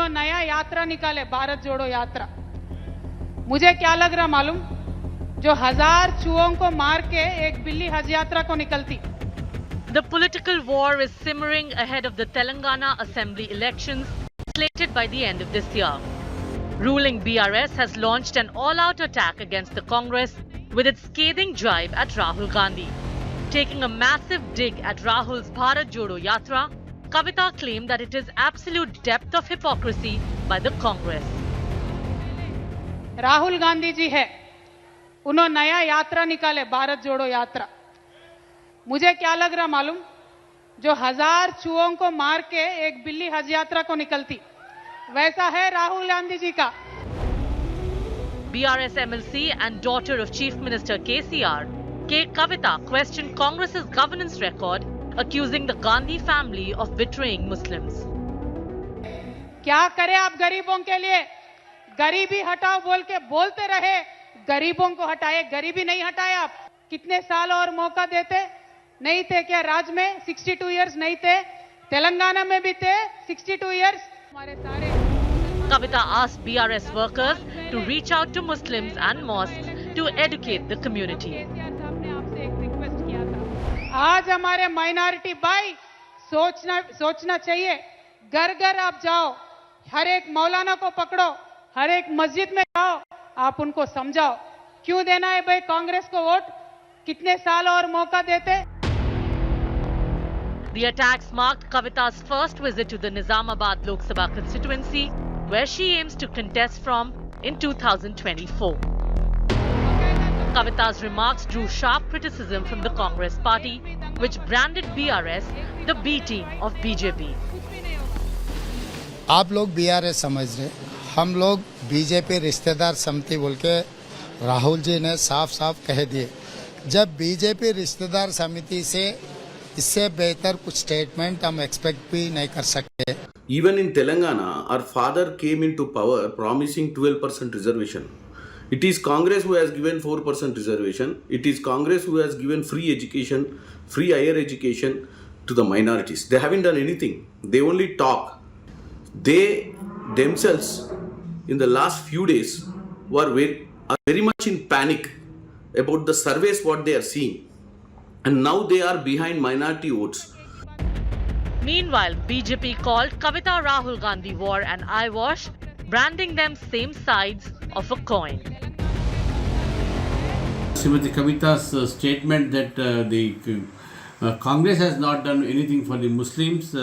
उन्होंने नया यात्रा निकाले, भारत जोड़ो यात्रा। मुझे क्या लग रहा मालूम, जो 1000 चूहों को मार के एक बिल्ली हज यात्रा को निकलती। The political war is simmering ahead of the Telangana Assembly elections slated by the end of this year. Ruling BRS has launched an all-out attack against the Congress with its scathing jibe at Rahul Gandhi. Taking a massive dig at Rahul's Bharat Jodo Yatra, Kavita claimed that it is absolute depth of hypocrisy by the Congress. Rahul Gandhi ji है, उन्होंने नया यात्रा निकाले, भारत जोड़ो यात्रा। मुझे क्या लग रहा मालूम, जो 1000 चूहों को मार के एक बिल्ली हज यात्रा को निकलती, वैसा है राहुल गांधी जी का। BRS MLC and daughter of Chief Minister KCR, K. Kavita questioned Congress's governance record, accusing the Gandhi family of betraying Muslims. क्या करें आप गरीबों के लिए? गरीबी हटाओ बोल के बोलते रहे, गरीबों को हटाए, गरीबी नहीं हटाए आप। कितने साल और मौका देते? नहीं थे क्या राज में 62 इयर्स नहीं थे? तेलंगाना में भी थे 62 इयर्स। हमारे सारे Kavita asked BRS workers to reach out to Muslims and mosques to educate the community. आज हमारे माइनॉरिटी भाई सोचना चाहिए, घर घर आप जाओ, हर एक मौलाना को पकड़ो, हर एक मस्जिद में जाओ, आप उनको समझाओ क्यों देना है भाई कांग्रेस को वोट, कितने साल और मौका देते। The attacks marked Kavita's first visit to the Nizamabad Lok Sabha constituency, where she aims to contest from in 2024. Kavita's remarks drew sharp criticism from the Congress party, which branded BRS the B team of BJP. आप लोग BRS समझ रहे, हम लोग BJP रिश्तेदार समिति बोल के राहुल जी ने साफ साफ कह दिए। जब बीजेपी रिश्तेदार समिति से इससे बेहतर कुछ स्टेटमेंट हम एक्सपेक्ट भी नहीं कर सकते। Even in Telangana, our father came into power promising 12% reservation. It is Congress who has given 4% reservation. It is Congress who has given free education, free higher education to the minorities. They haven't done anything. They only talk. They themselves, in the last few days, are very much in panic about the surveys what they are seeing. And now they are behind minority votes. Meanwhile, BJP called Kavita Rahul Gandhi war an eyewash, branding them same sides of a coin. Srimati Kavita's statement that the Congress has not done anything for the Muslims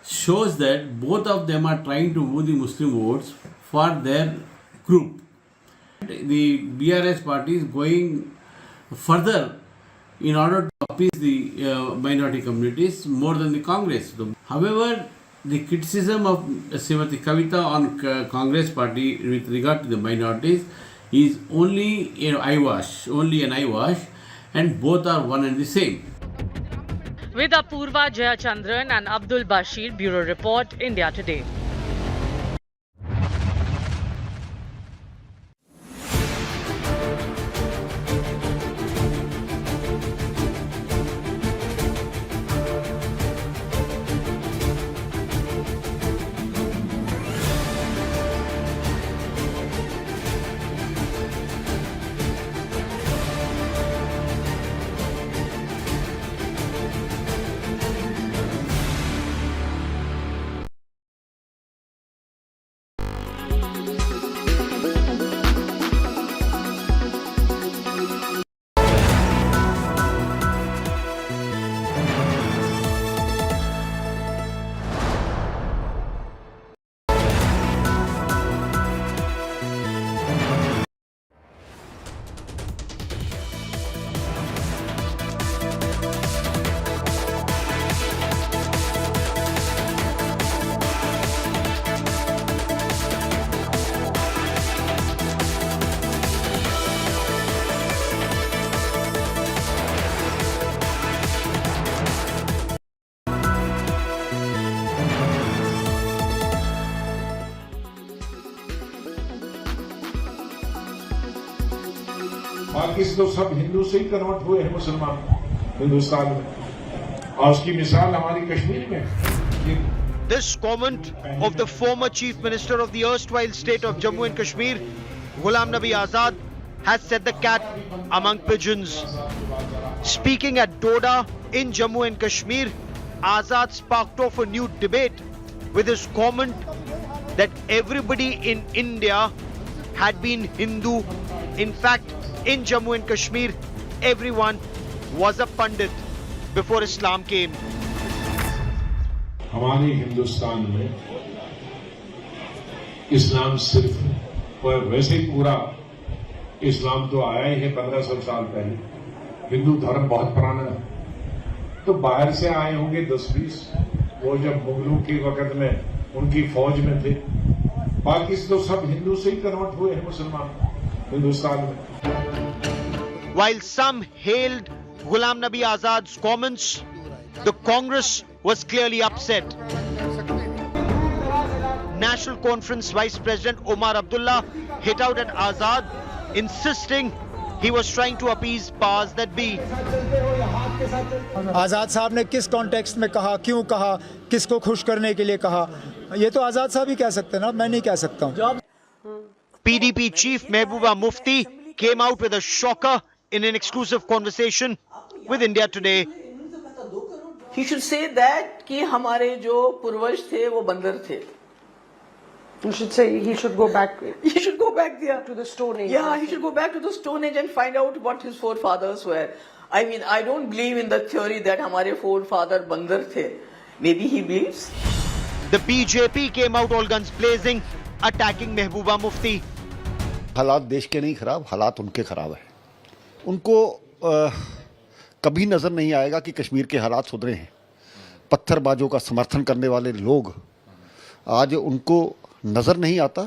shows that both of them are trying to woo the Muslim votes for their group. The BRS party is going further in order to appease the minority communities more than the Congress. However, the criticism of Srimati Kavita on Congress party with regard to the minorities is only an eyewash, and both are one and the same. With Apurva Jayachandran and Abdul Bashir, Bureau Report, India Today. बाकी तो सब हिंदू से ही convert हुए हैं मुसलमान हिंदुस्तान में, और उसकी मिसाल हमारी कश्मीर में। This comment of the former Chief Minister of the erstwhile state of Jammu and Kashmir, Ghulam Nabi Azad, has set the cat among pigeons. Speaking at Doda in Jammu and Kashmir, Azad sparked off a new debate with his comment that everybody in India had been Hindu. In fact, in Jammu and Kashmir, everyone was a Pandit before Islam came. हमारे हिंदुस्तान में इस्लाम सिर्फ वैसे ही पूरा इस्लाम तो आया ही है 1500 साल पहले। हिंदू धर्म बहुत पुराना है, तो बाहर से आए होंगे 10-20, वो जब मुगलों के वक्त में उनकी फौज में थे। बाकी तो सब हिंदू से ही कन्वर्ट हुए हैं मुसलमान हिंदुस्तान में। While some hailed Ghulam Nabi Azad's comments, the Congress was clearly upset. National Conference Vice President Omar Abdullah hit out at Azad, insisting he was trying to appease powers that be. आज़ाद साहब ने किस context में कहा, क्यों कहा, किसको खुश करने के लिए कहा, ये तो आज़ाद साहब ही कह सकते हैं ना, मैं नहीं कह सकता हूँ। PDP Chief Mehbooba Mufti came out with a shocker in an exclusive conversation with India Today. He should say that कि हमारे जो पूर्वज थे वो बंदर थे. You should say he should go back. He should go back there to the Stone Age. Yeah, he should go back to the Stone Age and find out what his forefathers were. I mean, I don't believe in the theory that हमारे forefather बंदर थे. Maybe he believes. The BJP came out all guns blazing, attacking Mehbooba Mufti. हालात देश के नहीं खराब, हालात उनके खराब है। उनको कभी नजर नहीं आएगा कि कश्मीर के हालात सुधरे हैं। पत्थरबाजों का समर्थन करने वाले लोग आज उनको नजर नहीं आता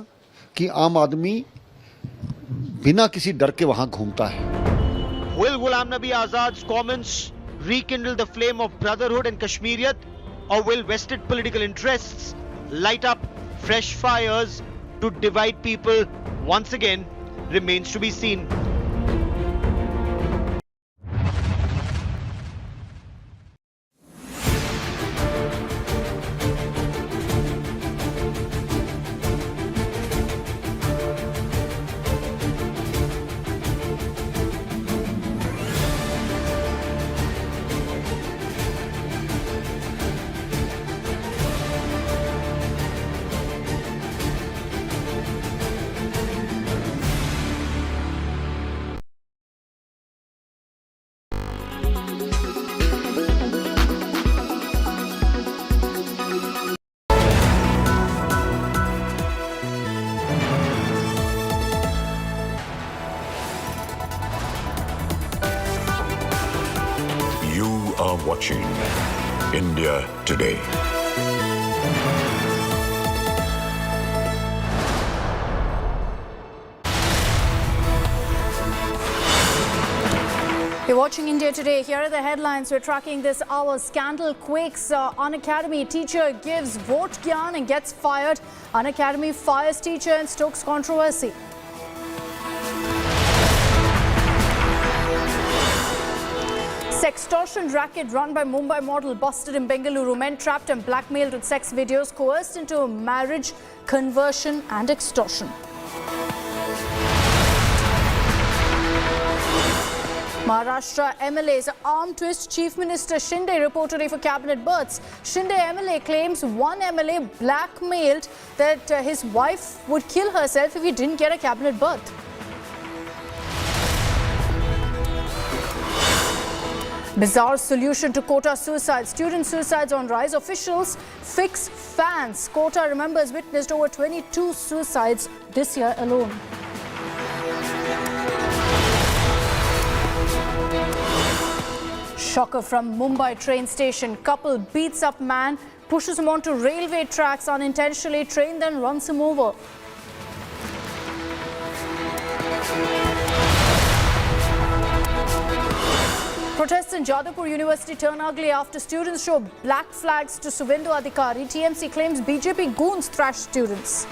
कि आम आदमी बिना किसी डर के वहां घूमता है। Will Ghulam Nabi Azad's comments rekindle the flame of brotherhood and Kashmiriyat, or will vested political interests light up fresh fires to divide people once again remains to be seen. Watching India Today. You're watching India Today. Here are the headlines we're tracking this hour. Scandal quakes. Unacademy teacher gives vote gyan and gets fired. Unacademy fires teacher and stokes controversy. Sextortion racket run by Mumbai model busted in Bengaluru. Men trapped and blackmailed with sex videos, coerced into marriage, conversion and extortion. Maharashtra MLA's arm twist. Chief Minister Shinde reportedly for cabinet berths. Shinde MLA claims one MLA blackmailed that his wife would kill herself if he didn't get a cabinet berth. Bizarre solution to Kota suicide. Student suicides on rise. Officials fix fans. Kota remembers witnessed over 22 suicides this year alone. Shocker from Mumbai train station. Couple beats up man, pushes him onto railway tracks unintentionally. Train then runs him over. Protests in Jadavpur University turn ugly after students show black flags to Suvendu Adhikari. TMC claims BJP goons thrash students.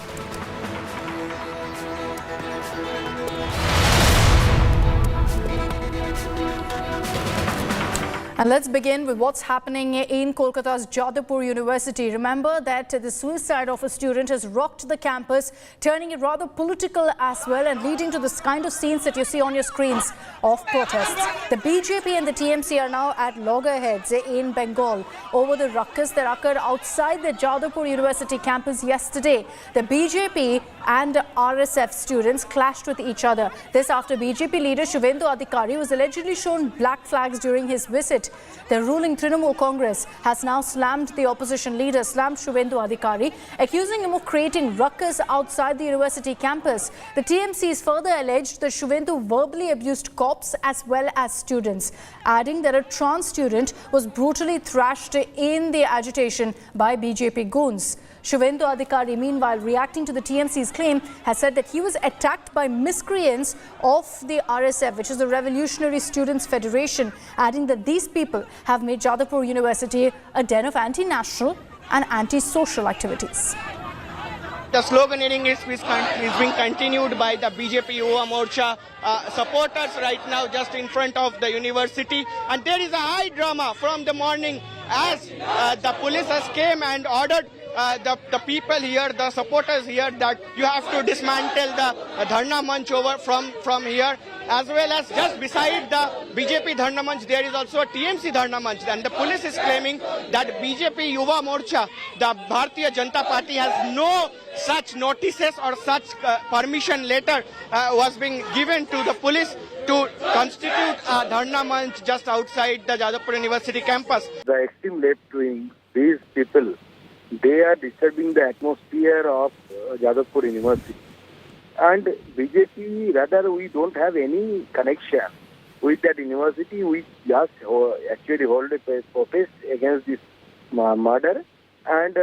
And let's begin with what's happening in Kolkata's Jadavpur University. Remember that the suicide of a student has rocked the campus, turning it rather political as well and leading to this kind of scenes that you see on your screens of protests. The BJP and the TMC are now at loggerheads in Bengal over the ruckus that occurred outside the Jadavpur University campus yesterday. The BJP and RSF students clashed with each other. This after BJP leader Shuvendu Adhikari was allegedly shown black flags during his visit. The ruling Trinamool Congress has now slammed the opposition leader, Shuvendu Adhikari, accusing him of creating ruckus outside the university campus. The TMCs further alleged that Shuvendu verbally abused cops as well as students, adding that a trans student was brutally thrashed in the agitation by BJP goons. Shuvendu Adhikari, meanwhile, reacting to the TMC's claim, has said that he was attacked by miscreants of the RSF, which is the Revolutionary Students' Federation, adding that these people have made Jadavpur University a den of anti-national and anti-social activities. The sloganeering is being continued by the BJP Yuva Morcha supporters right now just in front of the university. And there is a high drama from the morning as the police has came and ordered the people here, the supporters here, that you have to dismantle the Dharna Manch over from here, as well as just beside the BJP Dharna Manch there is also a TMC Dharna Manch, and the police is claiming that BJP Yuva Morcha, the Bharatiya Janata Party, has no such notices or such permission letter was being given to the police to constitute a Dharna Manch just outside the Jadavpur University campus. The extreme left wing, these people, they are disturbing the atmosphere of Jadavpur University. And BJP, rather, we don't have any connection with that university. We just actually hold a protest against this murder. And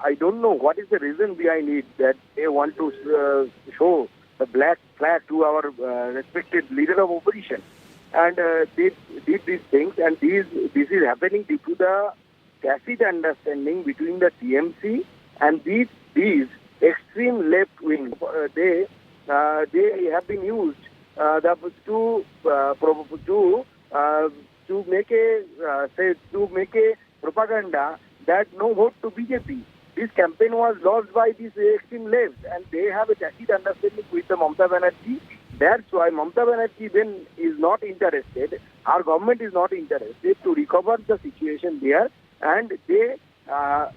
I don't know what is the reason behind it, that they want to show the black flag to our respected leader of opposition. And they did these things, and this is happening due to the tacit understanding between the TMC and these extreme left wing. They have been used to make a propaganda that no vote to BJP. This campaign was lost by these extreme left, and they have a tacit understanding with the Mamata Banerjee. That's why Mamata Banerjee then is not interested. Our government is not interested to recover the situation there. And they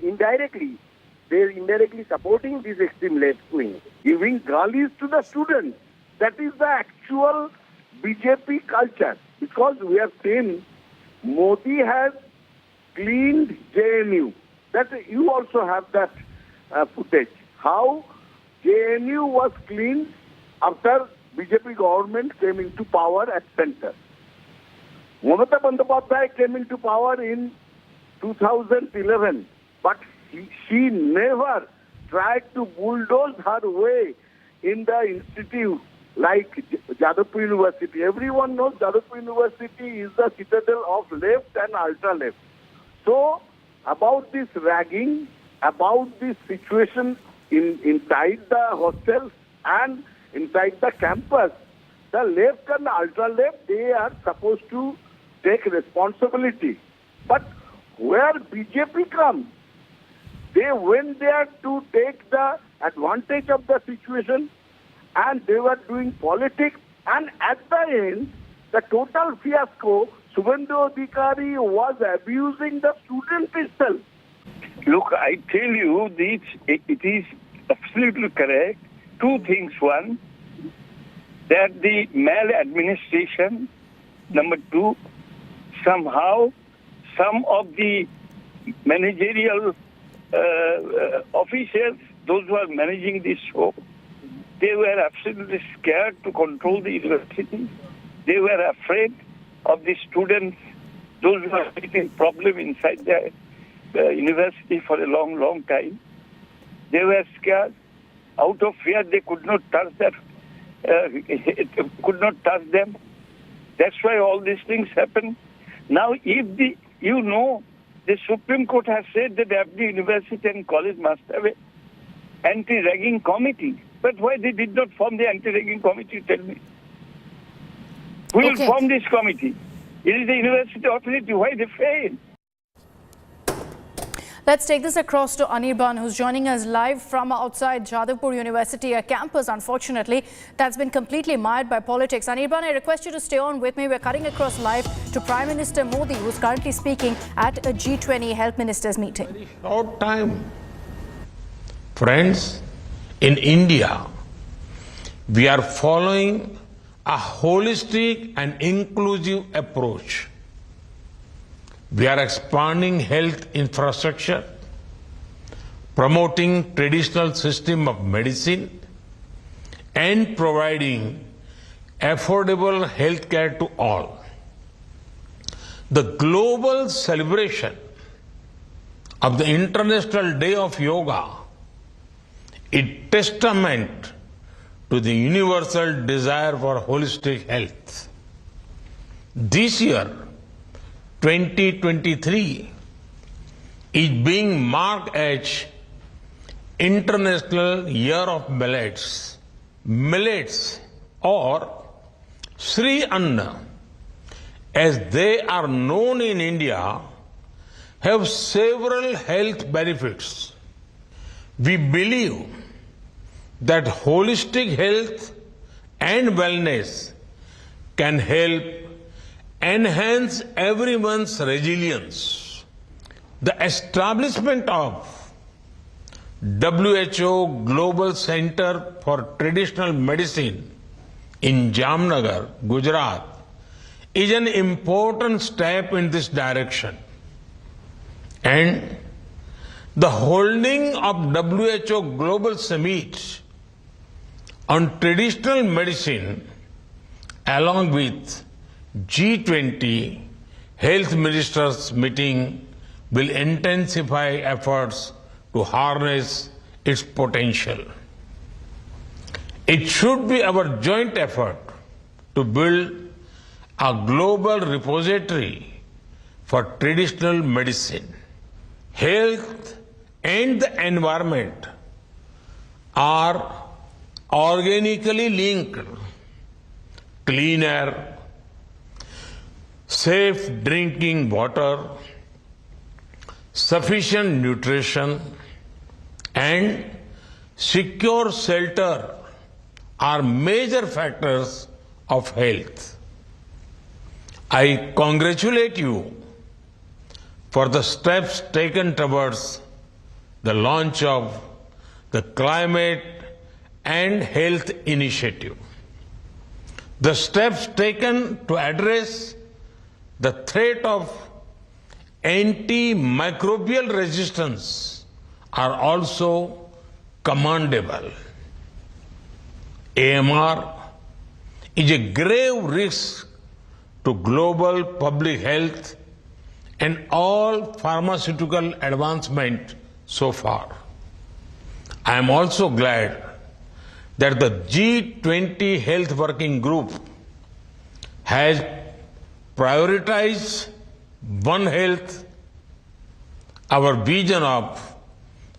indirectly supporting this extreme left wing, giving galis to the students. That is the actual BJP culture. Because we have seen Modi has cleaned JNU. That you also have that footage. How JNU was cleaned after BJP government came into power at center. Mamata Bandyopadhyay came into power in 2011, but she never tried to bulldoze her way in the institute like Jadavpur University. Everyone knows Jadavpur University is the citadel of left and ultra-left. So, about this ragging, about this situation inside the hostels and inside the campus, the left and the ultra-left, they are supposed to take responsibility. But where BJP comes, they went there to take the advantage of the situation, and they were doing politics. And at the end, the total fiasco, Shuvendu Adhikari was abusing the student itself. Look, I tell you, it is absolutely correct. Two things. One, that the maladministration. Number two, somehow some of the managerial officials, those who are managing this show, they were absolutely scared to control the university. They were afraid of the students, those who are facing problem inside the university for a long, long time. They were scared. Out of fear, they could not touch them. That's why all these things happen. Now, if the Supreme Court has said that every university and college must have an anti-ragging committee. But why they did not form the anti-ragging committee, tell me? Who will form this committee? It is the university authority. Why they fail? Let's take this across to Nariman, who's joining us live from outside Jadavpur University, a campus, unfortunately, that's been completely mired by politics. Nariman, I request you to stay on with me. We're cutting across live to Prime Minister Modi, who's currently speaking at a G20 health ministers meeting. Very short time. Friends, in India, we are following a holistic and inclusive approach. We are expanding health infrastructure, promoting traditional system of medicine, and providing affordable health care to all. The global celebration of the International Day of Yoga is testament to the universal desire for holistic health. This year, 2023 is being marked as International Year of Millets. Millets, or Sri Anna, as they are known in India, have several health benefits. We believe that holistic health and wellness can help enhance everyone's resilience. The establishment of WHO Global Center for Traditional Medicine in Jamnagar, Gujarat, is an important step in this direction. And the holding of WHO Global Summit on Traditional Medicine, along with G20 Health Ministers meeting, will intensify efforts to harness its potential. It should be our joint effort to build a global repository for traditional medicine. Health and the environment are organically linked. Clean air, safe drinking water, sufficient nutrition, and secure shelter are major factors of health. I congratulate you for the steps taken towards the launch of the Climate and Health Initiative. The steps taken to address the threat of antimicrobial resistance are also commendable. AMR is a grave risk to global public health and all pharmaceutical advancement so far. I am also glad that the G20 Health Working Group has prioritized One Health, our vision of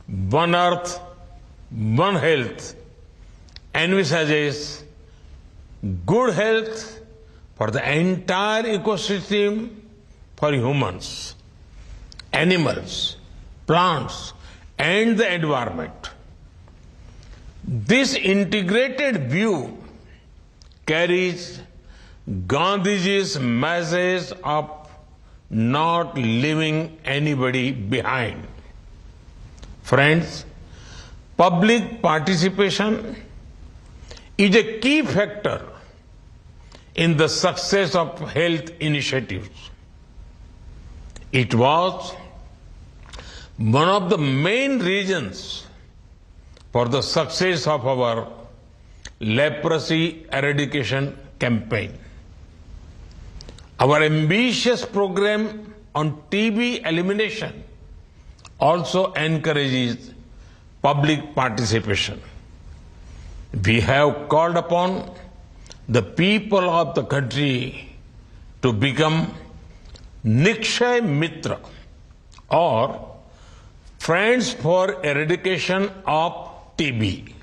One Earth, One Health, envisages good health for the entire ecosystem for humans, animals, plants, and the environment. This integrated view carries Gandhiji's message of not leaving anybody behind. Friends, public participation is a key factor in the success of health initiatives. It was one of the main reasons for the success of our leprosy eradication campaign. Our ambitious program on TB elimination also encourages public participation. We have called upon the people of the country to become Nikshay Mitra, or Friends for Eradication of TB.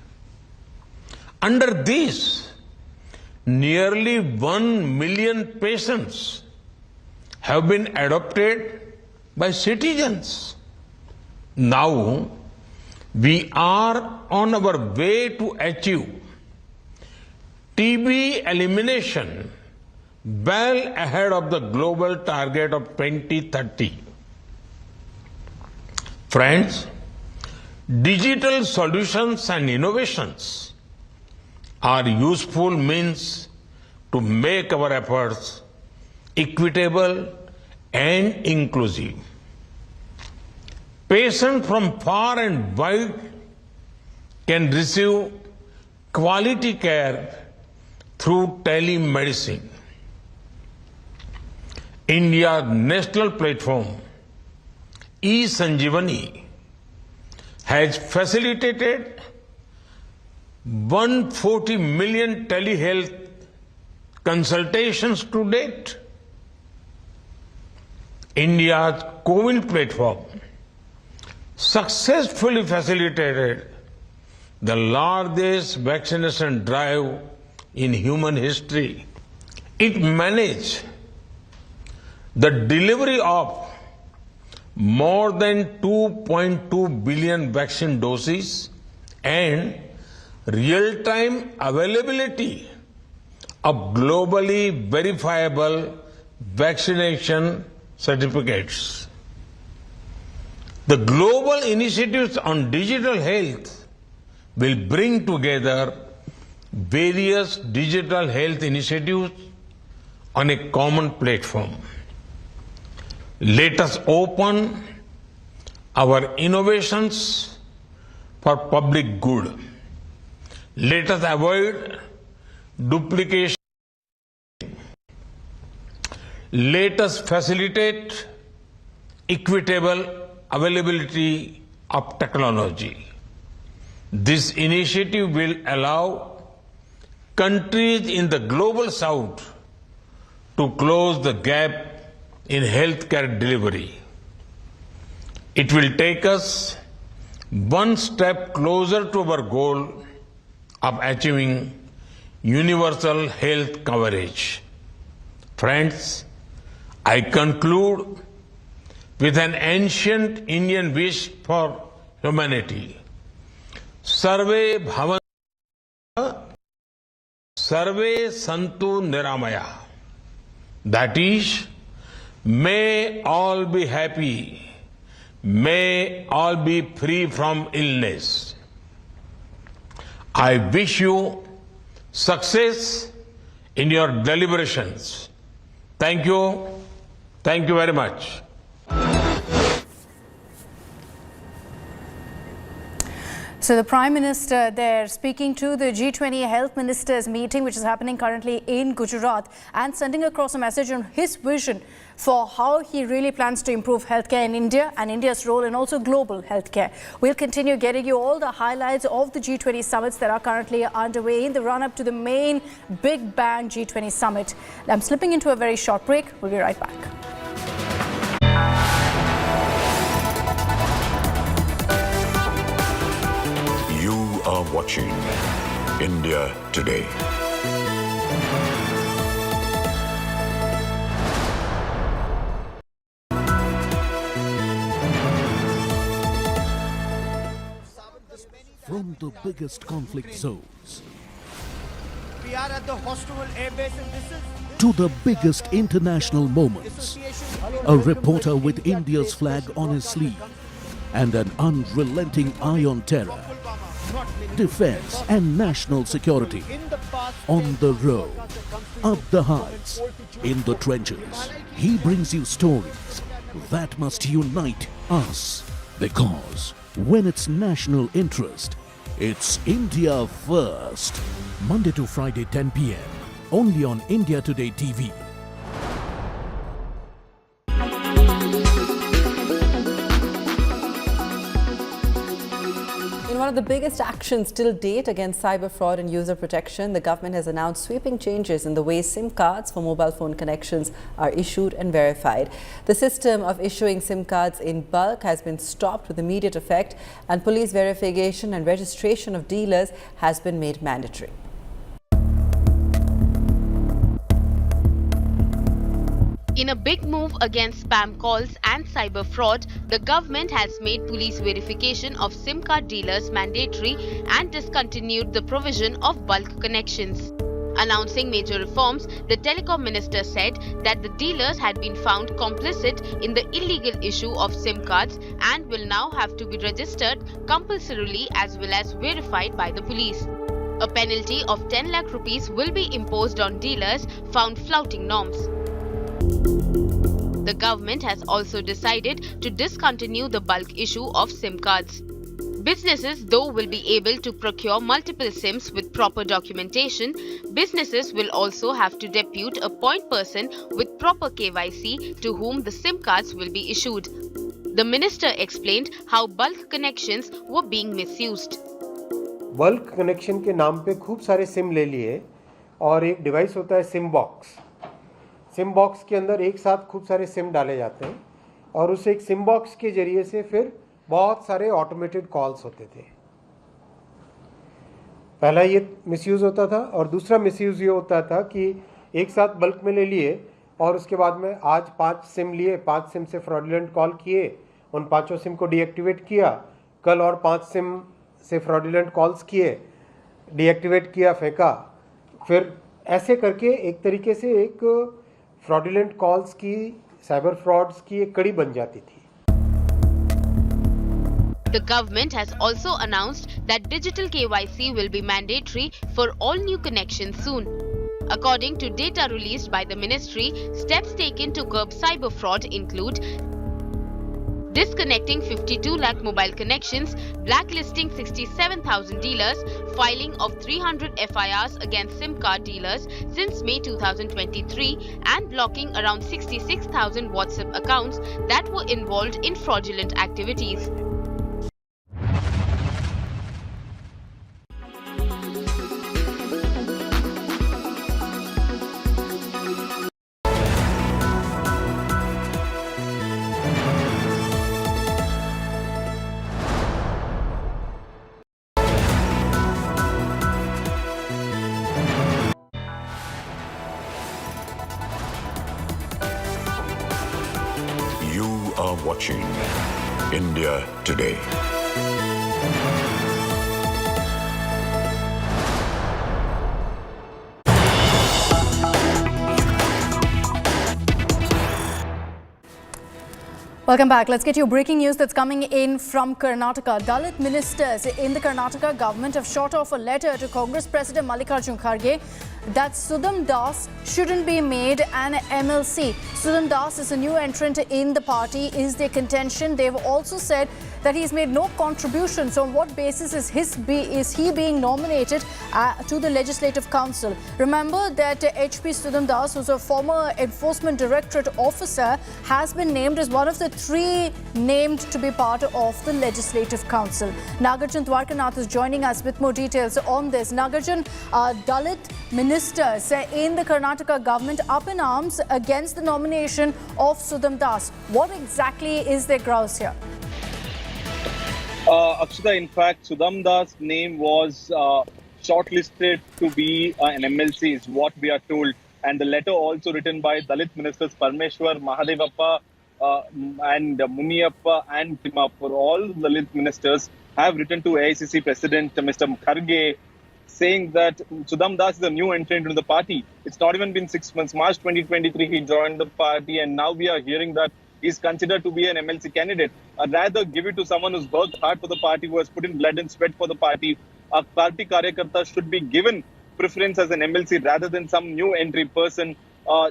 Under this, nearly 1 million patients have been adopted by citizens. Now, we are on our way to achieve TB elimination well ahead of the global target of 2030. Friends, digital solutions and innovations are useful means to make our efforts equitable and inclusive. Patients from far and wide can receive quality care through telemedicine. India's national platform, e-Sanjeevani, has facilitated 140 million telehealth consultations to date. India's COVID platform successfully facilitated the largest vaccination drive in human history. It managed the delivery of more than 2.2 billion vaccine doses and real-time availability of globally verifiable vaccination certificates. The global initiatives on digital health will bring together various digital health initiatives on a common platform. Let us open our innovations for public good. Let us avoid duplication. Let us facilitate equitable availability of technology. This initiative will allow countries in the global south to close the gap in healthcare delivery. It will take us one step closer to our goal of achieving universal health coverage. Friends, I conclude with an ancient Indian wish for humanity. Sarve bhavantu, sarve santu niramaya. That is, may all be happy. May all be free from illness. I wish you success in your deliberations. Thank you. Thank you very much. So the Prime Minister there speaking to the G20 Health Ministers meeting, which is happening currently in Gujarat, and sending across a message on his vision for how he really plans to improve healthcare in India and India's role in also global healthcare. We'll continue getting you all the highlights of the G20 summits that are currently underway in the run-up to the main Big Bang G20 summit. I'm slipping into a very short break. We'll be right back. You are watching India Today. From the biggest conflict zones We are at the hostile airbase and this is to the biggest international moments, a reporter with India's flag on his sleeve and an unrelenting eye on terror, defense and national security, on the road, up the heights, in the trenches. He brings you stories that must unite us, because when it's national interest, it's India first. Monday to Friday 10 p.m. only on India Today TV. In one of the biggest actions till date against cyber fraud and user protection, the government has announced sweeping changes in the way SIM cards for mobile phone connections are issued and verified. The system of issuing SIM cards in bulk has been stopped with immediate effect, and police verification and registration of dealers has been made mandatory. In a big move against spam calls and cyber fraud, the government has made police verification of SIM card dealers mandatory and discontinued the provision of bulk connections. Announcing major reforms, the telecom minister said that the dealers had been found complicit in the illegal issue of SIM cards and will now have to be registered compulsorily as well as verified by the police. A penalty of 10 lakh rupees will be imposed on dealers found flouting norms. The government has also decided to discontinue the bulk issue of SIM cards. Businesses, though, will be able to procure multiple SIMs with proper documentation. Businesses will also have to depute a point person with proper KYC to whom the SIM cards will be issued. The minister explained how bulk connections were being misused. Bulk connection के नाम पे खूब सारे SIM ले लिए और एक device होता है सिम बॉक्स. सिम बॉक्स के अंदर एक साथ खूब सारे सिम डाले जाते हैं और उस एक सिम बॉक्स के जरिए से फिर बहुत सारे ऑटोमेटेड कॉल्स होते थे. पहला ये मिसयूज़ होता था और दूसरा मिसयूज़ ये होता था कि एक साथ बल्क में ले लिए और उसके बाद में आज 5 सिम लिए, 5 सिम से फ्रॉडुलेंट कॉल किए, उन 5 सिम को डीएक्टिवेट किया, कल और 5 सिम से फ्रॉडुलेंट कॉल्स किए, डीएक्टिवेट किया, फेंका. फिर ऐसे करके एक तरीके से एक फ्रॉडुलेंट कॉल्स की, साइबर फ्रॉड्स की एक कड़ी बन जाती थी. The government has also announced that digital KYC will be mandatory for all new connections soon. According to data released by the ministry, steps taken to curb cyber fraud include disconnecting 52 lakh mobile connections, blacklisting 67,000 dealers, filing of 300 FIRs against SIM card dealers since May 2023, and blocking around 66,000 WhatsApp accounts that were involved in fraudulent activities. are watching India Today. Welcome back. Let's get you breaking news that's coming in from Karnataka. Dalit ministers in the Karnataka government have shot off a letter to Congress President Mallikarjun Kharge that Sudham Das shouldn't be made an MLC. Sudham Das is a new entrant in the party, is their contention. They've also said that he's made no contributions. On what basis is he being nominated to the Legislative Council? Remember that HP Sudham Das, who's a former Enforcement Directorate officer, has been named as one of the 3 named to be part of the Legislative Council. Nagarjun Dwarkanath is joining us with more details on this. Nagarjun, Dalit ministers in the Karnataka government up in arms against the nomination of Sudham Das. What exactly is their grouse here? Akshita, in fact, Sudham Das' name was shortlisted to be an MLC, is what we are told. And the letter also written by Dalit ministers Parmeshwar, Mahadevappa, and Muniyappa and Timapur, all Dalit ministers have written to AICC President Mr. Kharge saying that Sudham Das is a new entrant into the party. It's not even been 6 months. March 2023, he joined the party, and now we are hearing that he's considered to be an MLC candidate. I'd rather give it to someone who's worked hard for the party, who has put in blood and sweat for the party. A party karyakarta should be given preference as an MLC rather than some new entry person.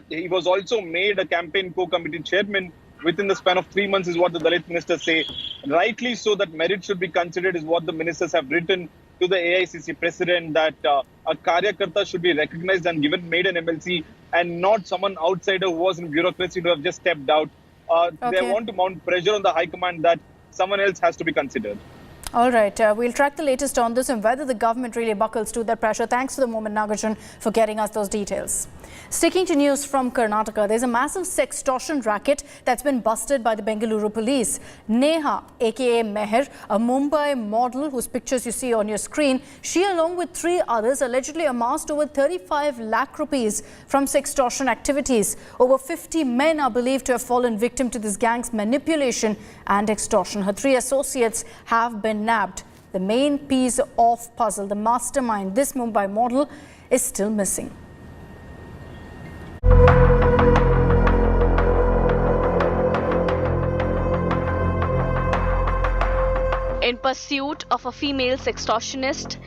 He was also made a campaign co-committee chairman within the span of 3 months, is what the Dalit ministers say. Rightly so, that merit should be considered, is what the ministers have written to the AICC president, that a karyakarta should be recognized and given, made an MLC, and not someone outsider who was in bureaucracy who have just stepped out. They want to mount pressure on the High Command that someone else has to be considered. All right, we'll track the latest on this and whether the government really buckles to that pressure. Thanks for the moment, Nagarjun, for getting us those details. Sticking to news from Karnataka, there's a massive sextortion racket that's been busted by the Bengaluru police. Neha, aka Meher, a Mumbai model whose pictures you see on your screen, she along with 3 others allegedly amassed over 35 lakh rupees from sextortion activities. Over 50 men are believed to have fallen victim to this gang's manipulation and extortion. Her 3 associates have been nabbed. The main piece of puzzle, the mastermind, this Mumbai model, is still missing. In pursuit of a female sextortionist,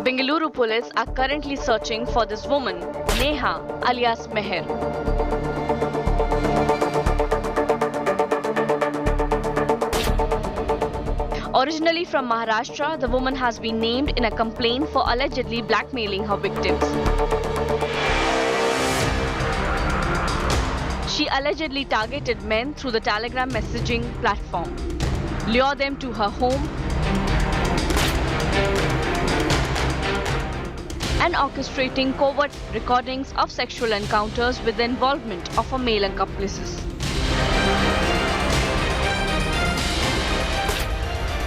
Bengaluru police are currently searching for this woman, Neha alias Meher. Originally from Maharashtra, the woman has been named in a complaint for allegedly blackmailing her victims. She allegedly targeted men through the Telegram messaging platform, lure them to her home, and orchestrating covert recordings of sexual encounters with the involvement of her male accomplices.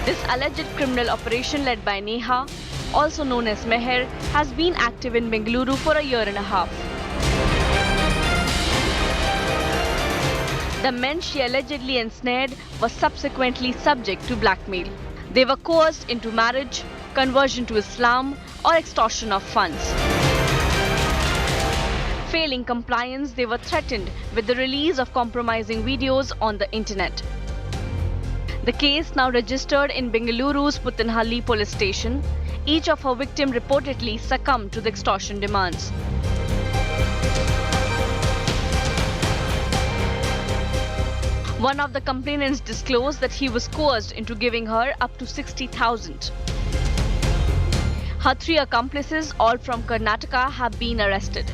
This alleged criminal operation led by Neha, also known as Meher, has been active in Bengaluru for a year and a half. The men she allegedly ensnared were subsequently subject to blackmail. They were coerced into marriage, conversion to Islam, or extortion of funds. Failing compliance, they were threatened with the release of compromising videos on the internet. The case now registered in Bengaluru's Puttanhalli police station. Each of her victims reportedly succumbed to the extortion demands. One of the complainants disclosed that he was coerced into giving her up to 60,000. Her 3 accomplices, all from Karnataka, have been arrested.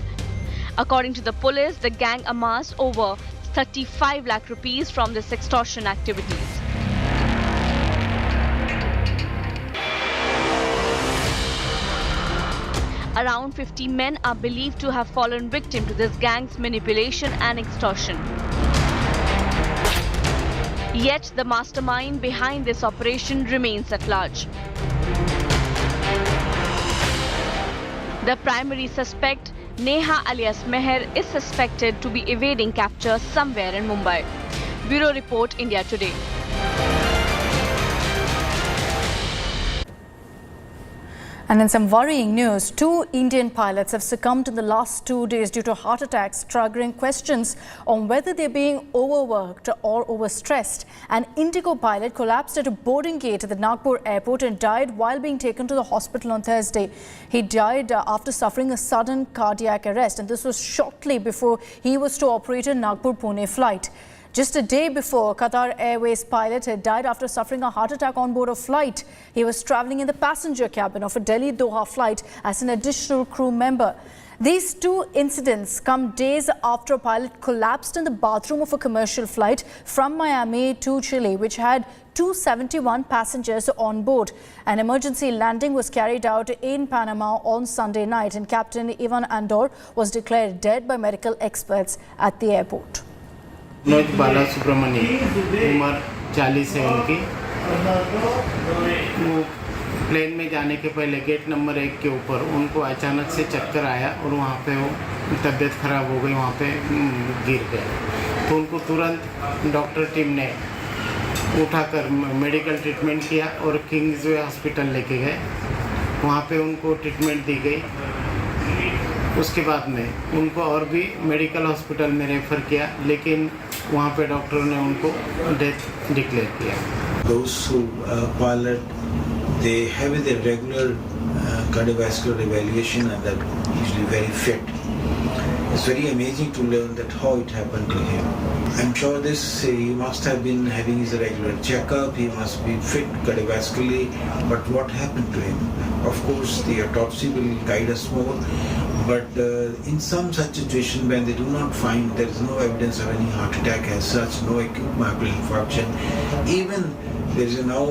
According to the police, the gang amassed over 35 lakh rupees from this extortion activities. Around 50 men are believed to have fallen victim to this gang's manipulation and extortion. Yet the mastermind behind this operation remains at large. The primary suspect, Neha alias Meher, is suspected to be evading capture somewhere in Mumbai. Bureau Report, India Today. And in some worrying news, 2 Indian pilots have succumbed in the last 2 days due to heart attacks, triggering questions on whether they're being overworked or overstressed. An Indigo pilot collapsed at a boarding gate at the Nagpur airport and died while being taken to the hospital on Thursday. He died after suffering a sudden cardiac arrest, and this was shortly before he was to operate a Nagpur-Pune flight. Just a day before, Qatar Airways pilot had died after suffering a heart attack on board a flight. He was travelling in the passenger cabin of a Delhi-Doha flight as an additional crew member. These 2 incidents come days after a pilot collapsed in the bathroom of a commercial flight from Miami to Chile, which had 271 passengers on board. An emergency landing was carried out in Panama on Sunday night, and Captain Ivan Andor was declared dead by medical experts at the airport. Manoj बाला सुब्रमण्यम उम्र 40 है उनकी। वो plane में जाने के पहले gate number 1 के ऊपर उनको अचानक से चक्कर आया और वहाँ पे वो तबीयत ख़राब हो गई, वहाँ पे गिर गए। तो उनको तुरंत डॉक्टर टीम ने उठाकर मेडिकल ट्रीटमेंट किया और किंग्सवे हॉस्पिटल लेके गए। वहाँ पे उनको ट्रीटमेंट दी गई। उसके बाद में उनको और भी मेडिकल हॉस्पिटल में रेफ़र किया, लेकिन वहाँ पे डॉक्टरों ने उनको डेथ डिक्लेयर किया। Those who pilot, they have their regular cardiovascular evaluation and they're usually very fit. It's very amazing to learn that how it happened to him. I'm sure he must have been having his regular checkup, he must be fit cardiovascularly, but what happened to him? Of course, the autopsy will guide us more, But in some such situation when they do not find there is no evidence of any heart attack as such, no acute myocardial infarction, even there is now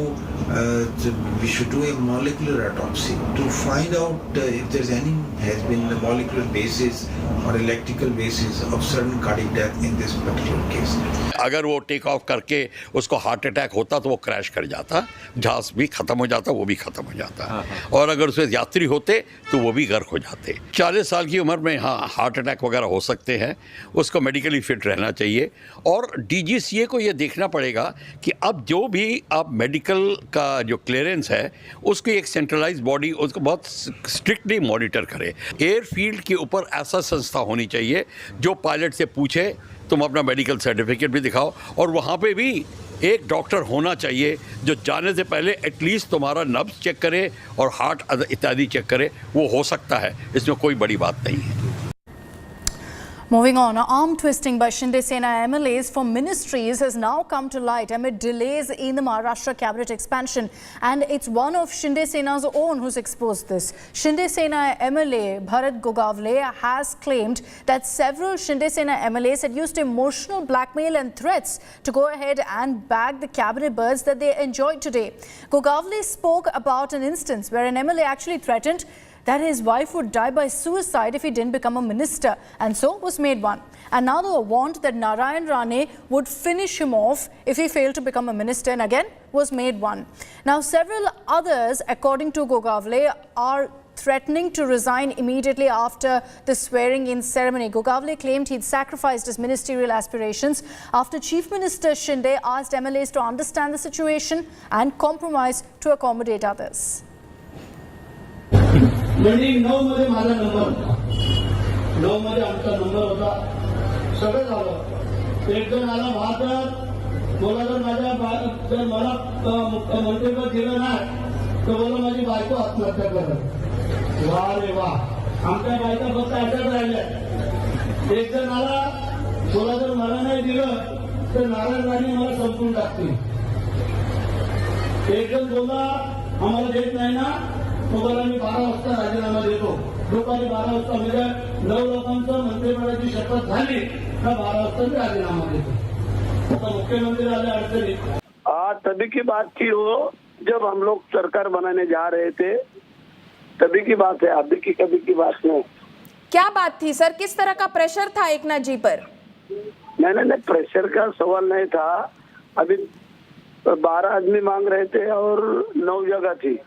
we should do a molecular autopsy to find out if there is any has been a molecular basis or electrical basis of sudden cardiac death in this particular case. अगर वो take off करके उसको heart attack होता तो वो crash कर जाता, जहाज भी खत्म हो जाता, वो भी खत्म हो जाता, और अगर उसमें यात्री होते तो वो भी गर्क हो जाते। 40 साल की उम्र में हाँ हार्ट अटैक वगैरह हो सकते हैं, उसको मेडिकली फिट रहना चाहिए और डीजीसीए को ये देखना पड़ेगा कि अब जो भी आप मेडिकल का जो क्लियरेंस है उसकी एक सेंट्रलाइज बॉडी उसको बहुत स्ट्रिक्टली मॉनिटर करे। एयरफील्ड के ऊपर ऐसा संस्था होनी चाहिए जो पायलट से पूछे तुम अपना मेडिकल सर्टिफिकेट भी दिखाओ, और वहाँ पे भी एक डॉक्टर होना चाहिए जो जाने से पहले एटलीस्ट तुम्हारा नब्ज चेक करे और हार्ट इत्यादि चेक करे। वो हो सकता है, इसमें कोई बड़ी बात नहीं है। Moving on, arm twisting by Shinde Sena MLAs for ministries has now come to light amid delays in the Maharashtra cabinet expansion, and it's one of Shinde Sena's own who's exposed this. Shinde Sena MLA Bharat Gogavle has claimed that several Shinde Sena MLAs had used emotional blackmail and threats to go ahead and bag the cabinet berths that they enjoyed today. Gogavle spoke about an instance where an MLA actually threatened that his wife would die by suicide if he didn't become a minister, and so was made one. And now they were warned that Narayan Rane would finish him off if he failed to become a minister, and again was made one. Now several others, according to Gogavle, are threatening to resign immediately after the swearing-in ceremony. Gogavle claimed he'd sacrificed his ministerial aspirations after Chief Minister Shinde asked MLAs to understand the situation and compromise to accommodate others. Meeting 9 मध्ये माझा number होता, 9 मध्ये आमचा number होता, सगळं झालं। एक जण आला भारतात, बोला जर मला मुख्यमंत्रीपद दिलं नाही तर बोला माझी बायको आत्महत्या करेल। वाह रे वाह, आमच्या बायका फक्त अशाच राहिल्या। एक जण आला, बोला जर मला नाही दिलं तर नारायण राणे मला संपून टाकतील। एक जण बोला आम्हाला देत नाही ना, तुम्हाला मी 12 वाजता राजीनामा देतो। दुपारी 12 वाजता म्हणजे 9 लोकांचं मंत्रिमंडळाची शपथ झाली तर 12 वाजता मी राजीनामा देतो। आता मुख्यमंत्री आले अडचणीत। तभी की बात थी वो, जब हम लोग सरकार बनाने जा रहे थे तभी की बात है, अभी की कभी की बात नहीं। क्या बात थी सर, किस तरह का प्रेशर था एकनाथ जी पर? नहीं, प्रेशर का सवाल नहीं था। अभी 12 आदमी मांग रहे थे और 9 जगह थी,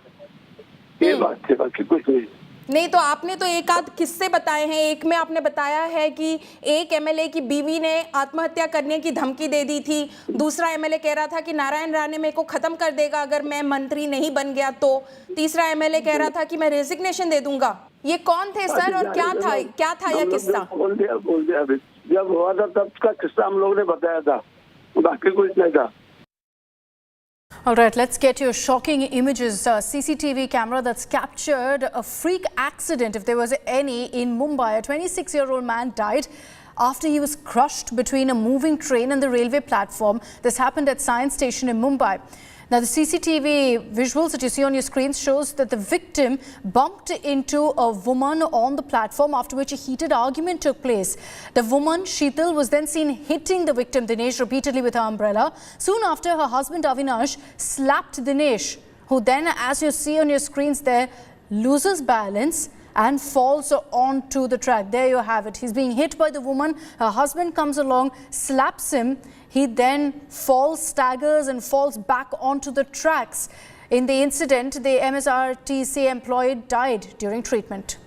ये बात थी, बाकी कुछ नहीं। तो आपने तो एक आध किस्से बताए हैं। एक में आपने बताया है कि एक एमएलए की बीवी ने आत्महत्या करने की धमकी दे दी थी, दूसरा एमएलए कह रहा था कि नारायण राणे मेरे को खत्म कर देगा अगर मैं मंत्री नहीं बन गया तो, तीसरा एमएलए कह रहा था कि मैं रेजिग्नेशन दे दूंगा। ये कौन थे सर और क्या था यह किस्सा? बोल दिया अभी, जब हुआ था तब का किस्सा हम लोग ने बताया था, बाकी कुछ नहीं था। All right, let's get your shocking images. CCTV camera that's captured a freak accident, if there was any, in Mumbai. A 26-year-old man died after he was crushed between a moving train and the railway platform. This happened at Science Station in Mumbai. Now, the CCTV visuals that you see on your screens shows that the victim bumped into a woman on the platform, after which a heated argument took place. The woman, Sheetal, was then seen hitting the victim, Dinesh, repeatedly with her umbrella. Soon after, her husband, Avinash, slapped Dinesh, who then, as you see on your screens there, loses balance and falls onto the track. There you have it. He's being hit by the woman. Her husband comes along, slaps him. He then falls, staggers and falls back onto the tracks. In the incident, the MSRTC employee died during treatment.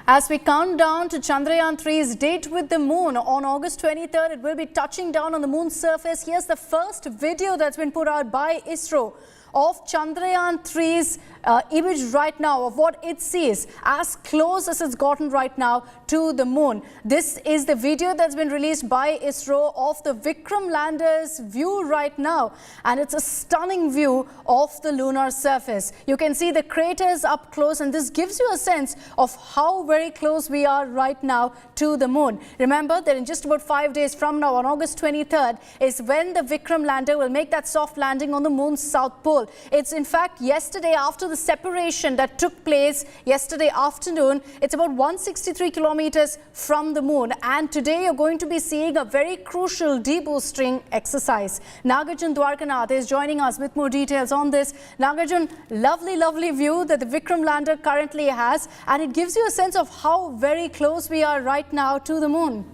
As we count down to Chandrayaan 3's date with the moon on August 23rd, it will be touching down on the moon's surface. Here's the first video that's been put out by ISRO of Chandrayaan 3's image right now of what it sees as close as it's gotten right now to the moon. This is the video that's been released by ISRO of the Vikram lander's view right now, and it's a stunning view of the lunar surface. You can see the craters up close, and this gives you a sense of how very close we are right now to the moon. Remember that in just about 5 days from now, on August 23rd, is when the Vikram lander will make that soft landing on the moon's south pole. It's in fact yesterday, after the separation that took place yesterday afternoon. It's about 163 kilometers from the moon, and today you're going to be seeing a very crucial deboosting exercise. Nagarjun Dwarkanath is joining us with more details on this. Nagarjun, lovely view that the Vikram lander currently has, and it gives you a sense of how very close we are right now to the moon.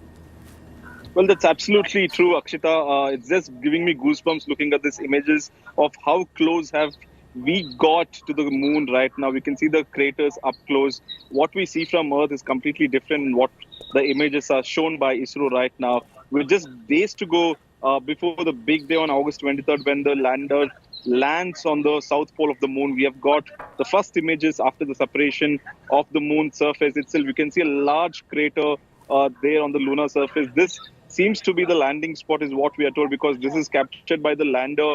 Well, that's absolutely true, Akshita. It's just giving me goosebumps looking at these images of how close have we got to the moon right now. We can see the craters up close. What we see from Earth is completely different than what the images are shown by ISRO right now. We're just days to go before the big day on August 23rd when the lander lands on the south pole of the moon. We have got the first images after the separation of the moon surface itself. You can see a large crater there on the lunar surface. This seems to be the landing spot is what we are told, because this is captured by the lander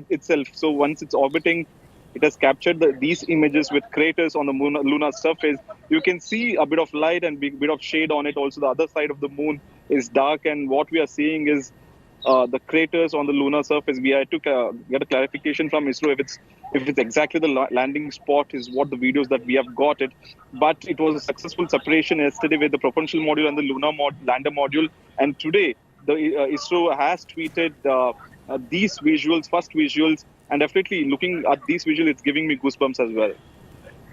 itself. So once it's orbiting, it has captured these images with craters on the lunar surface. You can see a bit of light and a bit of shade on it. Also, the other side of the moon is dark, and what we are seeing is the craters on the lunar surface. We had to get a clarification from ISRO if it's exactly the landing spot is what the videos that we have got it. But it was a successful separation yesterday with the propulsion module and the lunar lander module. And today, the ISRO has tweeted these visuals, first visuals, and definitely looking at these visuals, it's giving me goosebumps as well.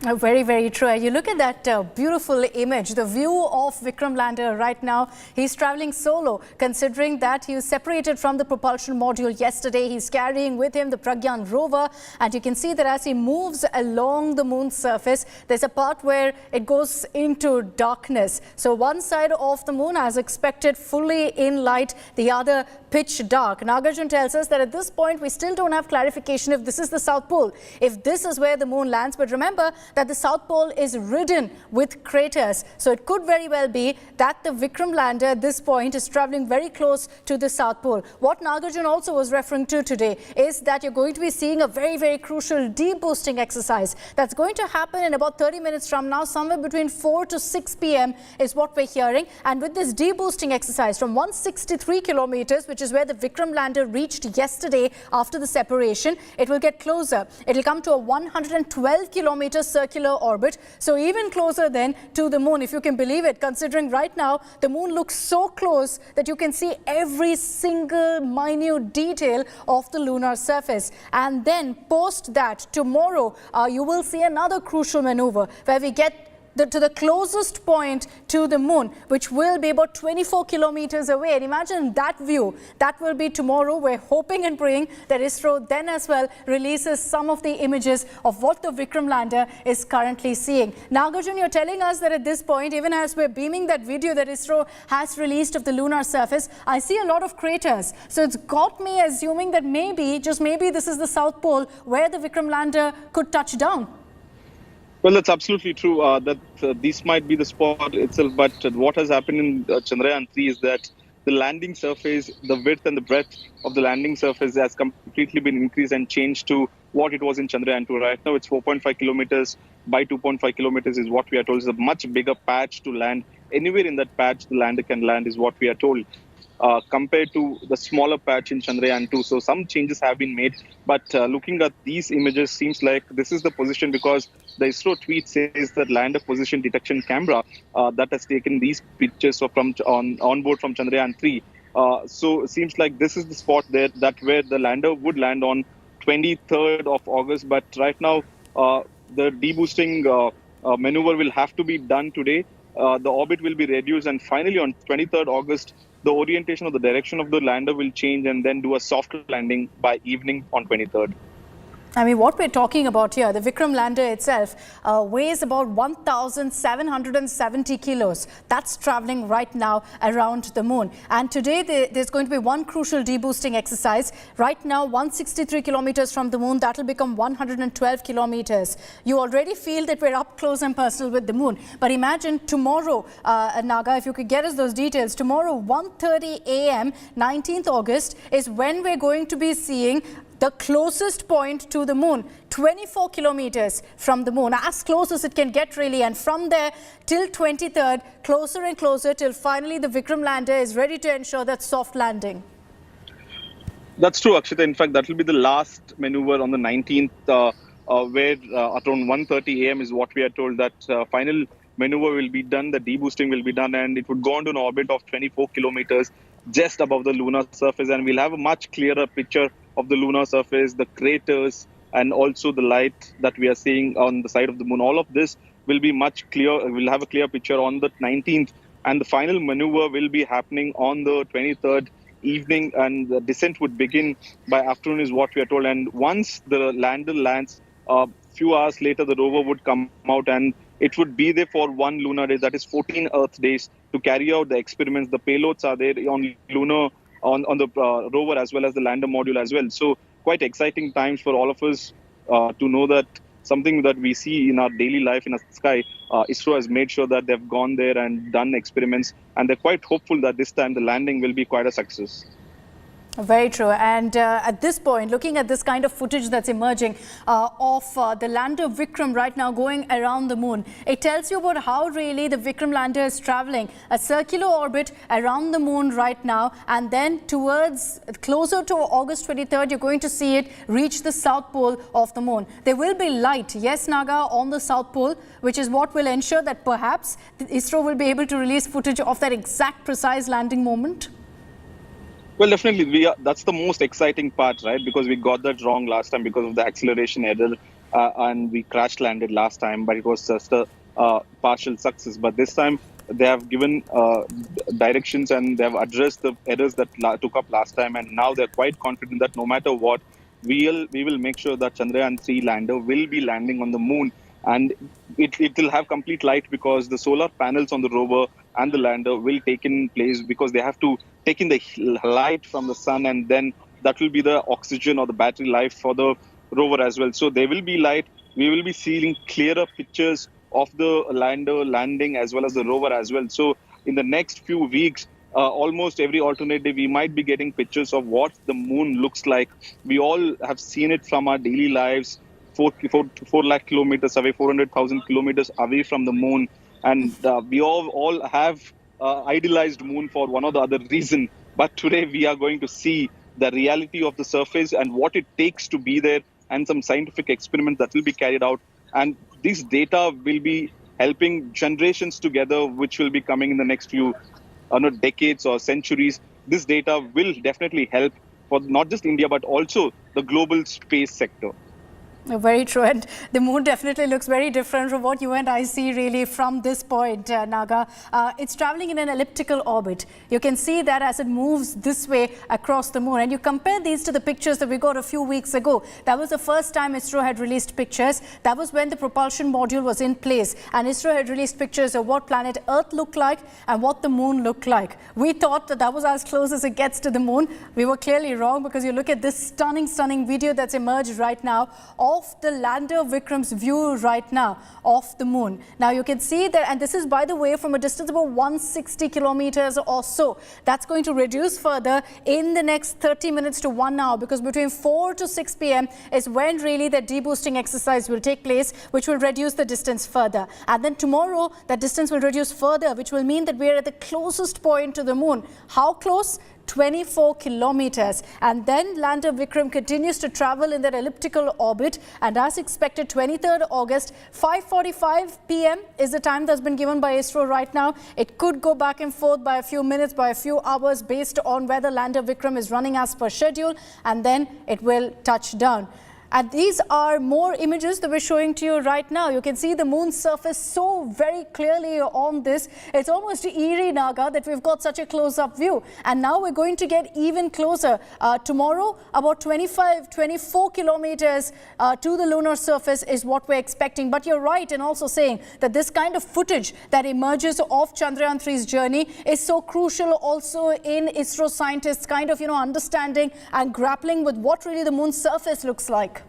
Very true. You look at that beautiful image, the view of Vikram lander right now. He's traveling solo, considering that he was separated from the propulsion module yesterday. He's carrying with him the Pragyan rover, and you can see that as he moves along the moon's surface, there's a part where it goes into darkness. So one side of the moon, as expected, fully in light, the other pitch dark. Nagarjun tells us that at this point, we still don't have clarification if this is the South Pole, if this is where the moon lands. But remember that the South Pole is ridden with craters. So it could very well be that the Vikram lander at this point is traveling very close to the South Pole. What Nagarjun also was referring to today is that you're going to be seeing a very crucial deboosting exercise that's going to happen in about 30 minutes from now, somewhere between 4 to 6 p.m. is what we're hearing. And with this deboosting exercise from 163 kilometers, which is where the Vikram lander reached yesterday after the separation, it will get closer. It will come to a 112 kilometer circular orbit, so even closer then to the moon, if you can believe it, considering right now the moon looks so close that you can see every single minute detail of the lunar surface. And then post that, tomorrow you will see another crucial maneuver where we get to the closest point to the moon, which will be about 24 kilometers away. And imagine that view. That will be tomorrow. We're hoping and praying that ISRO then as well releases some of the images of what the Vikram lander is currently seeing. Nagarjun, you're telling us that at this point, even as we're beaming that video that ISRO has released of the lunar surface, I see a lot of craters. So it's got me assuming that maybe, just maybe, this is the South Pole where the Vikram lander could touch down. Well, that's absolutely true. This might be the spot itself, but what has happened in Chandrayaan 3 is that the landing surface, the width and the breadth of the landing surface has completely been increased and changed to what it was in Chandrayaan 2. Right now, it's 4.5 kilometers by 2.5 kilometers is what we are told. It's a much bigger patch to land. Anywhere in that patch, the lander can land is what we are told. Compared to the smaller patch in Chandrayaan 2. So some changes have been made, but looking at these images seems like this is the position, because the ISRO tweet says that lander position detection camera that has taken these pictures from on board from Chandrayaan 3. So it seems like this is the spot there that where the lander would land on 23rd of August. But right now, the deboosting maneuver will have to be done today. The orbit will be reduced, and finally on 23rd August, the orientation or the direction of the lander will change and then do a soft landing by evening on 23rd. I mean, what we're talking about here, the Vikram lander itself weighs about 1,770 kilos. That's traveling right now around the moon. And today there's going to be one crucial deboosting exercise. Right now, 163 kilometers from the moon, that will become 112 kilometers. You already feel that we're up close and personal with the moon. But imagine tomorrow, Naga, if you could get us those details, tomorrow 1:30 a.m., 19th August, is when we're going to be seeing the closest point to the moon, 24 kilometers from the moon, as close as it can get really. And from there till 23rd, closer and closer till finally the Vikram lander is ready to ensure that soft landing. That's true, Akshita. In fact, that will be the last maneuver on the 19th, where around 1:30 a.m. is what we are told that final maneuver will be done, the deboosting will be done, and it would go on to an orbit of 24 kilometers just above the lunar surface, and we'll have a much clearer picture of the lunar surface, the craters, and also the light that we are seeing on the side of the moon. All of this will be much clear. We'll have a clear picture on the 19th, and the final maneuver will be happening on the 23rd evening, and the descent would begin by afternoon is what we are told. And once the lander lands, a few hours later, the rover would come out, and it would be there for one lunar day, that is 14 Earth days, to carry out the experiments. The payloads are there on lunar, on the rover as well as the lander module as well. So quite exciting times for all of us to know that something that we see in our daily life in the sky, ISRO has made sure that they've gone there and done experiments, and they're quite hopeful that this time the landing will be quite a success. Very true. And at this point, looking at this kind of footage that's emerging of the lander Vikram right now going around the moon, it tells you about how really the Vikram lander is traveling a circular orbit around the moon right now, and then towards closer to August 23rd, you're going to see it reach the south pole of the moon. There will be light, yes, Naga, on the south pole, which is what will ensure that perhaps ISRO will be able to release footage of that exact precise landing moment. Well, definitely, that's the most exciting part, right? Because we got that wrong last time because of the acceleration error, and we crash landed last time, but it was just a partial success. But this time, they have given directions and they have addressed the errors that took up last time, and now they're quite confident that no matter what, we will make sure that Chandrayaan-3 lander will be landing on the moon, and it will have complete light because the solar panels on the rover and the lander will take in place, because they have to take in the light from the sun, and then that will be the oxygen or the battery life for the rover as well. So there will be light. We will be seeing clearer pictures of the lander landing as well as the rover as well. So in the next few weeks, almost every alternate day, we might be getting pictures of what the moon looks like. We all have seen it from our daily lives, 4 lakh kilometers away, 400,000 kilometers away from the moon. And we all have idealized moon for one or the other reason. But today we are going to see the reality of the surface and what it takes to be there, and some scientific experiments that will be carried out. And this data will be helping generations together, which will be coming in the next few decades or centuries. This data will definitely help for not just India, but also the global space sector. Very true, and the moon definitely looks very different from what you and I see really from this point, Naga. It's traveling in an elliptical orbit. You can see that as it moves this way across the moon, and you compare these to the pictures that we got a few weeks ago. That was the first time ISRO had released pictures. That was when the propulsion module was in place, and ISRO had released pictures of what planet Earth looked like and what the moon looked like. We thought that was as close as it gets to the moon. We were clearly wrong, because you look at this stunning video that's emerged right now of the lander Vikram's view right now of the moon. Now you can see that, and this is, by the way, from a distance of about 160 kilometers or so. That's going to reduce further in the next 30 minutes to 1 hour, because between 4 to 6 p.m. is when really the deboosting exercise will take place, which will reduce the distance further. And then tomorrow, that distance will reduce further, which will mean that we are at the closest point to the moon. How close? 24 kilometers. And then lander Vikram continues to travel in that elliptical orbit, and as expected, 23rd August, 5:45 p.m. is the time that's been given by ISRO right now. It could go back and forth by a few minutes, by a few hours, based on whether lander Vikram is running as per schedule, and then it will touch down. And these are more images that we're showing to you right now. You can see the moon's surface so very clearly on this. It's almost eerie, Naga, that we've got such a close-up view. And now we're going to get even closer. Tomorrow, about 24 kilometers to the lunar surface is what we're expecting. But you're right in also saying that this kind of footage that emerges of Chandrayaan 3's journey is so crucial also in ISRO scientists kind of, understanding and grappling with what really the moon's surface looks like.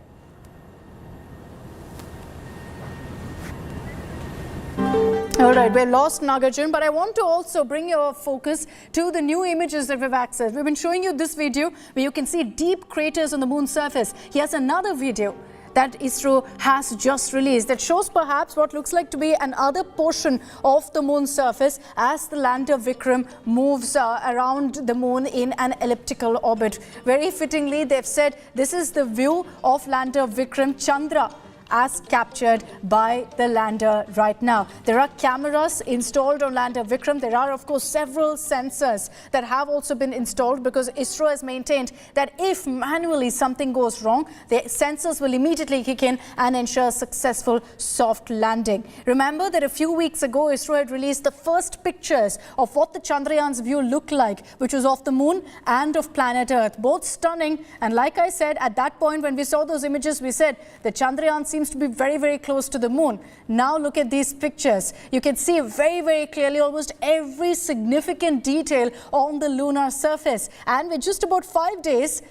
All right, we're lost, Nagarjun, but I want to also bring your focus to the new images that we've accessed. We've been showing you this video where you can see deep craters on the moon's surface. Here's another video that ISRO has just released that shows perhaps what looks like to be another portion of the moon's surface as the lander Vikram moves around the moon in an elliptical orbit. Very fittingly, they've said this is the view of lander Vikram Chandra as captured by the lander right now. There are cameras installed on lander Vikram. There are, of course, several sensors that have also been installed because ISRO has maintained that if manually something goes wrong, the sensors will immediately kick in and ensure successful soft landing. Remember that a few weeks ago, ISRO had released the first pictures of what the Chandrayaan's view looked like, which was of the moon and of planet Earth. Both stunning. And like I said, at that point when we saw those images, we said the Chandrayaan seems to be very, very close to the moon. Now look at these pictures. You can see very, very clearly almost every significant detail on the lunar surface. And we're just about 5 days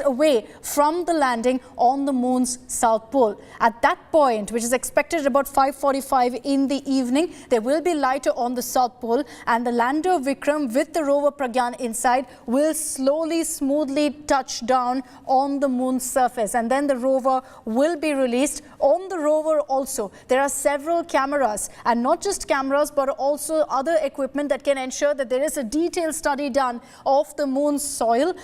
away from the landing on the moon's south pole. At that point, which is expected at about 5:45 in the evening, there will be light on the south pole and the lander Vikram with the rover Pragyan inside will slowly, smoothly touch down on the moon's surface, and then the rover will be released. On the rover also, there are several cameras, and not just cameras but also other equipment that can ensure that there is a detailed study done of the moon's soil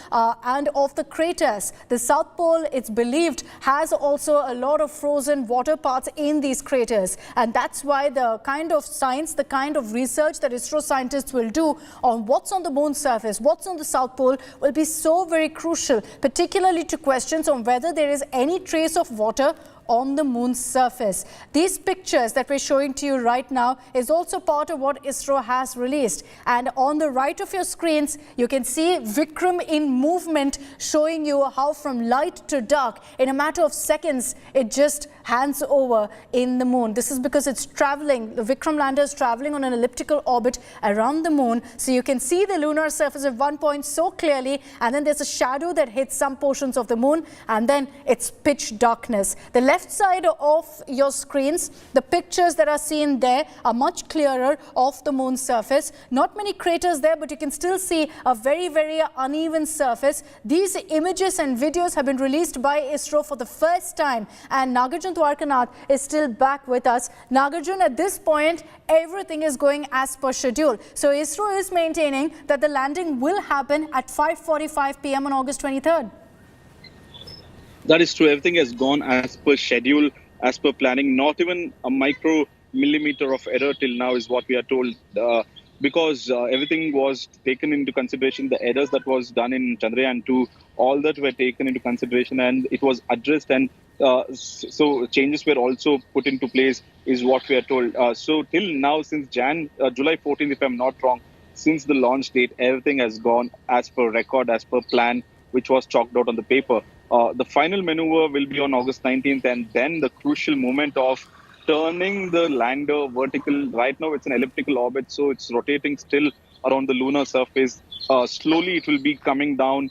and of the craters. The South Pole, it's believed, has also a lot of frozen water parts in these craters, and that's why the kind of science, the kind of research that ISRO scientists will do on what's on the moon's surface, what's on the South Pole, will be so very crucial, particularly to questions on whether there is any trace of water on the moon's surface. These pictures that we're showing to you right now is also part of what ISRO has released. And on the right of your screens, you can see Vikram in movement, showing you how from light to dark, in a matter of seconds, it just hands over in the moon. This is because it's traveling, the Vikram lander is traveling on an elliptical orbit around the moon. So you can see the lunar surface at one point so clearly, and then there's a shadow that hits some portions of the moon, and then it's pitch darkness. The left side of your screens, the pictures that are seen there are much clearer of the moon's surface. Not many craters there, but you can still see a very, very uneven surface. These images and videos have been released by ISRO for the first time, and Nagarjun Dwarkanath is still back with us. Nagarjun, at this point, everything is going as per schedule. So ISRO is maintaining that the landing will happen at 5:45 p.m. on August 23rd. That is true. Everything has gone as per schedule, as per planning. Not even a micro millimeter of error till now is what we are told, because everything was taken into consideration. The errors that was done in Chandrayaan 2, all that were taken into consideration and it was addressed, and so changes were also put into place is what we are told. So till now, since July 14th, if I'm not wrong, since the launch date, everything has gone as per record, as per plan, which was chalked out on the paper. The final maneuver will be on August 19th, and then the crucial moment of turning the lander vertical. Right now, it's an elliptical orbit, so it's rotating still around the lunar surface. Slowly, it will be coming down,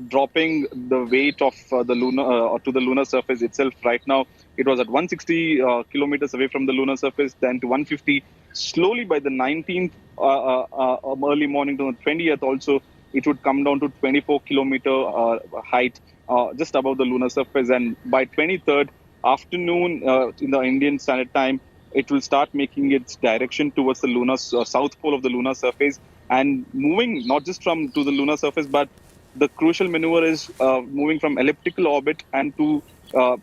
dropping the weight of the lunar to the lunar surface itself. Right now, it was at 160 kilometers away from the lunar surface, then to 150. Slowly, by the 19th, early morning to the 20th, also, it would come down to 24-kilometer height, just above the lunar surface. And by 23rd afternoon, in the Indian Standard Time, it will start making its direction towards the lunar south pole of the lunar surface and moving not just to the lunar surface, but the crucial maneuver is moving from elliptical orbit and to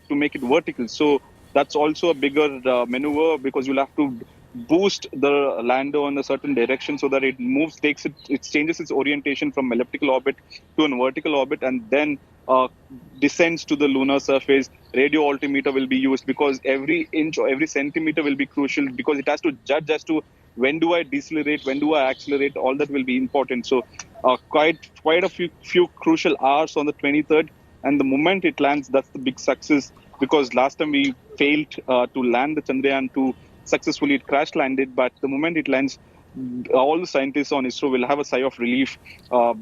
make it vertical. So that's also a bigger maneuver, because you'll have to boost the lander in a certain direction so that it moves, it changes its orientation from elliptical orbit to a vertical orbit, and then descends to the lunar surface, radio altimeter will be used, because every inch or every centimeter will be crucial, because it has to judge as to when do I decelerate, when do I accelerate. All that will be important. So quite a few crucial hours on the 23rd, and the moment it lands, that's the big success, because last time we failed to land the Chandrayaan-2 successfully. It crash landed, but the moment it lands, all the scientists on ISRO will have a sigh of relief,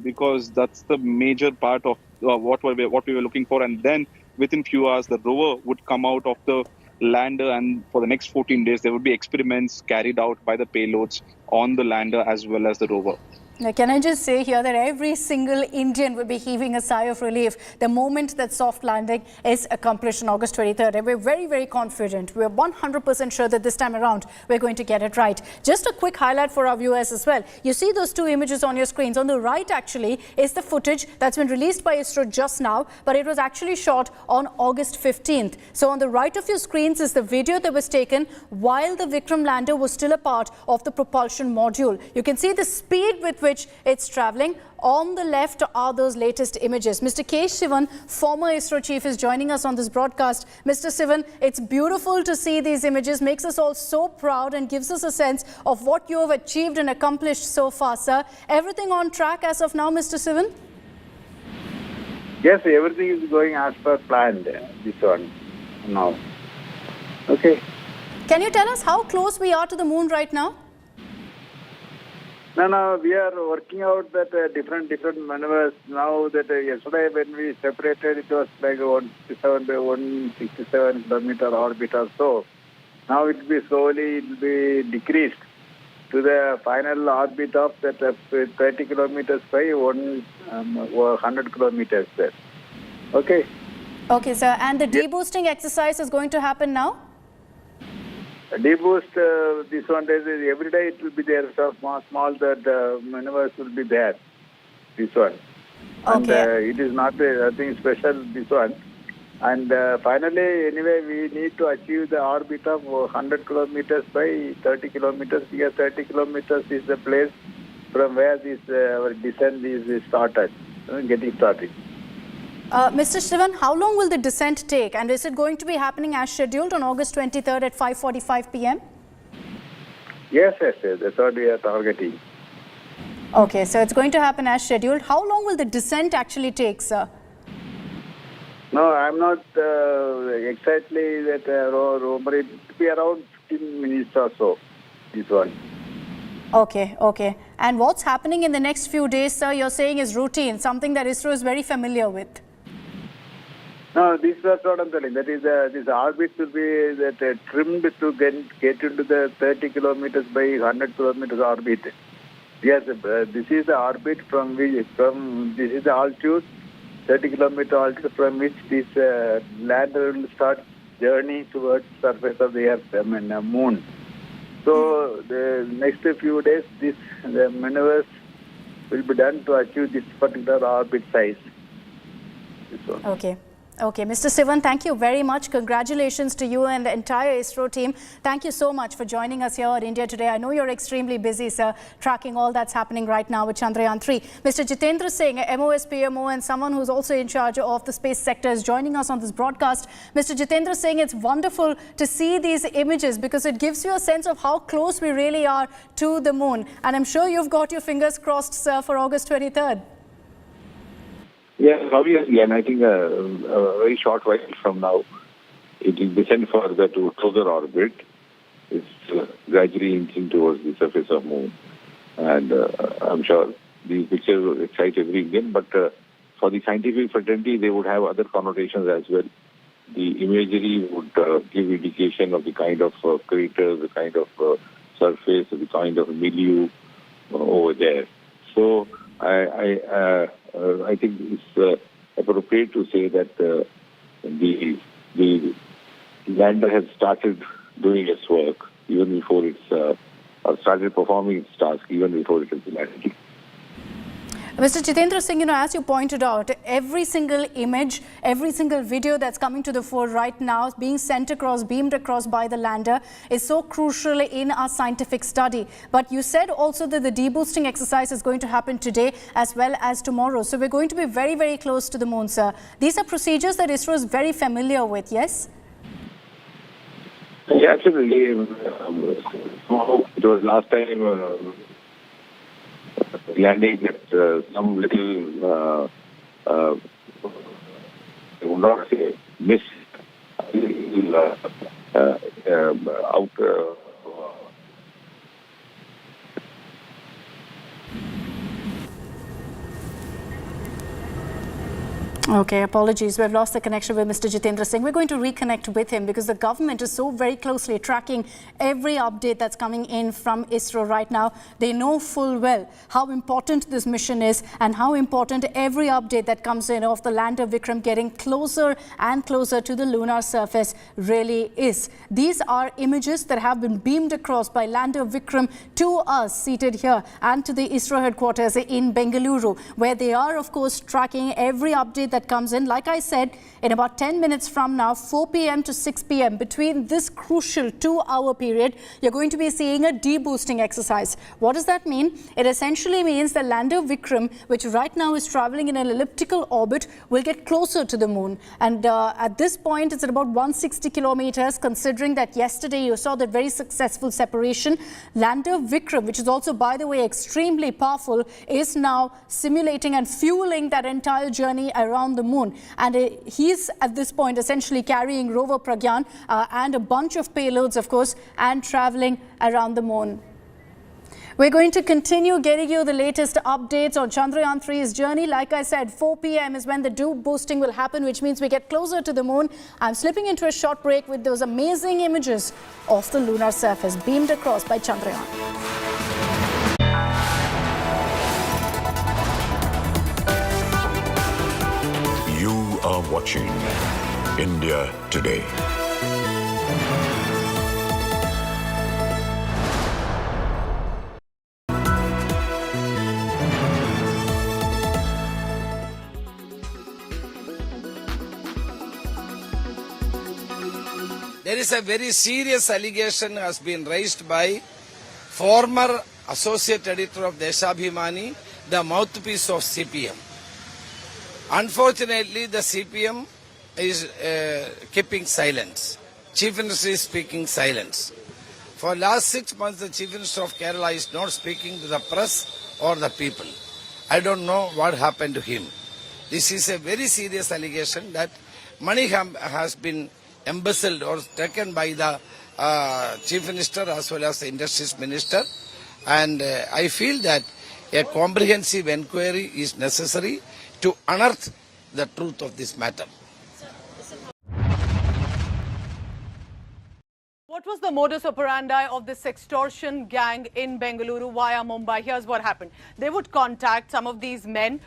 because that's the major part of what we were looking for. And then within few hours, the rover would come out of the lander, and for the next 14 days, there would be experiments carried out by the payloads on the lander as well as the rover. Now, can I just say here that every single Indian will be heaving a sigh of relief the moment that soft landing is accomplished on August 23rd. And we're very, very confident. We're 100% sure that this time around we're going to get it right. Just a quick highlight for our viewers as well. You see those two images on your screens. On the right, actually, is the footage that's been released by ISRO just now, but it was actually shot on August 15th. So on the right of your screens is the video that was taken while the Vikram lander was still a part of the propulsion module. You can see the speed with which it's traveling. On the left are those latest images. Mr. K. Sivan, former ISRO chief, is joining us on this broadcast. Mr. Sivan, it's beautiful to see these images, makes us all so proud and gives us a sense of what you have achieved and accomplished so far, sir. Everything on track as of now, Mr. Sivan? Yes, everything is going as per planned, this one now. Okay. Can you tell us how close we are to the moon right now? No, we are working out that different maneuvers. Now that yesterday when we separated, it was like 167 by 167 kilometer orbit or so. Now it will be decreased to the final orbit of that 30 kilometers by 100 kilometers there. Okay. Okay, sir. And the deboosting exercise is going to happen now? Deboost, this one day, every day it will be there. So small that maneuvers will be there. This one. Okay. And it is not nothing special, this one. And finally, anyway, we need to achieve the orbit of 100 kilometers by 30 kilometers. Here, 30 kilometers is the place from where this our descent is started, getting started. Mr. Sivan, how long will the descent take, and is it going to be happening as scheduled on August 23rd at 5:45 p.m.? Yes, that's what we are targeting. Okay, so it's going to happen as scheduled. How long will the descent actually take, sir? No, I'm not exactly that. It will be around 15 minutes or so, this one. Okay. And what's happening in the next few days, sir, you're saying is routine, something that ISRO is very familiar with? No, this is what I'm telling. That is, this orbit will be trimmed to get into the 30 kilometers by 100 kilometers orbit. Yes, this is the orbit from this is the altitude, 30 kilometer altitude from which this lander will start journey towards the surface of the Earth, moon. So the next few days, the maneuvers will be done to achieve this particular orbit size. Okay, Mr. Sivan, thank you very much. Congratulations to you and the entire ISRO team. Thank you so much for joining us here at India Today. I know you're extremely busy, sir, tracking all that's happening right now with Chandrayaan-3. Mr. Jitendra Singh, MOS PMO and someone who's also in charge of the space sector, is joining us on this broadcast. Mr. Jitendra Singh, it's wonderful to see these images because it gives you a sense of how close we really are to the moon. And I'm sure you've got your fingers crossed, sir, for August 23rd. Yes, obviously, and I think a very short while from now, it will descend further to closer orbit. It's gradually inching towards the surface of moon. And I'm sure these pictures will excite every Indian, but for the scientific fraternity, they would have other connotations as well. The imagery would give indication of the kind of crater, the kind of surface, the kind of milieu over there. So I think it's appropriate to say that the lander has started doing its work even before it's started performing its task even before it has landed. Mr. Jitendra Singh, as you pointed out, every single image, every single video that's coming to the fore right now, being sent across, beamed across by the lander, is so crucial in our scientific study. But you said also that the deboosting exercise is going to happen today as well as tomorrow. So we're going to be very, very close to the moon, sir. These are procedures that ISRO is very familiar with, yes? Yeah, absolutely. It was last time landing at some little, I would not say miss, out. Okay, apologies. We've lost the connection with Mr. Jitendra Singh. We're going to reconnect with him because the government is so very closely tracking every update that's coming in from ISRO right now. They know full well how important this mission is and how important every update that comes in of the lander Vikram getting closer and closer to the lunar surface really is. These are images that have been beamed across by lander Vikram to us seated here and to the ISRO headquarters in Bengaluru, where they are, of course, tracking every update that comes in. Like I said, in about 10 minutes from now, 4 p.m. to 6 p.m., between this crucial 2-hour period, you're going to be seeing a deboosting exercise. What does that mean? It essentially means the lander Vikram, which right now is traveling in an elliptical orbit, will get closer to the moon. And at this point, it's at about 160 kilometers, considering that yesterday you saw that very successful separation. Lander Vikram, which is also, by the way, extremely powerful, is now simulating and fueling that entire journey around the moon. And he's at this point essentially carrying rover Pragyan and a bunch of payloads, of course, and traveling around the moon. We're going to continue getting you the latest updates on Chandrayaan 3's journey. Like I said, 4 p.m. is when the boosting will happen, which means we get closer to the moon. I'm slipping into a short break with those amazing images of the lunar surface beamed across by Chandrayaan. You are watching India Today. There is a very serious allegation has been raised by former associate editor of Deshabhimani, the mouthpiece of CPM. Unfortunately, the CPM is keeping silence. Chief Minister is speaking silence. For last 6 months, the Chief Minister of Kerala is not speaking to the press or the people. I don't know what happened to him. This is a very serious allegation that money has been embezzled or taken by the Chief Minister as well as the Industries Minister. And I feel that a comprehensive inquiry is necessary to unearth the truth of this matter. What was the modus operandi of this extortion gang in Bengaluru via Mumbai? Here's what happened. They would contact some of these men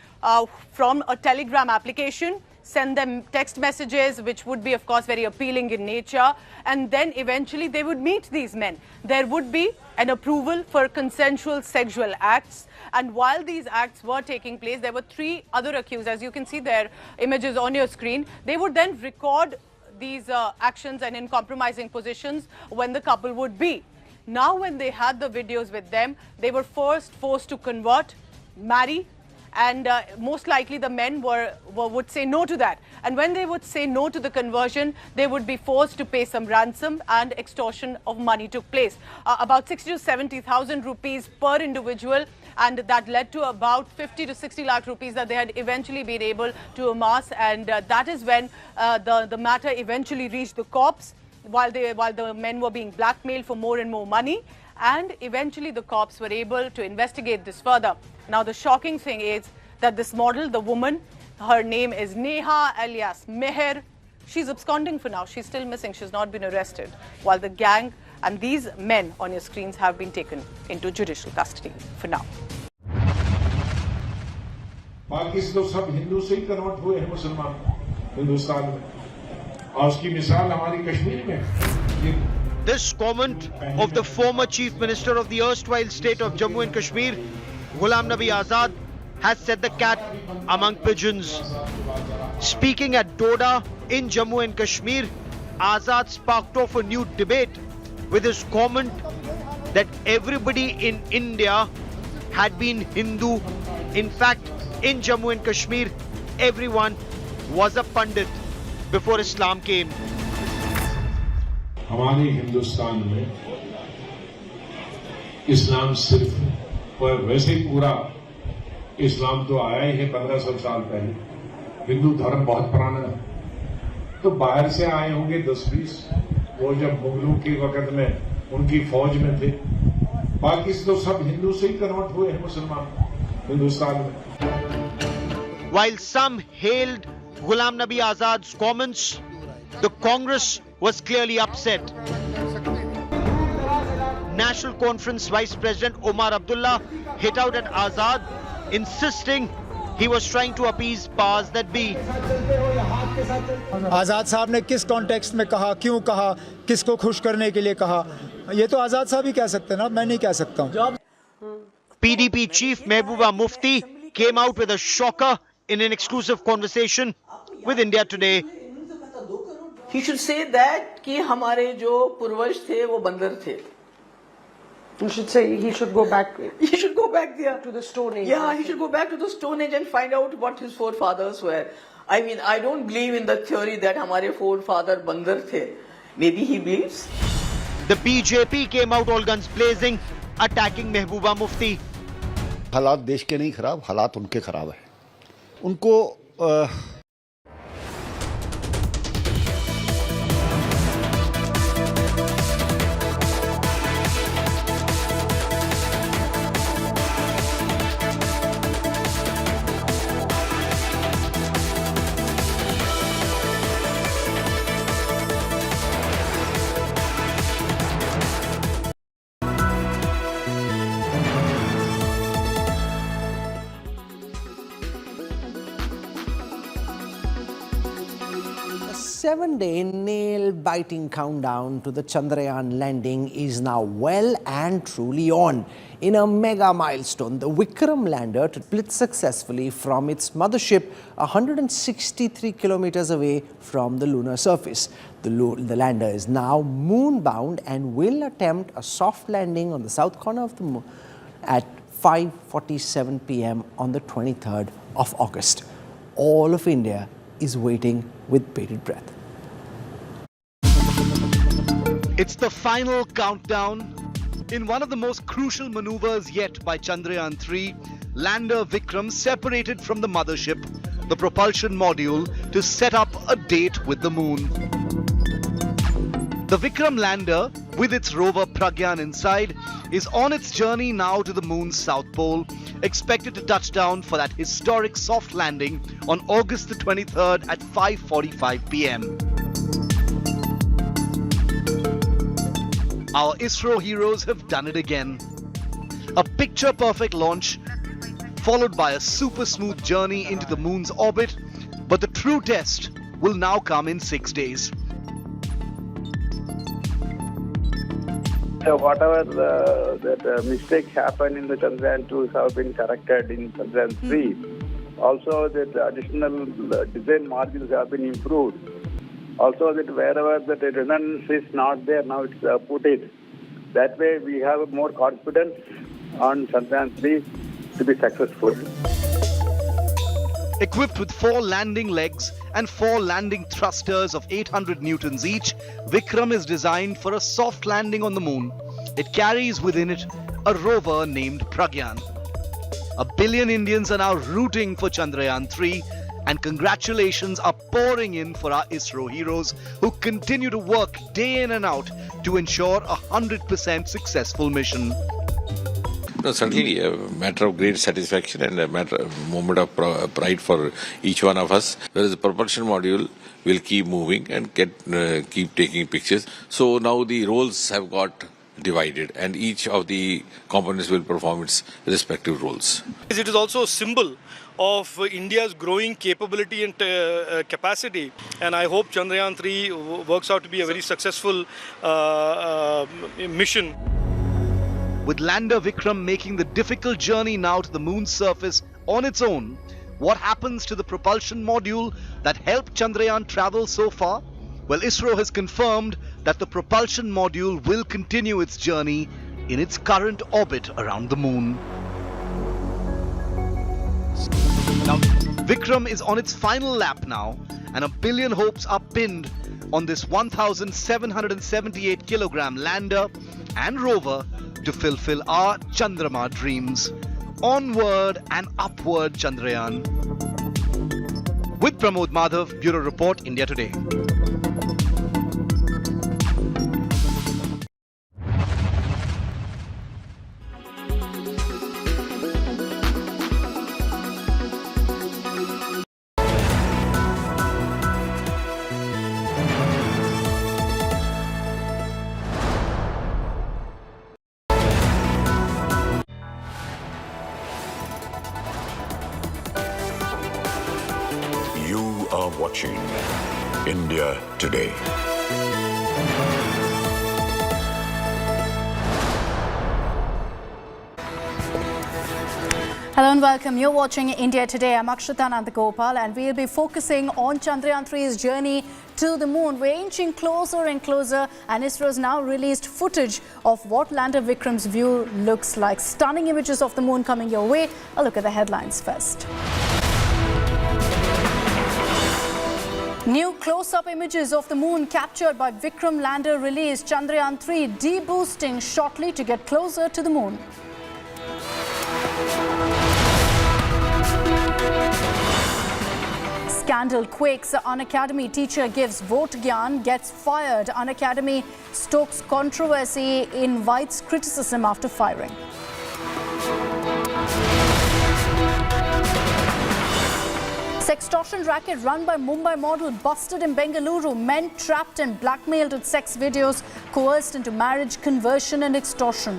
from a Telegram application, send them text messages, which would be, of course, very appealing in nature. And then eventually they would meet these men. There would be an approval for consensual sexual acts. And while these acts were taking place, there were 3 other accused. As you can see their images on your screen. They would then record these actions and in compromising positions when the couple would be. Now, when they had the videos with them, they were forced to convert, marry, and most likely the men would say no to that. And when they would say no to the conversion, they would be forced to pay some ransom, and extortion of money took place. About 60 to 70,000 rupees per individual, and that led to about 50 to 60 lakh rupees that they had eventually been able to amass. And that is when the matter eventually reached the cops, while the men were being blackmailed for more and more money. And eventually the cops were able to investigate this further. Now, the shocking thing is that this model, the woman, her name is Neha alias Meher. She's absconding for now. She's still missing. She's not been arrested. While the gang and these men on your screens have been taken into judicial custody for now. बाकी तो सब हिंदू से ही convert हुए हैं मुसलमान हिंदुस्तान में और उसकी मिसाल हमारी कश्मीर में. This comment of the former Chief Minister of the erstwhile state of Jammu and Kashmir, Ghulam Nabi Azad, has set the cat among pigeons. Speaking at Doda in Jammu and Kashmir, Azad sparked off a new debate with his comment that everybody in India had been Hindu. In fact, in Jammu and Kashmir, everyone was a Pandit before Islam came. हमारे हिंदुस्तान में इस्लाम सिर्फ पर वैसे ही पूरा इस्लाम तो आया ही है 1500 साल पहले। हिंदू धर्म बहुत पुराना है, तो बाहर से आए होंगे 10-20, वो जब मुगलों के वक्त में उनकी फौज में थे। बाकी तो सब हिंदू से ही कन्वर्ट हुए हैं मुसलमान हिंदुस्तान में। While some hailed Ghulam Nabi Azad's comments, the Congress was clearly upset. National Conference Vice President Omar Abdullah hit out at Azad, insisting he was trying to appease powers that be. आजाद साहब ने किस context में कहा, क्यों कहा, किसको खुश करने के लिए कहा, ये तो आजाद साहब ही कह सकते हैं ना, मैं नहीं कह सकता हूं। PDP Chief Mehbooba Mufti came out with a shocker in an exclusive conversation with India Today. He should say that कि हमारे जो पूर्वज थे वो बंदर थे. You should say he should go back. He should go back there to the Stone Age. Yeah, he should go back to the Stone Age and find out what his forefathers were. I mean, I don't believe in the theory that हमारे forefather बंदर थे. Maybe he believes. The BJP came out all guns blazing, attacking Mehbooba Mufti. हालात देश के नहीं खराब, हालात उनके खराब है। उनको The 7-day nail-biting countdown to the Chandrayaan landing is now well and truly on. In a mega milestone, the Vikram lander tripled successfully from its mothership 163 kilometers away from the lunar surface. The lander is now moon-bound and will attempt a soft landing on the south corner of the moon at 5:47 p.m. on the 23rd of August. All of India is waiting with bated breath. It's the final countdown. In one of the most crucial maneuvers yet by Chandrayaan 3, lander Vikram separated from the mothership, the propulsion module, to set up a date with the moon. The Vikram lander, with its rover Pragyan inside, is on its journey now to the moon's south pole, expected to touch down for that historic soft landing on August the 23rd at 5:45 p.m. Our ISRO heroes have done it again. A picture-perfect launch, followed by a super smooth journey into the moon's orbit, but the true test will now come in 6 days. So whatever that mistakes happened in the Chandrayaan 2 have been corrected in Chandrayaan 3. Also, that additional design margins have been improved. Also, that wherever that redundancy is not there, now it's put it. That way, we have more confidence on Chandrayaan 3 to be successful. Equipped with 4 landing legs and 4 landing thrusters of 800 newtons each, Vikram is designed for a soft landing on the moon. It carries within it a rover named Pragyan. 1 billion Indians are now rooting for Chandrayaan 3, and congratulations are pouring in for our ISRO heroes who continue to work day in and out to ensure a 100% successful mission. No, certainly a matter of great satisfaction and a moment of pride for each one of us. Whereas the propulsion module will keep moving and keep taking pictures. So now the roles have got divided and each of the components will perform its respective roles. It is also a symbol of India's growing capability and capacity, and I hope Chandrayaan 3 works out to be a very successful mission. With lander Vikram making the difficult journey now to the moon's surface on its own, what happens to the propulsion module that helped Chandrayaan travel so far? Well, ISRO has confirmed that the propulsion module will continue its journey in its current orbit around the moon. Now, Vikram is on its final lap now, and 1 billion hopes are pinned on this 1,778 kilogram lander and rover to fulfill our Chandrama dreams. Onward and upward, Chandrayaan. With Pramod Madhav, Bureau Report, India Today. You are watching India Today. Hello and welcome. You're watching India Today. I'm Akshata Nandagopal and we'll be focusing on Chandrayaan 3's journey to the moon. We're inching closer and closer, and ISRO has now released footage of what lander Vikram's view looks like. Stunning images of the moon coming your way. A look at the headlines first. New close-up images of the moon captured by Vikram lander released. Chandrayaan 3 deboosting shortly to get closer to the moon. Scandal quakes. Unacademy teacher gives vote gyan, gets fired. Unacademy stokes controversy, invites criticism after firing. Sextortion racket run by Mumbai model busted in Bengaluru. Men trapped and blackmailed with sex videos, coerced into marriage, conversion and extortion.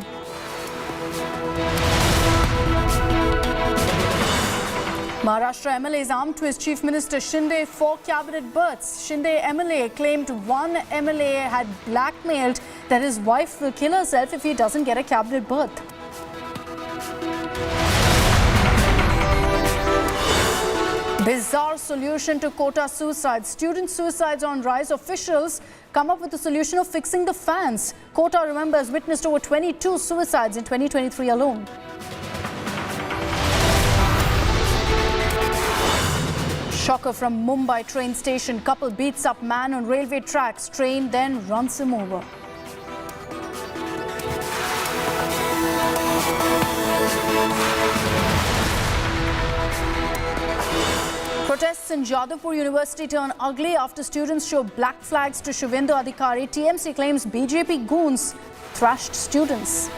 Maharashtra MLA's arm twist. Chief Minister Shinde for cabinet berths. Shinde MLA claimed one MLA had blackmailed that his wife will kill herself if he doesn't get a cabinet berth. Bizarre solution to quota suicides. Student suicides on rise. Officials come up with a solution of fixing the fans. Quota, remember, has witnessed over 22 suicides in 2023 alone. Shocker from Mumbai train station. Couple beats up man on railway tracks. Train then runs him over. Protests in Jadavpur University turn ugly after students show black flags to Shubhendu Adhikari. TMC claims BJP goons thrashed students.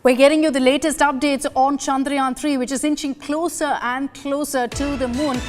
We're getting you the latest updates on Chandrayaan 3, which is inching closer and closer to the moon.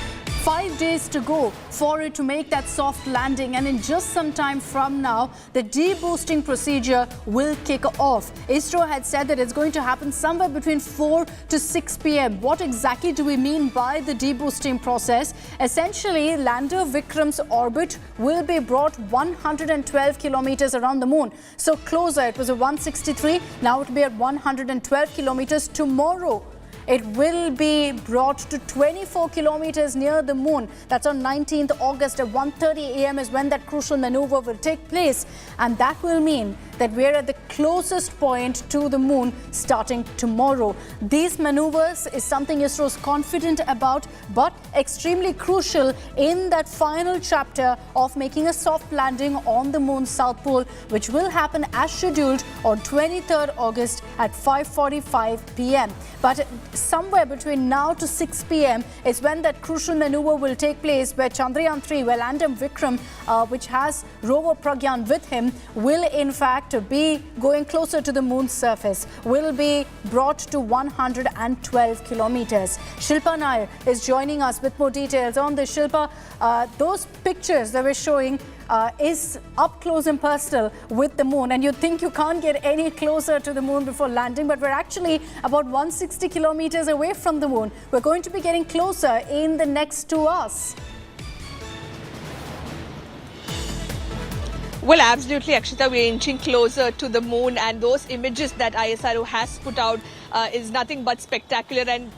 5 days to go for it to make that soft landing, and in just some time from now, the deboosting procedure will kick off. ISRO had said that it's going to happen somewhere between 4 to 6 p.m. What exactly do we mean by the deboosting process? Essentially, lander Vikram's orbit will be brought 112 kilometers around the moon. So closer, it was at 163, now it will be at 112 kilometers tomorrow. It will be brought to 24 kilometers near the moon. That's on 19th August at 1:30 a.m. is when that crucial maneuver will take place. And that will mean that we're at the closest point to the moon starting tomorrow. These maneuvers is something ISRO is confident about, but extremely crucial in that final chapter of making a soft landing on the moon's south pole, which will happen as scheduled on 23rd August at 5:45 p.m. But somewhere between now to 6 p.m. is when that crucial maneuver will take place, where Chandrayaan 3, where lander Vikram, which has rover Pragyan with him, will in fact fact, be going closer to the moon's surface, will be brought to 112 kilometers. Shilpa Nair is joining us with more details on this. Shilpa, those pictures that we're showing is up close and personal with the moon, and you think you can't get any closer to the moon before landing, but we're actually about 160 kilometers away from the moon. We're going to be getting closer in the next 2 hours. Well, absolutely, Akshita. We're inching closer to the moon, and those images that ISRO has put out is nothing but spectacular. And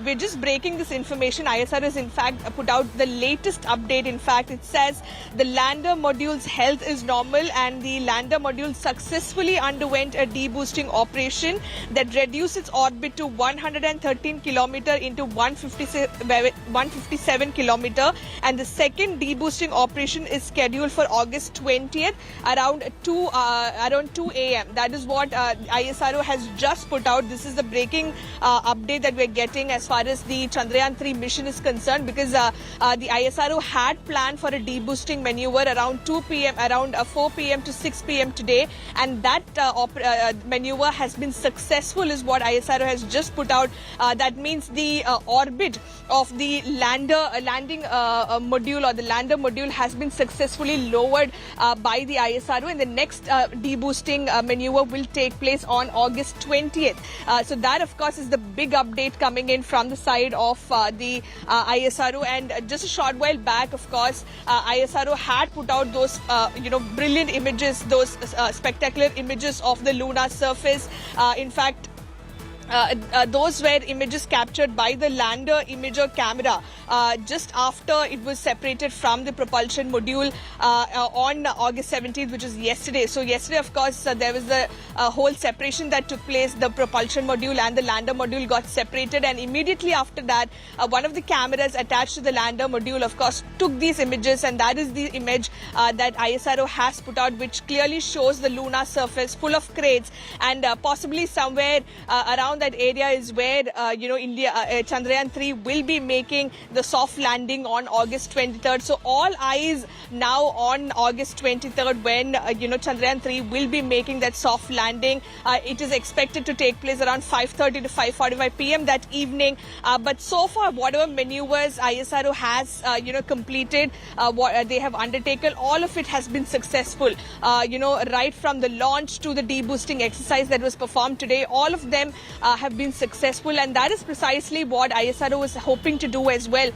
we're just breaking this information. ISRO has in fact put out the latest update. In fact, it says the lander module's health is normal, and the lander module successfully underwent a deboosting operation that reduced its orbit to 113 kilometer into 157 kilometer. And the second deboosting operation is scheduled for August 20th around 2 a.m. That is what ISRO has just put out. This is the breaking update that we're getting as far as the Chandrayaan-3 mission is concerned, because the ISRO had planned for a deboosting maneuver around 2 p.m., around 4 p.m. to 6 p.m. today, and that maneuver has been successful is what ISRO has just put out. That means the orbit of the landing module, or the lander module, has been successfully lowered by the ISRO, and the next deboosting maneuver will take place on August 20th. So that, of course, is the big update coming in from the side of the ISRO. And just a short while back, of course, ISRO had put out those brilliant images, those spectacular images of the lunar surface. In fact, those were images captured by the lander imager camera just after it was separated from the propulsion module on August 17th, which is yesterday. So yesterday, of course, there was a whole separation that took place. The propulsion module and the lander module got separated, and immediately after that, one of the cameras attached to the lander module, of course, took these images, and that is the image that ISRO has put out, which clearly shows the lunar surface full of crates, and possibly somewhere around that area is where India Chandrayaan-3 will be making the soft landing on August 23rd. So all eyes now on August 23rd, when Chandrayaan-3 will be making that soft landing. It is expected to take place around 5:30 to 5:45 p.m. that evening. But so far, whatever maneuvers ISRO has completed, what they have undertaken, all of it has been successful. Right from the launch to the deboosting exercise that was performed today, all of them have been successful, and that is precisely what ISRO was hoping to do as well.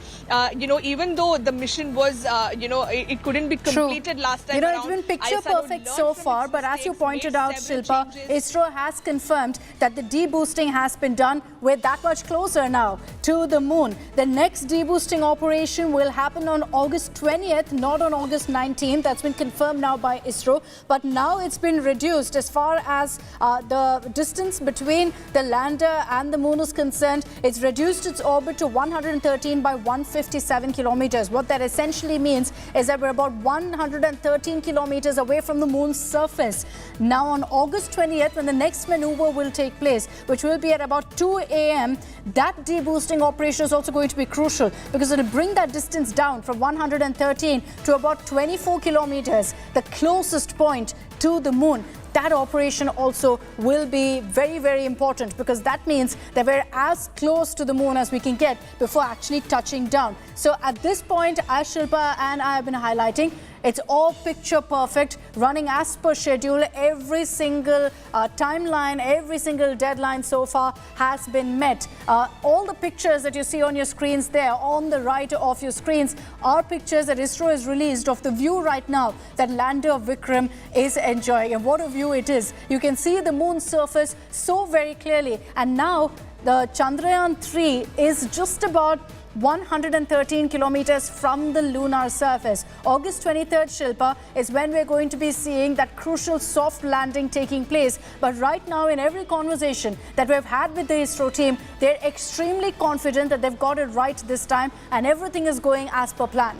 Even though the mission was, it couldn't be completed last time around. It's been picture perfect so far, but as you pointed out, Shilpa, ISRO has confirmed that the deboosting has been done. We're that much closer now to the moon. The next deboosting operation will happen on August 20th, not on August 19th. That's been confirmed now by ISRO, but now it's been reduced as far as the distance between the lander and the moon is concerned. It's reduced its orbit to 113 by 157 kilometers. What that essentially means is that we're about 113 kilometers away from the moon's surface. Now on August 20th, when the next maneuver will take place, which will be at about 2 a.m., that deboosting operation is also going to be crucial, because it will bring that distance down from 113 to about 24 kilometers, the closest point to the moon. That operation also will be very, very important, because that means that we're as close to the moon as we can get before actually touching down. So at this point, as Shilpa and I have been highlighting, it's all picture perfect, running as per schedule. Every single timeline, every single deadline so far has been met. All the pictures that you see on your screens there, on the right of your screens, are pictures that ISRO has released of the view right now that lander Vikram is enjoying. And what a view it is. You can see the moon's surface so very clearly. And now the Chandrayaan-3 is just about 113 kilometers from the lunar surface. August 23rd, Shilpa, is when we're going to be seeing that crucial soft landing taking place. But right now, in every conversation that we've had with the ISRO team, they're extremely confident that they've got it right this time, and everything is going as per plan.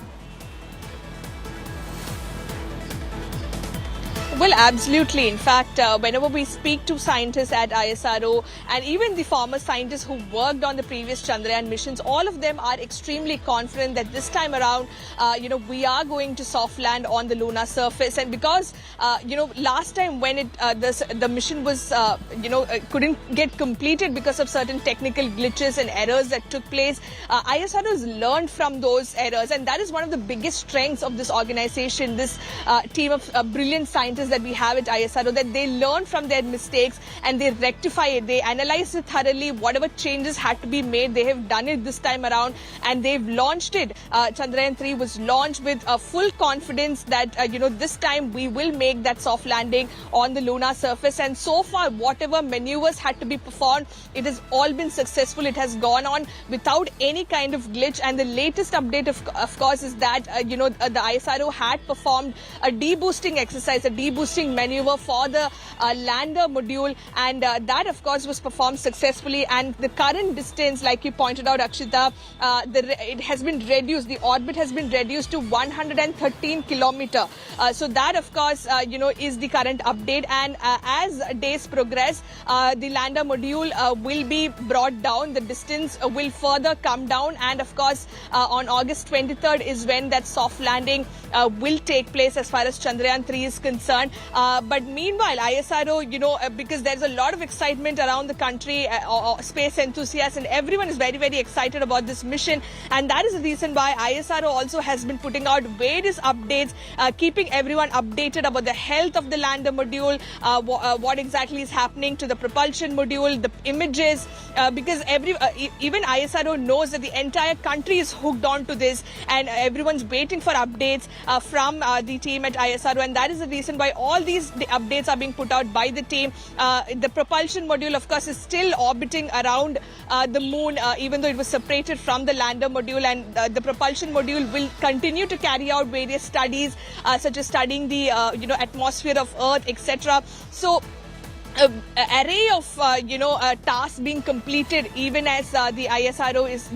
Well, absolutely. In fact, whenever we speak to scientists at ISRO and even the former scientists who worked on the previous Chandrayaan missions, all of them are extremely confident that this time around, we are going to soft land on the lunar surface. And because, last time when the mission was, couldn't get completed because of certain technical glitches and errors that took place, ISRO has learned from those errors. And that is one of the biggest strengths of this organization, this team of brilliant scientists that we have at ISRO, that they learn from their mistakes and they rectify it. They analyze it thoroughly. Whatever changes had to be made, they have done it this time around and they've launched it. Chandrayaan 3 was launched with full confidence that, this time we will make that soft landing on the lunar surface. And so far, whatever maneuvers had to be performed, it has all been successful. It has gone on without any kind of glitch. And the latest update, of course, is that, the ISRO had performed a deboosting exercise, a deboosting maneuver for the lander module, and that of course was performed successfully. And the current distance, like you pointed out, Akshita, it has been reduced, the orbit has been reduced to 113 kilometer. So that of course is the current update, and as days progress, the lander module will be brought down, the distance will further come down, and of course on August 23rd is when that soft landing will take place as far as Chandrayaan 3 is concerned. But meanwhile, ISRO, because there's a lot of excitement around the country, space enthusiasts, and everyone is very, very excited about this mission. And that is the reason why ISRO also has been putting out various updates, keeping everyone updated about the health of the lander module, what exactly is happening to the propulsion module, the images, because even ISRO knows that the entire country is hooked on to this, and everyone's waiting for updates from the team at ISRO, and that is the reason why all these updates are being put out by the team. The propulsion module, of course, is still orbiting around the moon, even though it was separated from the lander module, and the propulsion module will continue to carry out various studies, such as studying the atmosphere of Earth, etc. So array of tasks being completed even as the ISRO is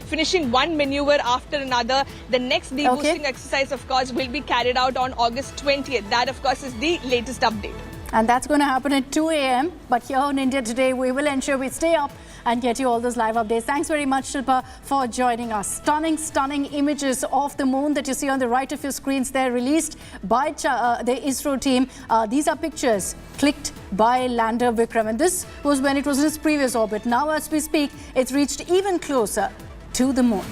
finishing one maneuver after another. The next deboosting exercise, of course, will be carried out on August 20th. That, of course, is the latest update. And that's going to happen at 2 a.m. But here on India Today, we will ensure we stay up and get you all those live updates. Thanks very much, Shilpa, for joining us. Stunning, stunning images of the moon that you see on the right of your screens there, released by the ISRO team. These are pictures clicked by lander Vikram. And this was when it was in its previous orbit. Now, as we speak, it's reached even closer to the moon.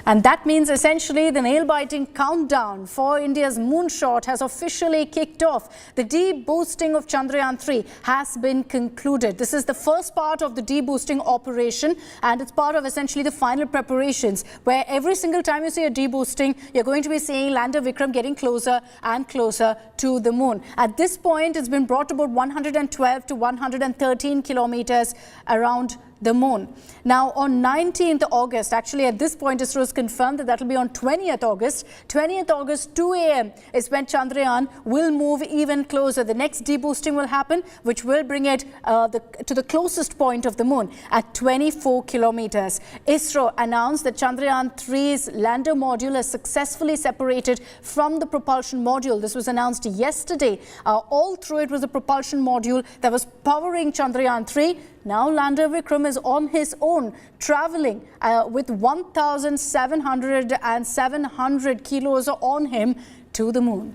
And that means essentially the nail-biting countdown for India's moonshot has officially kicked off. The deboosting of Chandrayaan 3 has been concluded. This is the first part of the deboosting operation, and it's part of essentially the final preparations, where every single time you see a deboosting, you're going to be seeing lander Vikram getting closer and closer to the moon. At this point, it's been brought to about 112 to 113 kilometers around the moon. Now, on 19th August, actually at this point, ISRO has confirmed that will be on 20th August. 20th August, 2 a.m. is when Chandrayaan will move even closer. The next deboosting will happen, which will bring it to the closest point of the moon at 24 kilometers. ISRO announced that Chandrayaan 3's lander module has successfully separated from the propulsion module. This was announced yesterday. All through it was the propulsion module that was powering Chandrayaan 3. Now lander Vikram is on his own, traveling with 1,700 and 700 kilos on him to the moon.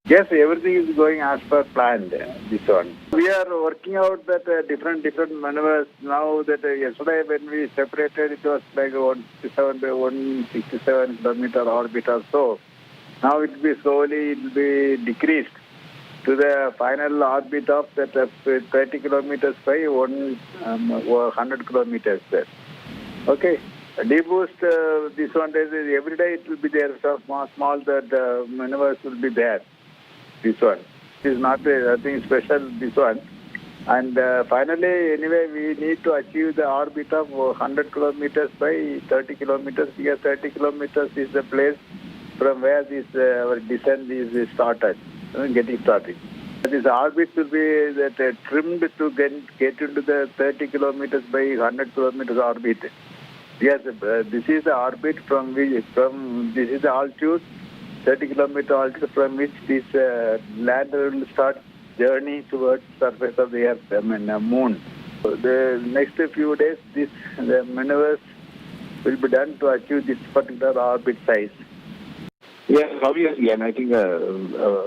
Yes, everything is going as per planned, this one. We are working out that different maneuvers. Now that yesterday when we separated, it was like 167 kilometer orbit or so. Now it will be slowly, it will be decreased to the final orbit of that 30 kilometers by 100 kilometers there. Okay. Deboost, this one is every day it will be there. So small that maneuvers will be there. This one. It is not nothing special, this one. And finally, anyway, we need to achieve the orbit of 100 kilometers by 30 kilometers. Here 30 kilometers is the place from where this our descent is started. Getting started. This orbit will be trimmed to get into the 30 kilometers by 100 kilometers orbit. Yes, this is the orbit from this is the altitude, 30 kilometer altitude from which this lander will start journey towards surface of the Earth, moon. So the next few days, the maneuvers will be done to achieve this particular orbit size. Yes, obviously, and I think a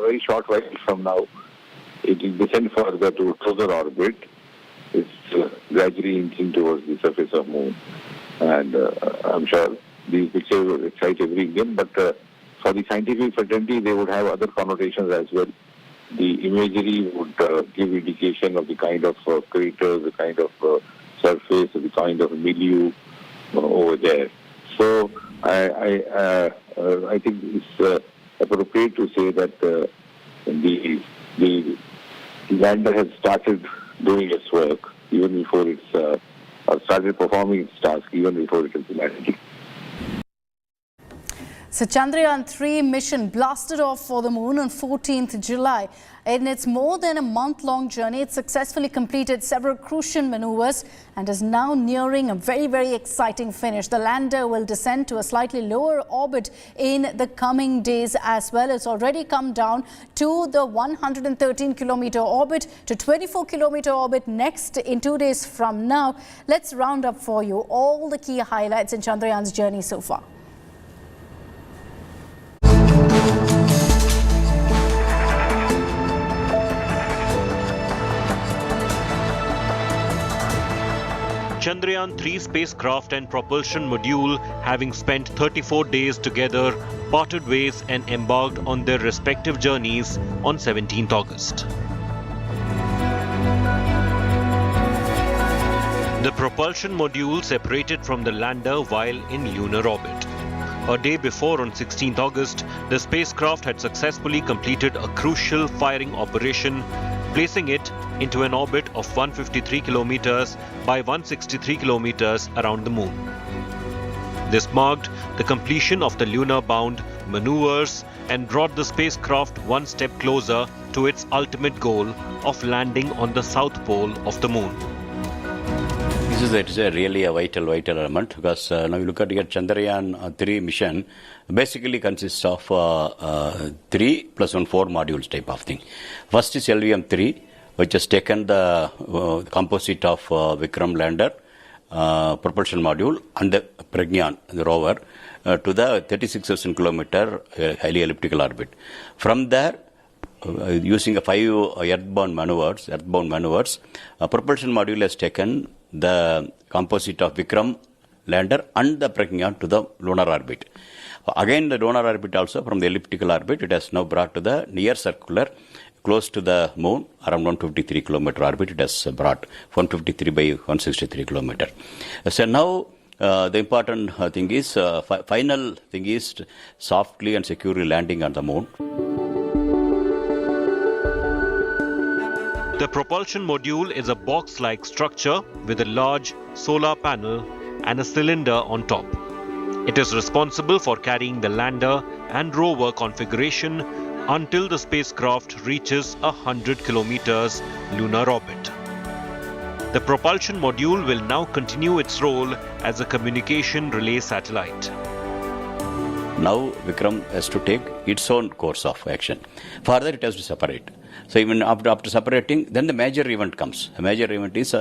very short while from now, it will descend further to closer orbit. It's gradually inching towards the surface of moon. And I'm sure these pictures will excite every Indian, but for the scientific fraternity, they would have other connotations as well. The imagery would give indication of the kind of craters, the kind of surface, the kind of milieu over there. So I think it's appropriate to say that the lander has started doing its work even before it's started performing its task even before it is landed. So Chandrayaan-3 mission blasted off for the moon on 14th July. In its more than a month-long journey, it successfully completed several crucial maneuvers and is now nearing a very, very exciting finish. The lander will descend to a slightly lower orbit in the coming days as well. It's already come down to the 113-kilometer orbit, to 24-kilometer orbit next in 2 days from now. Let's round up for you all the key highlights in Chandrayaan's journey so far. Chandrayaan-3 spacecraft and propulsion module, having spent 34 days together, parted ways and embarked on their respective journeys on 17th August. The propulsion module separated from the lander while in lunar orbit. A day before, on 16th August, the spacecraft had successfully completed a crucial firing operation, placing it into an orbit of 153 kilometers by 163 kilometers around the moon. This marked the completion of the lunar-bound maneuvers and brought the spacecraft one step closer to its ultimate goal of landing on the south pole of the moon. It is really a vital element, because now you look at your Chandrayaan-3 mission basically consists of 3 plus 1 4 modules type of thing. First is LVM-3, which has taken the composite of Vikram lander, propulsion module and the Pragyan, the rover, to the 36,000 kilometer highly elliptical orbit. From there, using a 5 earthbound maneuvers, propulsion module has taken the composite of Vikram lander and the Pragyan to the lunar orbit. Again, the lunar orbit also, from the elliptical orbit, it has now brought to the near circular, close to the moon, around 153 kilometer orbit. It has brought 153 by 163 kilometer. So now the important thing is, final thing is softly and securely landing on the moon. The propulsion module is a box-like structure with a large solar panel and a cylinder on top. It is responsible for carrying the lander and rover configuration until the spacecraft reaches 100 kilometers lunar orbit. The propulsion module will now continue its role as a communication relay satellite. Now Vikram has to take its own course of action. Further, it has to separate. So even after separating, then the major event comes. The major event is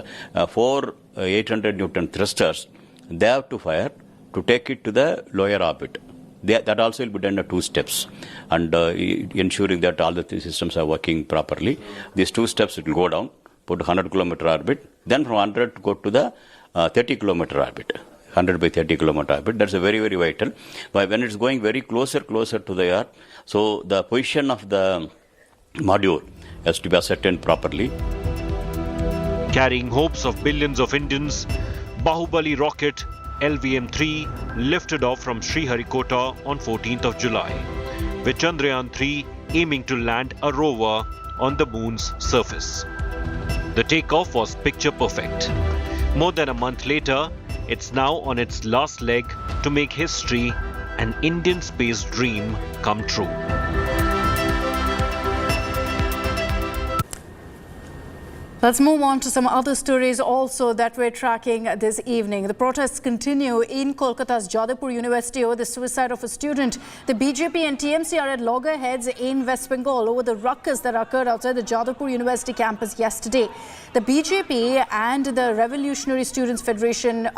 4 800 Newton thrusters. They have to fire to take it to the lower orbit. That also will be done in 2 steps, and ensuring that all the 3 systems are working properly. These 2 steps, it will go down, put 100 kilometer orbit, then from 100 to go to the 30 kilometer orbit. 100 by 30 kilometer orbit. That's a very, very vital. But when it's going very closer to the Earth, so the position of the module has to be ascertained properly. Carrying hopes of billions of Indians, Bahubali rocket LVM-3 lifted off from Sriharikota on 14th of July, with Chandrayaan-3 aiming to land a rover on the moon's surface. The takeoff was picture perfect. More than a month later, it's now on its last leg to make history, an Indian space dream come true. Let's move on to some other stories also that we're tracking this evening. The protests continue in Kolkata's Jadavpur University over the suicide of a student. The BJP and TMC are at loggerheads in West Bengal over the ruckus that occurred outside the Jadavpur University campus yesterday. The BJP and the Revolutionary Students Federation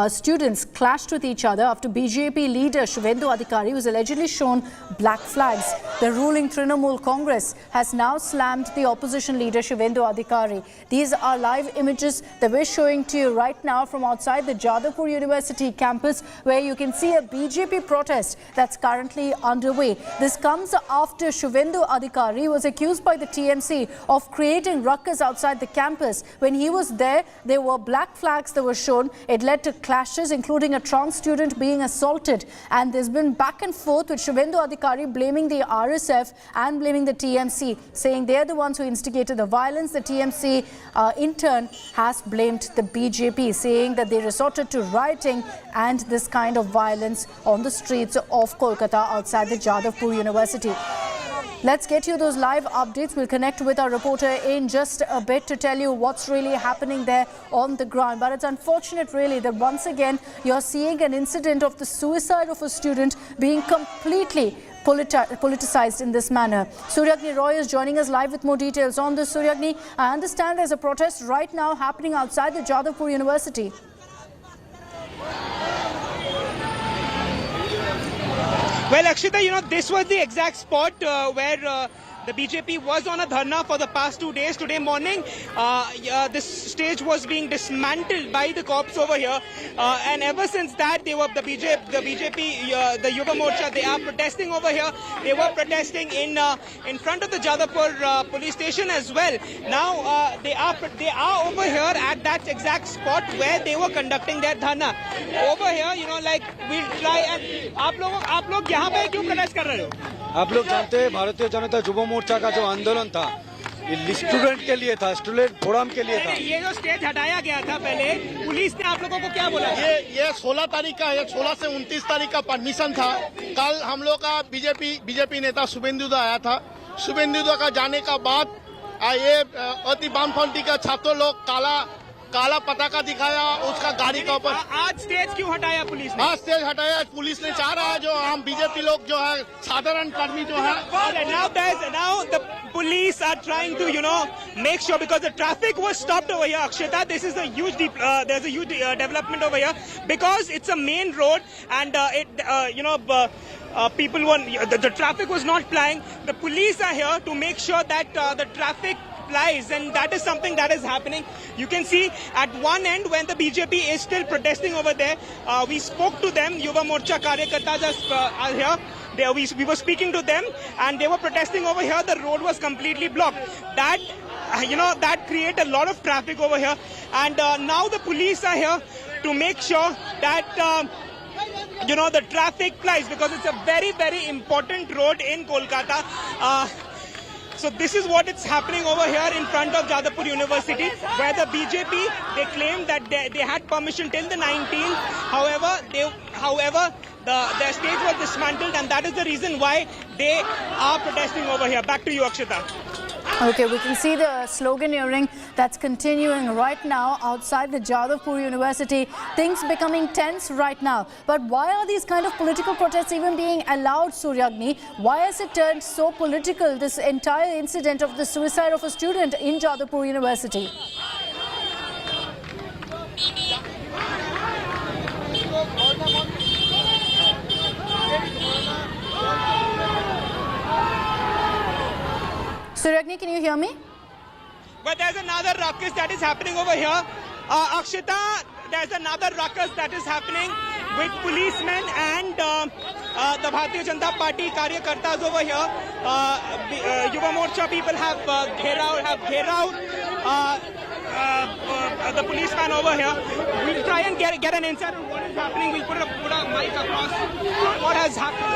students clashed with each other after BJP leader Shubhendu Adhikari was allegedly shown black flags. The ruling Trinamool Congress has now slammed the opposition leader Shubhendu Adhikari. These are live images that we're showing to you right now from outside the Jadavpur University campus, where you can see a BJP protest that's currently underway. This comes after Shubhendu Adhikari was accused by the TMC of creating ruckus outside the campus. When he was there were black flags that were shown. It led to clashes, including a trans student being assaulted. And there's been back and forth with Shubhendu Adhikari blaming the RSF and blaming the TMC, saying they're the ones who instigated the violence. The TMC in turn has blamed the BJP, saying that they resorted to rioting and this kind of violence on the streets of Kolkata outside the Jadavpur University. Let's get you those live updates. We'll connect with our reporter in just a bit to tell you what's really happening there on the ground. But it's unfortunate really that once again you're seeing an incident of the suicide of a student being completely politicized in this manner. Suryagni Roy is joining us live with more details on this. Suryagni, I understand there's a protest right now happening outside the Jadavpur University. Well, Akshita, this was the exact spot where the BJP was on a dharna for the past 2 days. Today morning, this stage was being dismantled by the cops over here, and ever since that, the BJP, the Yuva Morcha, they are protesting over here. They were protesting in front of the Jadavpur police station as well. Now they are over here at that exact spot where they were conducting their dharna. Over here, we'll try and आप लोग यहाँ पे क्यों protest कर रहे हो? आप लोग जानते हैं भारतीय जनता युवा मोर्चा का जो आंदोलन था ये स्टूडेंट के लिए था, स्टूडेंट फोरम के लिए था। ये जो स्टेज हटाया गया था पहले, पुलिस ने आप लोगों को क्या बोला? ये 16 तारीख का है, 16 से 29 तारीख का परमिशन था। कल हम लोग का बीजेपी नेता शुभेंदु आया था। शुभेंदु का जाने का बाद ये अति वामपंथी का छात्र लोग काला पताका दिखाया उसका गाड़ी का ऊपर। आज स्टेज क्यों हटाया पुलिस ने? आज स्टेज हटाया पुलिस ने चाह रहा है जो हम बीजेपी लोग जो है साधारण कर्मी जो है। Now the police are trying to make sure, because the traffic was stopped over here. Akshita, this is a huge there's a huge development over here because it's a main road and people want the traffic was not plying. The police are here to make sure that the traffic plies, and that is something that is happening. You can see at one end when the BJP is still protesting over there. We spoke to them. Yuva Morcha Karyakartas are here. We were speaking to them and they were protesting over here. The road was completely blocked. That create a lot of traffic over here. And now the police are here to make sure that the traffic plies, because it's a very, very important road in Kolkata. So this is what is happening over here in front of Jadavpur University, where the BJP, they claimed that they had permission till the 19th. However, their stage was dismantled, and that is the reason why they are protesting over here. Back to you, Akshita. Okay, we can see the sloganeering that's continuing right now outside the Jadavpur University. Things becoming tense right now. But why are these kind of political protests even being allowed, Suryagni? Why has it turned so political, this entire incident of the suicide of a student in Jadavpur University? Suryagni, can you hear me? But there's another ruckus that is happening over here. Akshita, there's another ruckus that is happening with policemen and the Bharatiya Janata Party Karyakartas over here. Yuva Morcha people have gher out the policeman over here. We'll try and get an insight on what is happening. We'll put a mic across what has happened.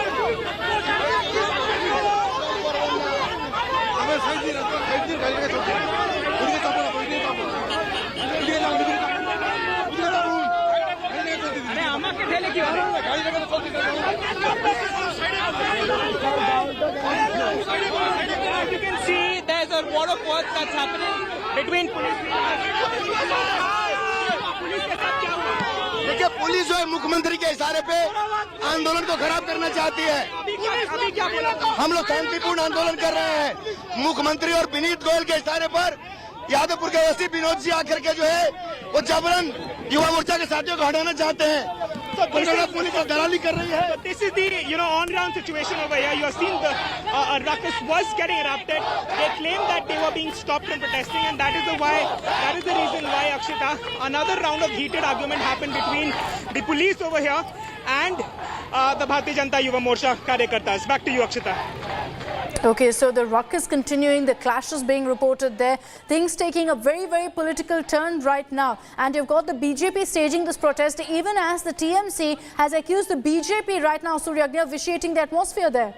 You can see there's a lot of work that's happening. between police. देखिए police जो है मुख्यमंत्री के इशारे पे आंदोलन को खराब करना चाहती है। अभी क्या बोला? हम लोग शांतिपूर्ण आंदोलन कर रहे हैं। मुख्यमंत्री और विनीत गोयल के इशारे पर यादवपुर के वसी विनोद जी आकर के जो है वो जबरन युवा मोर्चा के साथियों को हटाना चाहते हैं। पुलिस दलाली कर रही है। This is the on ground situation over here. You have seen the ruckus was getting erupted. They claim that they were being stopped from protesting, and that is the reason why Akshita, another round of heated argument happened between the police over here and the Bharatiya Janata Yuva Morcha Karyakartas. Back to you, Akshita. Okay, so the ruckus continuing, the clashes being reported there, things taking a very, very political turn right now. And you've got the BJP staging this protest, even as the TMC has accused the BJP right now, Suryagnya, of vitiating the atmosphere there.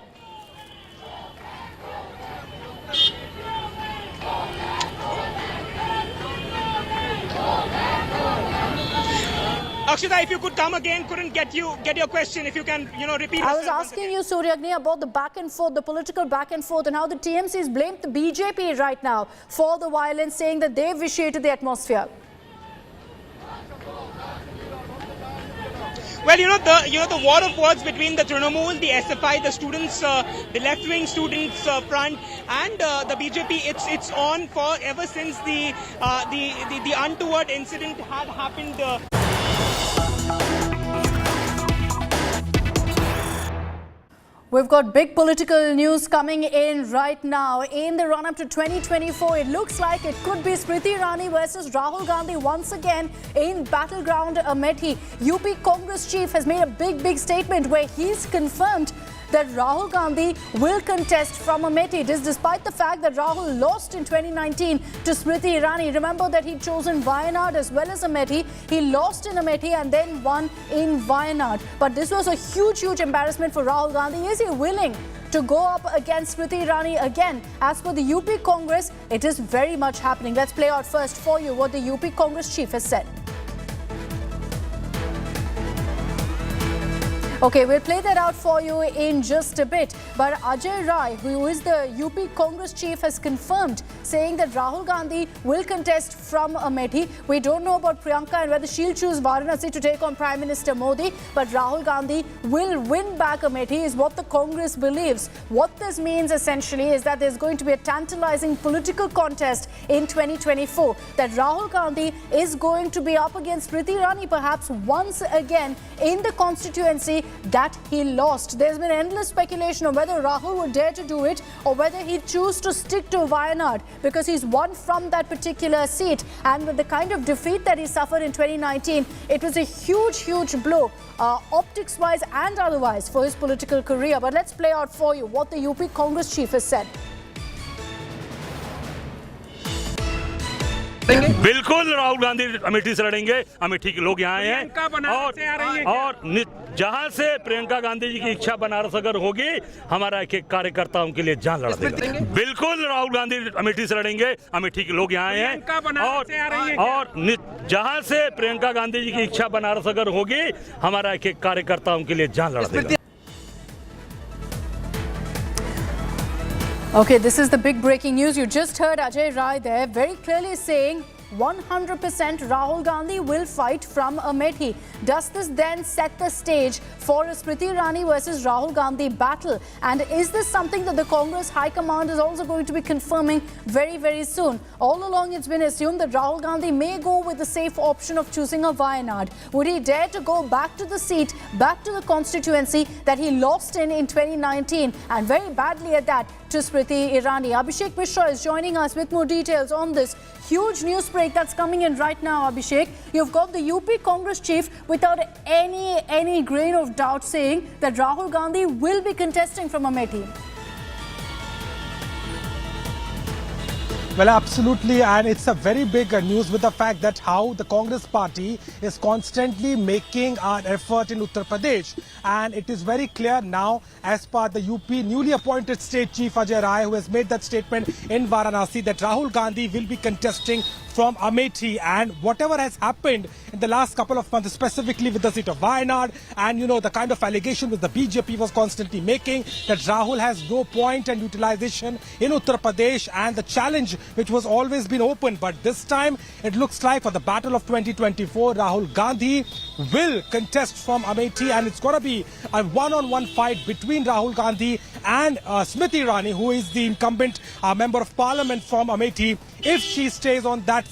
Akshita, if you could come again, couldn't get your question. If you can, repeat. I was asking you, Suryagni, about the back and forth, the political back and forth, and how the TMC has blamed the BJP right now for the violence, saying that they vitiated the atmosphere. Well, the war of words between the Trinamool, the SFI, the students, the left-wing students front, and the BJP, it's on for ever since the untoward incident had happened. We've got big political news coming in right now. In the run-up to 2024, it looks like it could be Smriti Irani versus Rahul Gandhi once again in battleground Amethi. UP Congress chief has made a big statement where he's confirmed that Rahul Gandhi will contest from Amethi. This despite the fact that Rahul lost in 2019 to Smriti Irani. Remember that he'd chosen Wayanad as well as Amethi. He lost in Amethi and then won in Wayanad. But this was a huge embarrassment for Rahul Gandhi. Is he willing to go up against Smriti Irani again? As per the UP Congress, it is very much happening. Let's play out first for you what the UP Congress chief has said. Okay, we'll play that out for you in just a bit. But Ajay Rai, who is the UP Congress chief, has confirmed, saying that Rahul Gandhi will contest from Amethi. We don't know about Priyanka and whether she'll choose Varanasi to take on Prime Minister Modi. But Rahul Gandhi will win back Amethi is what the Congress believes. What this means essentially is that there's going to be a tantalizing political contest in 2024. That Rahul Gandhi is going to be up against Smriti Irani perhaps once again in the constituency that he lost. There's been endless speculation on whether Rahul would dare to do it or whether he'd choose to stick to Wayanad because he's won from that particular seat. And with the kind of defeat that he suffered in 2019, it was a huge blow, optics-wise and otherwise, for his political career. But let's play out for you what the UP Congress chief has said. बिल्कुल राहुल गांधी अमेठी से लड़ेंगे। अमेठी के लोग यहाँ हैं और जहाँ से प्रियंका गांधी जी की इच्छा बनारस अगर होगी, हमारा एक कार्यकर्ताओं के लिए जान लड़ा देंगे। बिल्कुल राहुल गांधी अमेठी से लड़ेंगे। अमेठी के लोग यहाँ हैं और जहाँ से प्रियंका गांधी जी की इच्छा बनारस अगर होगी, हमारा एक कार्यकर्ताओं के लिए जान लड़ा देंगे। Okay, this is the big breaking news. You just heard Ajay Rai there very clearly saying 100% Rahul Gandhi will fight from Amethi. Does this then set the stage for a Smriti Irani versus Rahul Gandhi battle? And is this something that the Congress High Command is also going to be confirming very soon? All along it's been assumed that Rahul Gandhi may go with the safe option of choosing a Wayanad. Would he dare to go back to the seat, back to the constituency that he lost in 2019 and very badly at that to Smriti Irani? Abhishek Mishra is joining us with more details on this huge news break that's coming in right now. Abhishek, you've got the UP Congress chief without any grain of doubt saying that Rahul Gandhi will be contesting from Amethi. Well, absolutely, and it's a very big news with the fact that how the Congress party is constantly making an effort in Uttar Pradesh, and it is very clear now, as per the UP newly appointed state chief Ajay Rai, who has made that statement in Varanasi, that Rahul Gandhi will be contesting from Amethi, and whatever has happened in in the last couple of months, specifically with the seat of Wayanad, and the kind of allegation which the BJP was constantly making that Rahul has no point and utilization in Uttar Pradesh, and the challenge which was always been open. But this time it looks like for the battle of 2024, Rahul Gandhi will contest from Amethi, and it's going to be a one-on-one fight between Rahul Gandhi and Smriti Irani, who is the incumbent member of parliament from Amethi. If she stays on that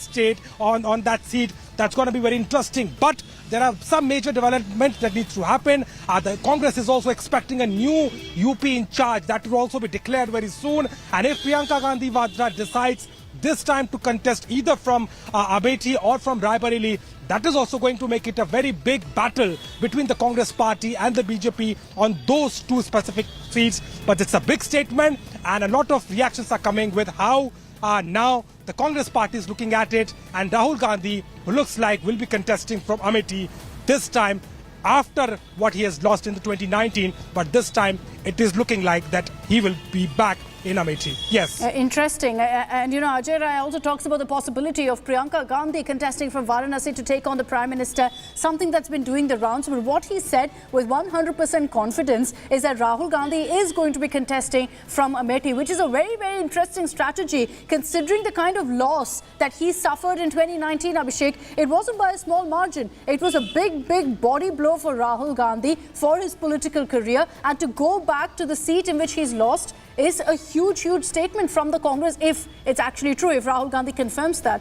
on that seat, that's going to be very interesting. But there are some major developments that needs to happen. The Congress is also expecting a new UP in charge. That will also be declared very soon. And if Priyanka Gandhi Vadra decides this time to contest either from Amethi or from Raebareli, that is also going to make it a very big battle between the Congress party and the BJP on those two specific seats. But it's a big statement, and a lot of reactions are coming with how now the Congress party is looking at it, and Rahul Gandhi, who looks like will be contesting from Amethi this time after what he has lost in the 2019. But this time it is looking like that he will be back in Amethi. Yes. Interesting. And Ajay Rai also talks about the possibility of Priyanka Gandhi contesting from Varanasi to take on the Prime Minister, something that's been doing the rounds. But what he said with 100% confidence is that Rahul Gandhi is going to be contesting from Amethi, which is a very, very interesting strategy considering the kind of loss that he suffered in 2019, Abhishek. It wasn't by a small margin. It was a big, big body blow for Rahul Gandhi for his political career, and to go back to the seat in which he's lost is a huge, huge statement from the Congress, if it's actually true, if Rahul Gandhi confirms that.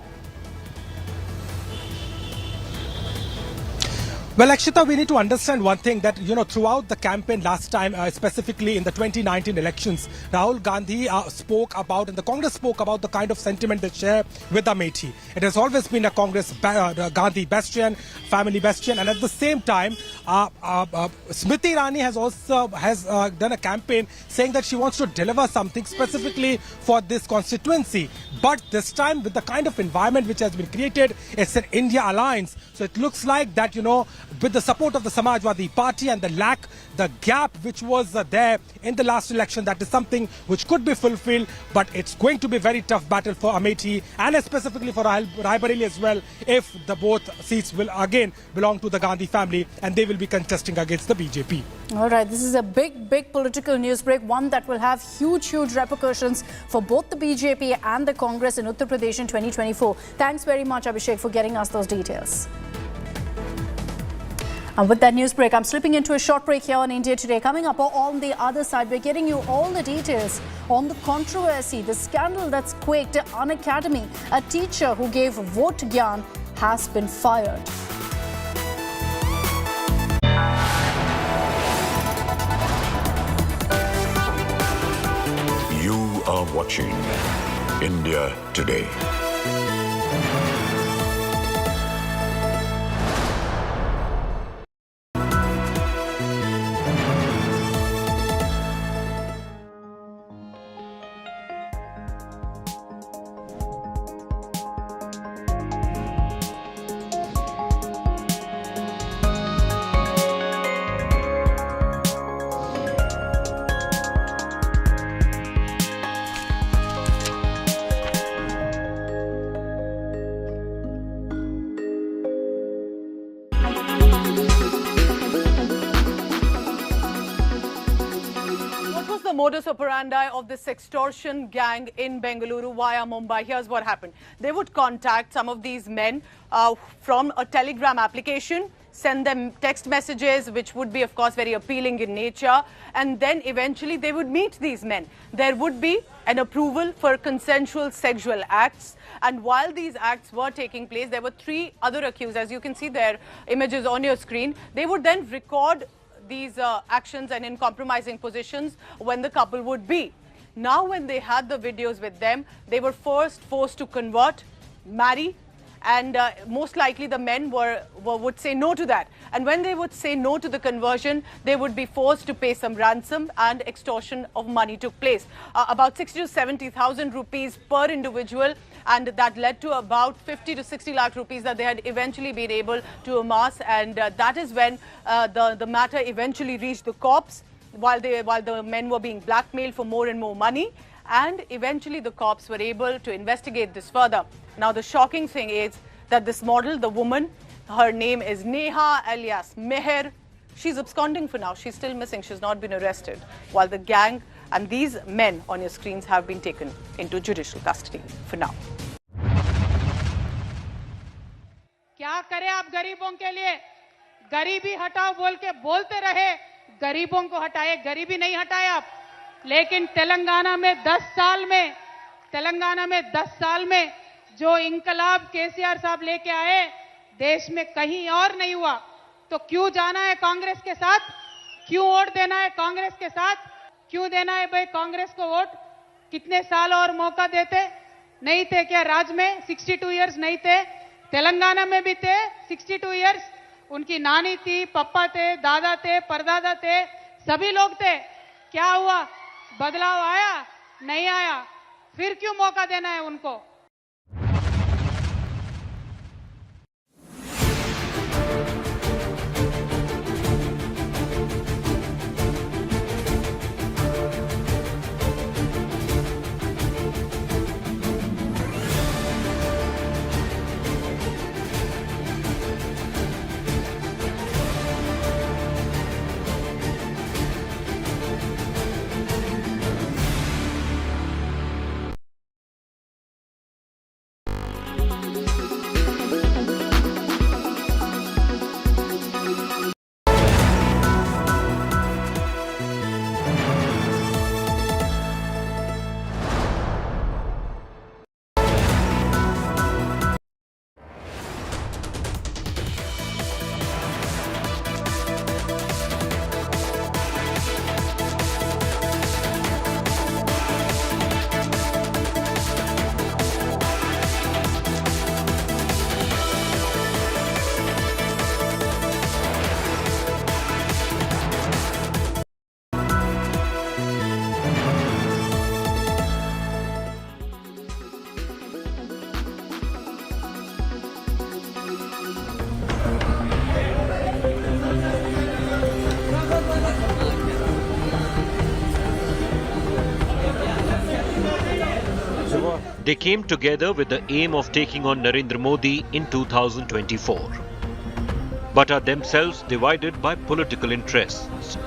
Well, Akshita, we need to understand one thing, that, throughout the campaign last time, specifically in the 2019 elections, Rahul Gandhi spoke about, and the Congress spoke about the kind of sentiment they share with Amethi. It has always been a Congress Gandhi bastion, family bastion, and at the same time, Smriti Irani has done a campaign saying that she wants to deliver something specifically for this constituency. But this time, with the kind of environment which has been created, it's an India alliance. So it looks like that, with the support of the Samajwadi Party and the gap which was there in the last election, that is something which could be fulfilled. But it's going to be a very tough battle for Amethi, and specifically for Raebareli as well, if the both seats will again belong to the Gandhi family and they will be contesting against the BJP. All right, this is a big, big political news break, one that will have huge, huge repercussions for both the BJP and the Congress in Uttar Pradesh in 2024. Thanks very much, Abhishek, for getting us those details. And with that news break, I'm slipping into a short break here on India Today. Coming up on the other side, we're getting you all the details on the controversy, the scandal that's quaked An Academy. A teacher who gave vote gyan has been fired. You are watching India Today. Modus operandi of this extortion gang in Bengaluru via Mumbai. Here's what happened. They would contact some of these men from a Telegram application, send them text messages, which would be, of course, very appealing in nature. And then eventually they would meet these men. There would be an approval for consensual sexual acts. And while these acts were taking place, there were 3 other accused. As you can see their images on your screen, they would then record these actions and in compromising positions when the couple would be. Now, when they had the videos with them, they were first forced to convert, marry, and most likely the men would say no to that. And when they would say no to the conversion, they would be forced to pay some ransom, and extortion of money took place. About 60 to 70,000 rupees per individual, and that led to about 50 to 60 lakh rupees that they had eventually been able to amass. And that is when the matter eventually reached the cops, while the men were being blackmailed for more and more money. And eventually the cops were able to investigate this further. Now, the shocking thing is that this model, the woman, Her name is Neha alias Meher. She's absconding for now. She's still missing. She's not been arrested. While the gang and these men on your screens have been taken into judicial custody for now. क्या करें आप गरीबों के लिए? गरीबी हटाओ बोल के बोलते रहे, गरीबों को हटाए, गरीबी नहीं हटाए आप. लेकिन तेलंगाना में 10 साल में जो इंकलाब केसीआर साहब लेके आए, देश में कहीं और नहीं हुआ. तो क्यों जाना है कांग्रेस के साथ? क्यों वोट देना है कांग्रेस के साथ? क्यों देना है भाई कांग्रेस को वोट? कितने साल और मौका देते? नहीं थे क्या राज में 62 इयर्स नहीं थे? तेलंगाना में भी थे 62 इयर्स. उनकी नानी थी, पप्पा थे, दादा थे, परदादा थे, सभी लोग थे. क्या हुआ? बदलाव आया? नहीं आया. फिर क्यों मौका देना है उनको? They came together with the aim of taking on Narendra Modi in 2024, but are themselves divided by political interests,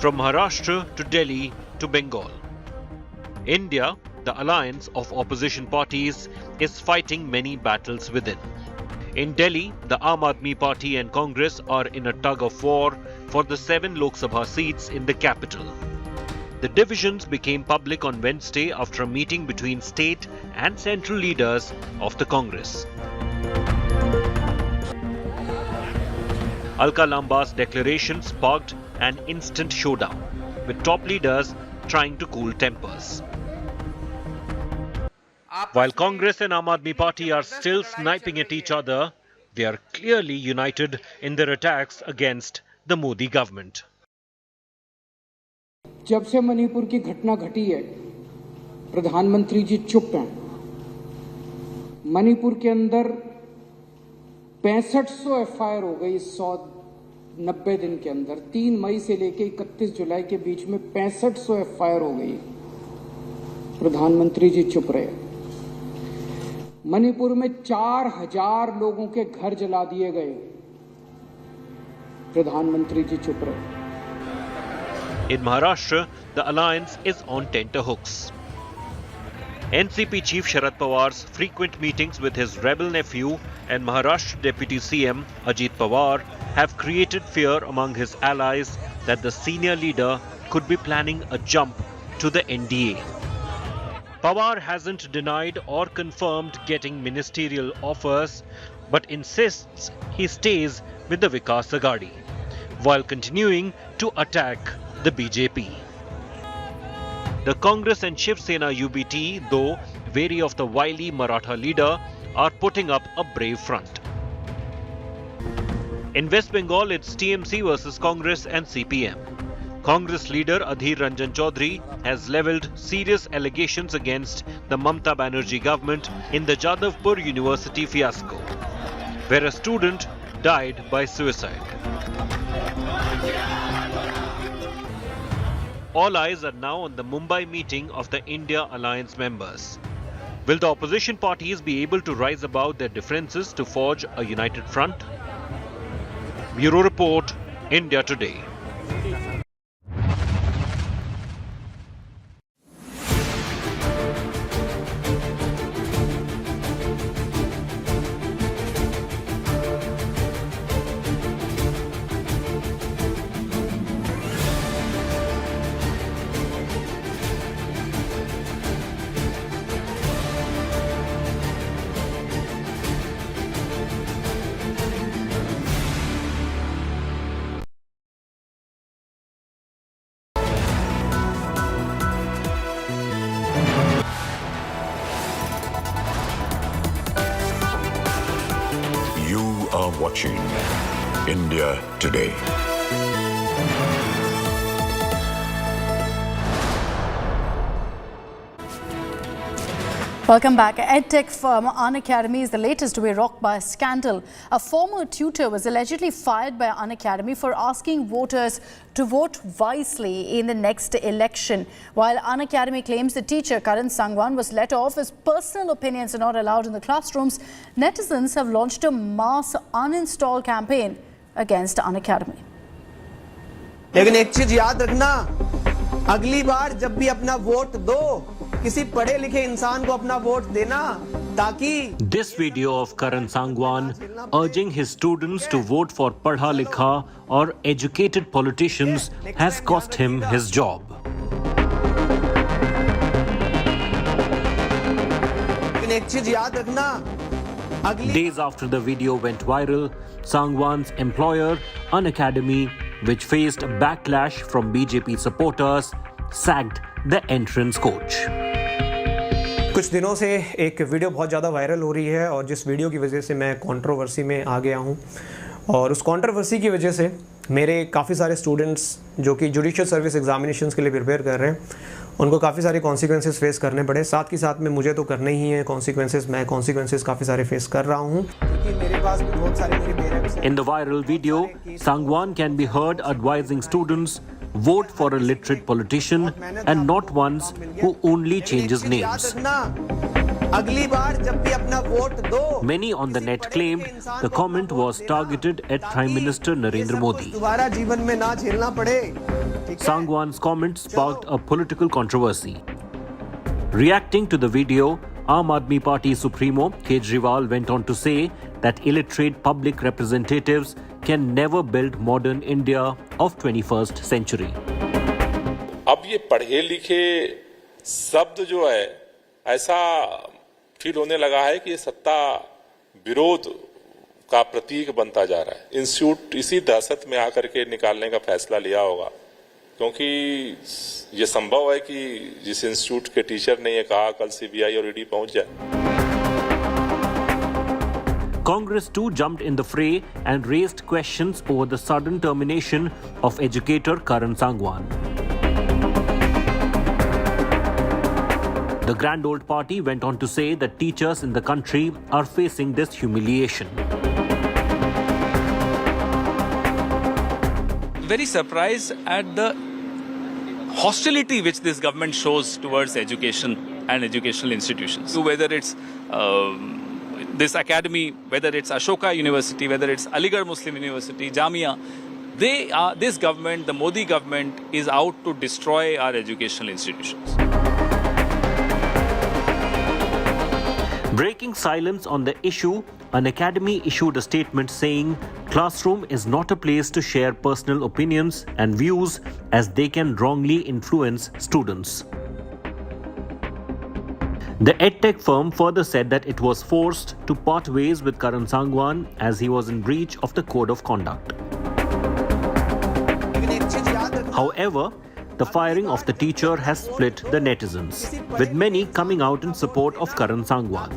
from Maharashtra to Delhi to Bengal. India, the alliance of opposition parties, is fighting many battles within. In Delhi, the Aam Aadmi Party and Congress are in a tug of war for the 7 Lok Sabha seats in the capital. The divisions became public on Wednesday after a meeting between state and central leaders of the Congress. Alka Lamba's declaration sparked an instant showdown, with top leaders trying to cool tempers. While Congress and Aam Aadmi Party are still sniping at each other, they are clearly united in their attacks against the Modi government. जब से मणिपुर की घटना घटी है, प्रधानमंत्री जी चुप हैं. मणिपुर के अंदर 6500 एफआईआर हो गई 190 दिन के अंदर. 3 मई से लेकर 31 जुलाई के बीच में 6500 एफआईआर हो गई. प्रधानमंत्री जी चुप रहे. मणिपुर में 4000 लोगों के घर जला दिए गए. प्रधानमंत्री जी चुप रहे. In Maharashtra, the alliance is on tenterhooks. NCP Chief Sharad Pawar's frequent meetings with his rebel nephew and Maharashtra Deputy CM Ajit Pawar have created fear among his allies that the senior leader could be planning a jump to the NDA. Pawar hasn't denied or confirmed getting ministerial offers, but insists he stays with the Vikas Agadi, while continuing to attack the BJP. The Congress and Shiv Sena UBT, though wary of the wily Maratha leader, are putting up a brave front. In West Bengal, it's TMC versus Congress and CPM. Congress leader Adhir Ranjan Chaudhary has levelled serious allegations against the Mamata Banerjee government in the Jadavpur University fiasco, where a student died by suicide. All eyes are now on the Mumbai meeting of the India Alliance members. Will the opposition parties be able to rise above their differences to forge a united front? Bureau Report, India Today. You are watching India Today. Welcome back. EdTech firm Unacademy is the latest to be rocked by a scandal. A former tutor was allegedly fired by Unacademy for asking voters to vote wisely in the next election. While Unacademy claims the teacher, Karan Sangwan, was let off as personal opinions are not allowed in the classrooms, netizens have launched a mass uninstall campaign against Unacademy. लेकिन एक चीज याद रखना, अगली बार जब भी अपना vote दो, किसी पढ़े लिखे इंसान को अपना वोट देना, ताकि This video of Karan Sangwan urging his students to vote for Padha Likha or educated politicians has cost him his job. लेकिन एक चीज याद रखना, Days after the video went viral, Sangwan's employer, Unacademy, which faced backlash from BJP supporters, sacked the entrance coach. कुछ दिनों से एक video बहुत ज़्यादा वायरल हो रही है और जिस वीडियो की वजह से मैं कंट्रोवर्सी में आ गया हूं, और उस कंट्रोवर्सी की वजह से मेरे काफ़ी सारे स्टूडेंट्स जो कि जुडिशियल सर्विस एग्जामिनेशंस के लिए प्रिपेयर कर रहे हैं, उनको काफ़ी सारे कॉन्सिक्वेंसेस फेस करने पड़े। साथ ही साथ में मुझे तो करने ही हैं कॉन्सिक्वेंसेस, मैं कॉन्सिक्वेंसेस काफ़ी सारे फेस कर रहा हूँ क्योंकि मेरे पास भी बहुत सारे मेरे पेरेंट्स हैं। In the viral video, Sangwan can be heard advising students vote for a literate politician and not ones who only changes names. अगली बार जब भी अपना वोट दो, Many on the net claimed the comment was targeted at Prime Minister Narendra Modi. दोबारा जीवन में ना झेलना पड़े। Sangwan's comment sparked a political controversy. Reacting to the video, Aam Aadmi Party Supremo Kejriwal went on to say that illiterate public representatives can never build modern India of 21st century. अब ये पढ़े लिखे शब्द जो है ऐसा feel होने लगा है कि ये सत्ता विरोध का प्रतीक बनता जा रहा है। इंस्टीट्यूट इसी दहशत में आकर के निकालने का फैसला लिया होगा, क्योंकि ये संभव है कि जिस इंस्टीट्यूट के टीचर ने ये कहा कल सीबीआई और ईडी पहुंच जाए। Congress too jumped in the fray and raised questions over the sudden termination of educator Karan Sangwan. The Grand Old Party went on to say that teachers in the country are facing this humiliation. Very surprised at the hostility which this government shows towards education and educational institutions. Whether it's this academy, whether it's Ashoka University, whether it's Aligarh Muslim University, Jamia, this government, the Modi government, is out to destroy our educational institutions. Breaking silence on the issue, an academy issued a statement saying classroom is not a place to share personal opinions and views as they can wrongly influence students. The EdTech firm further said that it was forced to part ways with Karan Sangwan as he was in breach of the code of conduct. However, the firing of the teacher has split the netizens, with many coming out in support of Karan Sangwan.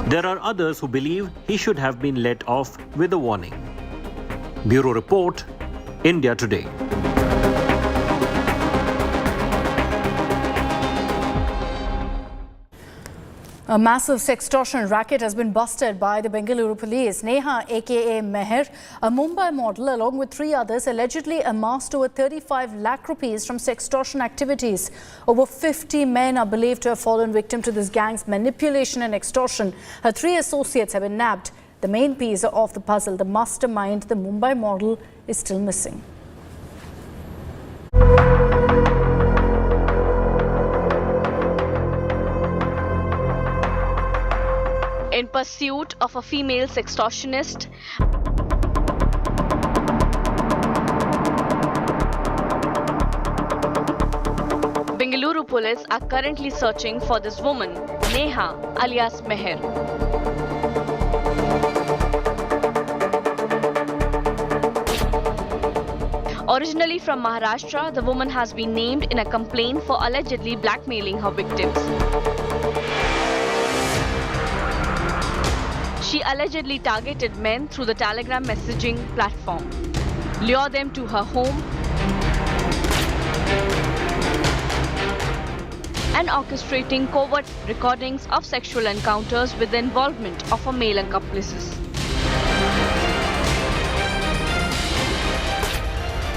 There are others who believe he should have been let off with a warning. Bureau Report, India Today. A massive sextortion racket has been busted by the Bengaluru police. Neha, aka Meher, a Mumbai model, along with 3 others, allegedly amassed over 35 lakh rupees from sextortion activities. Over 50 men are believed to have fallen victim to this gang's manipulation and extortion. Her 3 associates have been nabbed. the main piece of the puzzle, the mastermind, the Mumbai model, is still missing. In pursuit of a female sextortionist, Bengaluru police are currently searching for this woman, Neha alias Meher. Originally from Maharashtra, the woman has been named in a complaint for allegedly blackmailing her victims. She allegedly targeted men through the Telegram messaging platform, lure them to her home, and orchestrating covert recordings of sexual encounters with the involvement of her male accomplices.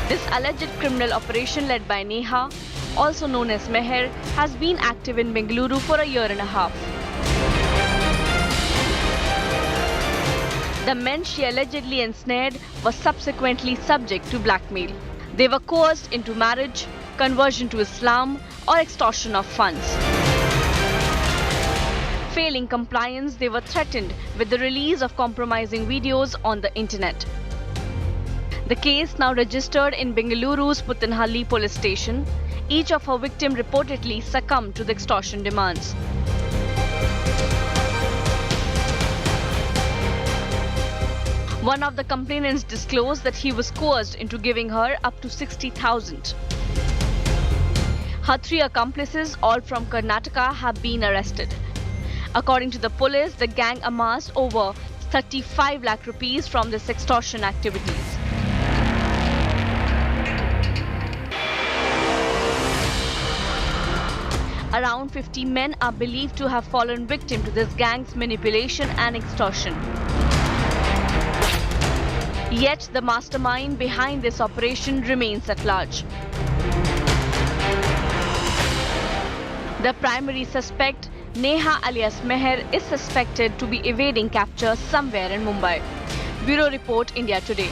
This alleged criminal operation led by Neha, also known as Meher, has been active in Bengaluru for a year and a half. The men she allegedly ensnared were subsequently subject to blackmail. They were coerced into marriage, conversion to Islam, or extortion of funds. Failing compliance, they were threatened with the release of compromising videos on the internet. The case now registered in Bengaluru's Puttanhalli police station. Each of her victims reportedly succumbed to the extortion demands. One of the complainants disclosed that he was coerced into giving her up to 60,000. Her 3 accomplices, all from Karnataka, have been arrested. According to the police, the gang amassed over 35 lakh rupees from this extortion activities. Around 50 men are believed to have fallen victim to this gang's manipulation and extortion. Yet the mastermind behind this operation remains at large. The primary suspect, Neha alias Meher, is suspected to be evading capture somewhere in Mumbai. Bureau Report, India Today.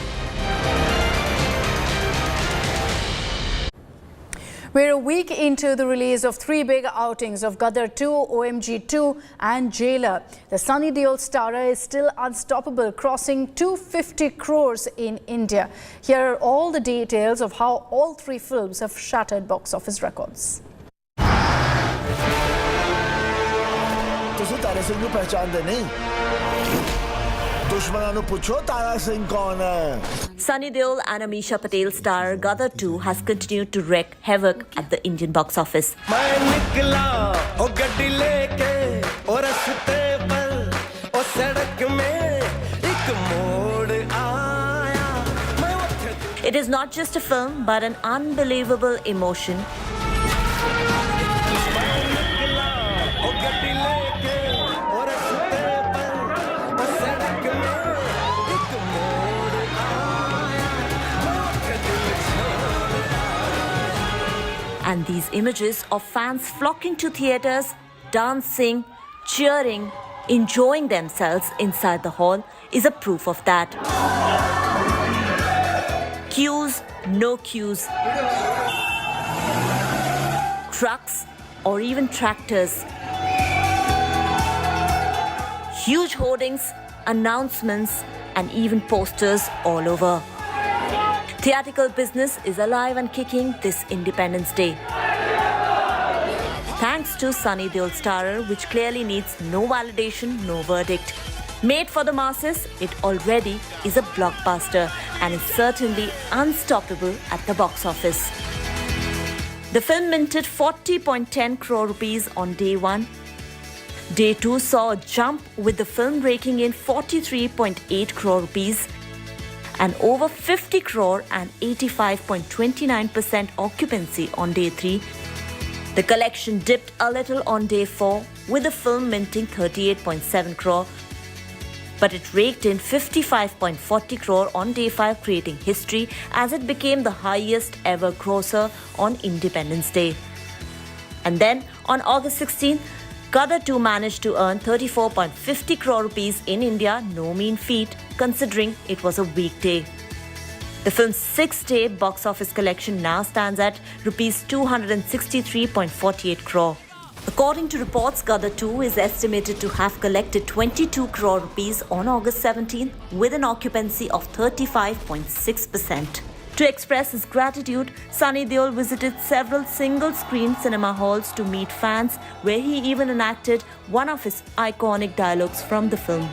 We're a week into the release of 3 big outings of Gadar 2, OMG 2 and Jailer. The Sunny Deol starrer is still unstoppable, crossing 250 crores in India. Here are all the details of how all 3 films have shattered box office records. Sunny Deol and Amisha Patel star Gadar 2 has continued to wreak havoc at the Indian box office. It is not just a film but an unbelievable emotion. And these images of fans flocking to theatres, dancing, cheering, enjoying themselves inside the hall is a proof of that. Queues, no queues. Trucks or even tractors. Huge hoardings, announcements, and even posters all over. Theatrical business is alive and kicking this Independence Day. Thanks to Sunny Deol starrer, which clearly needs no validation, no verdict. Made for the masses, it already is a blockbuster and is certainly unstoppable at the box office. The film minted 40.10 crore rupees on day 1. Day 2 saw a jump with the film raking in 43.8 crore rupees and over 50 crore and 85.29% occupancy on day 3. The collection dipped a little on day 4 with the film minting 38.7 crore, but it raked in 55.40 crore on day 5, creating history as it became the highest ever grosser on Independence Day. And then on August 16, Gadar 2 managed to earn 34.50 crore rupees in India, no mean feat considering it was a weekday. The film's 6-day box office collection now stands at rupees 263.48 crore. According to reports, Gadar 2 is estimated to have collected 22 crore rupees on August 17th with an occupancy of 35.6%. To express his gratitude, Sunny Deol visited several single-screen cinema halls to meet fans, where he even enacted one of his iconic dialogues from the film.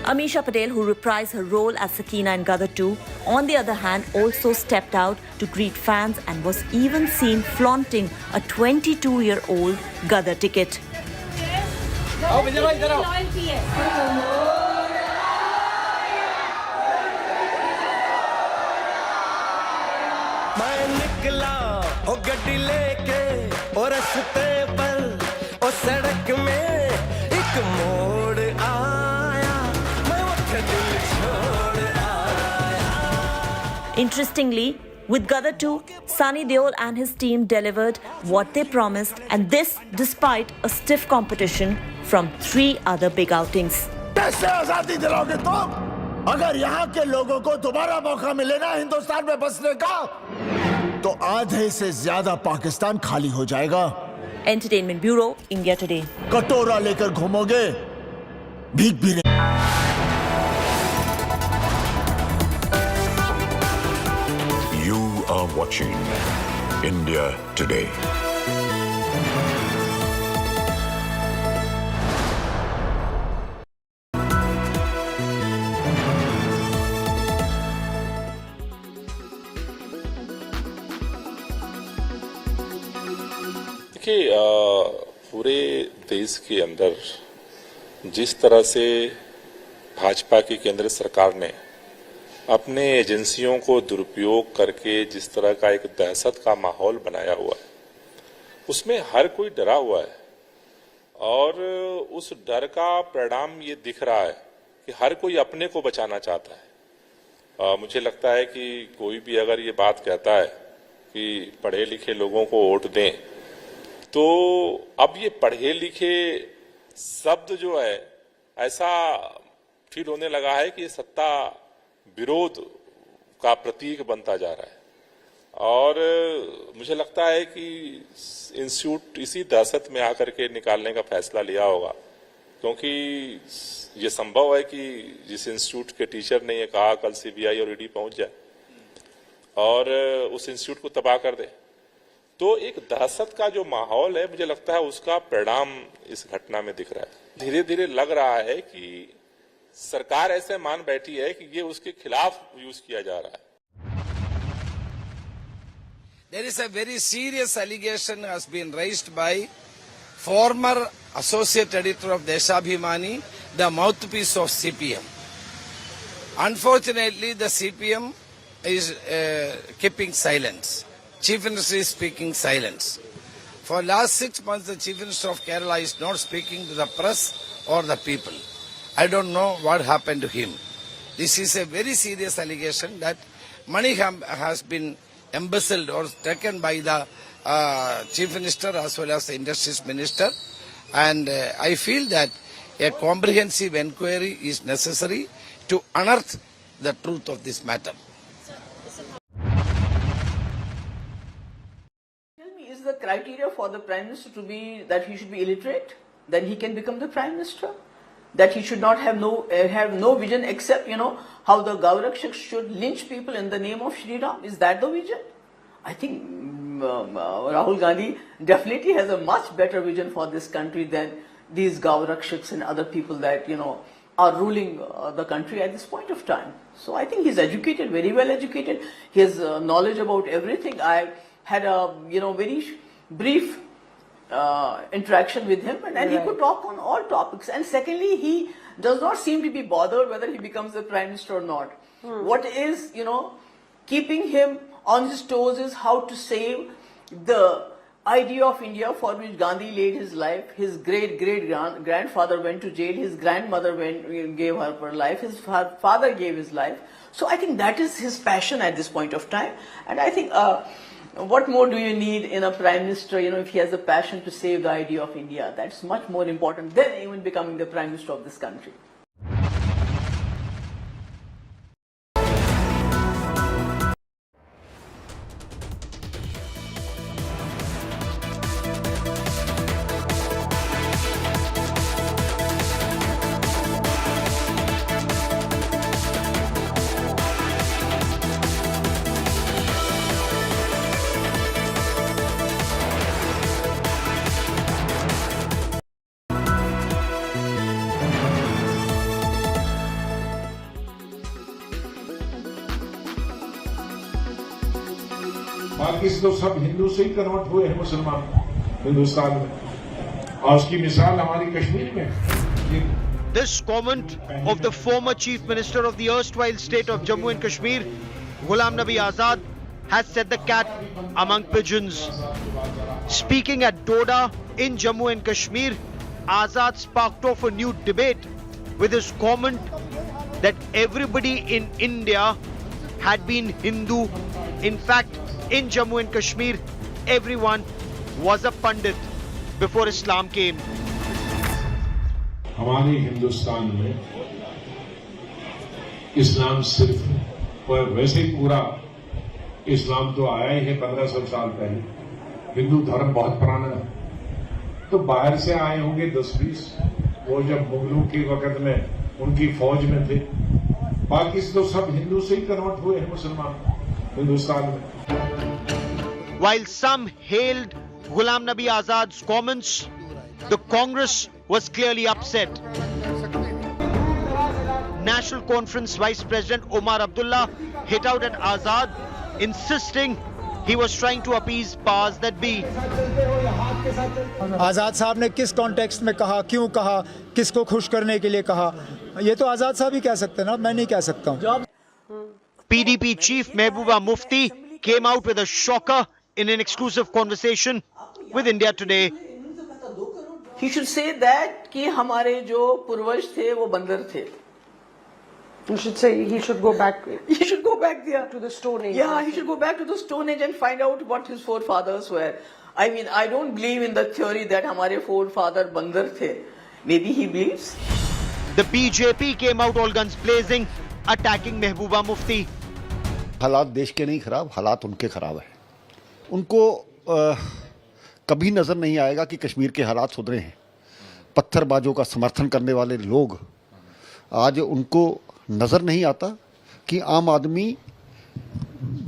Amisha Patel, who reprised her role as Sakina in Gadar 2, on the other hand, also stepped out to greet fans and was even seen flaunting a 22-year-old Gadar ticket. Interestingly, with Gadar 2, Sunny Deol and his team delivered what they promised, and this despite a stiff competition from 3 other big outings. कैसे आजादी दिलाओगे तुम? अगर यहाँ के लोगों को दोबारा मौका मिले ना हिंदुस्तान में बसने का, तो आधे से ज्यादा पाकिस्तान खाली हो जाएगा। Entertainment Bureau, India Today. कटोरा लेकर घूमोगे, भीख भी नहीं। You are watching India Today. देखिए, पूरे देश के अंदर जिस तरह से भाजपा की केंद्र सरकार ने अपने एजेंसियों को दुरुपयोग करके जिस तरह का एक दहशत का माहौल बनाया हुआ है, उसमें हर कोई डरा हुआ है और उस डर का परिणाम ये दिख रहा है कि हर कोई अपने को बचाना चाहता है। मुझे लगता है कि कोई भी अगर ये बात कहता है कि पढ़े लिखे लोगों को वोट दें, तो अब ये पढ़े लिखे शब्द जो है ऐसा फील होने लगा है कि ये सत्ता विरोध का प्रतीक बनता जा रहा है और मुझे लगता है कि इंस्टीट्यूट इसी दहशत में आकर के निकालने का फैसला लिया होगा, क्योंकि ये संभव है कि जिस इंस्टीट्यूट के टीचर ने ये कहा कल सीबीआई और ईडी पहुंच जाए और उस इंस्टीट्यूट को तबाह कर दे, तो एक दहशत का जो माहौल है, मुझे लगता है उसका परिणाम इस घटना में दिख रहा है। धीरे धीरे लग रहा है कि सरकार ऐसे मान बैठी है कि ये उसके खिलाफ यूज किया जा रहा है। There is a very serious allegation has been raised by former associate editor of Deshabhimani, the mouthpiece of CPM. Unfortunately, the CPM is keeping silence. Chief Minister is speaking silence. For last 6 months, the Chief Minister of Kerala is not speaking to the press or the people. I don't know what happened to him. This is a very serious allegation that money has been embezzled or taken by the Chief Minister as well as the Industries Minister. And I feel that a comprehensive inquiry is necessary to unearth the truth of this matter. Tell me, is the criteria for the Prime Minister to be that he should be illiterate? Then he can become the Prime Minister? That he should not have no vision except, how the Gaurakshaks should lynch people in the name of Shri Ram? Is that the vision? I think Rahul Gandhi definitely has a much better vision for this country than these Gaurakshaks and other people that, are ruling the country at this point of time. So I think he's educated, very well educated. He has knowledge about everything. I had a, very brief interaction with him, and he could talk on all topics. And secondly, he does not seem to be bothered whether he becomes the Prime Minister or not. What is, keeping him on his toes is how to save the idea of India for which Gandhi laid his life. His grandfather went to jail. His grandmother gave her life. His father gave his life. So I think that is his passion at this point of time. And I think what more do you need in a prime minister, if he has a passion to save the idea of India? That's much more important than even becoming the prime minister of this country. बाकी तो सब हिंदू से ही convert हुए हैं मुसलमान हिंदुस्तान में और उसकी मिसाल हमारी कश्मीर में. This comment of the former chief minister of the erstwhile state of Jammu and Kashmir, Ghulam Nabi Azad, has set the cat among pigeons. Speaking at Doda in Jammu and Kashmir, Azad sparked off a new debate with his comment that everybody in India had been Hindu. In fact, in Jammu and Kashmir, everyone was a Pandit before Islam came. हमारे हिंदुस्तान में इस्लाम सिर्फ वैसे ही पूरा इस्लाम तो आया ही है 1500 साल पहले. हिंदू धर्म बहुत पुराना है. तो बाहर से आए होंगे 10-20, वो जब मुगलों के वक्त में उनकी फौज में थे. बाकी तो सब हिंदू से ही कन्वर्ट हुए हैं मुसलमान हिंदुस्तान में. While some hailed Ghulam Nabi Azad's comments, the Congress was clearly upset. National Conference Vice President Omar Abdullah hit out at Azad, insisting he was trying to appease powers that be. आजाद साहब ने किस context में कहा, क्यों कहा, किसको खुश करने के लिए कहा, ये तो आजाद साहब ही कह सकते हैं ना, मैं नहीं कह सकता हूं. PDP Chief Mehbooba Mufti came out with a shocker in an exclusive conversation with India Today. He should say that कि हमारे जो पूर्वज थे वो बंदर थे. You should say he should go back. He should go back there to the Stone Age. Yeah, he should go back to the Stone Age and find out what his forefathers were. I mean, I don't believe in the theory that हमारे forefather बंदर थे. Maybe he believes. The BJP came out all guns blazing, attacking Mehbooba Mufti. हालात देश के नहीं खराब, हालात उनके खराब है. उनको कभी नजर नहीं आएगा कि कश्मीर के हालात सुधरे हैं. पत्थरबाजों का समर्थन करने वाले लोग आज उनको नजर नहीं आता कि आम आदमी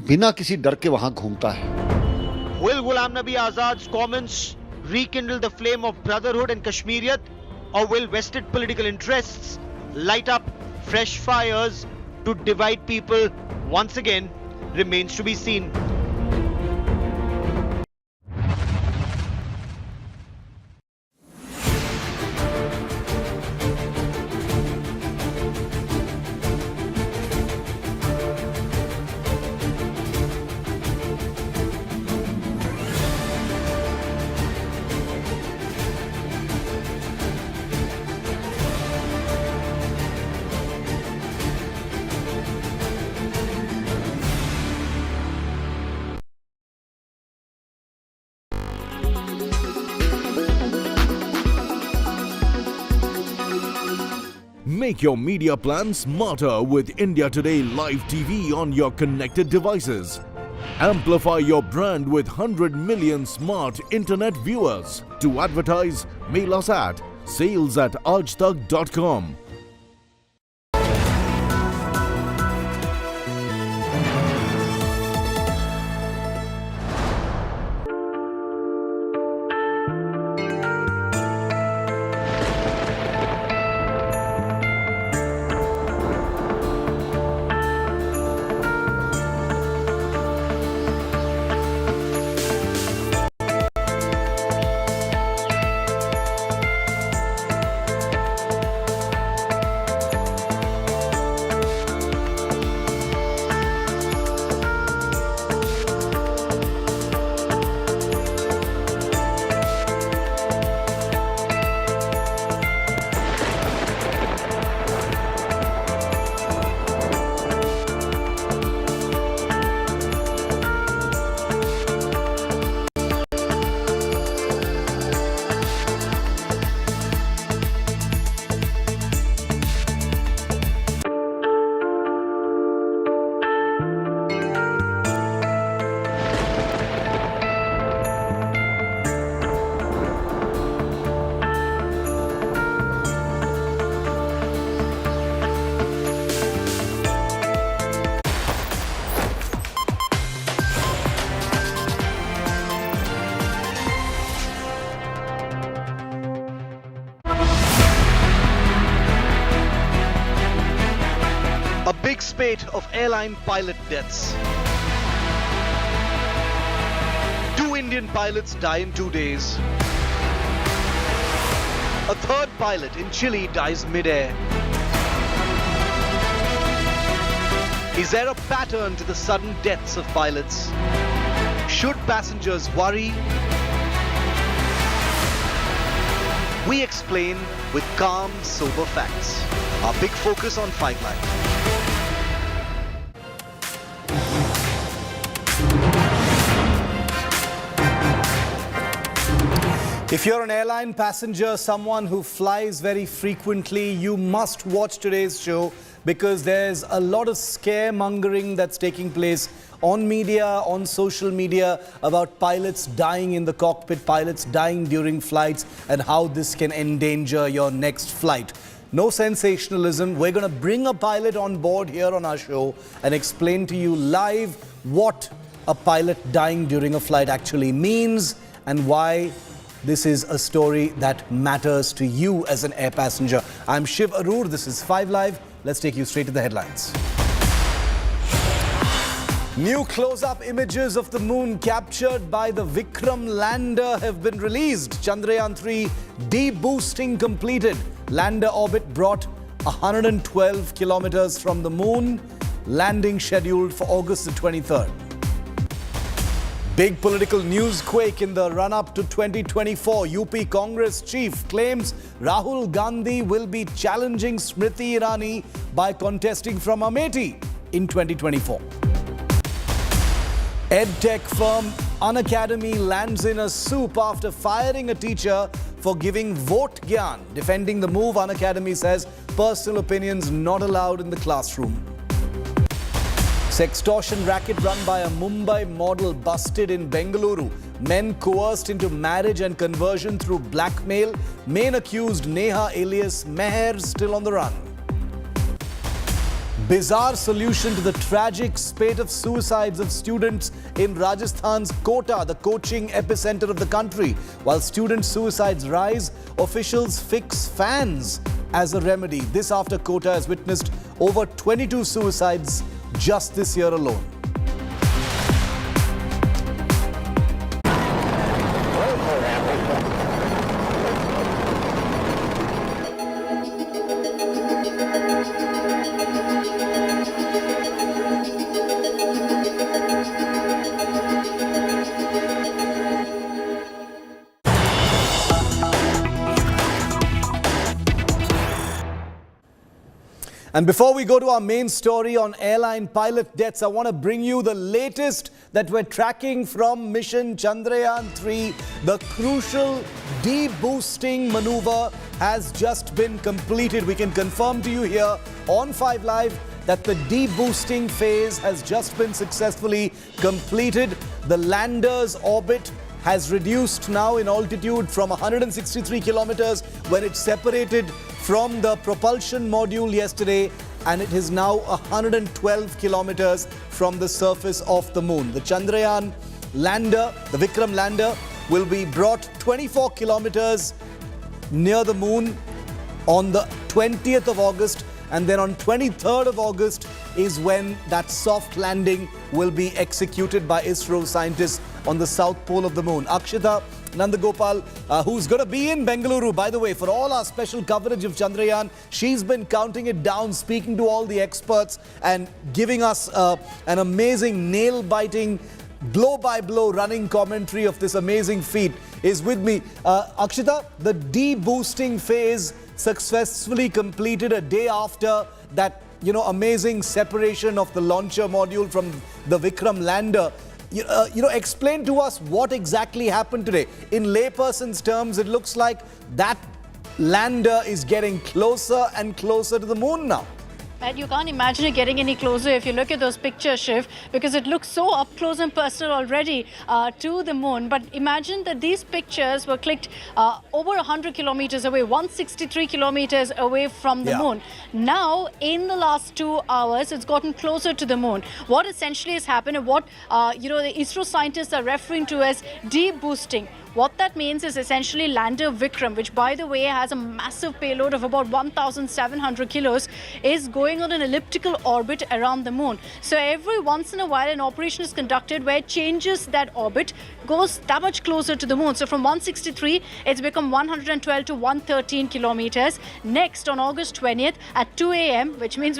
बिना किसी डर के वहां घूमता है. Will Ghulam Nabi Azad's comments rekindle the flame of brotherhood and Kashmiriyat, or will vested political interests light up fresh fires to divide people once again remains to be seen. Make your media plan smarter with India Today Live TV on your connected devices. Amplify your brand with 100 million smart internet viewers. To advertise, mail us at sales@aajtak.com. A big spate of airline pilot deaths. 2 Indian pilots die in 2 days. A third pilot in Chile dies mid-air. Is there a pattern to the sudden deaths of pilots? Should passengers worry? We explain with calm, sober facts. Our big focus on 5 Live. If you're an airline passenger, someone who flies very frequently, you must watch today's show because there's a lot of scaremongering that's taking place on media, on social media about pilots dying in the cockpit, pilots dying during flights and how this can endanger your next flight. No sensationalism. We're going to bring a pilot on board here on our show and explain to you live what a pilot dying during a flight actually means and why this is a story that matters to you as an air passenger. I'm Shiv Arur. This is 5 Live. Let's take you straight to the headlines. New close-up images of the moon captured by the Vikram lander have been released. Chandrayaan 3 de-boosting completed. Lander orbit brought 112 kilometers from the moon. Landing scheduled for August the 23rd. Big political news quake in the run-up to 2024. UP Congress chief claims Rahul Gandhi will be challenging Smriti Irani by contesting from Amethi in 2024. EdTech firm Unacademy lands in a soup after firing a teacher for giving vote gyan. Defending the move, Unacademy says personal opinions not allowed in the classroom. Sextortion racket run by a Mumbai model busted in Bengaluru. Men coerced into marriage and conversion through blackmail. Main accused Neha alias Meher still on the run. Bizarre solution to the tragic spate of suicides of students in Rajasthan's Kota, the coaching epicenter of the country. While student suicides rise, officials fix fans as a remedy. This after Kota has witnessed over 22 suicides just this year alone. And before we go to our main story on airline pilot deaths, I want to bring you the latest that we're tracking from mission Chandrayaan 3. The crucial de-boosting maneuver has just been completed. We can confirm to you here on 5 Live that the de-boosting phase has just been successfully completed. The lander's orbit has reduced now in altitude from 163 kilometers when it separated from the propulsion module yesterday, and it is now 112 kilometers from the surface of the moon. The Chandrayaan lander, the Vikram lander, will be brought 24 kilometers near the moon on the 20th of August, and then on 23rd of August is when that soft landing will be executed by ISRO scientists on the south pole of the moon. Akshita Nandagopal, who's going to be in Bengaluru, by the way, for all our special coverage of Chandrayaan. She's been counting it down, speaking to all the experts and giving us an amazing nail-biting, blow-by-blow running commentary of this amazing feat, is with me. Akshita, the de-boosting phase successfully completed a day after that, amazing separation of the launcher module from the Vikram lander. Explain to us what exactly happened today. In layperson's terms, it looks like that lander is getting closer and closer to the moon now. And you can't imagine it getting any closer if you look at those pictures, Shiv, because it looks so up close and personal already to the moon. But imagine that these pictures were clicked over 100 kilometers away, 163 kilometers away from the moon. Now, in the last 2 hours, it's gotten closer to the moon. What essentially has happened and what, the ISRO scientists are referring to as de-boosting. What that means is essentially lander Vikram, which by the way has a massive payload of about 1,700 kilos, is going on an elliptical orbit around the moon. So every once in a while an operation is conducted where it changes that orbit, goes that much closer to the moon. So from 163, it's become 112 to 113 kilometers. Next, on August 20th at 2 a.m., which means